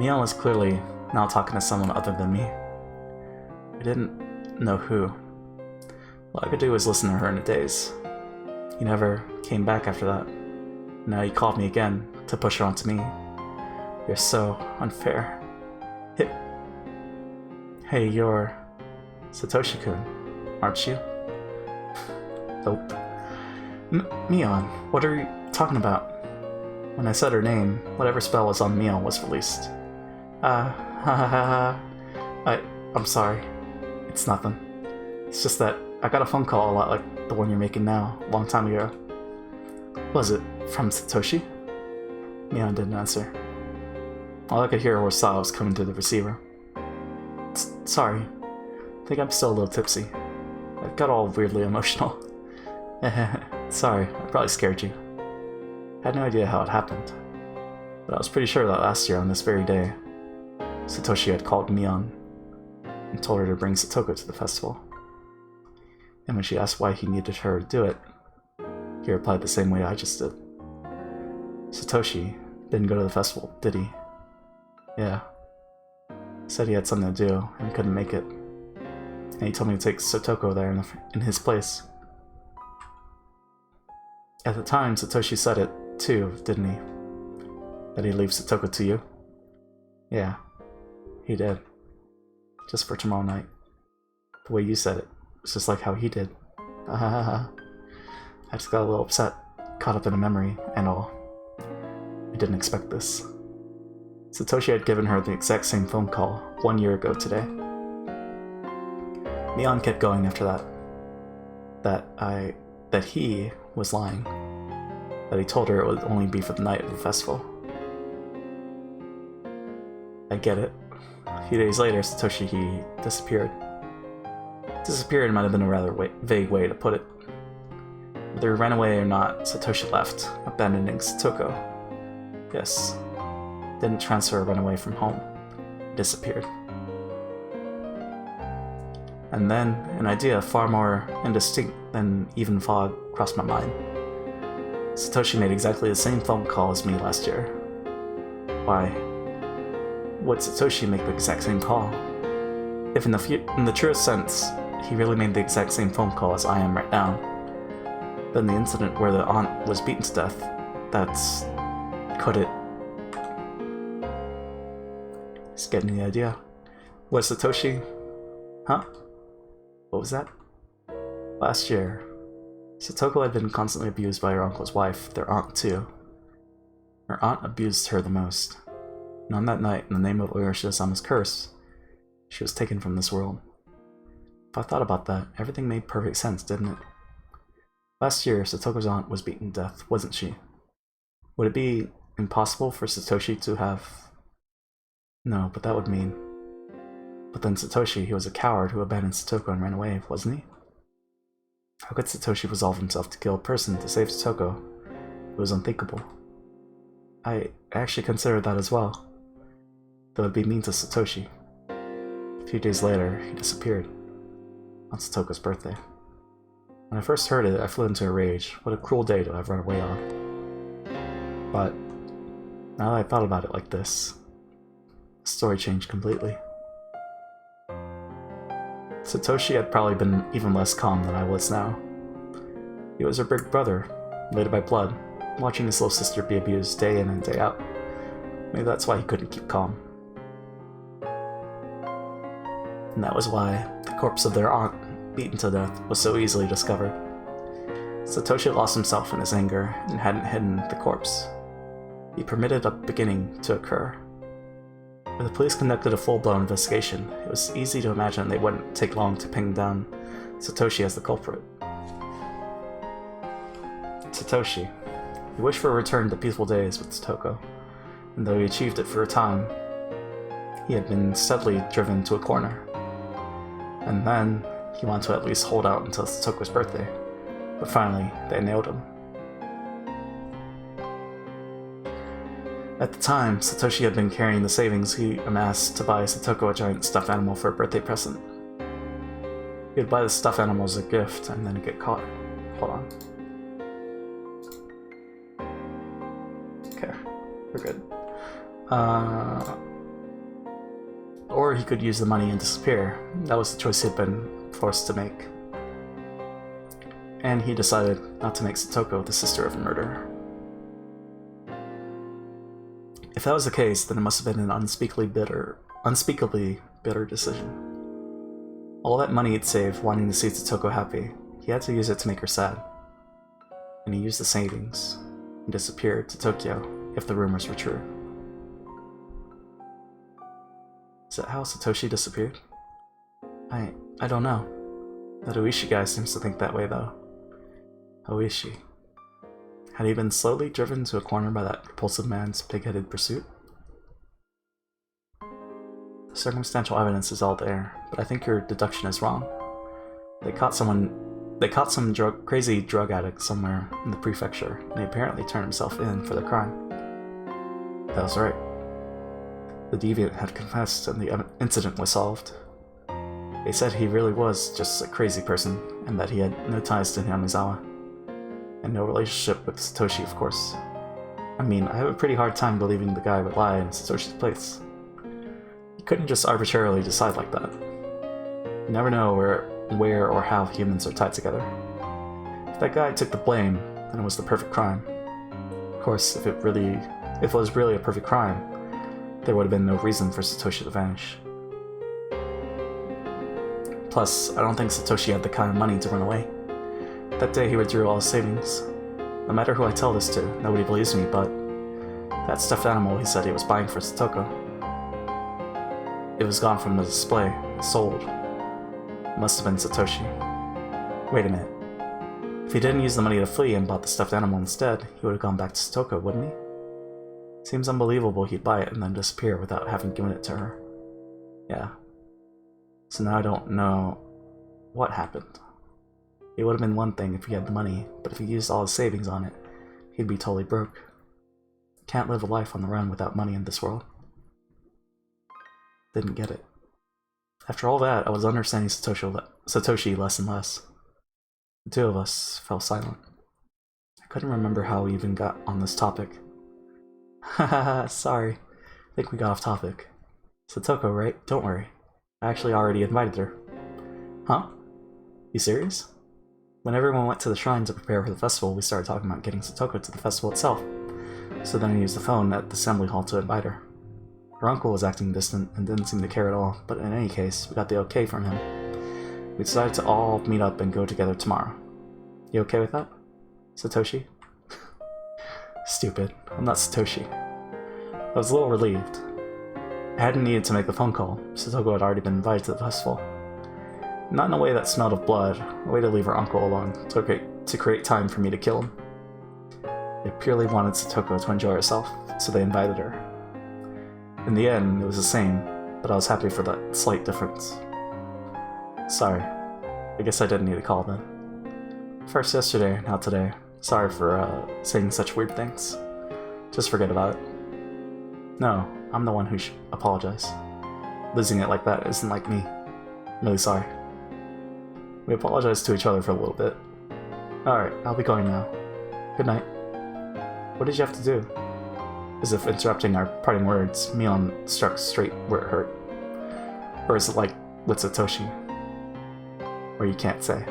Mion was clearly now talking to someone other than me. I didn't know who. All I could do was listen to her in a daze. He never came back after that. Now he called me again to push her onto me. You're so unfair. Hey, you're Satoshi-kun, aren't you? Nope. Mion, what are you talking about? When I said her name, whatever spell was on Mion was released. I'm sorry. It's nothing. It's just that I got a phone call a lot like the one you're making now, a long time ago. Was it from Satoshi? Mion didn't answer. All I could hear was sobs coming through the receiver. Sorry. I think I'm still a little tipsy. I got all weirdly emotional. Sorry, I probably scared you. I had no idea how it happened. But I was pretty sure that last year on this very day, Satoshi had called Mion and told her to bring Satoko to the festival. And when she asked why he needed her to do it, he replied the same way I just did. Satoshi didn't go to the festival, did he? Yeah. Said he had something to do and couldn't make it. And he told me to take Satoko there in his place. At the time, Satoshi said it too, didn't he? That he'd leave Satoko to you? Yeah, he did. Just for tomorrow night. The way you said it, it's just like how he did. I just got a little upset, caught up in a memory and all. I didn't expect this. Satoshi had given her the exact same phone call 1 year ago today. Mion kept going after that. That he was lying. That he told her it would only be for the night of the festival. I get it. A few days later, Satoshi disappeared. Disappeared might have been a rather vague way to put it. Whether he ran away or not, Satoshi left, abandoning Satoko. Yes. Didn't transfer or run away from home. Disappeared. And then, an idea far more indistinct than even fog crossed my mind. Satoshi made exactly the same phone call as me last year. Why? Would Satoshi make the exact same call? If in the truest sense, he really made the exact same phone call as I am right now, then the incident where the aunt was beaten to death, could it? Just getting the idea. Was Satoshi... Huh? What was that? Last year, Satoko had been constantly abused by her uncle's wife, their aunt too. Her aunt abused her the most, and on that night, in the name of Oyoshido-sama's curse, she was taken from this world. If I thought about that, everything made perfect sense, didn't it? Last year, Satoko's aunt was beaten to death, wasn't she? Would it be impossible for Satoshi to have... No, but that would mean... But then Satoshi, he was a coward who abandoned Satoko and ran away, wasn't he? How could Satoshi resolve himself to kill a person to save Satoko? It was unthinkable. I actually considered that as well. That would be mean to Satoshi. A few days later, he disappeared. On Satoko's birthday. When I first heard it, I flew into a rage. What a cruel day to have run away on. But, now that I thought about it like this, the story changed completely. Satoshi had probably been even less calm than I was now. He was her big brother, related by blood, watching his little sister be abused day in and day out. Maybe that's why he couldn't keep calm. And that was why the corpse of their aunt, beaten to death, was so easily discovered. Satoshi had lost himself in his anger and hadn't hidden the corpse. He permitted a beginning to occur. When the police conducted a full-blown investigation, it was easy to imagine they wouldn't take long to pin down Satoshi as the culprit. Satoshi. He wished for a return to peaceful days with Satoko, and though he achieved it for a time, he had been steadily driven to a corner. And then, he wanted to at least hold out until Satoko's birthday, but finally, they nailed him. At the time, Satoshi had been carrying the savings he amassed to buy Satoko a giant stuffed animal for a birthday present. He would buy the stuffed animal as a gift, and then get caught. Hold on. Okay, we're good. Or he could use the money and disappear. That was the choice he had been forced to make. And he decided not to make Satoko the sister of a murderer. If that was the case, then it must have been an unspeakably bitter decision. All that money he'd saved wanting to see Satoko happy, he had to use it to make her sad. And he used the savings and disappeared to Tokyo, if the rumors were true. Is that how Satoshi disappeared? I don't know. That Oishi guy seems to think that way, though. Oishi. Had he been slowly driven to a corner by that repulsive man's pig-headed pursuit? The circumstantial evidence is all there, but I think your deduction is wrong. They caught some crazy drug addict somewhere in the prefecture, and he apparently turned himself in for the crime. That was right. The deviant had confessed, and the incident was solved. They said he really was just a crazy person, and that he had no ties to Yamizawa. And no relationship with Satoshi, of course. I mean, I have a pretty hard time believing the guy would lie in Satoshi's place. He couldn't just arbitrarily decide like that. You never know where or how humans are tied together. If that guy took the blame, then it was the perfect crime. Of course, if it was really a perfect crime, there would have been no reason for Satoshi to vanish. Plus, I don't think Satoshi had the kind of money to run away. That day he withdrew all his savings. No matter who I tell this to, nobody believes me, but that stuffed animal he said he was buying for Satoko, it was gone from the display, sold. It must have been Satoshi. Wait a minute. If he didn't use the money to flee and bought the stuffed animal instead, he would have gone back to Satoko, wouldn't he? Seems unbelievable he'd buy it and then disappear without having given it to her. Yeah. So now I don't know what happened. It would have been one thing if he had the money, but if he used all his savings on it, he'd be totally broke. Can't live a life on the run without money in this world. Didn't get it. After all that, I was understanding Satoshi less and less. The two of us fell silent. I couldn't remember how we even got on this topic. Haha, sorry. I think we got off topic. Satoko, right? Don't worry. I actually already invited her. Huh? You serious? When everyone went to the shrine to prepare for the festival, we started talking about getting Satoko to the festival itself. So then I used the phone at the assembly hall to invite her. Her uncle was acting distant and didn't seem to care at all, but in any case, we got the okay from him. We decided to all meet up and go together tomorrow. You okay with that, Satoshi? Stupid. I'm not Satoshi. I was a little relieved. I hadn't needed to make the phone call. Satoko had already been invited to the festival. Not in a way that smelled of blood, a way to leave her uncle alone, to create time for me to kill him. They purely wanted Satoko to enjoy herself, so they invited her. In the end, it was the same, but I was happy for that slight difference. Sorry. I guess I didn't need a call then. First yesterday, now today. Sorry for saying such weird things. Just forget about it. No, I'm the one who should apologize. Losing it like that isn't like me. I'm really sorry. We apologized to each other for a little bit. Alright, I'll be going now. Good night. What did you have to do? As if interrupting our parting words, Mion struck straight where it hurt. Or is it like with Satoshi? Or you can't say.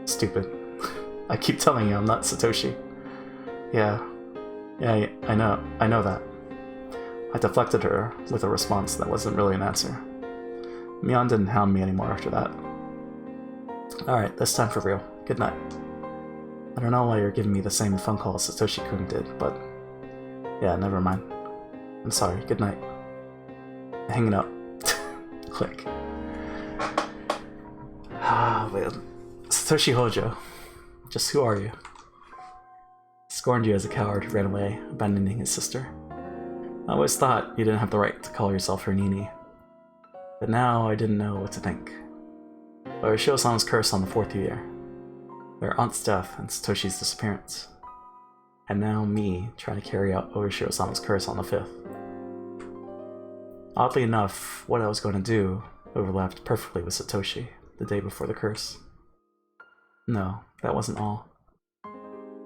Stupid. I keep telling you I'm not Satoshi. Yeah, I know that. I deflected her with a response that wasn't really an answer. Mion didn't hound me anymore after that. Alright, this time for real. Good night. I don't know why you're giving me the same phone call Satoshi-kun did, but... yeah, never mind. I'm sorry, good night. Hanging up. Click. Ah, man. Satoshi Hojo. Just who are you? Scorned you as a coward who ran away, abandoning his sister. I always thought you didn't have the right to call yourself her Nini. But now I didn't know what to think. Oishio-san's curse on the 4th year. Their aunt's death and Satoshi's disappearance. And now me trying to carry out Oishio-san's curse on the 5th. Oddly enough, what I was going to do overlapped perfectly with Satoshi the day before the curse. No, that wasn't all.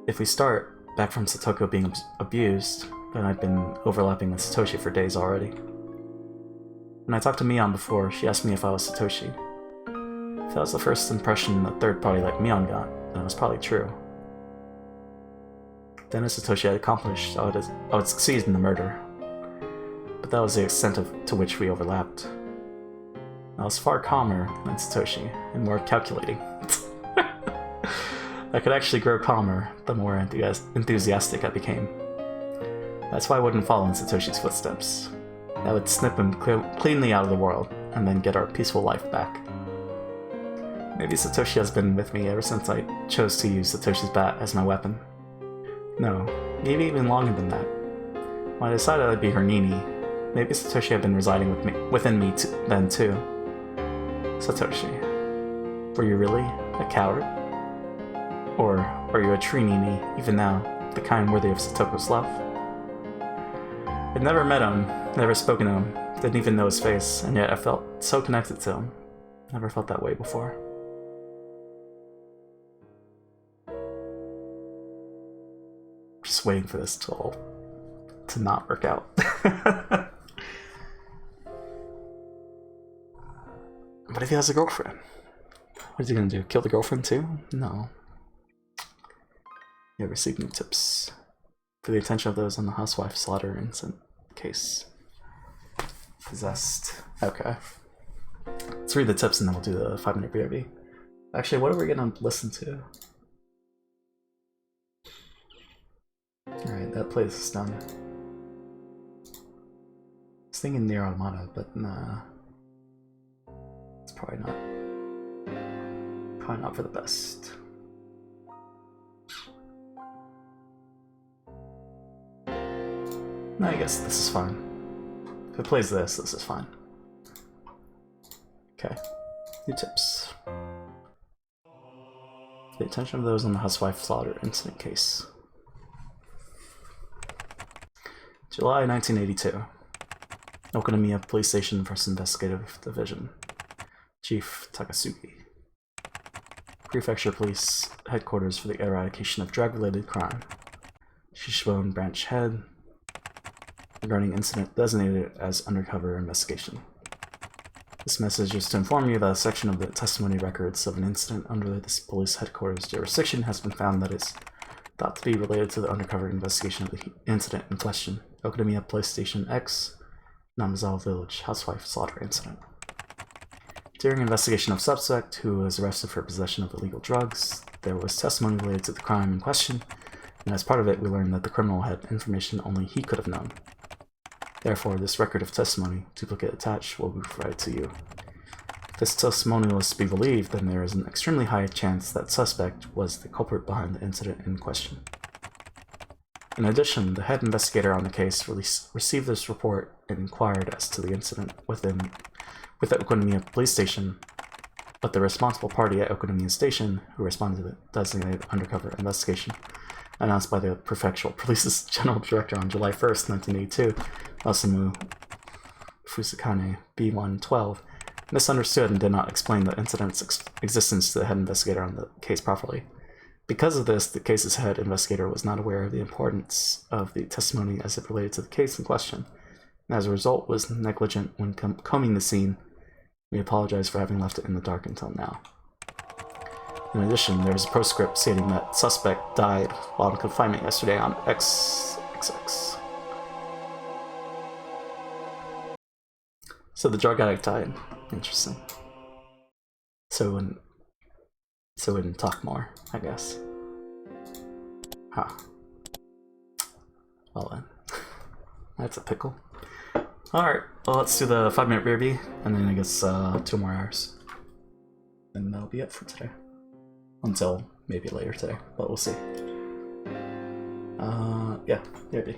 If we start back from Satoko being abused, then I've been overlapping with Satoshi for days already. When I talked to Mion before, she asked me if I was Satoshi. If that was the first impression a third party like Mion got, then it was probably true. Then as Satoshi had accomplished, I would succeed in the murder. But that was the extent to which we overlapped. I was far calmer than Satoshi, and more calculating. I could actually grow calmer the more enthusiastic I became. That's why I wouldn't follow in Satoshi's footsteps. I would snip him cleanly out of the world, and then get our peaceful life back. Maybe Satoshi has been with me ever since I chose to use Satoshi's bat as my weapon. No, maybe even longer than that. When I decided I'd be her Nini, maybe Satoshi had been residing within me then too. Satoshi, were you really a coward? Or are you a true Nini, even now, the kind worthy of Satoko's love? I'd never met him, never spoken to him, didn't even know his face, and yet I felt so connected to him. Never felt that way before. Just waiting for this to not work out. But if he has a girlfriend, what is he gonna do? Kill the girlfriend too? No. You have received new tips. For the attention of those on the housewife slaughter incident case. Possessed. Okay. Let's read the tips and then we'll do the 5-minute BRB. Actually, what are we gonna listen to? Alright, that plays is done. I was thinking Nier Automata, but nah. It's probably not for the best. No, I guess this is fine. If it plays this is fine. Okay. New tips. The attention of those on the housewife slaughter incident case. July 1982. Okonomiya Police Station First Investigative Division. Chief Takasugi. Prefecture Police Headquarters for the Eradication of Drug-Related Crime. Shishibone Branch Head. Regarding incident designated as undercover investigation. This message is to inform you that a section of the testimony records of an incident under this police headquarters jurisdiction has been found that is thought to be related to the undercover investigation of the incident in question, Okonomiya Police Station X, Namazawa Village Housewife Slaughter Incident. During investigation of suspect, who was arrested for possession of illegal drugs, there was testimony related to the crime in question, and as part of it, we learned that the criminal had information only he could have known. Therefore, this record of testimony, duplicate attached, will be provided to you. If this testimonial is to be believed, then there is an extremely high chance that suspect was the culprit behind the incident in question. In addition, the head investigator on the case received this report and inquired as to the incident with the Okonomiya police station, but the responsible party at Okonomiya station, who responded to the designated undercover investigation, announced by the Prefectural Police's General Director on July 1st, 1982, Osamu Fusakane B112, misunderstood and did not explain the incident's existence to the head investigator on the case properly. Because of this, the case's head investigator was not aware of the importance of the testimony as it related to the case in question, and as a result was negligent when combing the scene. We apologize for having left it in the dark until now. In addition, there was a postscript stating that suspect died while in confinement yesterday on XXX. So the drug addict died. Interesting. So we didn't talk more, I guess. Huh. Well then. That's a pickle. Alright, well let's do the 5-minute rear and then I guess 2 more hours. And that'll be it for today. Until maybe later today, but we'll see. Yeah, rear.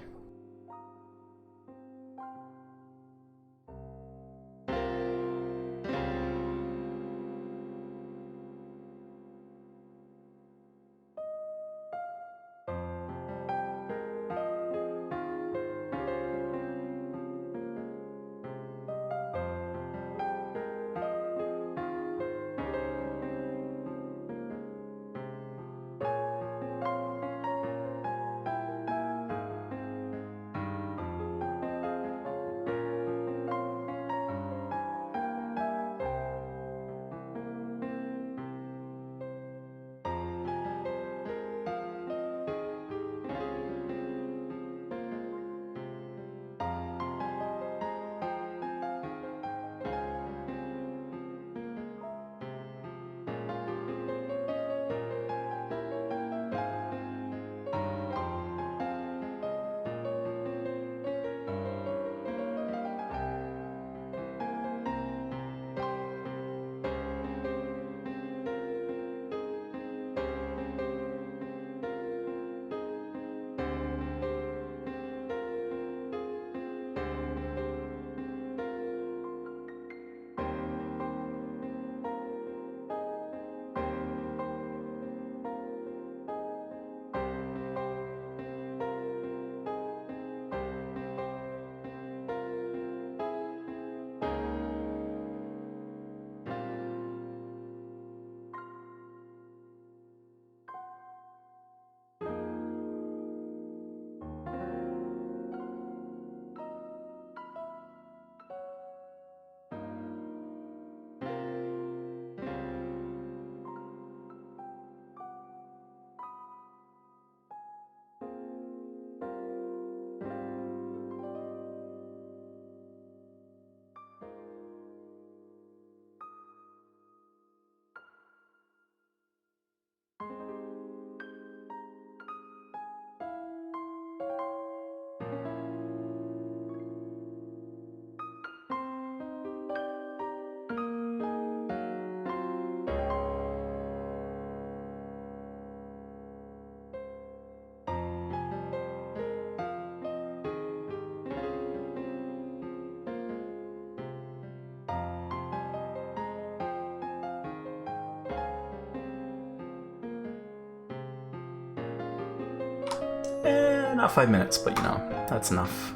Not 5 minutes, but you know, that's enough.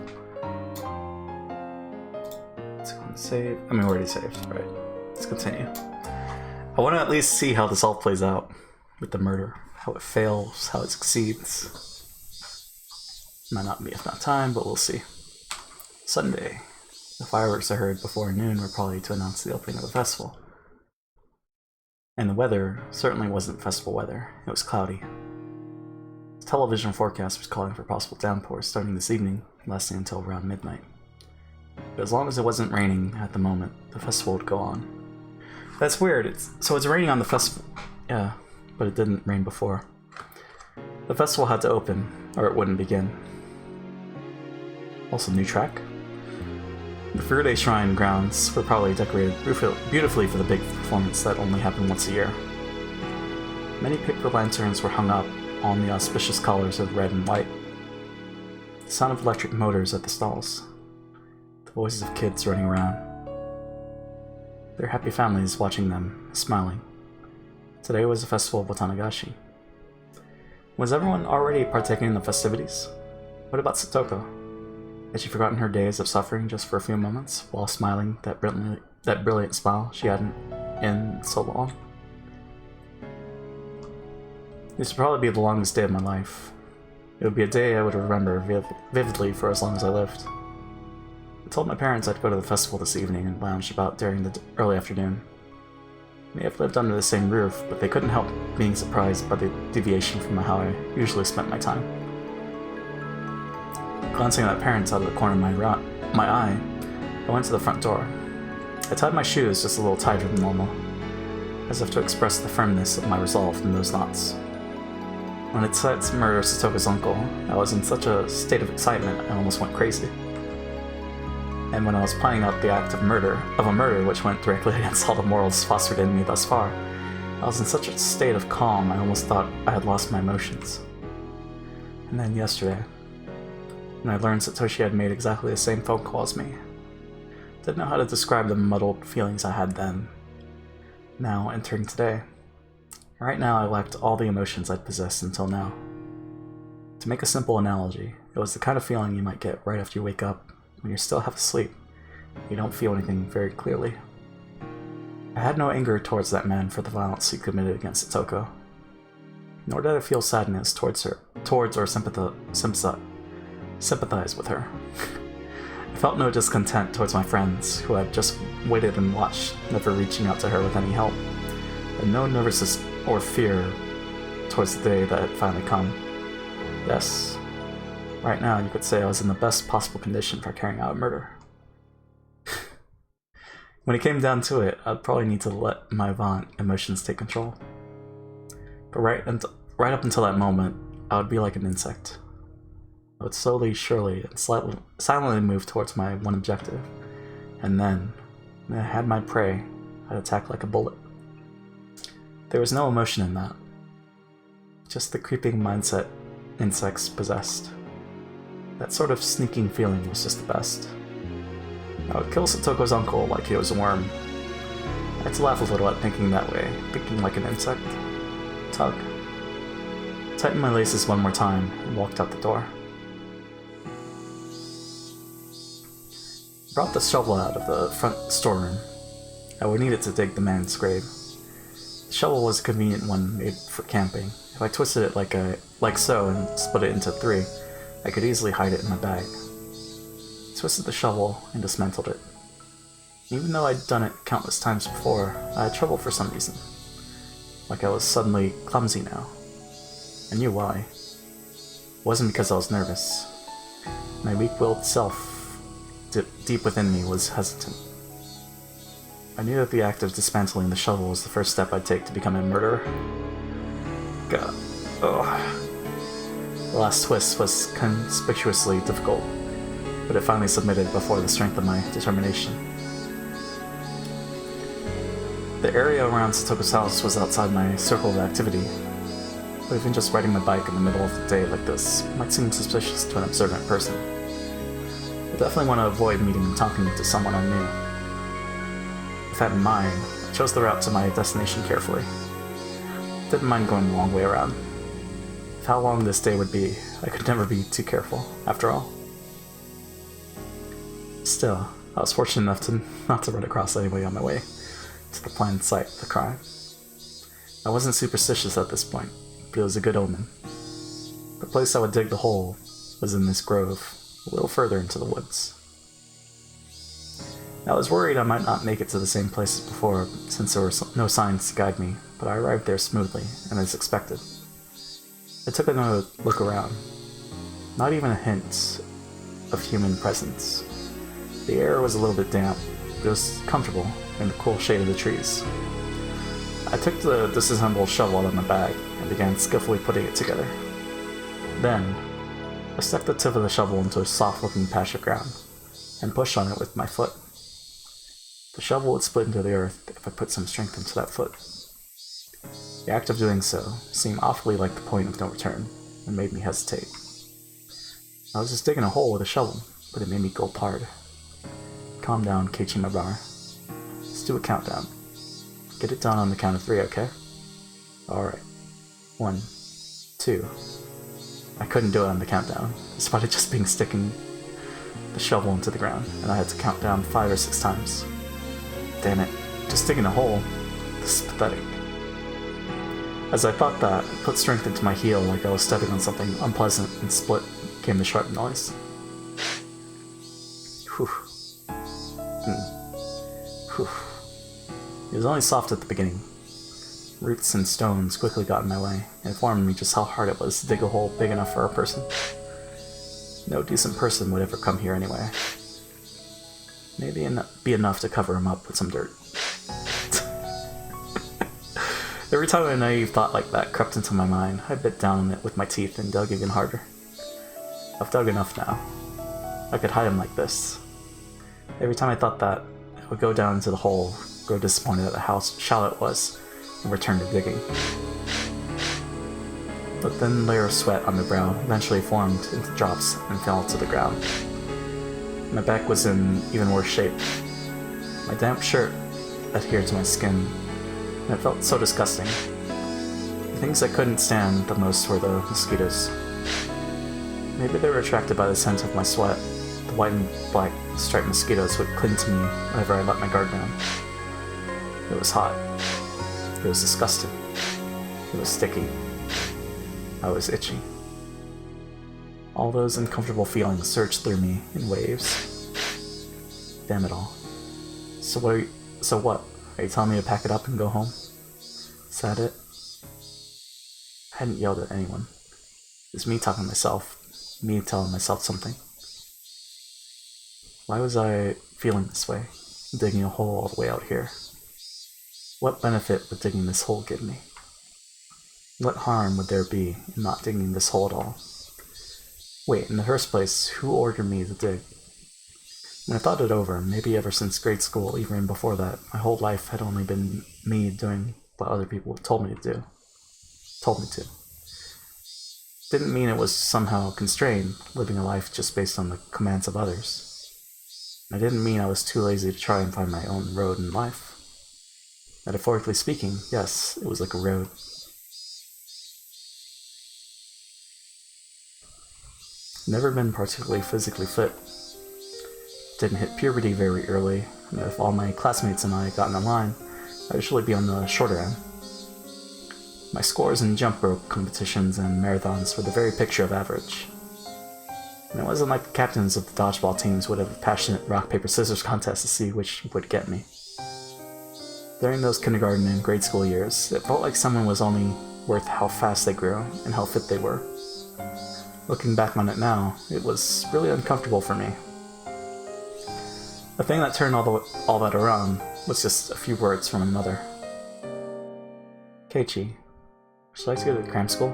Let's go and save. I mean, we already saved, right? Let's continue. I want to at least see how this all plays out with the murder. How it fails, how it succeeds. Might not be enough time, but we'll see. Sunday. The fireworks I heard before noon were probably to announce the opening of the festival. And the weather certainly wasn't festival weather. It was cloudy. The television forecast was calling for possible downpours starting this evening, lasting until around midnight. But as long as it wasn't raining at the moment, the festival would go on. That's weird. So it's raining on the festival. Yeah, but it didn't rain before. The festival had to open, or it wouldn't begin. Also, new track. The Furude Shrine grounds were probably decorated beautifully for the big performance that only happened once a year. Many paper lanterns were hung up on the auspicious colors of red and white. The sound of electric motors at the stalls. The voices of kids running around. Their happy families watching them, smiling. Today was the festival of Watanagashi. Was everyone already partaking in the festivities? What about Satoko? Had she forgotten her days of suffering just for a few moments, while smiling that brilliant smile she hadn't in so long? This would probably be the longest day of my life. It would be a day I would remember vividly for as long as I lived. I told my parents I'd go to the festival this evening and lounge about during the early afternoon. We may have lived under the same roof, but they couldn't help being surprised by the deviation from how I usually spent my time. Glancing at my parents out of the corner of my eye, I went to the front door. I tied my shoes just a little tighter than normal, as if to express the firmness of my resolve in those knots. When it said to murder Satoko's uncle, I was in such a state of excitement I almost went crazy. And when I was planning out the act of a murder which went directly against all the morals fostered in me thus far, I was in such a state of calm I almost thought I had lost my emotions. And then yesterday, when I learned Satoshi had made exactly the same phone call as me, didn't know how to describe the muddled feelings I had then. Now, entering today. Right now, I lacked all the emotions I'd possessed until now. To make a simple analogy, it was the kind of feeling you might get right after you wake up, when you're still half asleep. You don't feel anything very clearly. I had no anger towards that man for the violence he committed against Satoko. Nor did I feel sadness towards or sympathize with her. I felt no discontent towards my friends, who had just waited and watched, never reaching out to her with any help, and no nervousness or fear towards the day that had finally come. Yes, right now you could say I was in the best possible condition for carrying out a murder. When it came down to it, I'd probably need to let my violent emotions take control. But right up until that moment, I would be like an insect. I would slowly, surely, and silently move towards my one objective, and then, when I had my prey, I'd attack like a bullet. There was no emotion in that, just the creeping mindset insects possessed. That sort of sneaking feeling was just the best. I would kill Satoko's uncle like he was a worm. I had to laugh a little at thinking that way, thinking like an insect. Tug. Tightened my laces one more time and walked out the door. Brought the shovel out of the front storeroom. I would need it to dig the man's grave. The shovel was a convenient one made for camping. If I twisted it like so and split it into 3, I could easily hide it in my bag. I twisted the shovel and dismantled it. Even though I'd done it countless times before, I had trouble for some reason. Like I was suddenly clumsy now. I knew why. It wasn't because I was nervous. My weak-willed self, deep within me, was hesitant. I knew that the act of dismantling the shovel was the first step I'd take to become a murderer. God. The last twist was conspicuously difficult, but it finally submitted before the strength of my determination. The area around Satoko's house was outside my circle of activity, but even just riding my bike in the middle of the day like this might seem suspicious to an observant person. I definitely want to avoid meeting and talking to someone I knew. With that in mind, I chose the route to my destination carefully. Didn't mind going the long way around. With how long this day would be, I could never be too careful, after all. Still, I was fortunate enough not to run across anybody on my way to the planned site of the crime. I wasn't superstitious at this point, but it was a good omen. The place I would dig the hole was in this grove, a little further into the woods. I was worried I might not make it to the same place as before, since there were no signs to guide me, but I arrived there smoothly, and as expected. I took another look around. Not even a hint of human presence. The air was a little bit damp, it was comfortable in the cool shade of the trees. I took the disassembled shovel out of my bag and began skillfully putting it together. Then, I stuck the tip of the shovel into a soft-looking patch of ground and pushed on it with my foot. The shovel would split into the earth if I put some strength into that foot. The act of doing so seemed awfully like the point of no return and made me hesitate. I was just digging a hole with a shovel, but it made me gulp hard. Calm down, Ch.3. Let's do a countdown. Get it done on the count of 3, okay? Alright. 1, 2. I couldn't do it on the countdown, despite it just being sticking the shovel into the ground, and I had to count down 5 or 6 times. Damn it, just digging a hole. This is pathetic. As I thought that, I put strength into my heel like I was stepping on something unpleasant, and split came the sharp noise. Whew. Whew. It was only soft at the beginning. Roots and stones quickly got in my way, and informed me just how hard it was to dig a hole big enough for a person. No decent person would ever come here anyway. Maybe be enough to cover him up with some dirt. Every time a naive thought like that crept into my mind, I bit down on it with my teeth and dug even harder. I've dug enough now. I could hide him like this. Every time I thought that, I would go down into the hole, grow disappointed at how shallow it was, and return to digging. A thin layer of sweat on my brow eventually formed into drops and fell to the ground. My back was in even worse shape. My damp shirt adhered to my skin, and it felt so disgusting. The things I couldn't stand the most were the mosquitoes. Maybe they were attracted by the scent of my sweat. The white and black striped mosquitoes would cling to me whenever I let my guard down. It was hot. It was disgusting. It was sticky. I was itchy. All those uncomfortable feelings surged through me in waves. Damn it all. So what? Are you telling me to pack it up and go home? Is that it? I hadn't yelled at anyone. It was me talking to myself. Me telling myself something. Why was I feeling this way? Digging a hole all the way out here? What benefit would digging this hole give me? What harm would there be in not digging this hole at all? Wait, in the first place, who ordered me to dig? When I thought it over, maybe ever since grade school, even before that, my whole life had only been me doing what other people told me to do. Didn't mean it was somehow constrained, living a life just based on the commands of others. I didn't mean I was too lazy to try and find my own road in life. Metaphorically speaking, yes, it was like a road. Never been particularly physically fit. Didn't hit puberty very early, and if all my classmates and I got in line, I'd usually be on the shorter end. My scores in jump rope competitions and marathons were the very picture of average. And it wasn't like the captains of the dodgeball teams would have a passionate rock-paper-scissors contest to see which would get me. During those kindergarten and grade school years, it felt like someone was only worth how fast they grew and how fit they were. Looking back on it now, it was really uncomfortable for me. The thing that turned all that around was just a few words from my mother. Keiichi, would you like to go to cram school?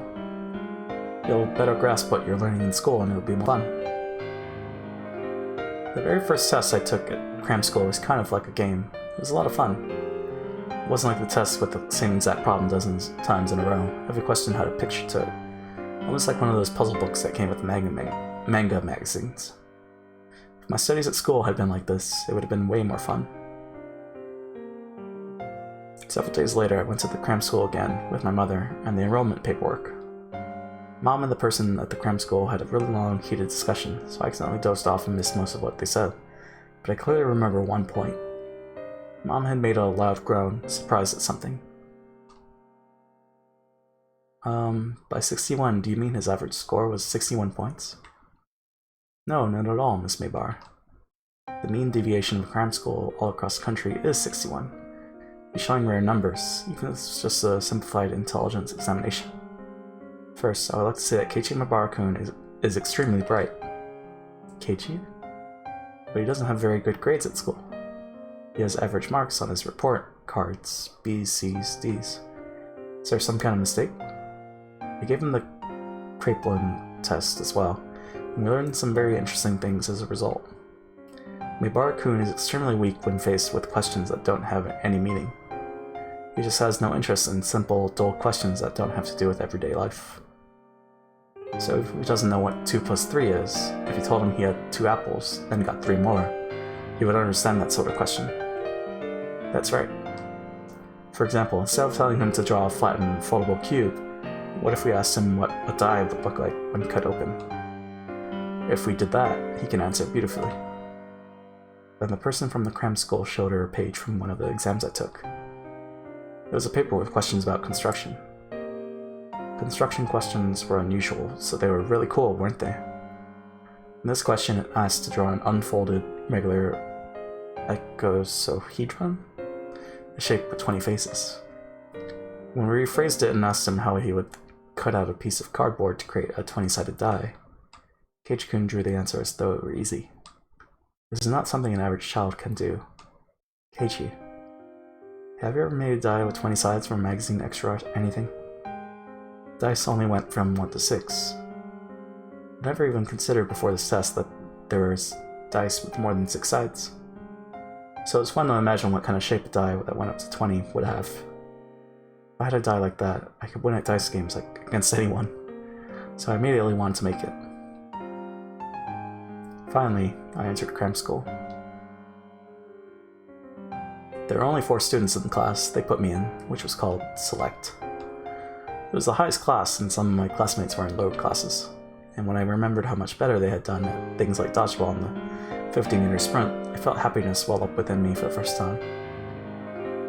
You'll better grasp what you're learning in school and it'll be more fun. The very first test I took at cram school was kind of like a game. It was a lot of fun. It wasn't like the test with the same exact problem dozens of times in a row. Every question had a picture to it. Almost like one of those puzzle books that came with manga magazines. If my studies at school had been like this, it would have been way more fun. Several days later, I went to the cram school again with my mother and the enrollment paperwork. Mom and the person at the cram school had a really long, heated discussion, so I accidentally dozed off and missed most of what they said. But I clearly remember one point. Mom had made a loud groan, surprised at something. By 61, do you mean his average score was 61 points? No, not at all, Miss Maybar. The mean deviation of cram school all across the country is 61. He's showing rare numbers, even if it's just a simplified intelligence examination. First, I would like to say that Keiichi Mabarakun is extremely bright. Keiichi? But he doesn't have very good grades at school. He has average marks on his report cards, B's, C's, D's. Is there some kind of mistake? I gave him the Kraepelin test as well, and we learned some very interesting things as a result. Mibara-kun is extremely weak when faced with questions that don't have any meaning. He just has no interest in simple, dull questions that don't have to do with everyday life. So if he doesn't know what 2 plus 3 is, if you told him he had 2 apples, then got 3 more, he would understand that sort of question. That's right. For example, instead of telling him to draw a flattened, foldable cube, what if we asked him what a die would look like when cut open? If we did that, he can answer beautifully. Then the person from the cram school showed her a page from one of the exams I took. It was a paper with questions about construction. Construction questions were unusual, so they were really cool, weren't they? In this question, it asked to draw an unfolded, regular icosahedron, a shape with 20 faces. When we rephrased it and asked him how he would cut out a piece of cardboard to create a 20-sided die, Keiichi-kun drew the answer as though it were easy. This is not something an average child can do. Keiichi, have you ever made a die with 20 sides from a magazine extra or anything? Dice only went from 1 to 6. I never even considered before this test that there was dice with more than 6 sides. So it's fun to imagine what kind of shape a die that went up to 20 would have. If I had a die like that, I could win at dice games like against anyone. So I immediately wanted to make it. Finally, I entered cram school. There were only 4 students in the class they put me in, which was called Select. It was the highest class, and some of my classmates were in lower classes. And when I remembered how much better they had done at things like dodgeball and the 50-meter sprint, I felt happiness well up within me for the first time.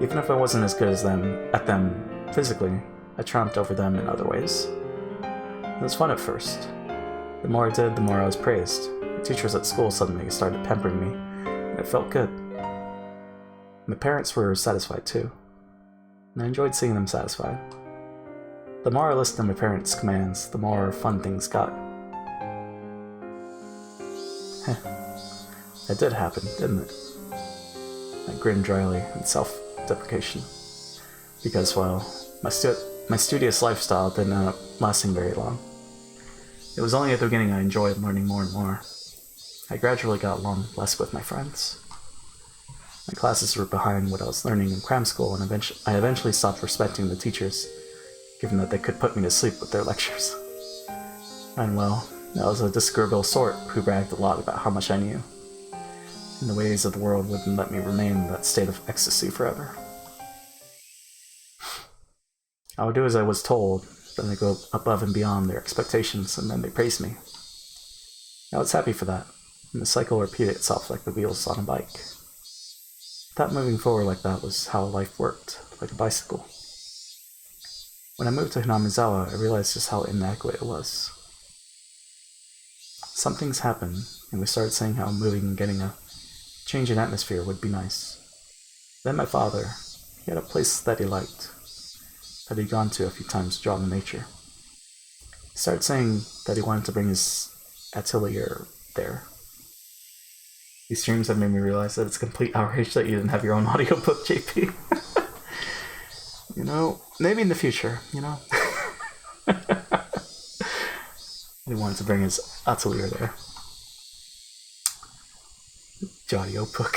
Even if I wasn't as good as at them physically, I triumphed over them in other ways. It was fun at first. The more I did, the more I was praised. The teachers at school suddenly started pampering me, and it felt good. My parents were satisfied too, and I enjoyed seeing them satisfied. The more I listened to my parents' commands, the more fun things got. It did happen, didn't it? I grinned dryly in self-deprecation, because, well, my studious lifestyle didn't end up lasting very long. It was only at the beginning I enjoyed learning more and more. I gradually got along less with my friends. My classes were behind what I was learning in cram school, and I eventually stopped respecting the teachers, given that they could put me to sleep with their lectures. And well, I was a disagreeable sort who bragged a lot about how much I knew, and the ways of the world wouldn't let me remain in that state of ecstasy forever. I would do as I was told, then I go above and beyond their expectations, and then they praise me. I was happy for that, and the cycle repeated itself like the wheels on a bike. That moving forward like that was how life worked, like a bicycle. When I moved to Hinamizawa, I realized just how inadequate it was. Some things happened, and we started saying how moving and getting a change in atmosphere would be nice. Then my father, he had a place that he liked, that he'd gone to a few times to draw the nature. He started saying that he wanted to bring his atelier there. These dreams have made me realize that it's complete outrage that you didn't have your own audiobook, JP. You know, maybe in the future, you know? He wanted to bring his atelier there. The audiobook.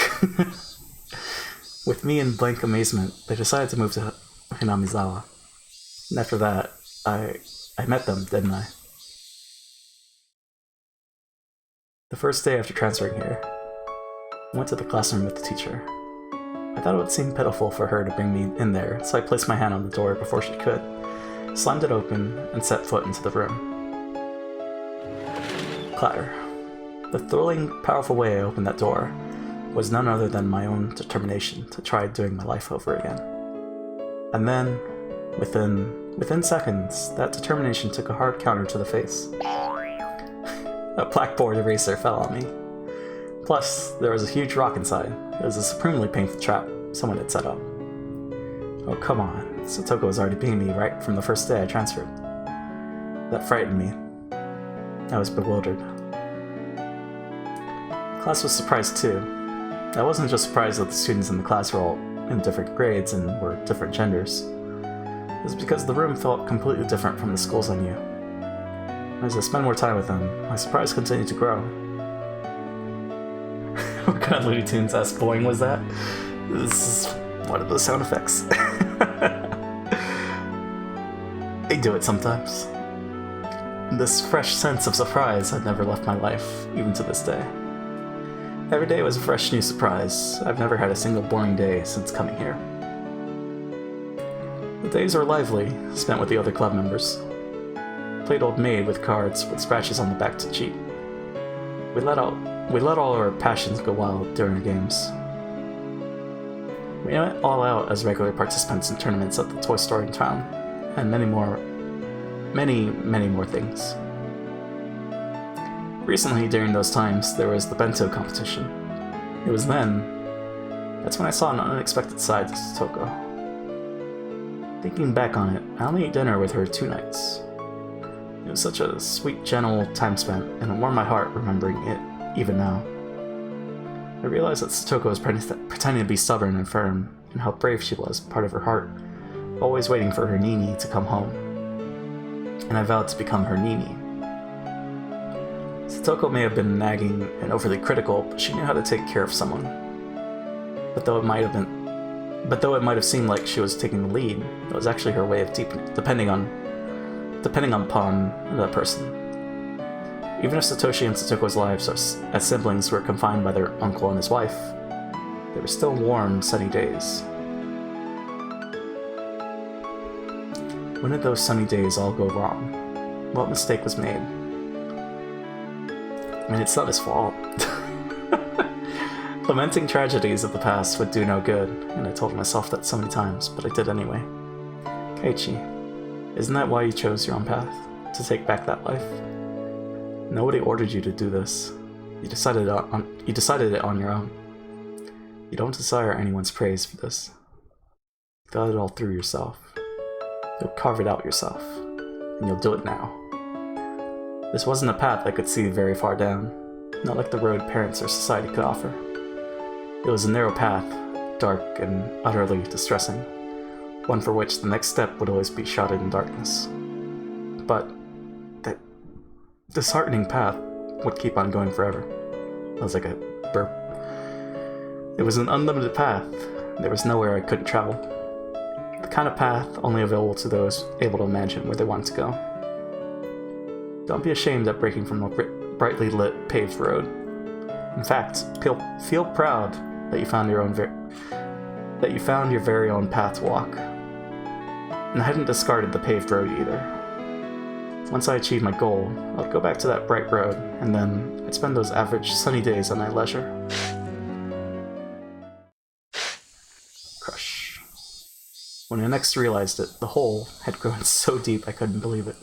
With me in blank amazement, they decided to move to Hinamizawa. And after that, I met them, didn't I? The first day after transferring here, I went to the classroom with the teacher. I thought it would seem pitiful for her to bring me in there, so I placed my hand on the door before she could, slammed it open, and set foot into the room. Clatter. The thrilling, powerful way I opened that door was none other than my own determination to try doing my life over again. And then, within seconds, that determination took a hard counter to the face. A blackboard eraser fell on me. Plus, there was a huge rock inside. It was a supremely painful trap someone had set up. Oh, come on. Satoko was already beating me right from the first day I transferred. That frightened me. I was bewildered. Class was surprised too. I wasn't just surprised that the students in the class were all in different grades and were different genders. It was because the room felt completely different from the schools I knew. As I spent more time with them, my surprise continued to grow. What kind of Looney Tunes-esque boing was that? This is one of those sound effects. They do it sometimes. This fresh sense of surprise had never left my life, even to this day. Every day was a fresh new surprise. I've never had a single boring day since coming here. The days were lively, spent with the other club members. Played old maid with cards with scratches on the back to cheat. We let all our passions go wild during the games. We went all out as regular participants in tournaments at the toy store in town, and many more things. Recently, during those times, there was the bento competition. It was that's when I saw an unexpected side to Satoko. Thinking back on it, I only ate dinner with her 2 nights. It was such a sweet, gentle time spent, and it warmed my heart remembering it, even now. I realized that Satoko was pretending to be stubborn and firm, and how brave she was, part of her heart, always waiting for her Nini to come home. And I vowed to become her Nini. Satoko may have been nagging and overly critical, but she knew how to take care of someone. But though it might have seemed like she was taking the lead, it was actually her way of depending upon that person. Even if Satoshi and Satoko's lives as siblings were confined by their uncle and his wife, they were still warm, sunny days. When did those sunny days all go wrong? What mistake was made? I mean, it's not his fault. Lamenting tragedies of the past would do no good, and I told myself that so many times, but I did anyway. Keiichi, isn't that why you chose your own path? To take back that life? Nobody ordered you to do this. You decided it on your own. You don't desire anyone's praise for this. You thought it all through yourself. You'll carve it out yourself, and you'll do it now. This wasn't a path I could see very far down, not like the road parents or society could offer. It was a narrow path, dark and utterly distressing, one for which the next step would always be shrouded in darkness. But that disheartening path would keep on going forever. That was like a burp. It was an unlimited path. There was nowhere I couldn't travel. The kind of path only available to those able to imagine where they want to go. Don't be ashamed at breaking from a brightly lit, paved road. In fact, feel proud that you found your very own path to walk. And I hadn't discarded the paved road either. Once I achieved my goal, I'd go back to that bright road, and then I'd spend those average sunny days at my leisure. Crush. When I next realized it, the hole had grown so deep I couldn't believe it.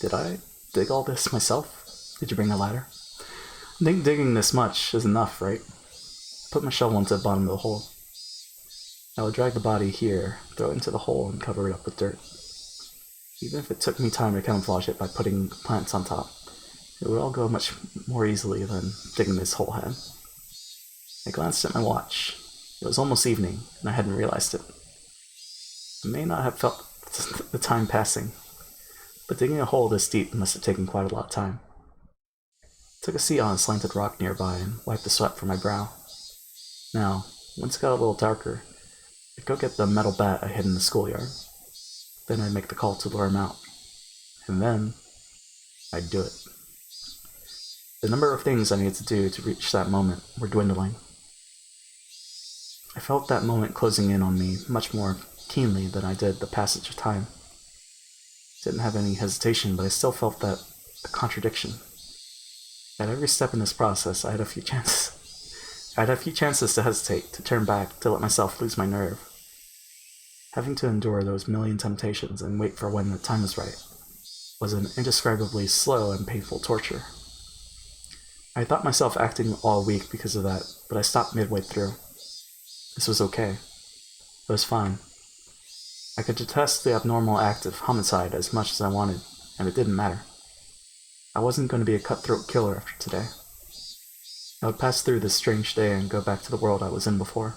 Did I dig all this myself? Did you bring a ladder? I think digging this much is enough, right? Put my shovel into the bottom of the hole. I would drag the body here, throw it into the hole, and cover it up with dirt. Even if it took me time to camouflage it by putting plants on top, it would all go much more easily than digging this hole had. I glanced at my watch. It was almost evening, and I hadn't realized it. I may not have felt the time passing, but digging a hole this deep must have taken quite a lot of time. I took a seat on a slanted rock nearby and wiped the sweat from my brow. Now, once it got a little darker, I'd go get the metal bat I hid in the schoolyard. Then I'd make the call to lure him out. And then, I'd do it. The number of things I needed to do to reach that moment were dwindling. I felt that moment closing in on me much more keenly than I did the passage of time. Didn't have any hesitation, but I still felt that a contradiction. At every step in this process, I had a few chances. I had a few chances to hesitate, to turn back, to let myself lose my nerve. Having to endure those million temptations and wait for when the time was right was an indescribably slow and painful torture. I thought myself acting all weak because of that, but I stopped midway through. This was okay. It was fine. I could detest the abnormal act of homicide as much as I wanted, and it didn't matter. I wasn't going to be a cutthroat killer after today. I would pass through this strange day and go back to the world I was in before.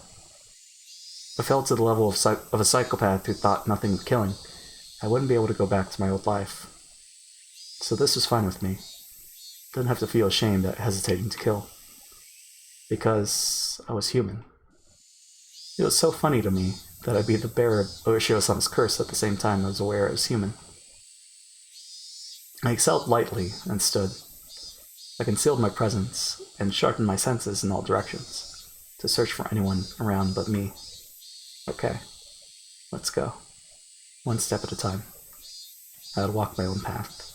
If I fell to the level of a psychopath who thought nothing of killing, I wouldn't be able to go back to my old life. So this was fine with me. Didn't have to feel ashamed at hesitating to kill. Because I was human. It was so funny to me that I'd be the bearer of Ueshio-sama's curse at the same time I was aware I was human. I exhaled lightly and stood. I concealed my presence and sharpened my senses in all directions to search for anyone around but me. Okay, let's go. One step at a time. I would walk my own path.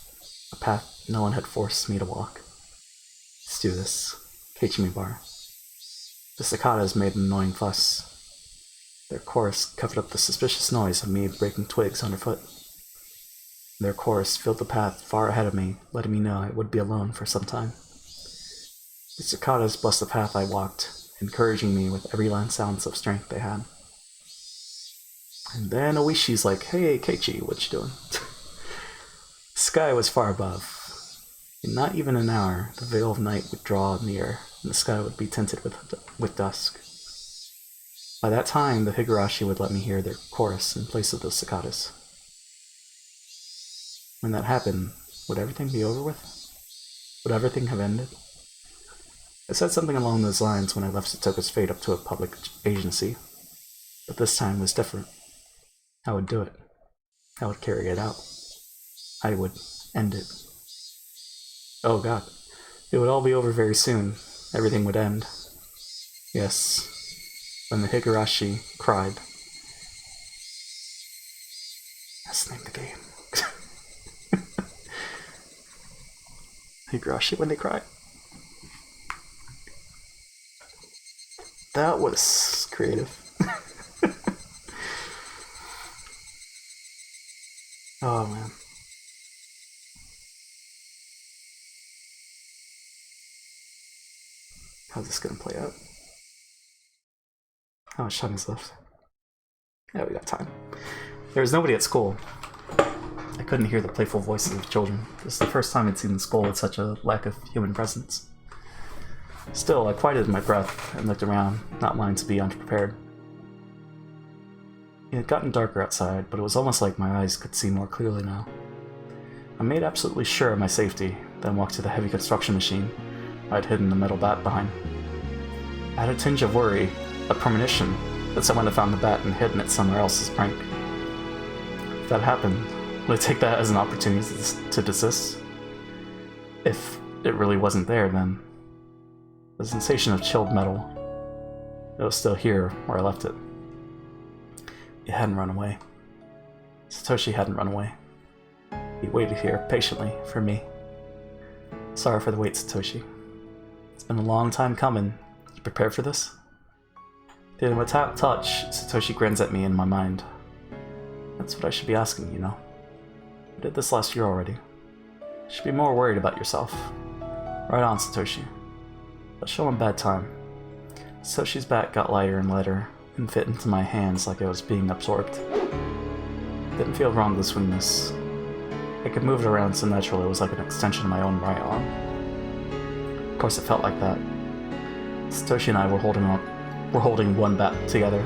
A path no one had forced me to walk. Let's do this. Ch.3. The cicadas made an annoying fuss. Their chorus covered up the suspicious noise of me breaking twigs underfoot. Their chorus filled the path far ahead of me, letting me know I would be alone for some time. The cicadas blessed the path I walked, encouraging me with every last ounce of strength they had. And then Oishi's like, "Hey, Keiichi, what you doing?" The sky was far above. In not even an hour, the veil of night would draw near, and the sky would be tinted with dusk. By that time, the Higurashi would let me hear their chorus in place of those cicadas. When that happened, would everything be over with? Would everything have ended? I said something along those lines when I left Satoka's fate up to a public agency, but this time was different. I would do it. I would carry it out. I would end it. Oh god. It would all be over very soon. Everything would end. Yes. When the Higurashi cried. That's the name of the game. Higurashi when they cry. That was creative. Oh man. How's this gonna play out? How much time is left? Yeah, we got time. There was nobody at school. I couldn't hear the playful voices of children. This is the first time I'd seen the school with such a lack of human presence. Still, I quieted my breath and looked around, not wanting to be unprepared. It had gotten darker outside, but it was almost like my eyes could see more clearly now. I made absolutely sure of my safety, then walked to the heavy construction machine I'd hidden the metal bat behind. I had a tinge of worry, a premonition, that someone had found the bat and hidden it somewhere else as a prank. If that happened, would I take that as an opportunity to desist? If it really wasn't there, then the sensation of chilled metal, it was still here where I left it. It hadn't run away. Satoshi hadn't run away. He waited here patiently for me. Sorry for the wait, Satoshi. It's been a long time coming. You prepared for this? Feeling a touch, Satoshi grins at me in my mind. That's what I should be asking, you know. I did this last year already. You should be more worried about yourself. Right on, Satoshi. But show him bad time. Satoshi's bat got lighter and lighter, and fit into my hands like I was being absorbed. Didn't feel wrong to swing this. I could move it around so naturally it was like an extension of my own right arm. Of course it felt like that. Satoshi and I were holding one bat together.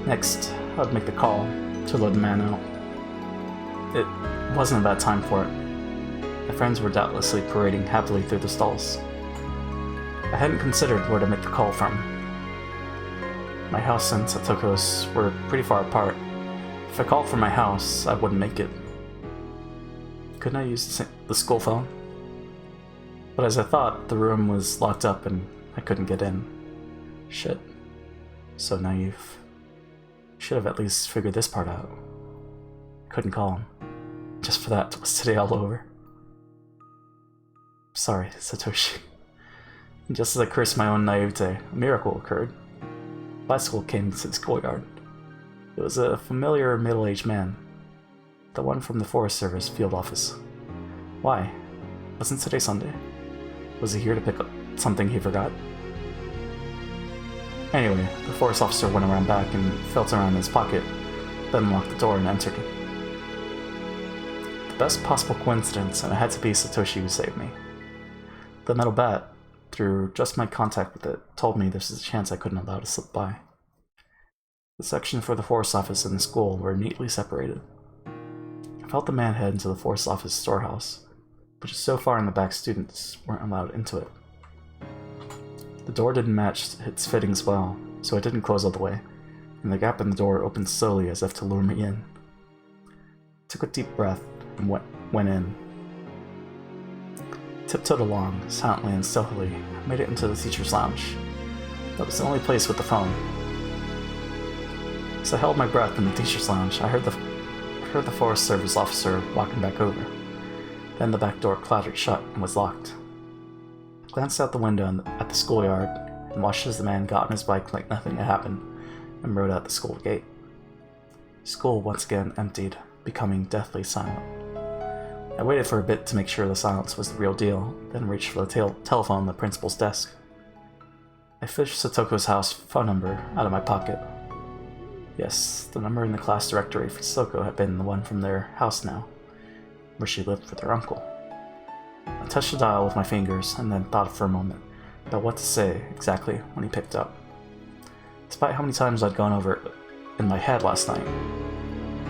Next, I'd make the call to load the man out. It wasn't a bad time for it. My friends were doubtlessly parading happily through the stalls. I hadn't considered where to make the call from. My house and Satoko's were pretty far apart. If I called from my house, I wouldn't make it. Couldn't I use the school phone? But as I thought, the room was locked up and I couldn't get in. Shit. So naive. Should have at least figured this part out. Couldn't call him. Just for that, was today all over? Sorry, Satoshi. Just as I cursed my own naivete, a miracle occurred. A bicycle came to the schoolyard. It was a familiar middle-aged man. The one from the Forest Service field office. Why? Wasn't today Sunday? Was he here to pick up something he forgot? Anyway, the forest officer went around back and felt around in his pocket, then unlocked the door and entered. The best possible coincidence, and it had to be Satoshi who saved me. The metal bat, through just my contact with it, told me there's a chance I couldn't allow to slip by. The section for the forest office and the school were neatly separated. I felt the man head into the forest office storehouse, which is so far in the back students weren't allowed into it. The door didn't match its fittings well, so it didn't close all the way, and the gap in the door opened slowly as if to lure me in. I took a deep breath and went in. Tiptoed along, silently and stealthily, made it into the teacher's lounge. That was the only place with the phone. As I held my breath in the teacher's lounge, I heard the Forest Service officer walking back over. Then the back door clattered shut and was locked. I glanced out the window at the schoolyard and watched as the man got on his bike like nothing had happened and rode out the school gate. School once again emptied, becoming deathly silent. I waited for a bit to make sure the silence was the real deal, then reached for the telephone on the principal's desk. I fished Satoko's house phone number out of my pocket. Yes, the number in the class directory for Satoko had been the one from their house now, where she lived with her uncle. I touched the dial with my fingers and then thought for a moment about what to say exactly when he picked up. Despite how many times I'd gone over it in my head last night,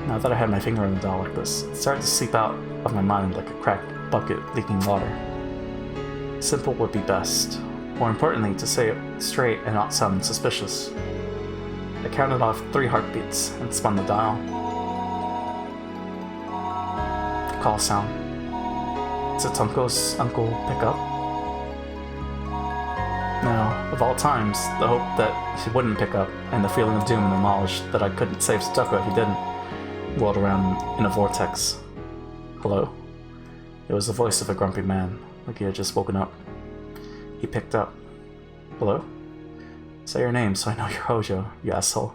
now that I had my finger on the dial like this, it started to seep out of my mind like a cracked bucket leaking water. Simple would be best. More importantly, to say it straight and not sound suspicious. I counted off 3 heartbeats and spun the dial. The call sound. Did Satoko's uncle pick up? Now, of all times, the hope that he wouldn't pick up and the feeling of doom and the knowledge that I couldn't save Satoko if he didn't whirled around in a vortex. Hello? It was the voice of a grumpy man, like he had just woken up. He picked up. Hello? Say your name so I know you're Hojo, you asshole.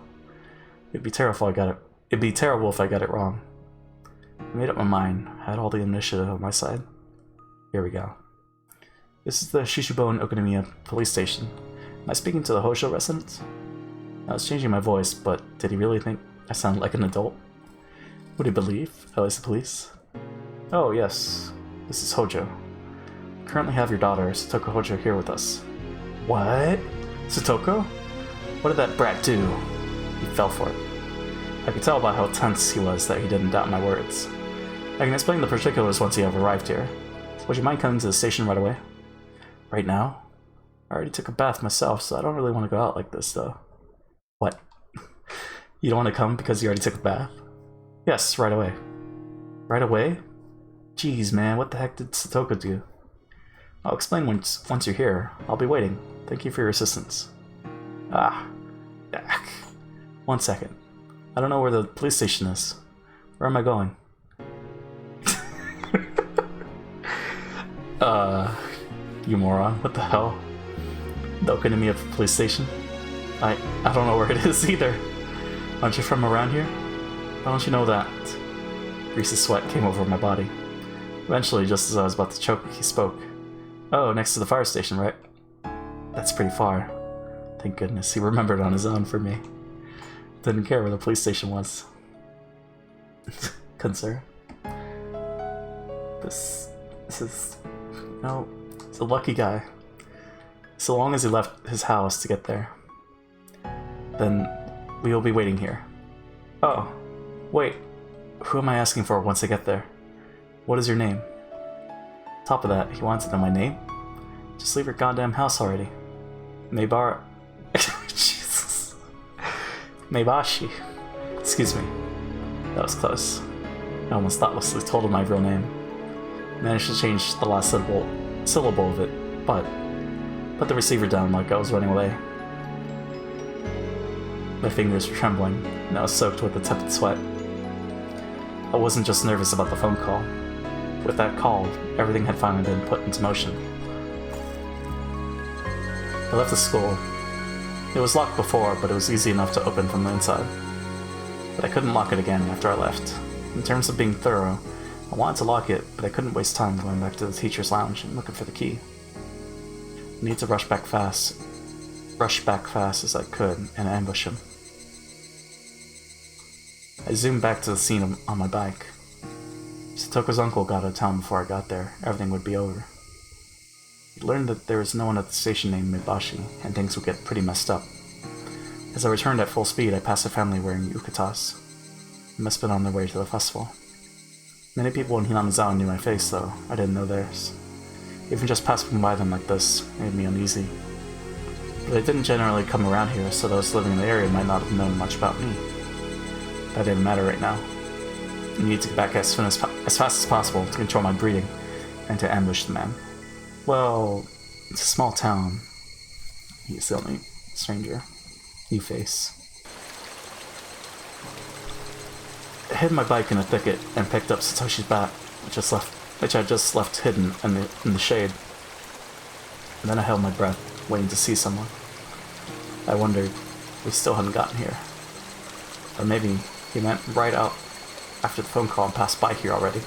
It'd be terrible if I got it wrong. I made up my mind. I had all the initiative on my side. Here we go. This is the Shishibone Okonomiya police station. Am I speaking to the Hojo residents? I was changing my voice, but did he really think I sounded like an adult? Would he believe I was the police? Oh, yes. This is Hojo. We currently have your daughter, Satoko Hojo, here with us. What? Satoko? What did that brat do? He fell for it. I could tell by how tense he was that he didn't doubt my words. I can explain the particulars once you have arrived here. Would you mind coming to the station right away? Right now? I already took a bath myself, so I don't really want to go out like this, though. What? You don't want to come because you already took a bath? Yes, right away. Right away? Jeez, man, what the heck did Satoko do? I'll explain once you're here. I'll be waiting. Thank you for your assistance. Ah. 1 second. I don't know where the police station is. Where am I going? You moron. What the hell? The Okonomiya police station? I don't know where it is either. Aren't you from around here? Why don't you know that? Greasy sweat came over my body. Eventually, just as I was about to choke, he spoke. Oh, next to the fire station, right? That's pretty far. Thank goodness, he remembered on his own for me. Didn't care where the police station was. Concern. This is... No, he's a lucky guy. So long as he left his house to get there. Then we will be waiting here. Oh, wait. Who am I asking for once I get there? What is your name? Top of that, he wants to know my name? Just leave your goddamn house already. Jesus. Meibashi. Excuse me. That was close. I almost thoughtlessly told him my real name. Managed to change the last syllable of it, but put the receiver down like I was running away. My fingers were trembling, and I was soaked with a tepid sweat. I wasn't just nervous about the phone call. With that call, everything had finally been put into motion. I left the school. It was locked before, but it was easy enough to open from the inside. But I couldn't lock it again after I left. In terms of being thorough, I wanted to lock it, but I couldn't waste time going back to the teacher's lounge and looking for the key. I needed to rush back fast as I could and ambush him. I zoomed back to the scene on my bike. If Satoko's uncle got out of town before I got there, everything would be over. We learned that there was no one at the station named Mibashi, and things would get pretty messed up. As I returned at full speed, I passed a family wearing yukatas. They must have been on their way to the festival. Many people in Hinamizawa knew my face, though. I didn't know theirs. Even just passing by them like this made me uneasy. But I didn't generally come around here, so those living in the area might not have known much about me. That didn't matter right now. I needed to get back as fast as possible to control my breathing and to ambush the man. Well, it's a small town. He's the only stranger. New face. I hid my bike in a thicket and picked up Satoshi's bat, which I just left hidden in the shade. And then I held my breath, waiting to see someone. I wondered if we still hadn't gotten here. Or maybe he meant right out after the phone call and passed by here already.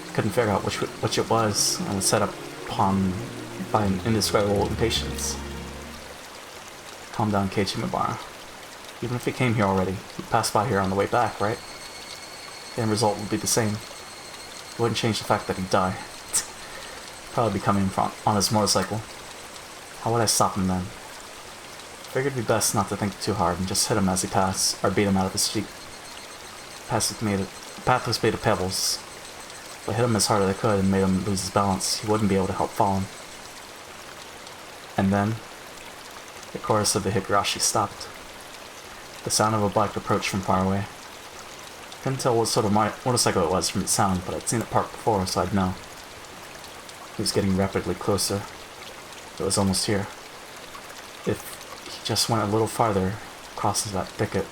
I couldn't figure out which it was, and was set upon by an indescribable impatience. Calm down, Ch.3. Even if he came here already, he'd pass by here on the way back, right? The end result would be the same. It wouldn't change the fact that he'd die. Probably be coming on his motorcycle. How would I stop him then? Figured it'd be best not to think too hard and just hit him as he passed, or beat him out of his seat. The path was made of pebbles. If I hit him as hard as I could and made him lose his balance, he wouldn't be able to help falling. And then, the chorus of the Higurashi stopped. The sound of a bike approached from far away. Couldn't tell what sort of motorcycle it was from its sound, but I'd seen it parked before, so I'd know. He was getting rapidly closer. It was almost here. If he just went a little farther, crosses that thicket,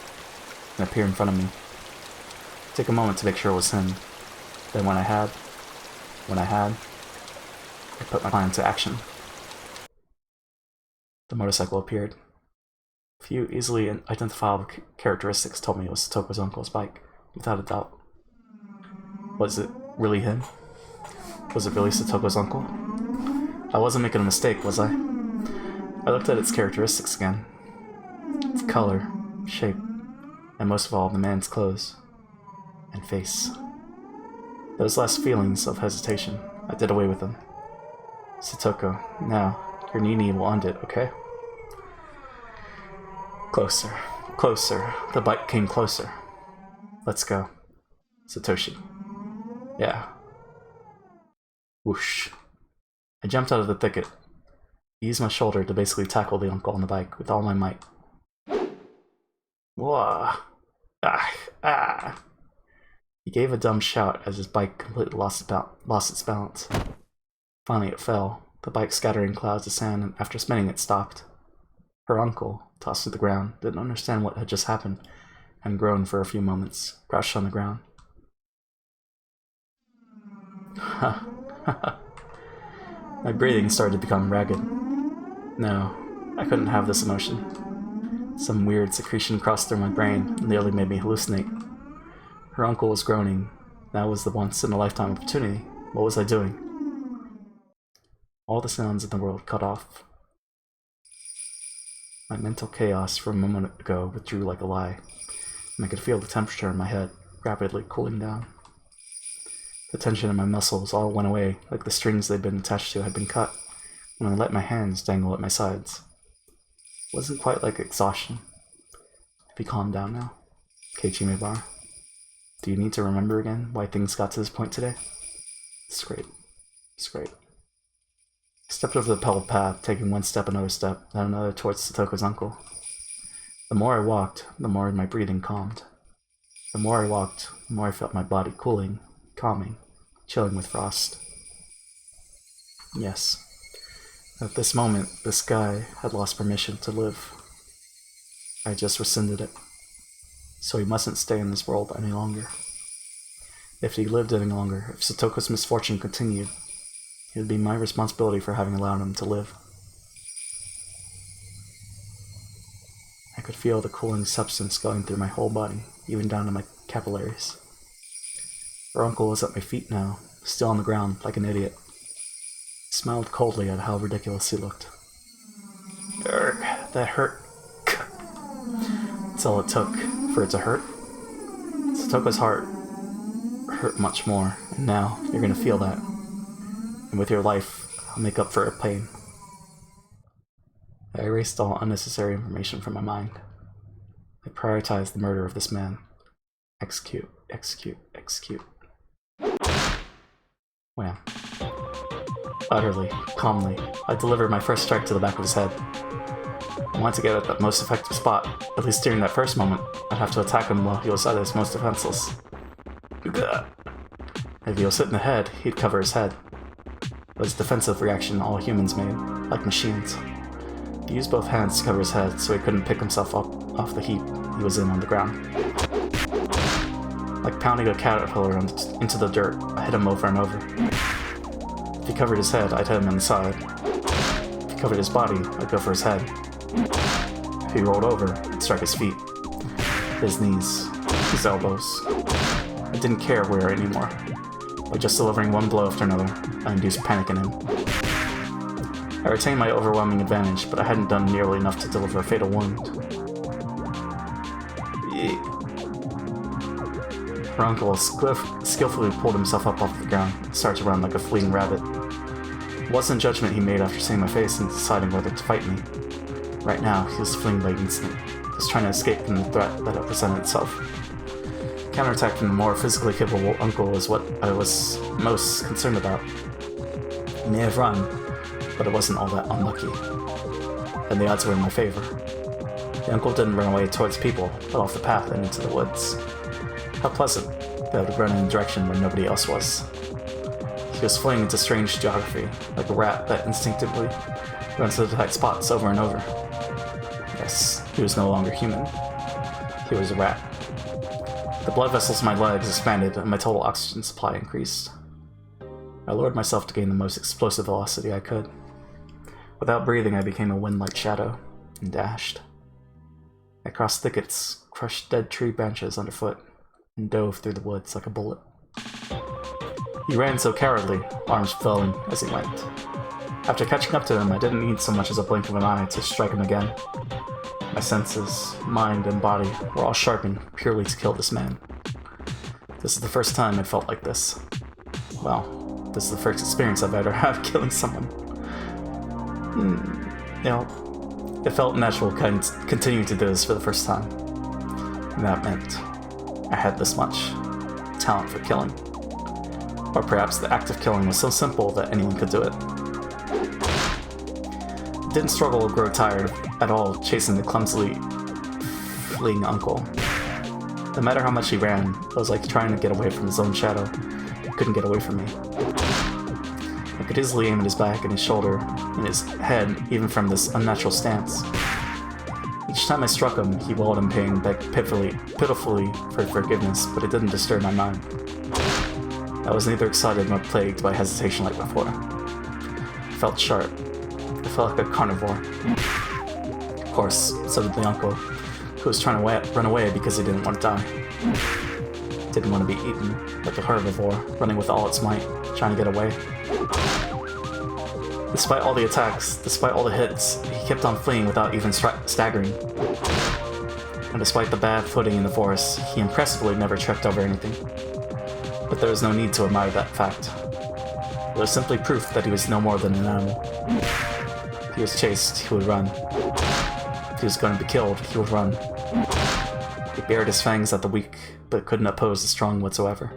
and appear in front of me. Take a moment to make sure it was him. Then when I had, I put my plan into action. The motorcycle appeared. A few easily identifiable characteristics told me it was Toko's uncle's bike, without a doubt. Was it really him? Was it really Satoko's uncle? I wasn't making a mistake, was I? I looked at its characteristics again. Its color, shape, and most of all, the man's clothes and face. Those last feelings of hesitation, I did away with them. Satoko, now, your Nini will end it, okay? Closer, closer. The bike came closer. Let's go. Satoshi. Yeah. Whoosh. I jumped out of the thicket. Used my shoulder to basically tackle the uncle on the bike with all my might. Whoa. Ah. He gave a dumb shout as his bike completely lost its balance. Finally it fell, the bike scattering clouds of sand, and after spinning it stopped. Her uncle, tossed to the ground, didn't understand what had just happened, and groaned for a few moments, crouched on the ground. My breathing started to become ragged. No, I couldn't have this emotion. Some weird secretion crossed through my brain and nearly made me hallucinate. Her uncle was groaning. That was the once-in-a-lifetime opportunity. What was I doing? All the sounds in the world cut off. My mental chaos from a moment ago withdrew like a lie, and I could feel the temperature in my head rapidly cooling down. The tension in my muscles all went away, like the strings they'd been attached to had been cut, when I let my hands dangle at my sides. It wasn't quite like exhaustion. Have you calmed down now? Ch.3. Do you need to remember again why things got to this point today? It's great. It's great. I stepped over the pebbled path, taking one step, another step, then another towards Satoko's uncle. The more I walked, the more my breathing calmed. The more I walked, the more I felt my body cooling, calming, chilling with frost. Yes, at this moment, this guy had lost permission to live. I just rescinded it. So he mustn't stay in this world any longer. If he lived any longer, if Satoko's misfortune continued, it would be my responsibility for having allowed him to live. I could feel the cooling substance going through my whole body, even down to my capillaries. Her uncle was at my feet now, still on the ground, like an idiot. He smiled coldly at how ridiculous he looked. Urgh, that hurt. That's all it took for it to hurt. Satoko's heart hurt much more, and now you're gonna feel that. And with your life, make up for her pain. I erased all unnecessary information from my mind. I prioritized the murder of this man. Execute, execute, execute. Wham. Utterly, calmly, I delivered my first strike to the back of his head. I wanted to get at the most effective spot. At least during that first moment, I'd have to attack him while he was at his most defenseless. If he was hit in the head, he'd cover his head. It was a defensive reaction all humans made, like machines. He used both hands to cover his head so he couldn't pick himself up off the heap he was in on the ground. Like pounding a caterpillar into the dirt, I hit him over and over. If he covered his head, I'd hit him on the side. If he covered his body, I'd go for his head. If he rolled over, I'd strike his feet, his knees, his elbows. I didn't care where anymore. By just delivering one blow after another, I induced panic in him. I retained my overwhelming advantage, but I hadn't done nearly enough to deliver a fatal wound. Her uncle skillfully pulled himself up off the ground and started to run like a fleeing rabbit. It wasn't judgment he made after seeing my face and deciding whether to fight me. Right now, he was fleeing by instinct, just trying to escape from the threat that had presented itself. Counterattack from the more physically capable uncle was what I was most concerned about. He may have run, but it wasn't all that unlucky. And the odds were in my favor. The uncle didn't run away towards people, but off the path and into the woods. How pleasant, that would run in a direction where nobody else was. He was fleeing into strange geography, like a rat that instinctively runs to the tight spots over and over. Yes, he was no longer human. He was a rat. The blood vessels in my legs expanded and my total oxygen supply increased. I lowered myself to gain the most explosive velocity I could. Without breathing, I became a wind-like shadow and dashed. I crossed thickets, crushed dead tree branches underfoot, and dove through the woods like a bullet. He ran so cowardly, arms flailing as he went. After catching up to him, I didn't need so much as a blink of an eye to strike him again. My senses, mind, and body were all sharpened purely to kill this man. This is the first time I felt like this. Well, this is the first experience I've ever had killing someone. It felt natural continuing to do this for the first time. And that meant I had this much talent for killing. Or perhaps the act of killing was so simple that anyone could do it. I didn't struggle or grow tired at all chasing the clumsily fleeing uncle. No matter how much he ran, it was like trying to get away from his own shadow. He couldn't get away from me. I could easily aim at his back and his shoulder and his head, even from this unnatural stance. Each time I struck him, he wailed in pain, begged pitifully for forgiveness, but it didn't disturb my mind. I was neither excited nor plagued by hesitation like before. I felt sharp. I felt like a carnivore. Of course, so did the uncle, who was trying to run away because he didn't want to die. Didn't want to be eaten, like a herbivore, running with all its might, trying to get away. Despite all the attacks, despite all the hits, he kept on fleeing without even staggering. And despite the bad footing in the forest, he impressively never tripped over anything. But there was no need to admire that fact. It was simply proof that he was no more than an animal. If he was chased, he would run. If he was going to be killed, he would run. He bared his fangs at the weak, but couldn't oppose the strong whatsoever.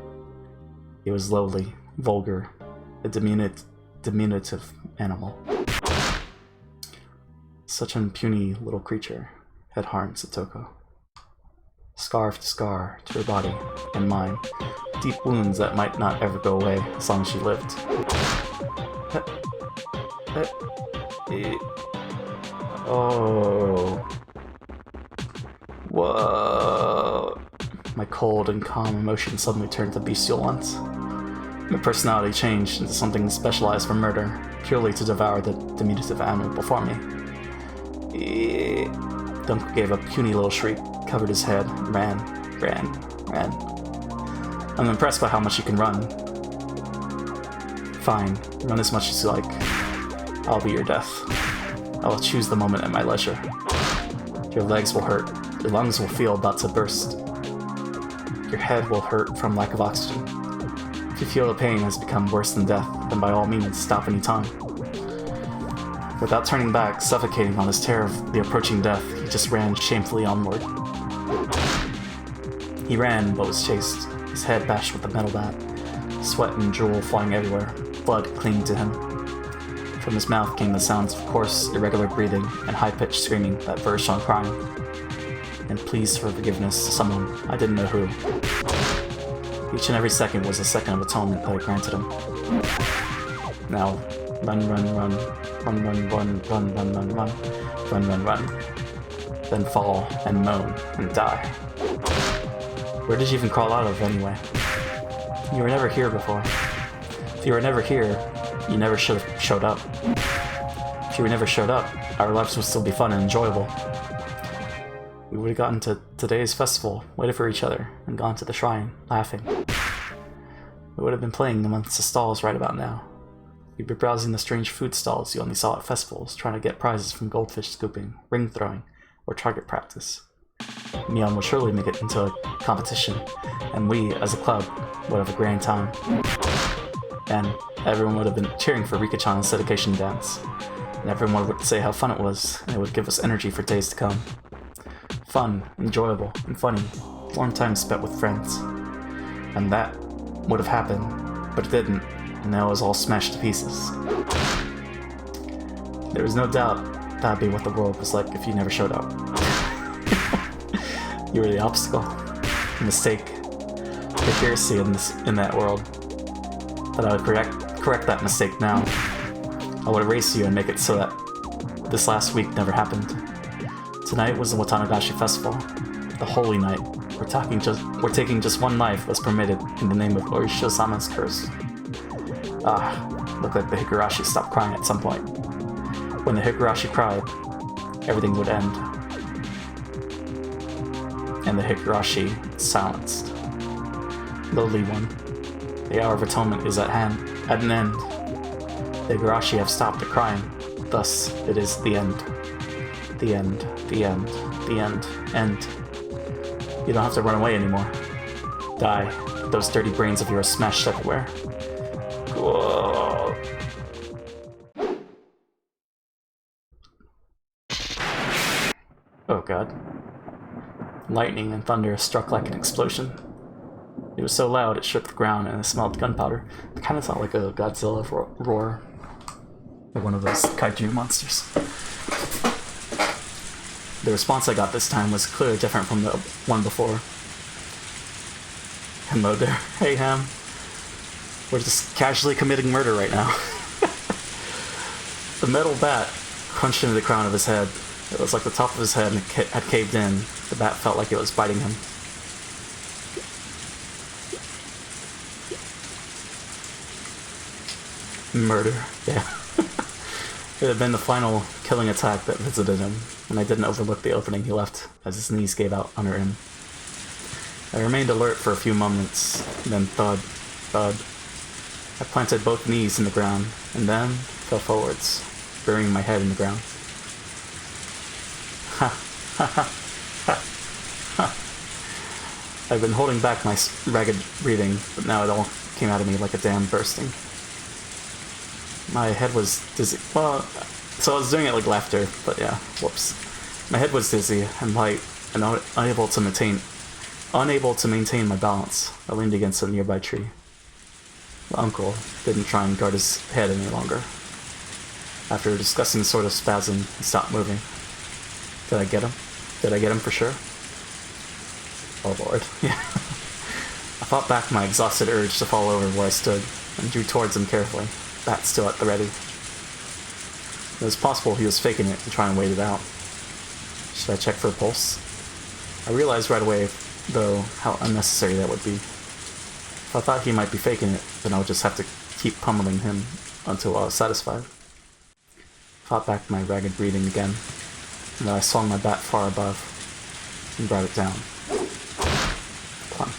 He was lowly, vulgar, a diminutive animal. Such an puny little creature had harmed Satoko. Scar after scar to her body and mine, deep wounds that might not ever go away as long as she lived. Oh. Whoa. My cold and calm emotion suddenly turned to bestial ones. My personality changed into something specialized for murder, purely to devour the diminutive animal before me. The uncle gave a puny little shriek, covered his head, ran. I'm impressed by how much you can run. Fine, run as much as you like. I'll be your death. I will choose the moment at my leisure. Your legs will hurt, your lungs will feel about to burst. Your head will hurt from lack of oxygen. If you feel the pain has become worse than death, then by all means stop any time. Without turning back, suffocating on his terror of the approaching death, he just ran shamefully onward. He ran, but was chased, his head bashed with a metal bat, sweat and drool flying everywhere, blood clinging to him. From his mouth came the sounds of coarse, irregular breathing and high-pitched screaming that verged on crying. And pleas for forgiveness to someone, I didn't know who. Each and every second was a second of atonement that I granted him. Now, run, run, run, run, run, run, run, run, run, run, run, run, run. Then fall and moan and die. Where did you even crawl out of anyway? You were never here before. If you were never here, you never should have showed up. If you never showed up, our lives would still be fun and enjoyable. We would have gotten to today's festival, waited for each other, and gone to the shrine, laughing. We would have been playing amongst the stalls right about now. We'd be browsing the strange food stalls you only saw at festivals, trying to get prizes from goldfish scooping, ring throwing, or target practice. Neon would surely make it into a competition, and we, as a club, would have a grand time. And everyone would have been cheering for Rika-chan's dedication dance, and everyone would say how fun it was, and it would give us energy for days to come. Fun, enjoyable, and funny, warm time spent with friends. And that would have happened, but it didn't, and now it was all smashed to pieces. There was no doubt that'd be what the world was like if you never showed up. You were the obstacle, the mistake, the heresy in that world. But I would correct that mistake now. I would erase you and make it so that this last week never happened. Tonight was the Watanagashi Festival, the holy night. We're taking just one life as permitted in the name of Orisho-sama's curse. Looked like the Higurashi stopped crying at some point. When the Higurashi cried, everything would end. And the Higurashi silenced. Lowly one, the hour of atonement is at an end. The Higurashi have stopped the crying, thus it is the end. The end, the end, the end, end. You don't have to run away anymore. Die, with those dirty brains of yours smashed everywhere. Whoa. Oh god. Lightning and thunder struck like an explosion. It was so loud it shook the ground and it smelled gunpowder. It kind of sounded like a Godzilla roar. Like one of those kaiju monsters. The response I got this time was clearly different from the one before. Hello there. Hey Ham. We're just casually committing murder right now. The metal bat crunched into the crown of his head. It was like the top of his head had caved in. The bat felt like it was biting him. Murder, yeah. It had been the final killing attack that visited him, and I didn't overlook the opening he left as his knees gave out under him. I remained alert for a few moments, then thud, thud. I planted both knees in the ground, and then fell forwards, burying my head in the ground. Ha, ha, ha, ha, ha. I've been holding back my ragged breathing, but now it all came out of me like a dam bursting. My head was dizzy. Well, so I was doing it like laughter, but yeah, whoops. My head was dizzy and light, and unable to maintain my balance. I leaned against a nearby tree. My uncle didn't try and guard his head any longer. After a disgusting sort of spasm, he stopped moving. Did I get him? Did I get him for sure? Oh lord, yeah. I fought back my exhausted urge to fall over where I stood, and drew towards him carefully, bat still at the ready. It was possible he was faking it and trying to wait it out. Should I check for a pulse? I realized right away, though, how unnecessary that would be. If I thought he might be faking it, then I would just have to keep pummeling him until I was satisfied. Fought back my ragged breathing again, and then I swung my bat far above, and brought it down. Clunk.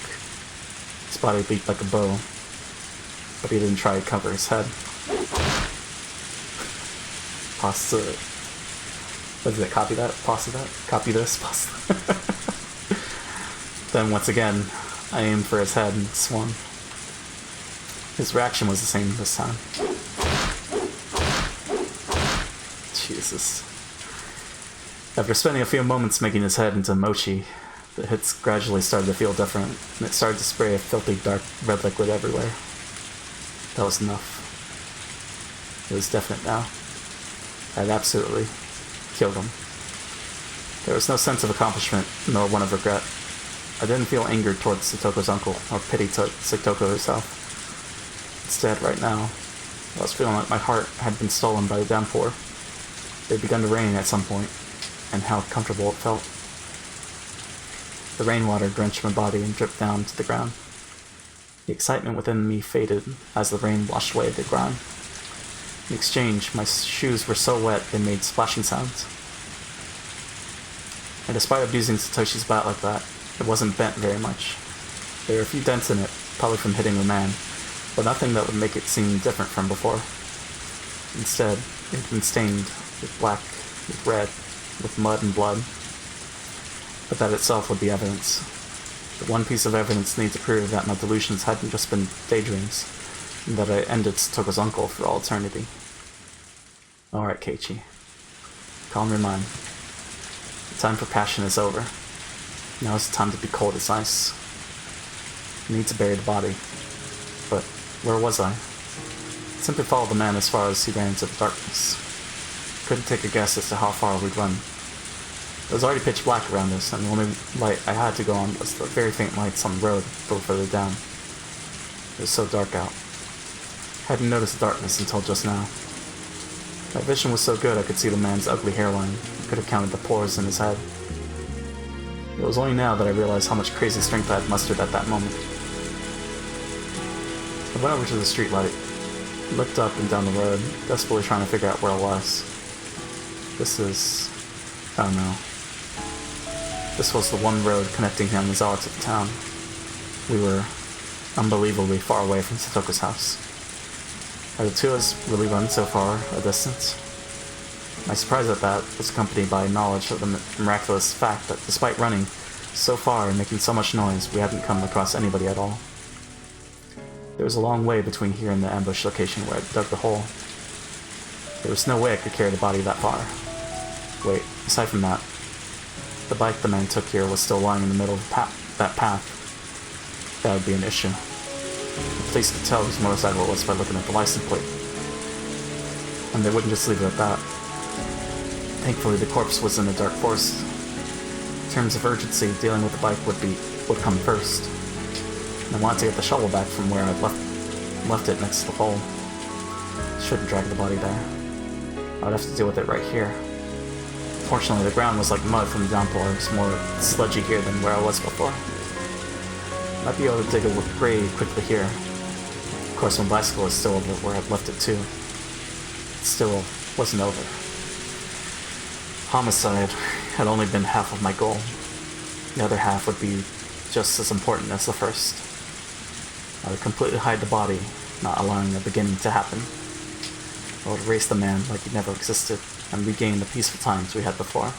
His body leaped like a bow, but he didn't try to cover his head. Pasta. What did it? Copy that? Pasta that? Copy this? Pasta. Then once again, I aimed for his head and swung. His reaction was the same this time. Jesus. After spending a few moments making his head into mochi, the hits gradually started to feel different, and it started to spray a filthy dark red liquid everywhere. That was enough. It was definite now. I had absolutely killed him. There was no sense of accomplishment, nor one of regret. I didn't feel anger towards Satoko's uncle, or pity to Satoko herself. Instead, right now, I was feeling like my heart had been stolen by the downpour. It had begun to rain at some point, and how comfortable it felt. The rainwater drenched my body and dripped down to the ground. The excitement within me faded as the rain washed away the ground. In exchange, my shoes were so wet they made splashing sounds. And despite abusing Satoshi's bat like that, it wasn't bent very much. There were a few dents in it, probably from hitting the man, but nothing that would make it seem different from before. Instead, it had been stained with black, with red, with mud and blood. But that itself would be evidence. The one piece of evidence needed to prove that my delusions hadn't just been daydreams, and that I ended Satoko's uncle for all eternity. Alright, Keiichi. Calm your mind. The time for passion is over. Now is the time to be cold as ice. I need to bury the body. But where was I? I simply followed the man as far as he ran into the darkness. Couldn't take a guess as to how far we'd run. It was already pitch black around us, and the only light I had to go on was the very faint lights on the road a little further down. It was so dark out. I hadn't noticed the darkness until just now. My vision was so good I could see the man's ugly hairline. I could have counted the pores in his head. It was only now that I realized how much crazy strength I had mustered at that moment. I went over to the streetlight, looked up and down the road, desperately trying to figure out where I was. Oh no. This was the one road connecting Yamazawa to the town. We were unbelievably far away from Satoko's house. Had the two of us really run so far a distance? My surprise at that was accompanied by knowledge of the miraculous fact that despite running so far and making so much noise, we hadn't come across anybody at all. There was a long way between here and the ambush location where I dug the hole. There was no way I could carry the body that far. Wait, aside from that, the bike the man took here was still lying in the middle of that path. That would be an issue. The police could tell whose motorcycle it was by looking at the license plate. And they wouldn't just leave it at that. Thankfully, the corpse was in a dark forest. In terms of urgency, dealing with the bike would come first. And I wanted to get the shovel back from where I'd left it next to the hole. Shouldn't drag the body there. I'd have to deal with it right here. Fortunately, the ground was like mud from the downpour. It was more sludgy here than where I was before. Might be able to dig a grave quickly here. Of course, my bicycle is still over where I'd left it too. It still wasn't over. Homicide had only been half of my goal. The other half would be just as important as the first. I would completely hide the body, not allowing the beginning to happen. I would erase the man like he never existed, and regain the peaceful times we had before.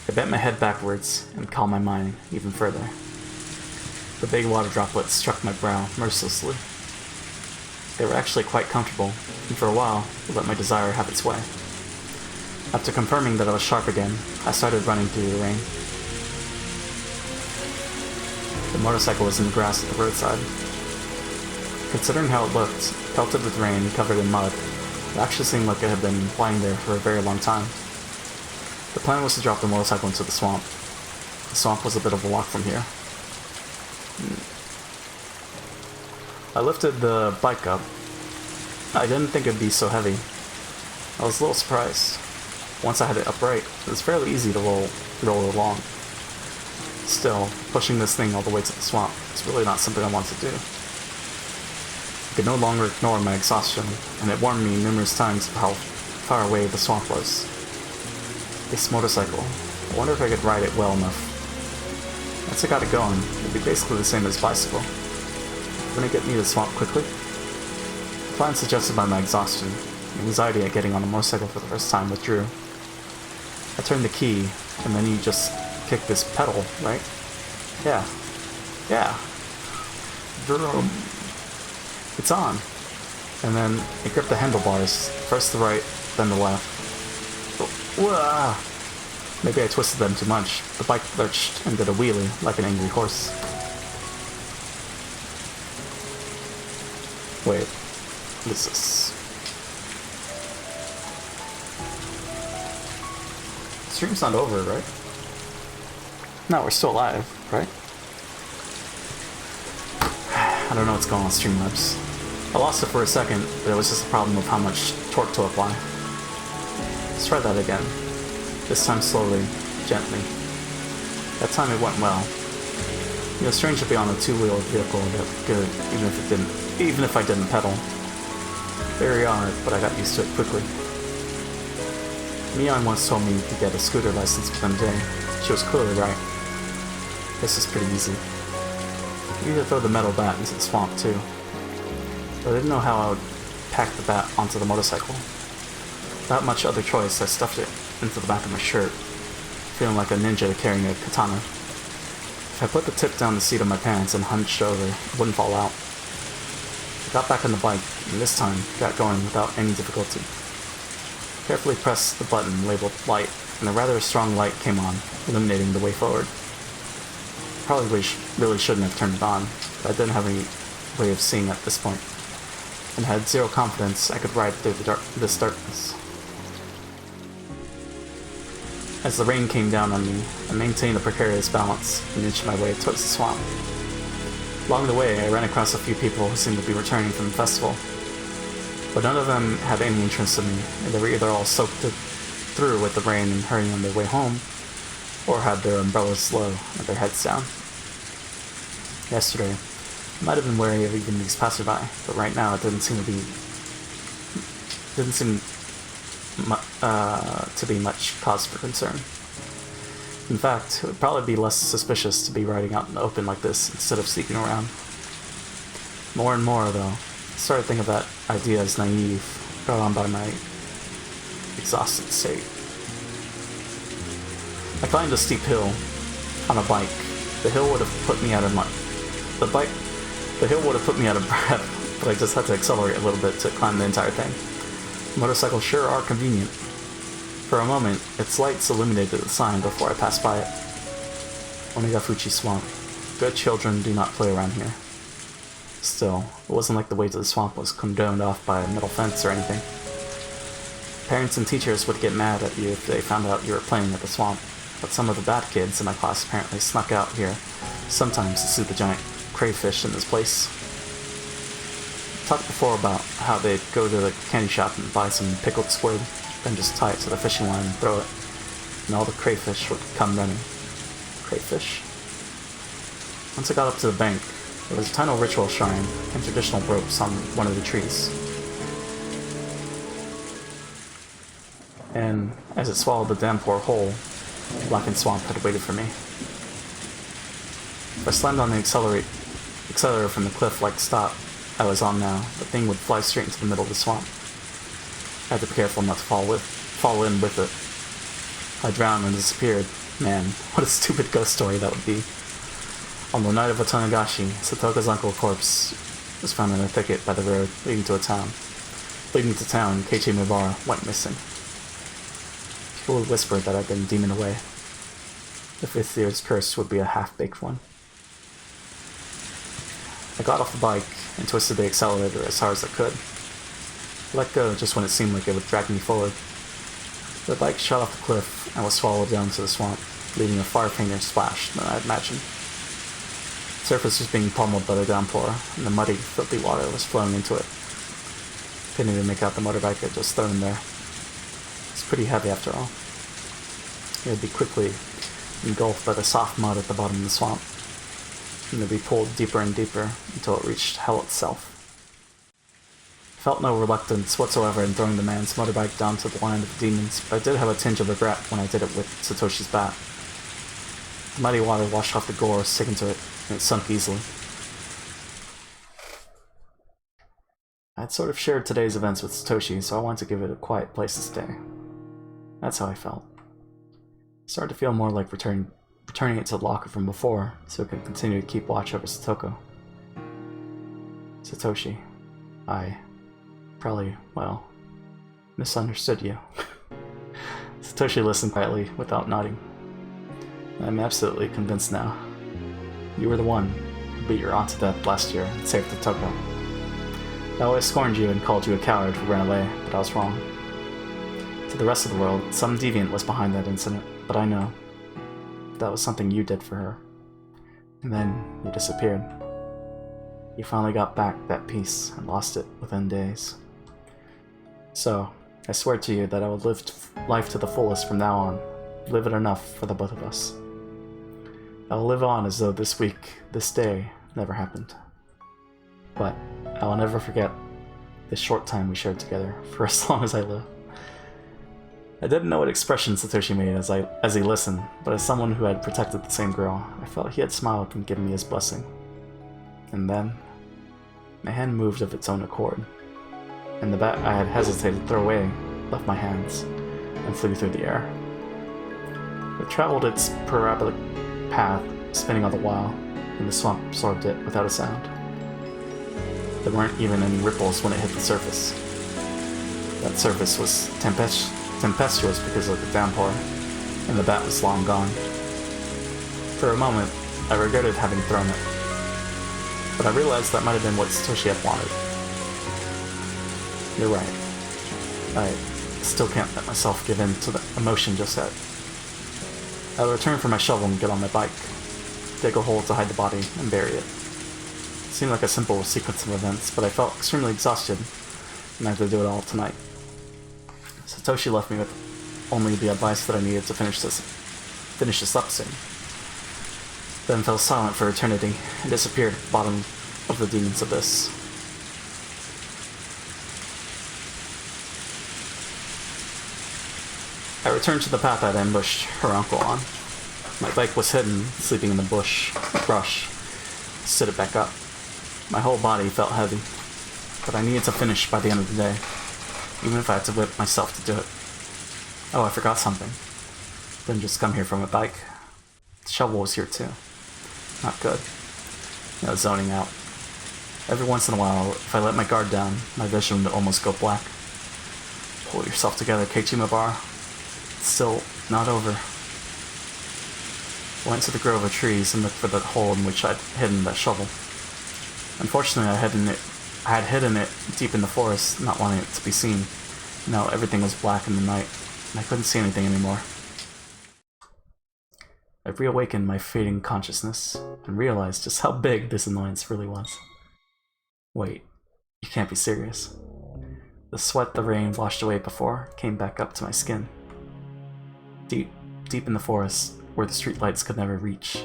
I bent my head backwards and calmed my mind even further. The big water droplets struck my brow mercilessly. They were actually quite comfortable, and for a while, I let my desire have its way. After confirming that I was sharp again, I started running through the rain. The motorcycle was in the grass at the roadside. Considering how it looked, pelted with rain and covered in mud, it actually seemed like it had been lying there for a very long time. The plan was to drop the motorcycle into the swamp. The swamp was a bit of a walk from here. I lifted the bike up. I didn't think it'd be so heavy. I was a little surprised. Once I had it upright, it was fairly easy to roll along. Still, pushing this thing all the way to the swamp is really not something I want to do. I could no longer ignore my exhaustion, and it warned me numerous times of how far away the swamp was. This motorcycle, I wonder if I could ride it well enough. Once I got it going, it'd be basically the same as a bicycle. Wouldn't it get me to the swamp quickly? The plan suggested by my exhaustion, and anxiety at getting on a motorcycle for the first time withdrew. I turned the key, and then you just kick this pedal, right? Yeah. Vroom. It's on. And then I gripped the handlebars, first the right, then the left. Whoa! Maybe I twisted them too much. The bike lurched and did a wheelie like an angry horse. Wait, what is this? The stream's not over, right? No, we're still alive, right? I don't know what's going on with Streamlabs. I lost it for a second, but it was just a problem of how much torque to apply. Let's try that again. This time slowly, gently. That time it went well. You know, strange to be on a two-wheeled vehicle that good, even if I didn't pedal. Very odd, but I got used to it quickly. Mion once told me to get a scooter license within a day. She was clearly right. This is pretty easy. You need to throw the metal bat into the swamp too. But I didn't know how I would pack the bat onto the motorcycle. Without much other choice, I stuffed it into the back of my shirt, feeling like a ninja carrying a katana. If I put the tip down the seat of my pants and hunched over, it wouldn't fall out. I got back on the bike, and this time got going without any difficulty. Carefully pressed the button labeled light, and a rather strong light came on, illuminating the way forward. Probably really shouldn't have turned it on, but I didn't have any way of seeing at this point, and had zero confidence I could ride through this darkness. As the rain came down on me, I maintained a precarious balance and inched my way towards the swamp. Along the way, I ran across a few people who seemed to be returning from the festival, but none of them had any interest in me, and they were either all soaked through with the rain and hurrying on their way home, or had their umbrellas low and their heads down. Yesterday, I might have been wary of even these passerby, but right now it didn't seem to be much cause for concern. In fact, it would probably be less suspicious to be riding out in the open like this instead of sneaking around. More and more, though, I started thinking of that idea as naive, brought on by my exhausted state. I climbed a steep hill on a bike. The hill would have put me out of breath, but I just had to accelerate a little bit to climb the entire thing. Motorcycles sure are convenient. For a moment, its lights illuminated the sign before I passed by it. Onigafuchi Swamp. Good children do not play around here. Still, it wasn't like the way to the swamp was condoned off by a metal fence or anything. Parents and teachers would get mad at you if they found out you were playing at the swamp, but some of the bad kids in my class apparently snuck out here, sometimes to see the giant crayfish in this place. I talked before about how they'd go to the candy shop and buy some pickled squid, then just tie it to the fishing line and throw it, and all the crayfish would come running. Crayfish? Once I got up to the bank, there was a tiny ritual shrine and traditional ropes on one of the trees. And as it swallowed the damn poor hole, the blackened swamp had waited for me. If I slammed on the accelerator from the cliff-like stop I was on now, the thing would fly straight into the middle of the swamp. I had to be careful not to fall in with it. I drowned and disappeared. Man, what a stupid ghost story that would be. On the night of Tatarigoroshi, Satoka's uncle corpse was found in a thicket by the road leading to town. Ch.3 went missing. People would whisper that I'd been demoned away. The fifth year's curse would be a half-baked one. I got off the bike and twisted the accelerator as hard as I could. I let go just when it seemed like it would drag me forward. The bike shot off the cliff and was swallowed down to the swamp, leaving a far fainter splash than I had imagined. The surface was being pummeled by the downpour, and the muddy, filthy water was flowing into it. Couldn't even make out the motorbike I'd just thrown there. It's pretty heavy after all. It would be quickly engulfed by the soft mud at the bottom of the swamp, and it would be pulled deeper and deeper until it reached hell itself. I felt no reluctance whatsoever in throwing the man's motorbike down to the line of the demons, but I did have a tinge of regret when I did it with Satoshi's bat. The muddy water washed off the gore sticking to it, and it sunk easily. I'd sort of shared today's events with Satoshi, so I wanted to give it a quiet place to stay. That's how I felt. I started to feel more like returning it to the locker from before, so it could continue to keep watch over Satoko. Satoshi, I probably, well, misunderstood you. Satoshi listened quietly, without nodding. I'm absolutely convinced now. You were the one who beat your aunt to death last year and saved the Toko. I always scorned you and called you a coward who ran away, but I was wrong. To the rest of the world, some deviant was behind that incident, but I know. That was something you did for her. And then you disappeared. You finally got back that peace and lost it within days. So, I swear to you that I will live life to the fullest from now on. Live it enough for the both of us. I will live on as though this week, this day, never happened. But I will never forget this short time we shared together, for as long as I live. I didn't know what expression Satoshi made as he listened, but as someone who had protected the same girl, I felt he had smiled and given me his blessing. And then, my hand moved of its own accord, and the bat I had hesitated to throw away left my hands and flew through the air. It traveled its parabolic path, spinning all the while, and the swamp absorbed it without a sound. There weren't even any ripples when it hit the surface. That surface was tempestuous because of the downpour, and the bat was long gone. For a moment, I regretted having thrown it, but I realized that might have been what Satoshi had wanted. You're right. I still can't let myself give in to the emotion just yet. I'll return for my shovel and get on my bike, dig a hole to hide the body, and bury it. It seemed like a simple sequence of events, but I felt extremely exhausted, and I had to do it all tonight. Satoshi left me with only the advice that I needed to finish this up soon. Then fell silent for eternity, and disappeared at the bottom of the demon's abyss. I returned to the path I'd ambushed her uncle on. My bike was hidden, sleeping in the brush. Stood it back up. My whole body felt heavy, but I needed to finish by the end of the day, even if I had to whip myself to do it. Oh, I forgot something. Didn't just come here from a bike. The shovel was here too. Not good. I was zoning out. Every once in a while, if I let my guard down, my vision would almost go black. Pull yourself together, Ch.3. It's still not over. I went to the grove of trees and looked for the hole in which I'd hidden that shovel. Unfortunately, I had hidden it deep in the forest, not wanting it to be seen. Now everything was black in the night, and I couldn't see anything anymore. I reawakened my fading consciousness, and realized just how big this annoyance really was. Wait, you can't be serious. The sweat the rain washed away before came back up to my skin. Deep in the forest, where the streetlights could never reach.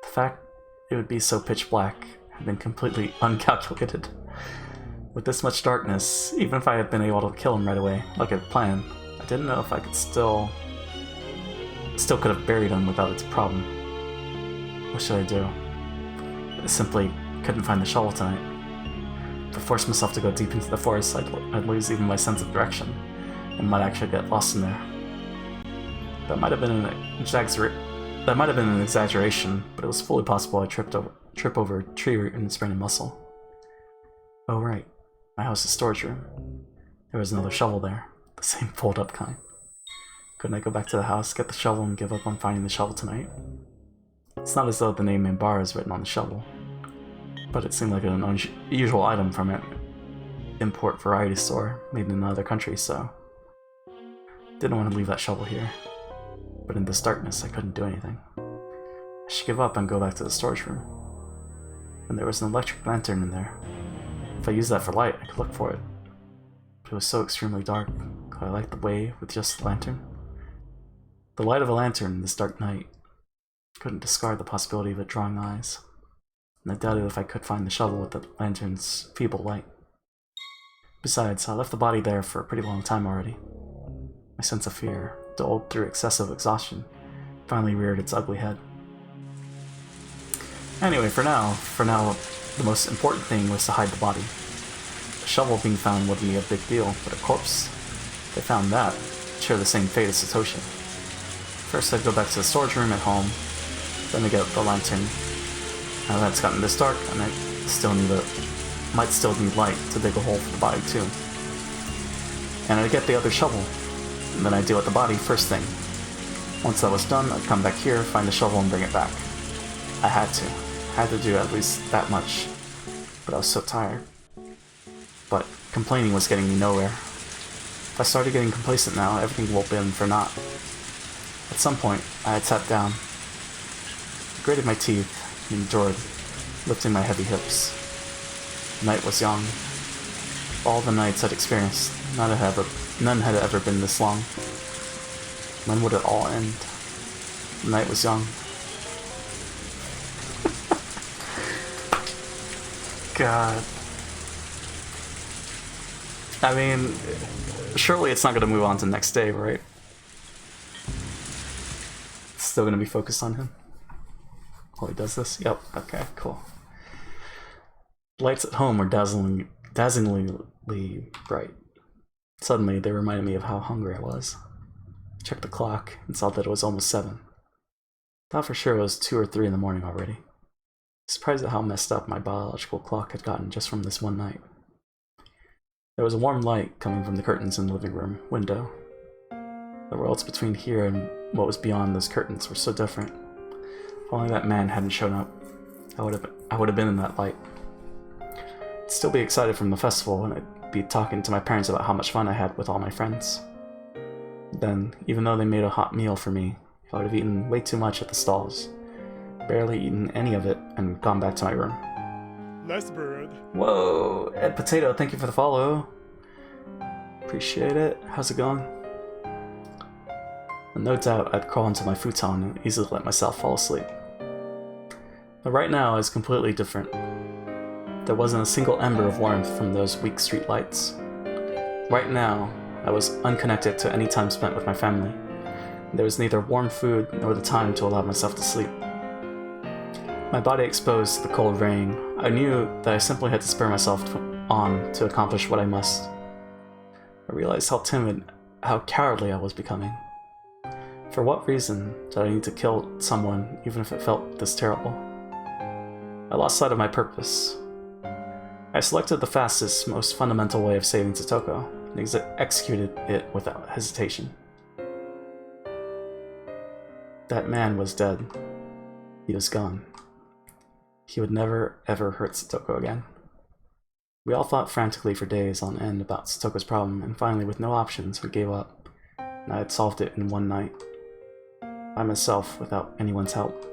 The fact it would be so pitch black had been completely uncalculated. With this much darkness, even if I had been able to kill him right away, like I had planned, I didn't know if I could still could have buried him without its problem. What should I do? I simply couldn't find the shovel tonight. If I forced myself to go deep into the forest, I'd lose even my sense of direction, and might actually get lost in there. That might have been an exaggeration, but it was fully possible I'd trip over a tree root and sprain a muscle. Oh right, my house's storage room. There was another shovel there, the same fold-up kind. Couldn't I go back to the house, get the shovel, and give up on finding the shovel tonight? It's not as though the name Minbara is written on the shovel, but it seemed like an unusual item from an import variety store made in another country, so didn't want to leave that shovel here. But in this darkness, I couldn't do anything. I should give up and go back to the storage room. And there was an electric lantern in there. If I used that for light, I could look for it. But it was so extremely dark. Could I light the way with just the lantern? The light of a lantern in this dark night couldn't discard the possibility of it drawing eyes. And I doubted if I could find the shovel with the lantern's feeble light. Besides, I left the body there for a pretty long time already. My sense of fear, dulled through excessive exhaustion, finally reared its ugly head. Anyway, for now, the most important thing was to hide the body. A shovel being found wouldn't be a big deal, but a corpse, if they found that, would share the same fate as Satoshi. First, I'd go back to the storage room at home, then I'd get the lantern. Now that it's gotten this dark, I might still need light to dig a hole for the body too. And I'd get the other shovel. and then I'd deal with the body first thing. Once that was done, I'd come back here, find the shovel, and bring it back. I had to do at least that much, but I was so tired. But complaining was getting me nowhere. If I started getting complacent now, everything will been for naught. At some point, I had sat down, grated my teeth, and endured, lifting my heavy hips. The night was young. All the nights I'd experienced, none had ever been this long. When would it all end? The night was young. God. I mean, surely it's not going to move on to the next day, right? It's still going to be focused on him. Oh, he does this? Yep. Okay, cool. Lights at home were dazzlingly bright. Suddenly, they reminded me of how hungry I was. I checked the clock and saw that it was almost 7. Thought for sure it was 2 or 3 in the morning already. Surprised at how messed up my biological clock had gotten just from this one night. There was a warm light coming from the curtains in the living room window. The worlds between here and what was beyond those curtains were so different. If only that man hadn't shown up, I would have been in that light. I'd still be excited from the festival, and I'd be talking to my parents about how much fun I had with all my friends. Then, even though they made a hot meal for me, I would have eaten way too much at the stalls. Barely eaten any of it, and gone back to my room. Nice bird. Whoa, Ed Potato, thank you for the follow. Appreciate it. How's it going? And no doubt I'd crawl into my futon and easily let myself fall asleep. But right now is completely different. There wasn't a single ember of warmth from those weak street lights. Right now, I was unconnected to any time spent with my family. There was neither warm food nor the time to allow myself to sleep. My body exposed to the cold rain, I knew that I simply had to spur myself on to accomplish what I must. I realized how timid, how cowardly I was becoming. For what reason did I need to kill someone even if it felt this terrible? I lost sight of my purpose. I selected the fastest, most fundamental way of saving Satoko, and executed it without hesitation. That man was dead. He was gone. He would never, ever hurt Satoko again. We all thought frantically for days on end about Satoko's problem, and finally, with no options, we gave up, and I had solved it in one night. By myself, without anyone's help.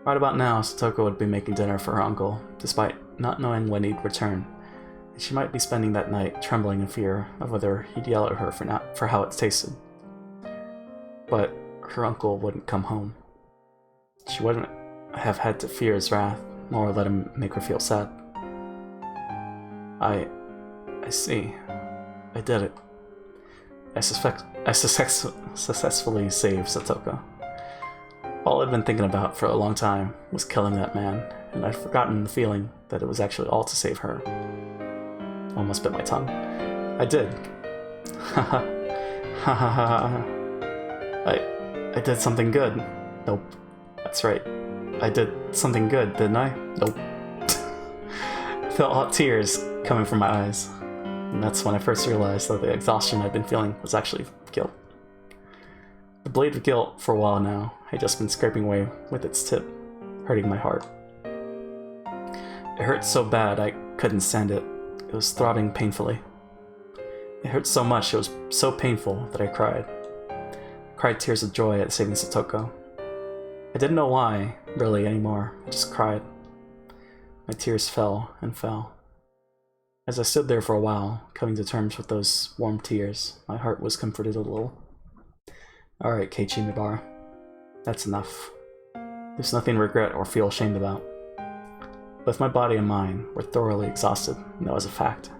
Right about now, Satoko would be making dinner for her uncle, despite not knowing when he'd return, and she might be spending that night trembling in fear of whether he'd yell at her for how it tasted. But her uncle wouldn't come home. She wouldn't have had to fear his wrath, nor let him make her feel sad. I see. I did it. I successfully saved Satoko. All I'd been thinking about for a long time was killing that man, and I'd forgotten the feeling that it was actually all to save her. Almost bit my tongue. I did. Haha. Haha. I did something good. Nope. That's right. I did something good, didn't I? Nope. I felt hot tears coming from my eyes. And that's when I first realized that the exhaustion I'd been feeling was actually guilt. The blade of guilt, for a while now, had just been scraping away with its tip, hurting my heart. It hurt so bad I couldn't stand it. It was throbbing painfully. It hurt so much, it was so painful that I cried. I cried tears of joy at saving Satoko. I didn't know why, really, anymore. I just cried. My tears fell and fell. As I stood there for a while, coming to terms with those warm tears, my heart was comforted a little. Alright, Ch.3. That's enough. There's nothing to regret or feel ashamed about. Both my body and mind were thoroughly exhausted, and that was a fact.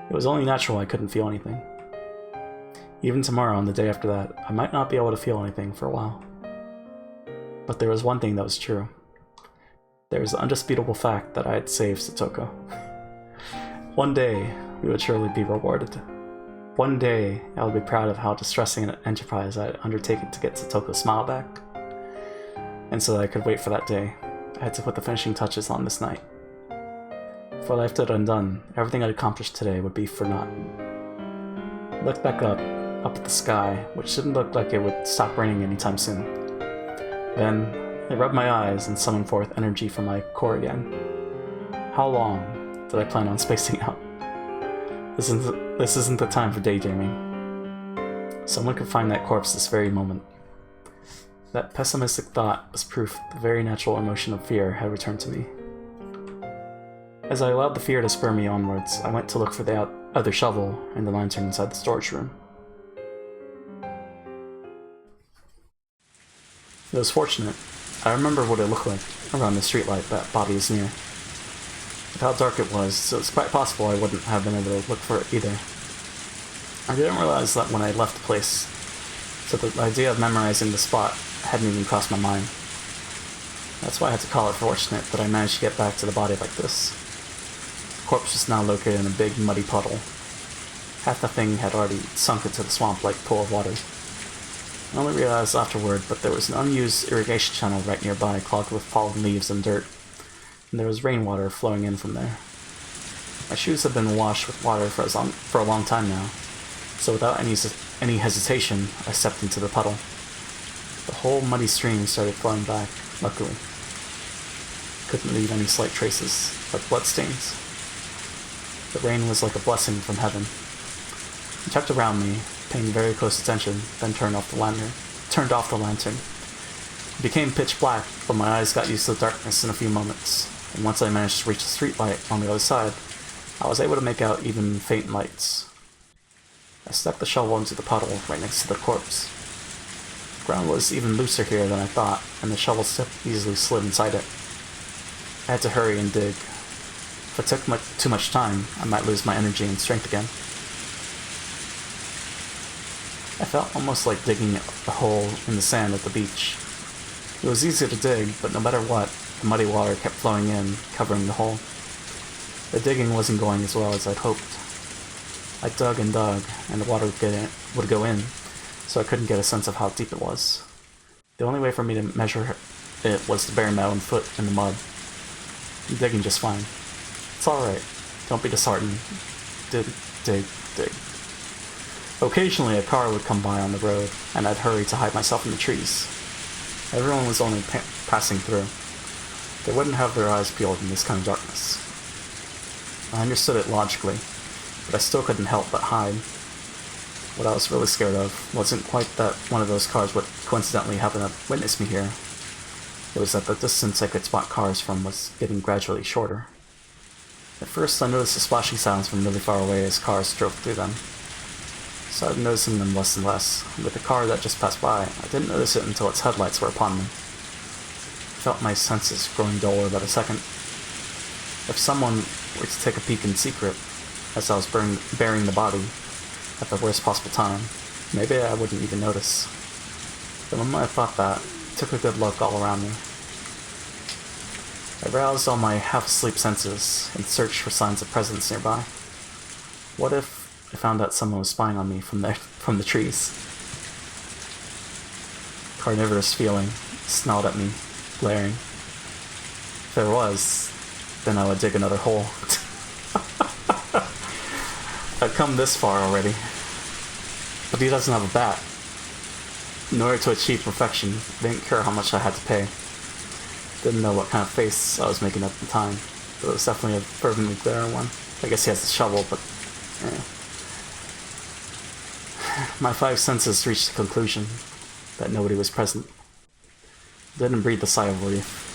It was only natural I couldn't feel anything. Even tomorrow and the day after that, I might not be able to feel anything for a while. But there was one thing that was true. There was the undisputable fact that I had saved Satoko. One day, we would surely be rewarded. One day, I would be proud of how distressing an enterprise I had undertaken to get Satoko's smile back. And so that I could wait for that day, I had to put the finishing touches on this night. If I left it undone, everything I'd accomplished today would be for naught. I looked back up up at the sky, which didn't look like it would stop raining anytime soon. Then, I rubbed my eyes and summoned forth energy from my core again. How long did I plan on spacing out? This isn't the time for daydreaming. Someone could find that corpse this very moment. That pessimistic thought was proof the very natural emotion of fear had returned to me. As I allowed the fear to spur me onwards, I went to look for the other shovel and the lantern inside the storage room. It was fortunate. I remember what it looked like around the streetlight that Bobby was near. With how dark it was quite possible I wouldn't have been able to look for it either. I didn't realize that when I left the place, so the idea of memorizing the spot hadn't even crossed my mind. That's why I had to call it fortunate that I managed to get back to the body like this. The corpse was now located in a big muddy puddle. Half the thing had already sunk into the swamp-like pool of water. I only realized afterward, but there was an unused irrigation channel right nearby clogged with fallen leaves and dirt, and there was rainwater flowing in from there. My shoes had been washed with water for a long time now, so without any hesitation, I stepped into the puddle. The whole muddy stream started flowing back, luckily. Couldn't leave any slight traces, like bloodstains. The rain was like a blessing from heaven. I checked around me, paying very close attention, then turned off the lantern. It became pitch black, but my eyes got used to the darkness in a few moments, and once I managed to reach the streetlight on the other side, I was able to make out even faint lights. I stuck the shovel into the puddle right next to the corpse. The ground was even looser here than I thought, and the shovel tip easily slid inside it. I had to hurry and dig. If I took too much time, I might lose my energy and strength again. I felt almost like digging a hole in the sand at the beach. It was easy to dig, but no matter what, the muddy water kept flowing in, covering the hole. The digging wasn't going as well as I'd hoped. I dug, and the water would go in, so I couldn't get a sense of how deep it was. The only way for me to measure it was to bury my own foot in the mud. I'm digging just fine. It's alright. Don't be disheartened. Dig, dig, dig. Occasionally a car would come by on the road, and I'd hurry to hide myself in the trees. Everyone was only passing through. They wouldn't have their eyes peeled in this kind of darkness. I understood it logically, but I still couldn't help but hide. What I was really scared of wasn't quite that one of those cars would coincidentally happen to witness me here. It was that the distance I could spot cars from was getting gradually shorter. At first I noticed the splashing sounds from really far away as cars drove through them. Started noticing them less and less. With the car that just passed by, I didn't notice it until its headlights were upon me. I felt my senses growing duller by the second. If someone were to take a peek in secret, as I was burying the body, at the worst possible time, maybe I wouldn't even notice. The moment I thought that, I took a good look all around me. I roused all my half-asleep senses and searched for signs of presence nearby. What if I found out someone was spying on me from the trees? Carnivorous feeling snarled at me, glaring. If there was, then I would dig another hole. I've come this far already. But he doesn't have a bat. In order to achieve perfection, I didn't care how much I had to pay. Didn't know what kind of face I was making at the time, but it was definitely a fervently glaring one. I guess he has the shovel, but my five senses reached the conclusion that nobody was present. Didn't breathe a sigh of relief.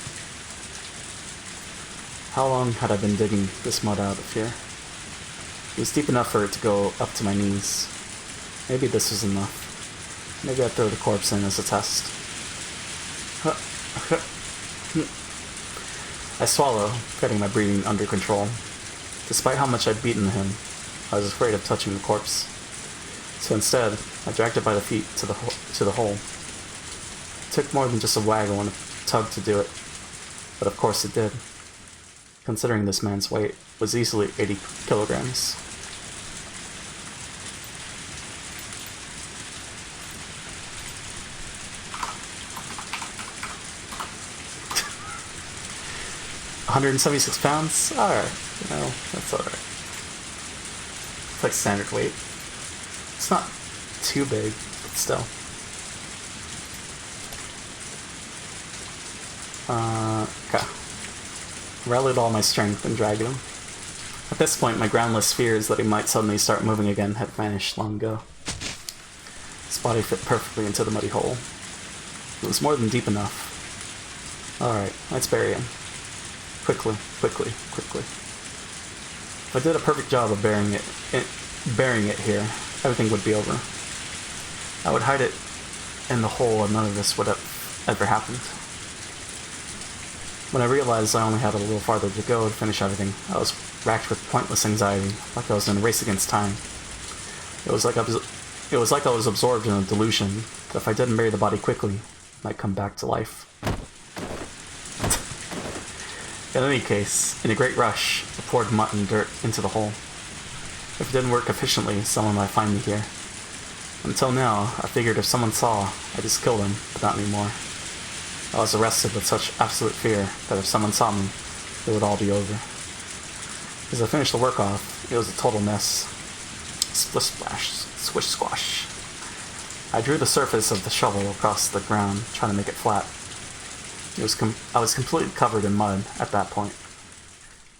How long had I been digging this mud out of here? It was deep enough for it to go up to my knees. Maybe this was enough. Maybe I'd throw the corpse in as a test. I swallow, getting my breathing under control. Despite how much I'd beaten him, I was afraid of touching the corpse. So instead, I dragged it by the feet to the hole. It took more than just a waggle and a tug to do it, but of course it did. Considering this man's weight was easily 80 kilograms. £176? Alright. Well, that's alright. It's like standard weight. It's not too big, but still. Okay. Rallied all my strength and dragged him. At this point, my groundless fears that he might suddenly start moving again had vanished long ago. His body fit perfectly into the muddy hole. It was more than deep enough. Alright, let's bury him. Quickly, quickly, quickly. If I did a perfect job of burying it here, everything would be over. I would hide it in the hole and none of this would have ever happened. When I realized I only had a little farther to go to finish everything, I was racked with pointless anxiety, like I was in a race against time. It was like I was absorbed in a delusion that if I didn't bury the body quickly, it might come back to life. In any case, in a great rush, I poured mud and dirt into the hole. If it didn't work efficiently, someone might find me here. Until now, I figured if someone saw, I'd just kill them, but not anymore. I was arrested with such absolute fear that if someone saw me, it would all be over. As I finished the work off, it was a total mess. Splish splash, swish squash. I drew the surface of the shovel across the ground, trying to make it flat. I was completely covered in mud at that point.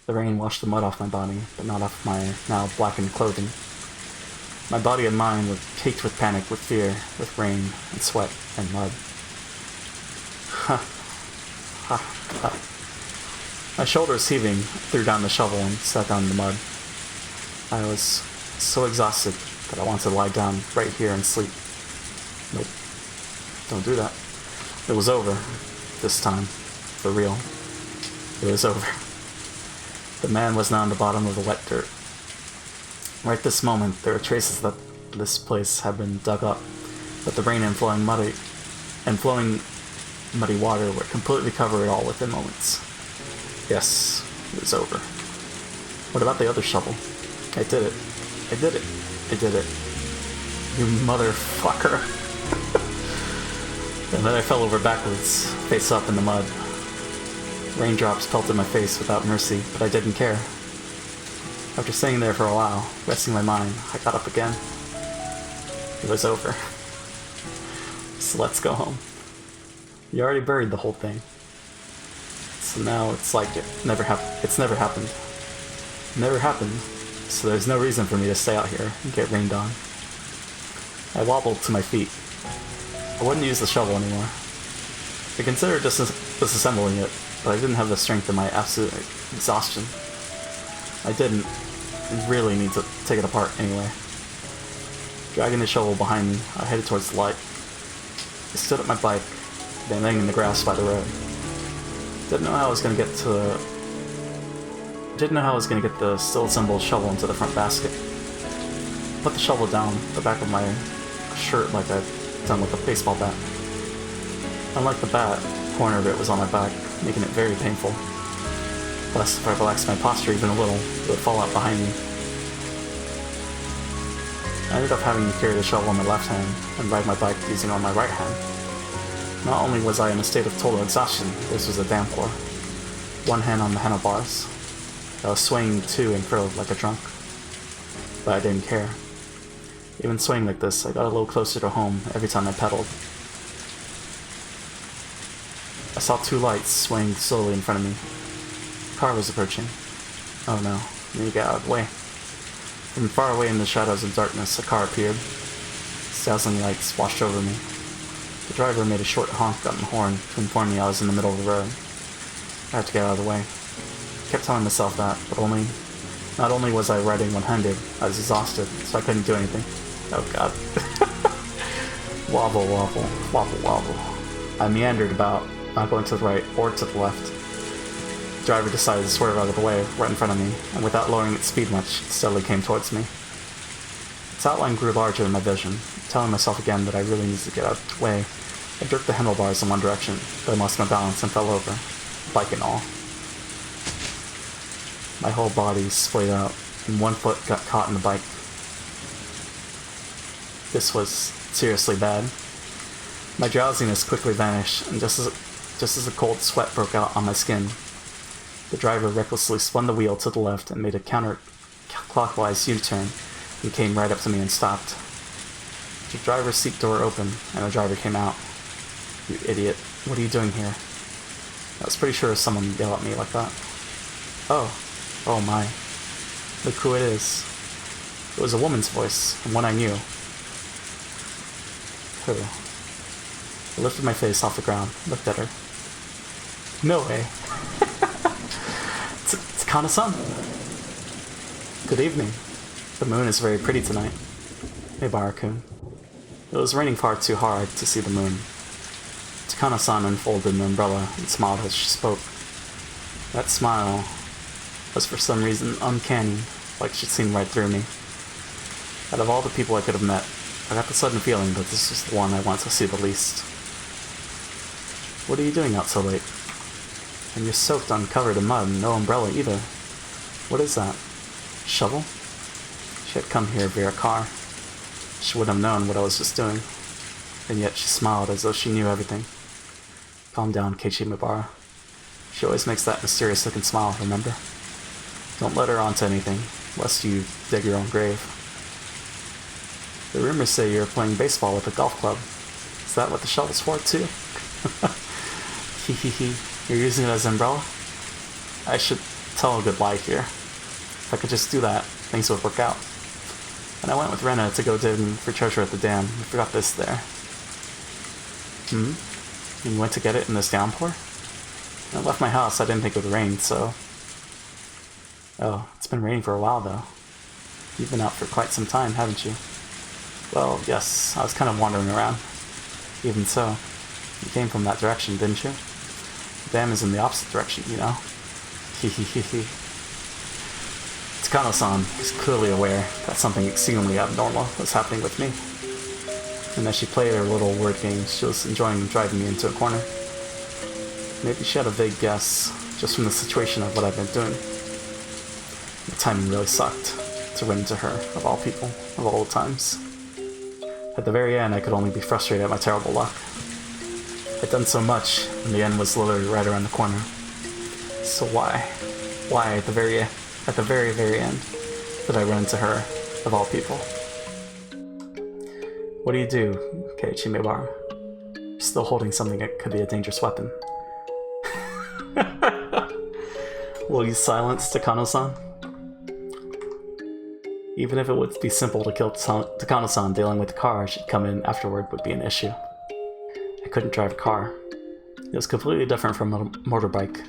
The rain washed the mud off my body, but not off my now blackened clothing. My body and mind were caked with panic, with fear, with rain, and sweat, and mud. My shoulders heaving, threw down the shovel and sat down in the mud. I was so exhausted that I wanted to lie down right here and sleep. Nope. Don't do that. It was over. This time. For real. It was over. The man was now on the bottom of the wet dirt. Right this moment, there were traces that this place had been dug up, but the rain and flowing muddy water would completely cover it all within moments. Yes, it was over. What about the other shovel? I did it. I did it. I did it. You motherfucker. And then I fell over backwards, face up in the mud. Raindrops pelted my face without mercy, but I didn't care. After staying there for a while, resting my mind, I got up again. It was over. So let's go home. You already buried the whole thing. So now it's like it's never happened. Never happened, so there's no reason for me to stay out here and get rained on. I wobbled to my feet. I wouldn't use the shovel anymore. I considered disassembling it, but I didn't have the strength in my absolute exhaustion. I didn't really need to take it apart anyway. Dragging the shovel behind me, I headed towards the light. I stood at my bike, then laying in the grass by the road. Didn't know how I was gonna get the still assembled shovel into the front basket. Put the shovel down the back of my shirt like I'd done with a baseball bat. Unlike the bat, the corner of it was on my back, making it very painful. Plus, if I relaxed my posture even a little, it would fall out behind me. I ended up having to carry the shovel in my left hand and ride my bike using it on my right hand. Not only was I in a state of total exhaustion, this was a downpour. One hand on the handlebars. I was swaying to and fro like a drunk. But I didn't care. Even swaying like this, I got a little closer to home every time I pedaled. I saw two lights swaying slowly in front of me. A car was approaching. Oh no, I need to get out of the way. From far away in the shadows of darkness, a car appeared. Dazzling lights washed over me. The driver made a short honk on the horn to inform me I was in the middle of the road. I had to get out of the way. I kept telling myself that, but not only was I riding one-handed, I was exhausted, so I couldn't do anything. Oh god. Wobble, wobble, wobble, wobble. I meandered about, not going to the right or to the left. The driver decided to swerve out of the way, right in front of me, and without lowering its speed much, it steadily came towards me. Its outline grew larger in my vision, telling myself again that I really needed to get out of the way. I jerked the handlebars in one direction, but I lost my balance and fell over, bike and all. My whole body splayed out, and one foot got caught in the bike. This was seriously bad. My drowsiness quickly vanished, and just as the cold sweat broke out on my skin, the driver recklessly spun the wheel to the left and made a counterclockwise U-turn and came right up to me and stopped. the driver's seat door open, and the driver came out. You idiot. What are you doing here? I was pretty sure someone would yell at me like that. Oh. Oh my. Look who it is. It was a woman's voice, and one I knew. Who? I lifted my face off the ground, looked at her. No way. It's Kana-san. Good evening. The moon is very pretty tonight. Mibara-kun. It was raining far too hard to see the moon. Takana-san unfolded an umbrella and smiled as she spoke. That smile was for some reason uncanny, like she'd seen right through me. Out of all the people I could have met, I got the sudden feeling that this was the one I wanted to see the least. What are you doing out so late? And you're soaked, uncovered in mud, and no umbrella either. What is that? Shovel? She had come here via car. She wouldn't have known what I was just doing. And yet she smiled as though she knew everything. Calm down, Keiichi Mibara. She always makes that mysterious-looking smile, remember? Don't let her onto anything, lest you dig your own grave. The rumors say you're playing baseball at the golf club. Is that what the shovel's for, too? Hehehe, you're using it as an umbrella? I should tell a good lie here. If I could just do that, things would work out. And I went with Rena to go digging for treasure at the dam. I forgot this there. And you went to get it in this downpour? When I left my house, I didn't think it would rain, so... Oh, it's been raining for a while, though. You've been out for quite some time, haven't you? Well, yes, I was kind of wandering around. Even so, you came from that direction, didn't you? The dam is in the opposite direction, you know? Hehehehe. Takano-san was clearly aware that something exceedingly abnormal was happening with me. And as she played her little word game, she was enjoying driving me into a corner. Maybe she had a vague guess, just from the situation of what I've been doing. The timing really sucked, to run into her, of all people, of all times. At the very end, I could only be frustrated at my terrible luck. I'd done so much, and the end was literally right around the corner. So why? Why at the very end, did I run into her, of all people? What do you do, Keiichi Mibara? You're still holding something that could be a dangerous weapon. Will you silence Takano-san? Even if it would be simple to kill Takano-san, dealing with the car she'd come in afterward would be an issue. I couldn't drive a car. It was completely different from a motorbike.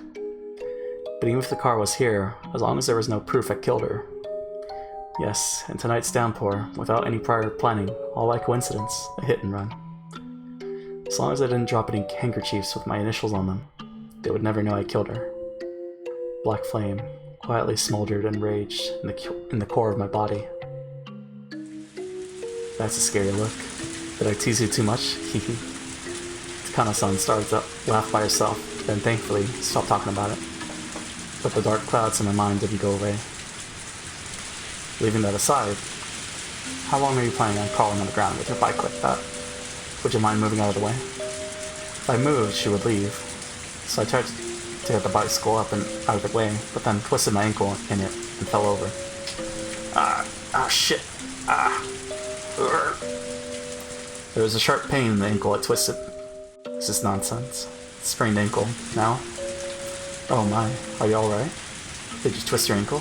But even if the car was here, as long as there was no proof I killed her. Yes, in tonight's downpour, without any prior planning, all by coincidence, a hit and run. As long as I didn't drop any handkerchiefs with my initials on them, they would never know I killed her. Black flame quietly smoldered and raged in the core of my body. That's a scary look. Did I tease you too much? Hehe. Takano-san started to laugh by herself, then thankfully stopped talking about it. But the dark clouds in my mind didn't go away. Leaving that aside, how long are you planning on crawling on the ground with your bike like that? Would you mind moving out of the way? If I moved, she would leave. So I tried to get the bicycle up and out of the way, but then twisted my ankle in it and fell over. Shit. There was a sharp pain in the ankle I twisted. This is nonsense. Sprained ankle, now? Oh my, are you alright? Did you twist your ankle?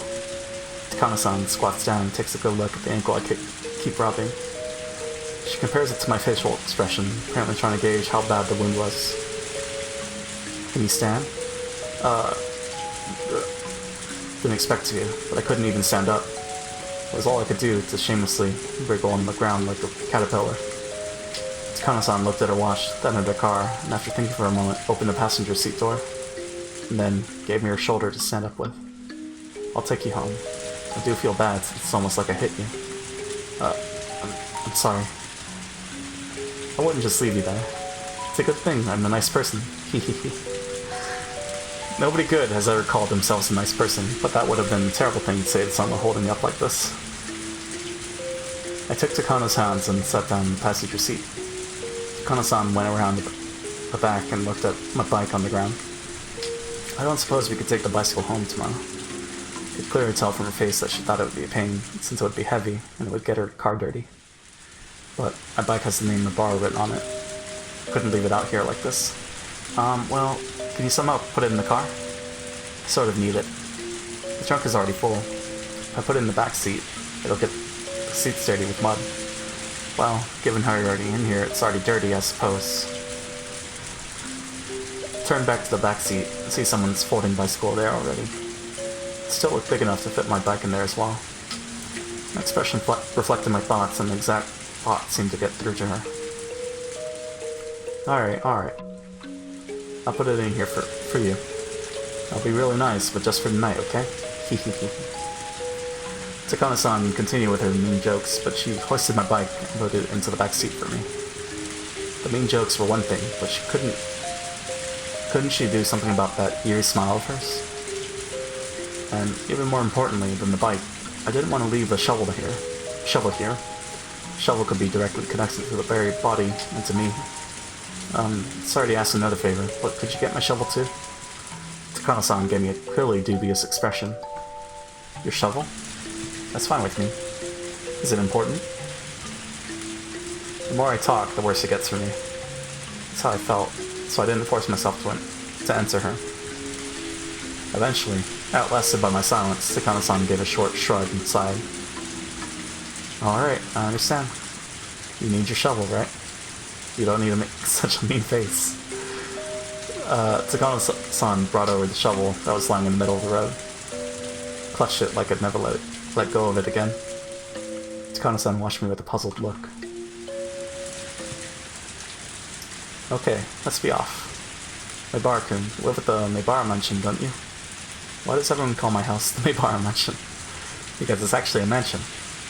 Takano-san squats down and takes a good look at the ankle I keep rubbing. She compares it to my facial expression, apparently trying to gauge how bad the wound was. Can you stand? Didn't expect to, but I couldn't even stand up. It was all I could do to shamelessly wriggle on the ground like a caterpillar. Takano-san looked at her watch, then at her car, and after thinking for a moment, opened the passenger seat door, and then gave me her shoulder to stand up with. I'll take you home. I do feel bad, it's almost like I hit you. I'm sorry. I wouldn't just leave you there. It's a good thing, I'm a nice person. Nobody good has ever called themselves a nice person, but that would have been a terrible thing to say to someone holding me up like this. I took Takano's hands and sat down in the passenger seat. Takano-san went around the back and looked at my bike on the ground. I don't suppose we could take the bicycle home tomorrow. I could clearly tell from her face that she thought it would be a pain, since it would be heavy and it would get her car dirty. but my bike has the name Mibara written on it. Couldn't leave it out here like this. Well, can you somehow put it in the car? I sort of need it. The trunk is already full. If I put it in the back seat, it'll get the seats dirty with mud. Well, given how you're already in here, it's already dirty, I suppose. Turn back to the back seat and see someone's folding bicycle there already. It still looked big enough to fit my bike in there as well. My expression reflected my thoughts, and the exact thought seemed to get through to her. Alright. I'll put it in here for you. I'll be really nice, but just for tonight, okay? Takano-san continued with her mean jokes, but she hoisted my bike and put it into the back seat for me. The mean jokes were one thing, but she couldn't she do something about that eerie smile of hers? And even more importantly than the bike, I didn't want to leave the shovel here. Shovel could be directly connected to the buried body and to me. Sorry to ask another favor, but could you get my shovel too? Takano-san gave me a clearly dubious expression. Your shovel? That's fine with me. Is it important? The more I talk, the worse it gets for me. That's how I felt, so I didn't force myself to answer her. Eventually, outlasted by my silence, Takano-san gave a short shrug and sighed. Alright, I understand. You need your shovel, right? You don't need to make such a mean face. Takano-san brought over the shovel that was lying in the middle of the road. Clutched it like I'd never let go of it again. Takano-san watched me with a puzzled look. Okay, let's be off. Mibara-kun, you live at the Mibara Mansion, don't you? Why does everyone call my house the Mibara Mansion? Because it's actually a mansion.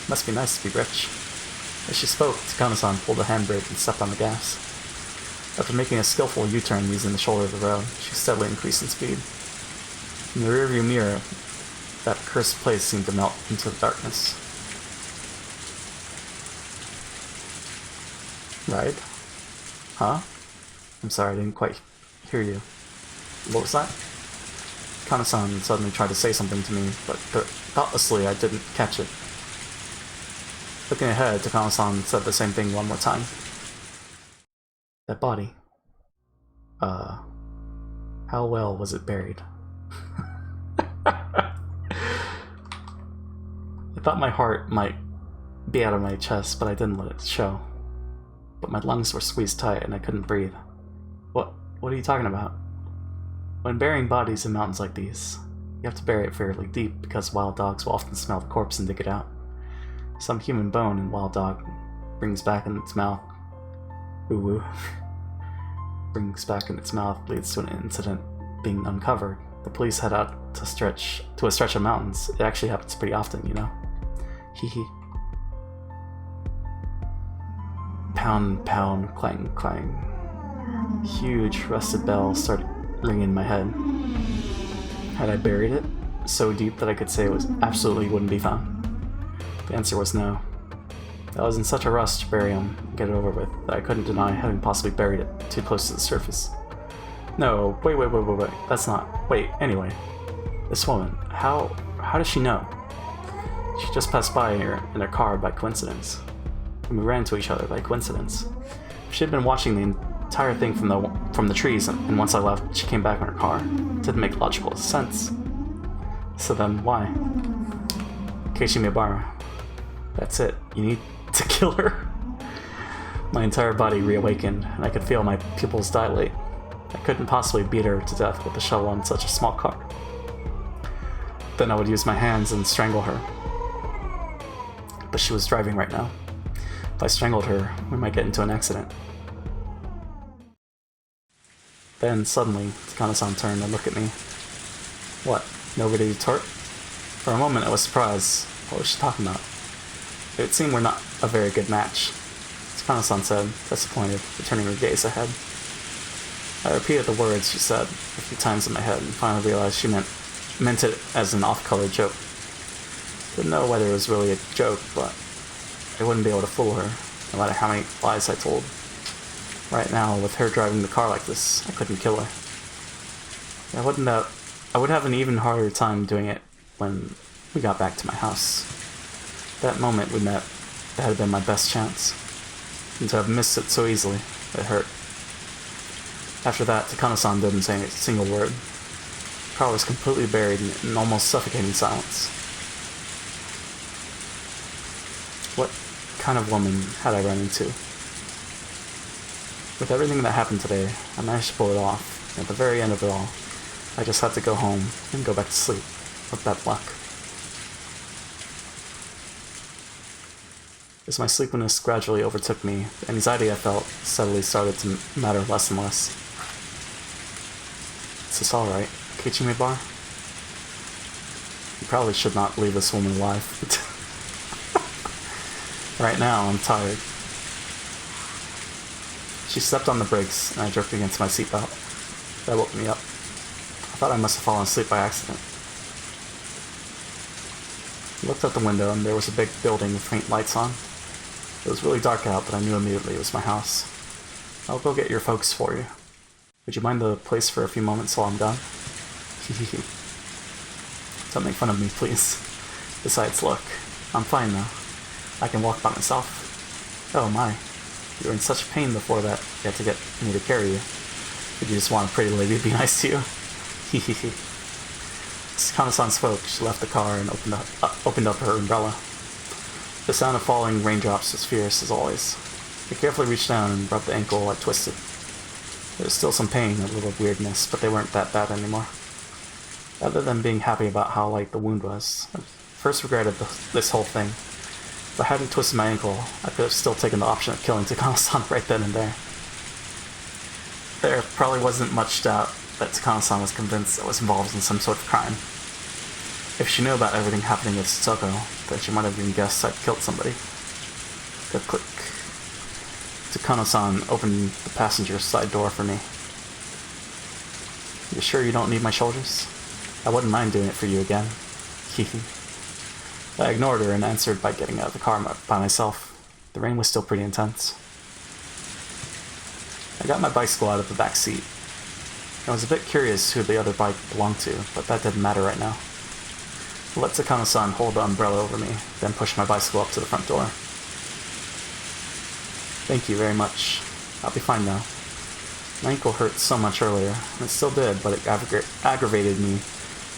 Must be nice to be rich. As she spoke, Takano-san pulled a handbrake and stepped on the gas. After making a skillful U-turn using the shoulder of the road, she steadily increased in speed. In the rearview mirror, that cursed place seemed to melt into the darkness. Ride? Huh? I'm sorry, I didn't quite hear you. What was that? Takano-san suddenly tried to say something to me, but thoughtlessly I didn't catch it. Looking ahead, Takano-san said the same thing one more time. That body. How well was it buried? I thought my heart might be out of my chest, but I didn't let it show. But my lungs were squeezed tight and I couldn't breathe. What are you talking about? When burying bodies in mountains like these, you have to bury it fairly deep because wild dogs will often smell the corpse and dig it out. Some human bone and wild dog brings back in its mouth. Ooh. Brings back in its mouth leads to an incident being uncovered. The police head out to a stretch of mountains. It actually happens pretty often, you know. Hee. Pound, pound, clang, clang. Huge rusted bells started ringing in my head. Had I buried it so deep that I could say it was absolutely wouldn't be found? The answer was no. I was in such a rush to bury him and get it over with that I couldn't deny having possibly buried it too close to the surface. No, wait, that's not... Wait, anyway. This woman, how does she know? She just passed by here in her car by coincidence. And we ran into each other by coincidence. She had been watching the entire thing from the trees, and once I left, she came back in her car. It didn't make logical sense. So then, why? Keiichi Mibara. That's it. You need to kill her. My entire body reawakened, and I could feel my pupils dilate. I couldn't possibly beat her to death with a shovel on such a small car. Then I would use my hands and strangle her. But she was driving right now. If I strangled her, we might get into an accident. Then, suddenly, Takano-san turned and looked at me. What? Nobody to tort? For a moment I was surprised. What was she talking about? It would seem we're not a very good match. Takano-san said, disappointed, returning her gaze ahead. I repeated the words she said a few times in my head and finally realized she meant it as an off-color joke. Didn't know whether it was really a joke, but I wouldn't be able to fool her, no matter how many lies I told. Right now, with her driving the car like this, I couldn't kill her. I would have an even harder time doing it when we got back to my house. That moment we met, that had been my best chance. and to have missed it so easily, it hurt. After that, Takano-san didn't say a single word. The car was completely buried in almost suffocating silence. What kind of woman had I run into? With everything that happened today, I managed to pull it off, and at the very end of it all, I just had to go home and go back to sleep, with bad luck. As my sleepiness gradually overtook me, the anxiety I felt steadily started to matter less and less. Is this alright, Kichimi-bar? You probably should not leave this woman alive. Right now, I'm tired. She stepped on the brakes, and I jerked against my seatbelt. That woke me up. I thought I must have fallen asleep by accident. I looked out the window, and there was a big building with faint lights on. It was really dark out, but I knew immediately it was my house. I'll go get your folks for you. Would you mind the place for a few moments while I'm gone? Hehehe. Don't make fun of me, please. Besides, look, I'm fine now. I can walk by myself. Oh my, you were in such pain before that you had to get me to carry you. Did you just want a pretty lady to be nice to you? Hehehe. As Kana-san spoke, she left the car and opened up her umbrella. The sound of falling raindrops was fierce as always. I carefully reached down and rubbed the ankle I twisted. There was still some pain, a little weirdness, but they weren't that bad anymore. Other than being happy about how light the wound was, I first regretted this whole thing. If I hadn't twisted my ankle, I could have still taken the option of killing Takano-san right then and there. There probably wasn't much doubt that Takano-san was convinced I was involved in some sort of crime. If she knew about everything happening with Tsutoko, then she might have even guessed I'd killed somebody. Good click. Takano-san opened the passenger side door for me. You sure you don't need my shoulders? I wouldn't mind doing it for you again. Hehe. I ignored her and answered by getting out of the car by myself. The rain was still pretty intense. I got my bicycle out of the back seat. I was a bit curious who the other bike belonged to, but that didn't matter right now. I let Takano-san hold the umbrella over me, then pushed my bicycle up to the front door. Thank you very much. I'll be fine now. My ankle hurt so much earlier, and it still did, but it aggravated me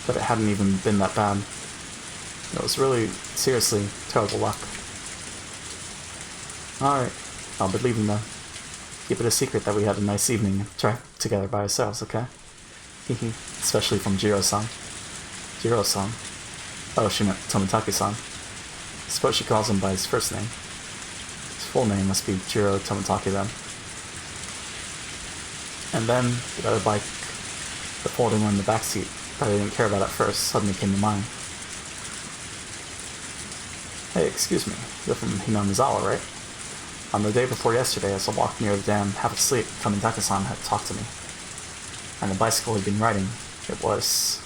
that it hadn't even been that bad. It was really, seriously, terrible luck. Alright, I'll be leaving then. Keep it a secret that we had a nice evening together by ourselves, okay? Hehe, especially from Jiro-san. Jiro-san? Oh, she meant Tomitake-san. I suppose she calls him by his first name. His full name must be Jiro Tomitake then. And then, the other bike, the folding one in the backseat that I didn't care about at first, suddenly came to mind. Hey, excuse me, you're from Hinamizawa, right? On the day before yesterday, as I walked near the dam, half asleep, Tomitake-san had talked to me. And the bicycle he'd been riding, it was...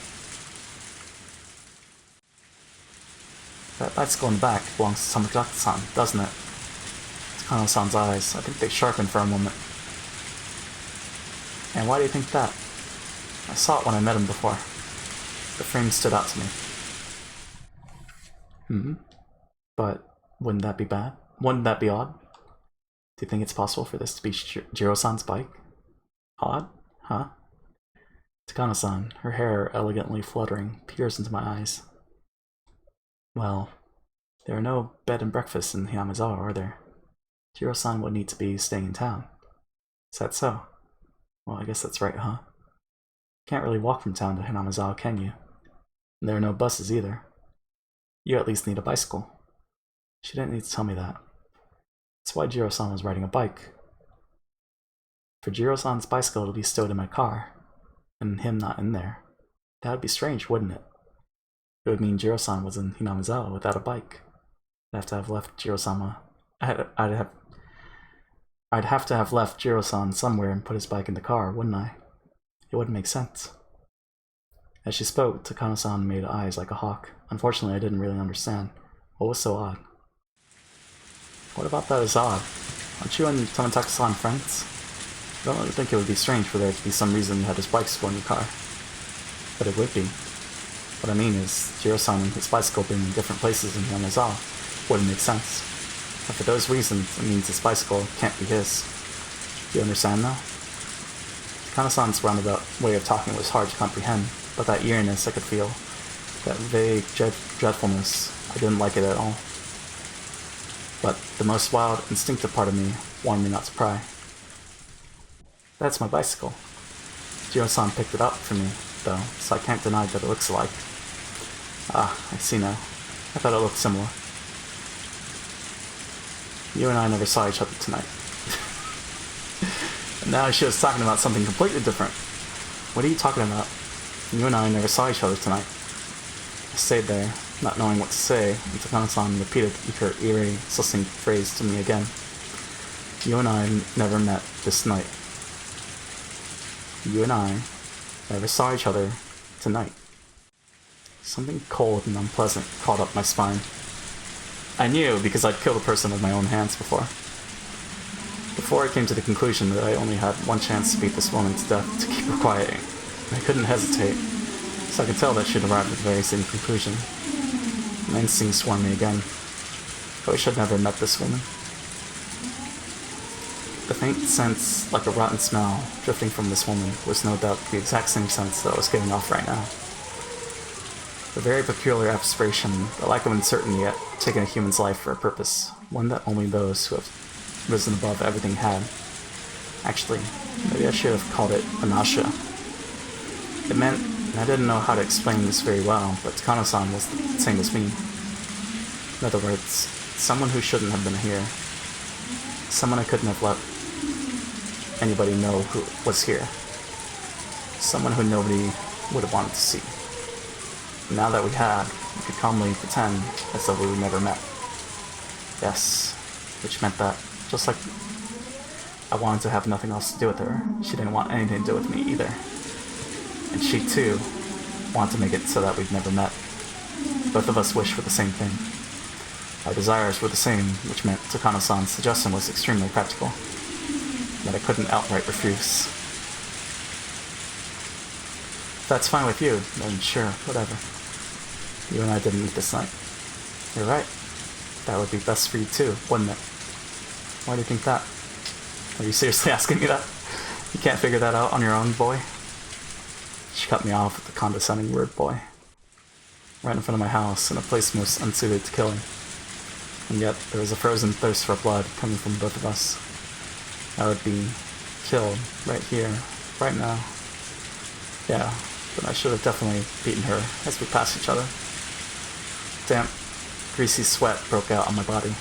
That bicycle in the back belongs to Tomitake-san, doesn't it? Takano-san's eyes, I think they sharpened for a moment. And why do you think that? I saw it when I met him before. The frame stood out to me. But wouldn't that be bad? Wouldn't that be odd? Do you think it's possible for this to be Jiro-san's bike? Odd? Huh? Takano-san, her hair elegantly fluttering, peers into my eyes. Well, there are no bed and breakfasts in Hinamizawa, are there? Jiro-san would need to be staying in town. Is that so? Well, I guess that's right, huh? Can't really walk from town to Hinamizawa, can you? And there are no buses either. You at least need a bicycle. She didn't need to tell me that. That's why Jiro-san was riding a bike. For Jiro-san's bicycle to be stowed in my car, and him not in there, that would be strange, wouldn't it? It would mean Jiro-san was in Hinamizawa without a bike. I'd have to have left Jiro-sama. I'd have to have left Jiro-san somewhere and put his bike in the car, wouldn't I? It wouldn't make sense. As she spoke, Takano-san made eyes like a hawk. Unfortunately, I didn't really understand. What was so odd? What about that is odd? Aren't you and Tomitake-san friends? I don't really think it would be strange for there to be some reason you had his bicycle in your car. But it would be. What I mean is, Jiro-san and his bicycle being in different places in Yamazawa wouldn't make sense. And for those reasons, it means this bicycle can't be his. Do you understand now? Takano-san's roundabout way of talking was hard to comprehend, but that eeriness I could feel, that vague dreadfulness, I didn't like it at all. But the most wild, instinctive part of me warned me not to pry. That's my bicycle. Jiro-san picked it up for me, though, so I can't deny that it looks alike. Ah, I see now. I thought it looked similar. You and I never saw each other tonight. And now she was talking about something completely different. What are you talking about? You and I never saw each other tonight. I stayed there, not knowing what to say, and Takano-san repeated her eerie, succinct phrase to me again. You and I never met this night. You and I never saw each other tonight. Something cold and unpleasant crawled up my spine. I knew because I'd killed a person with my own hands before. Before I came to the conclusion that I only had one chance to beat this woman to death to keep her quiet, I couldn't hesitate, so I could tell that she'd arrived at the very same conclusion. My instincts swarmed me again. I wish I'd never met this woman. The faint sense, like a rotten smell, drifting from this woman was no doubt the exact same sense that I was giving off right now. The very peculiar aspiration, the lack of uncertainty at taking a human's life for a purpose, one that only those who have risen above everything had. Actually, maybe I should have called it anasha. It meant, and I didn't know how to explain this very well, but Takano-san was the same as me. In other words, someone who shouldn't have been here. Someone I couldn't have let anybody know who was here. Someone who nobody would have wanted to see. Now that we had, we could calmly pretend as though we never met. Yes, which meant that, just like I wanted to have nothing else to do with her, she didn't want anything to do with me either. And she too wanted to make it so that we'd never met. Both of us wished for the same thing. Our desires were the same, which meant Takano-san's suggestion was extremely practical, that I couldn't outright refuse. If that's fine with you, then sure, whatever. You and I didn't meet this night. You're right. That would be best for you too, wouldn't it? Why do you think that? Are you seriously asking me that? You can't figure that out on your own, boy? She cut me off with the condescending word boy. Right in front of my house, in a place most unsuited to killing. And yet, there was a frozen thirst for blood coming from both of us. I would be killed right here, right now. Yeah, but I should have definitely beaten her as we passed each other. Damp, greasy sweat broke out on my body.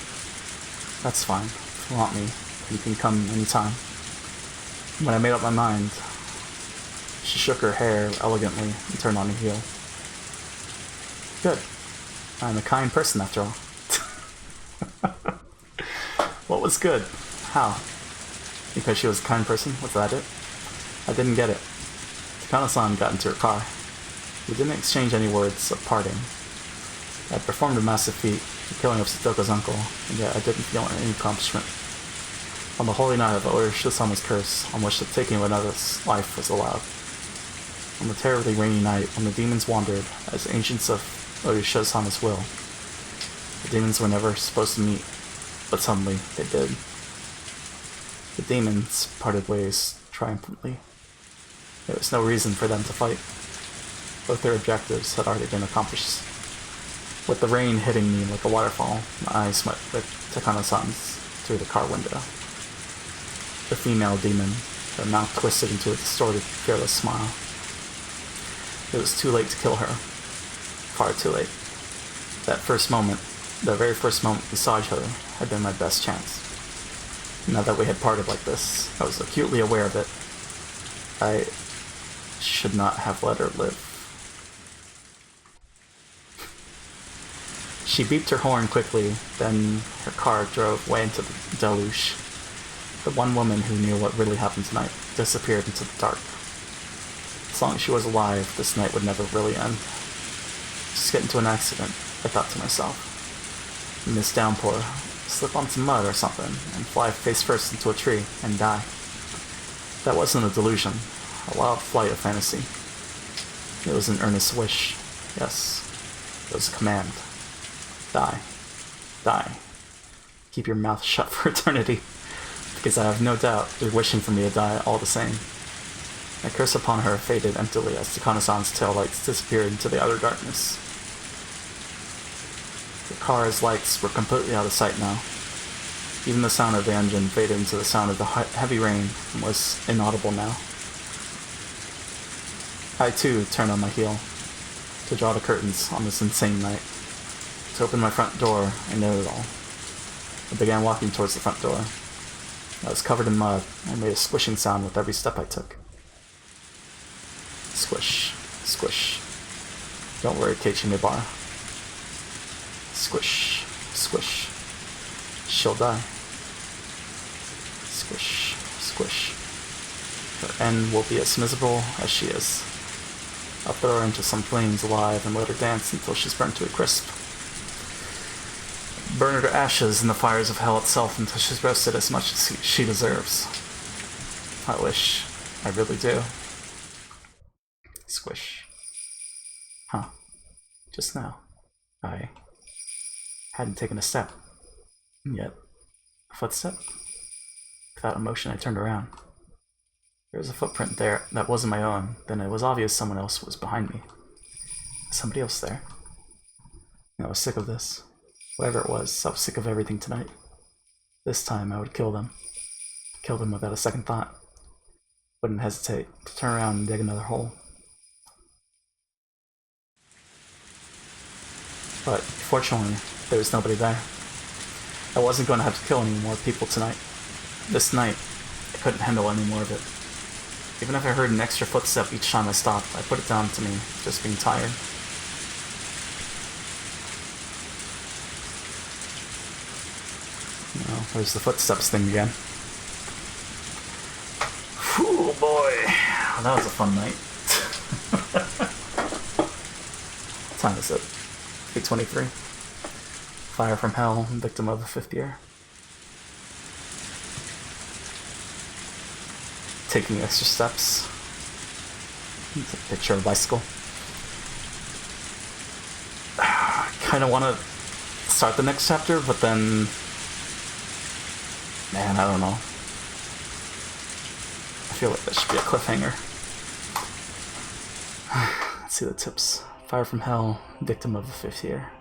That's fine. If you want me, you can come anytime. When I made up my mind, she shook her hair elegantly and turned on her heel. Good. I'm a kind person after all. What was good? How? Because she was a kind person? Was that it? I didn't get it. Takano-san got into her car. We didn't exchange any words of parting. I performed a massive feat, the killing of Satoko's uncle, and yet I didn't feel any accomplishment. On the holy night of Orishido-sama's curse, on which the taking of another's life was allowed. On the terribly rainy night, when the demons wandered, as agents of Orishido-sama's will. The demons were never supposed to meet, but suddenly they did. The demons parted ways triumphantly. There was no reason for them to fight. Both their objectives had already been accomplished. With the rain hitting me like a waterfall, my eyes met with Takano-san's through the car window. The female demon, her mouth twisted into a distorted, fearless smile. It was too late to kill her. Far too late. That first moment, the very first moment we saw each other, had been my best chance. Now that we had parted like this, I was acutely aware of it. I should not have let her live. She beeped her horn quickly, then her car drove way into the deluge. The one woman who knew what really happened tonight disappeared into the dark. As long as she was alive, this night would never really end. Just get into an accident, I thought to myself. In this downpour, slip on some mud or something, and fly face first into a tree, and die. That wasn't a delusion, a wild flight of fantasy. It was an earnest wish, yes. It was a command. Die. Die. Keep your mouth shut for eternity, because I have no doubt you're wishing for me to die all the same. My curse upon her faded emptily as Takano-san's tail lights disappeared into the outer darkness. The car's lights were completely out of sight now. Even the sound of the engine faded into the sound of the heavy rain and was inaudible now. I too turned on my heel to draw the curtains on this insane night. To open my front door, I knew it all. I began walking towards the front door. I was covered in mud and made a squishing sound with every step I took. Squish, squish. Don't worry, Ch.3. Squish, squish. She'll die. Squish, squish. Her end will be as miserable as she is. I'll throw her into some flames alive and let her dance until she's burnt to a crisp. Burn her to ashes in the fires of hell itself until she's roasted as much as she deserves. I wish. I really do. Squish. Huh. Just now. I hadn't taken a step. And yet, a footstep? Without emotion, I turned around. There was a footprint there that wasn't my own. Then it was obvious someone else was behind me. Somebody else there. I was sick of this. Whatever it was, I was sick of everything tonight. This time, I would kill them. Kill them without a second thought. Wouldn't hesitate to turn around and dig another hole. But, fortunately, there was nobody there. I wasn't going to have to kill any more people tonight. This night, I couldn't handle any more of it. Even if I heard an extra footstep each time I stopped, I put it down to me just being tired. Well, there's the footsteps thing again. Ooh, boy. Well, that was a fun night. What time is it? 8:23. Fire from hell, victim of the 5th year. Taking extra steps. It's a picture of a bicycle. I kind of want to start the next chapter, but then... Man, I don't know. I feel like that should be a cliffhanger. Let's see the tips. Fire from hell, victim of the 5th year.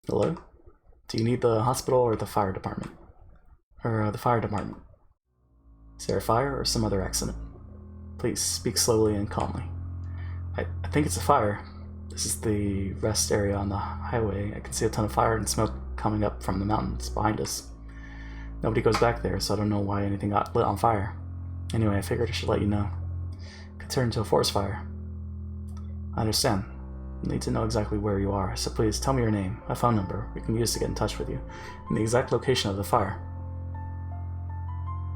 Hello? Do you need the hospital or the fire department? Or the fire department? Is there a fire or some other accident? Please speak slowly and calmly. I think it's a fire. This is the rest area on the highway. I can see a ton of fire and smoke coming up from the mountains behind us. Nobody goes back there, so I don't know why anything got lit on fire. Anyway, I figured I should let you know. It could turn into a forest fire. I understand. I need to know exactly where you are, so please tell me your name, a phone number we can use to get in touch with you, and the exact location of the fire.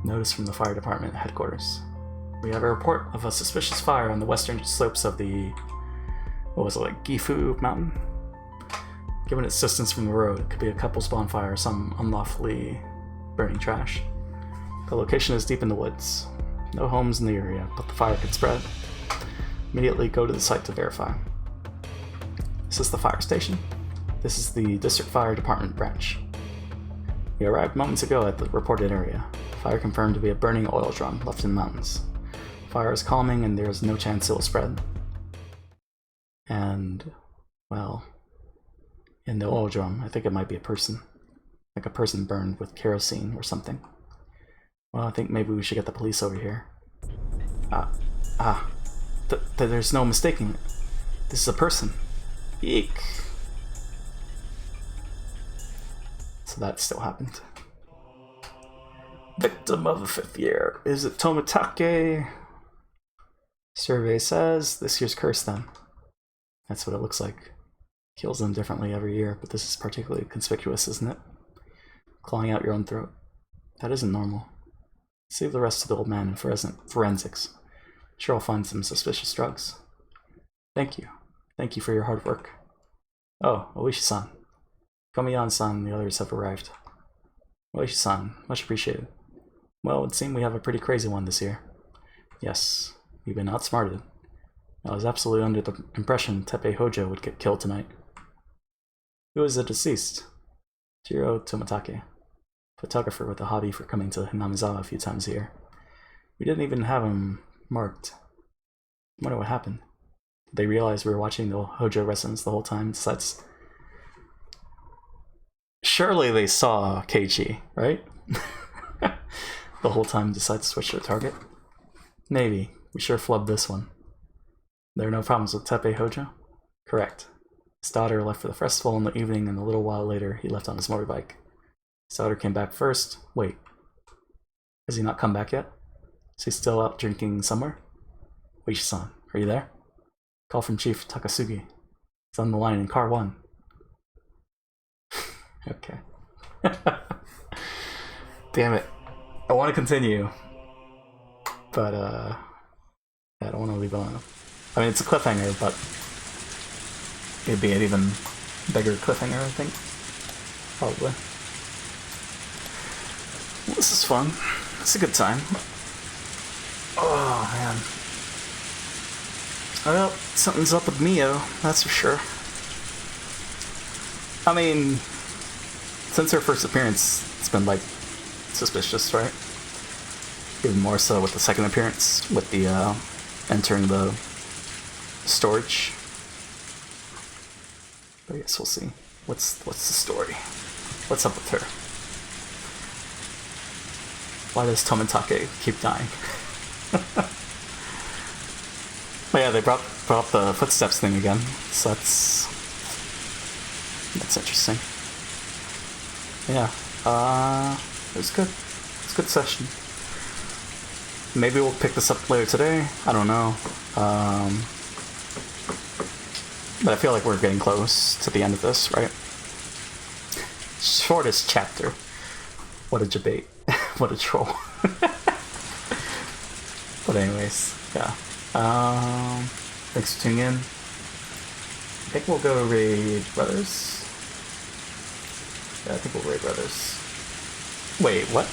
Notice from the fire department headquarters. We have a report of a suspicious fire on the western slopes of the... what was it, like Gifu Mountain? Given its distance from the road, it could be a couple's bonfire or some unlawfully burning trash. The location is deep in the woods. No homes in the area, but the fire could spread. Immediately go to the site to verify. This is the fire station. This is the District Fire Department branch. We arrived moments ago at the reported area. Fire confirmed to be a burning oil drum left in the mountains. Fire is calming and there is no chance it will spread. And, well, in the oil drum, I think it might be a person. Like a person burned with kerosene or something. Well, I think maybe we should get the police over here. There's no mistaking it. This is a person. Eek. So that still happened. Victim of the 5th year. Is it Tomitake? Survey says this year's curse then. That's what it looks like. Kills them differently every year, but this is particularly conspicuous, isn't it? Clawing out your own throat. That isn't normal. Save the rest to the old man in forensics. Sure, I'll find some suspicious drugs. Thank you. Thank you for your hard work. Oh, Oishi-san. Komiyan-san and the others have arrived. Oishi-san, much appreciated. Well, it would seem we have a pretty crazy one this year. Yes, we've been outsmarted. I was absolutely under the impression Teppei Hojo would get killed tonight. Who is the deceased? Jiro Tomatake, photographer with a hobby for coming to Hinamizawa a few times a year. We didn't even have him marked. I wonder what happened. Did they realize we were watching the Hojo residence the whole time? Surely they saw Keiichi, right? The whole time decide to switch their target? Maybe. We sure flubbed this one. There are no problems with Teppei Hojo? Correct. His daughter left for the festival in the evening, and a little while later he left on his motorbike. His daughter came back first. Wait. Has he not come back yet? Is he still out drinking somewhere? Oishi-san, are you there? Call from Chief Takasugi. He's on the line in car 1. Okay. Damn it. I want to continue. But, I don't want to leave it on. I mean, it's a cliffhanger, but it'd be an even bigger cliffhanger, I think. Probably. Well, this is fun. It's a good time. Oh, man. Well, something's up with Mio, that's for sure. I mean, since her first appearance, it's been, like, suspicious, right? Even more so with the second appearance, with the, entering the storage. But I guess we'll see. What's the story? What's up with her? Why does Tomatake keep dying? But yeah, they brought up the footsteps thing again, so that's interesting. Yeah, it was good. It was a good session. Maybe we'll pick this up later today. I don't know. But I feel like we're getting close to the end of this, right? Shortest chapter. What a debate. What a troll. But anyways, yeah. Thanks for tuning in. I think we'll go raid Brothers. Yeah, I think we'll raid Brothers. Wait, what?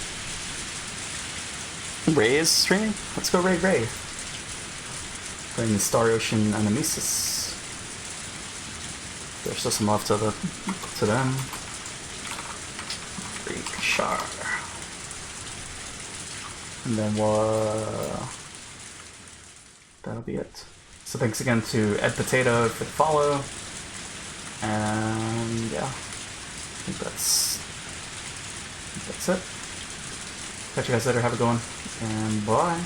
Ray is streaming? Let's go raid Ray. Playing the Star Ocean Animesis. There's still some love to them. Freak Char. And then that'll be it. So thanks again to Ed Potato for the follow. And yeah, I think that's it. Catch you guys later, have a good one, and bye.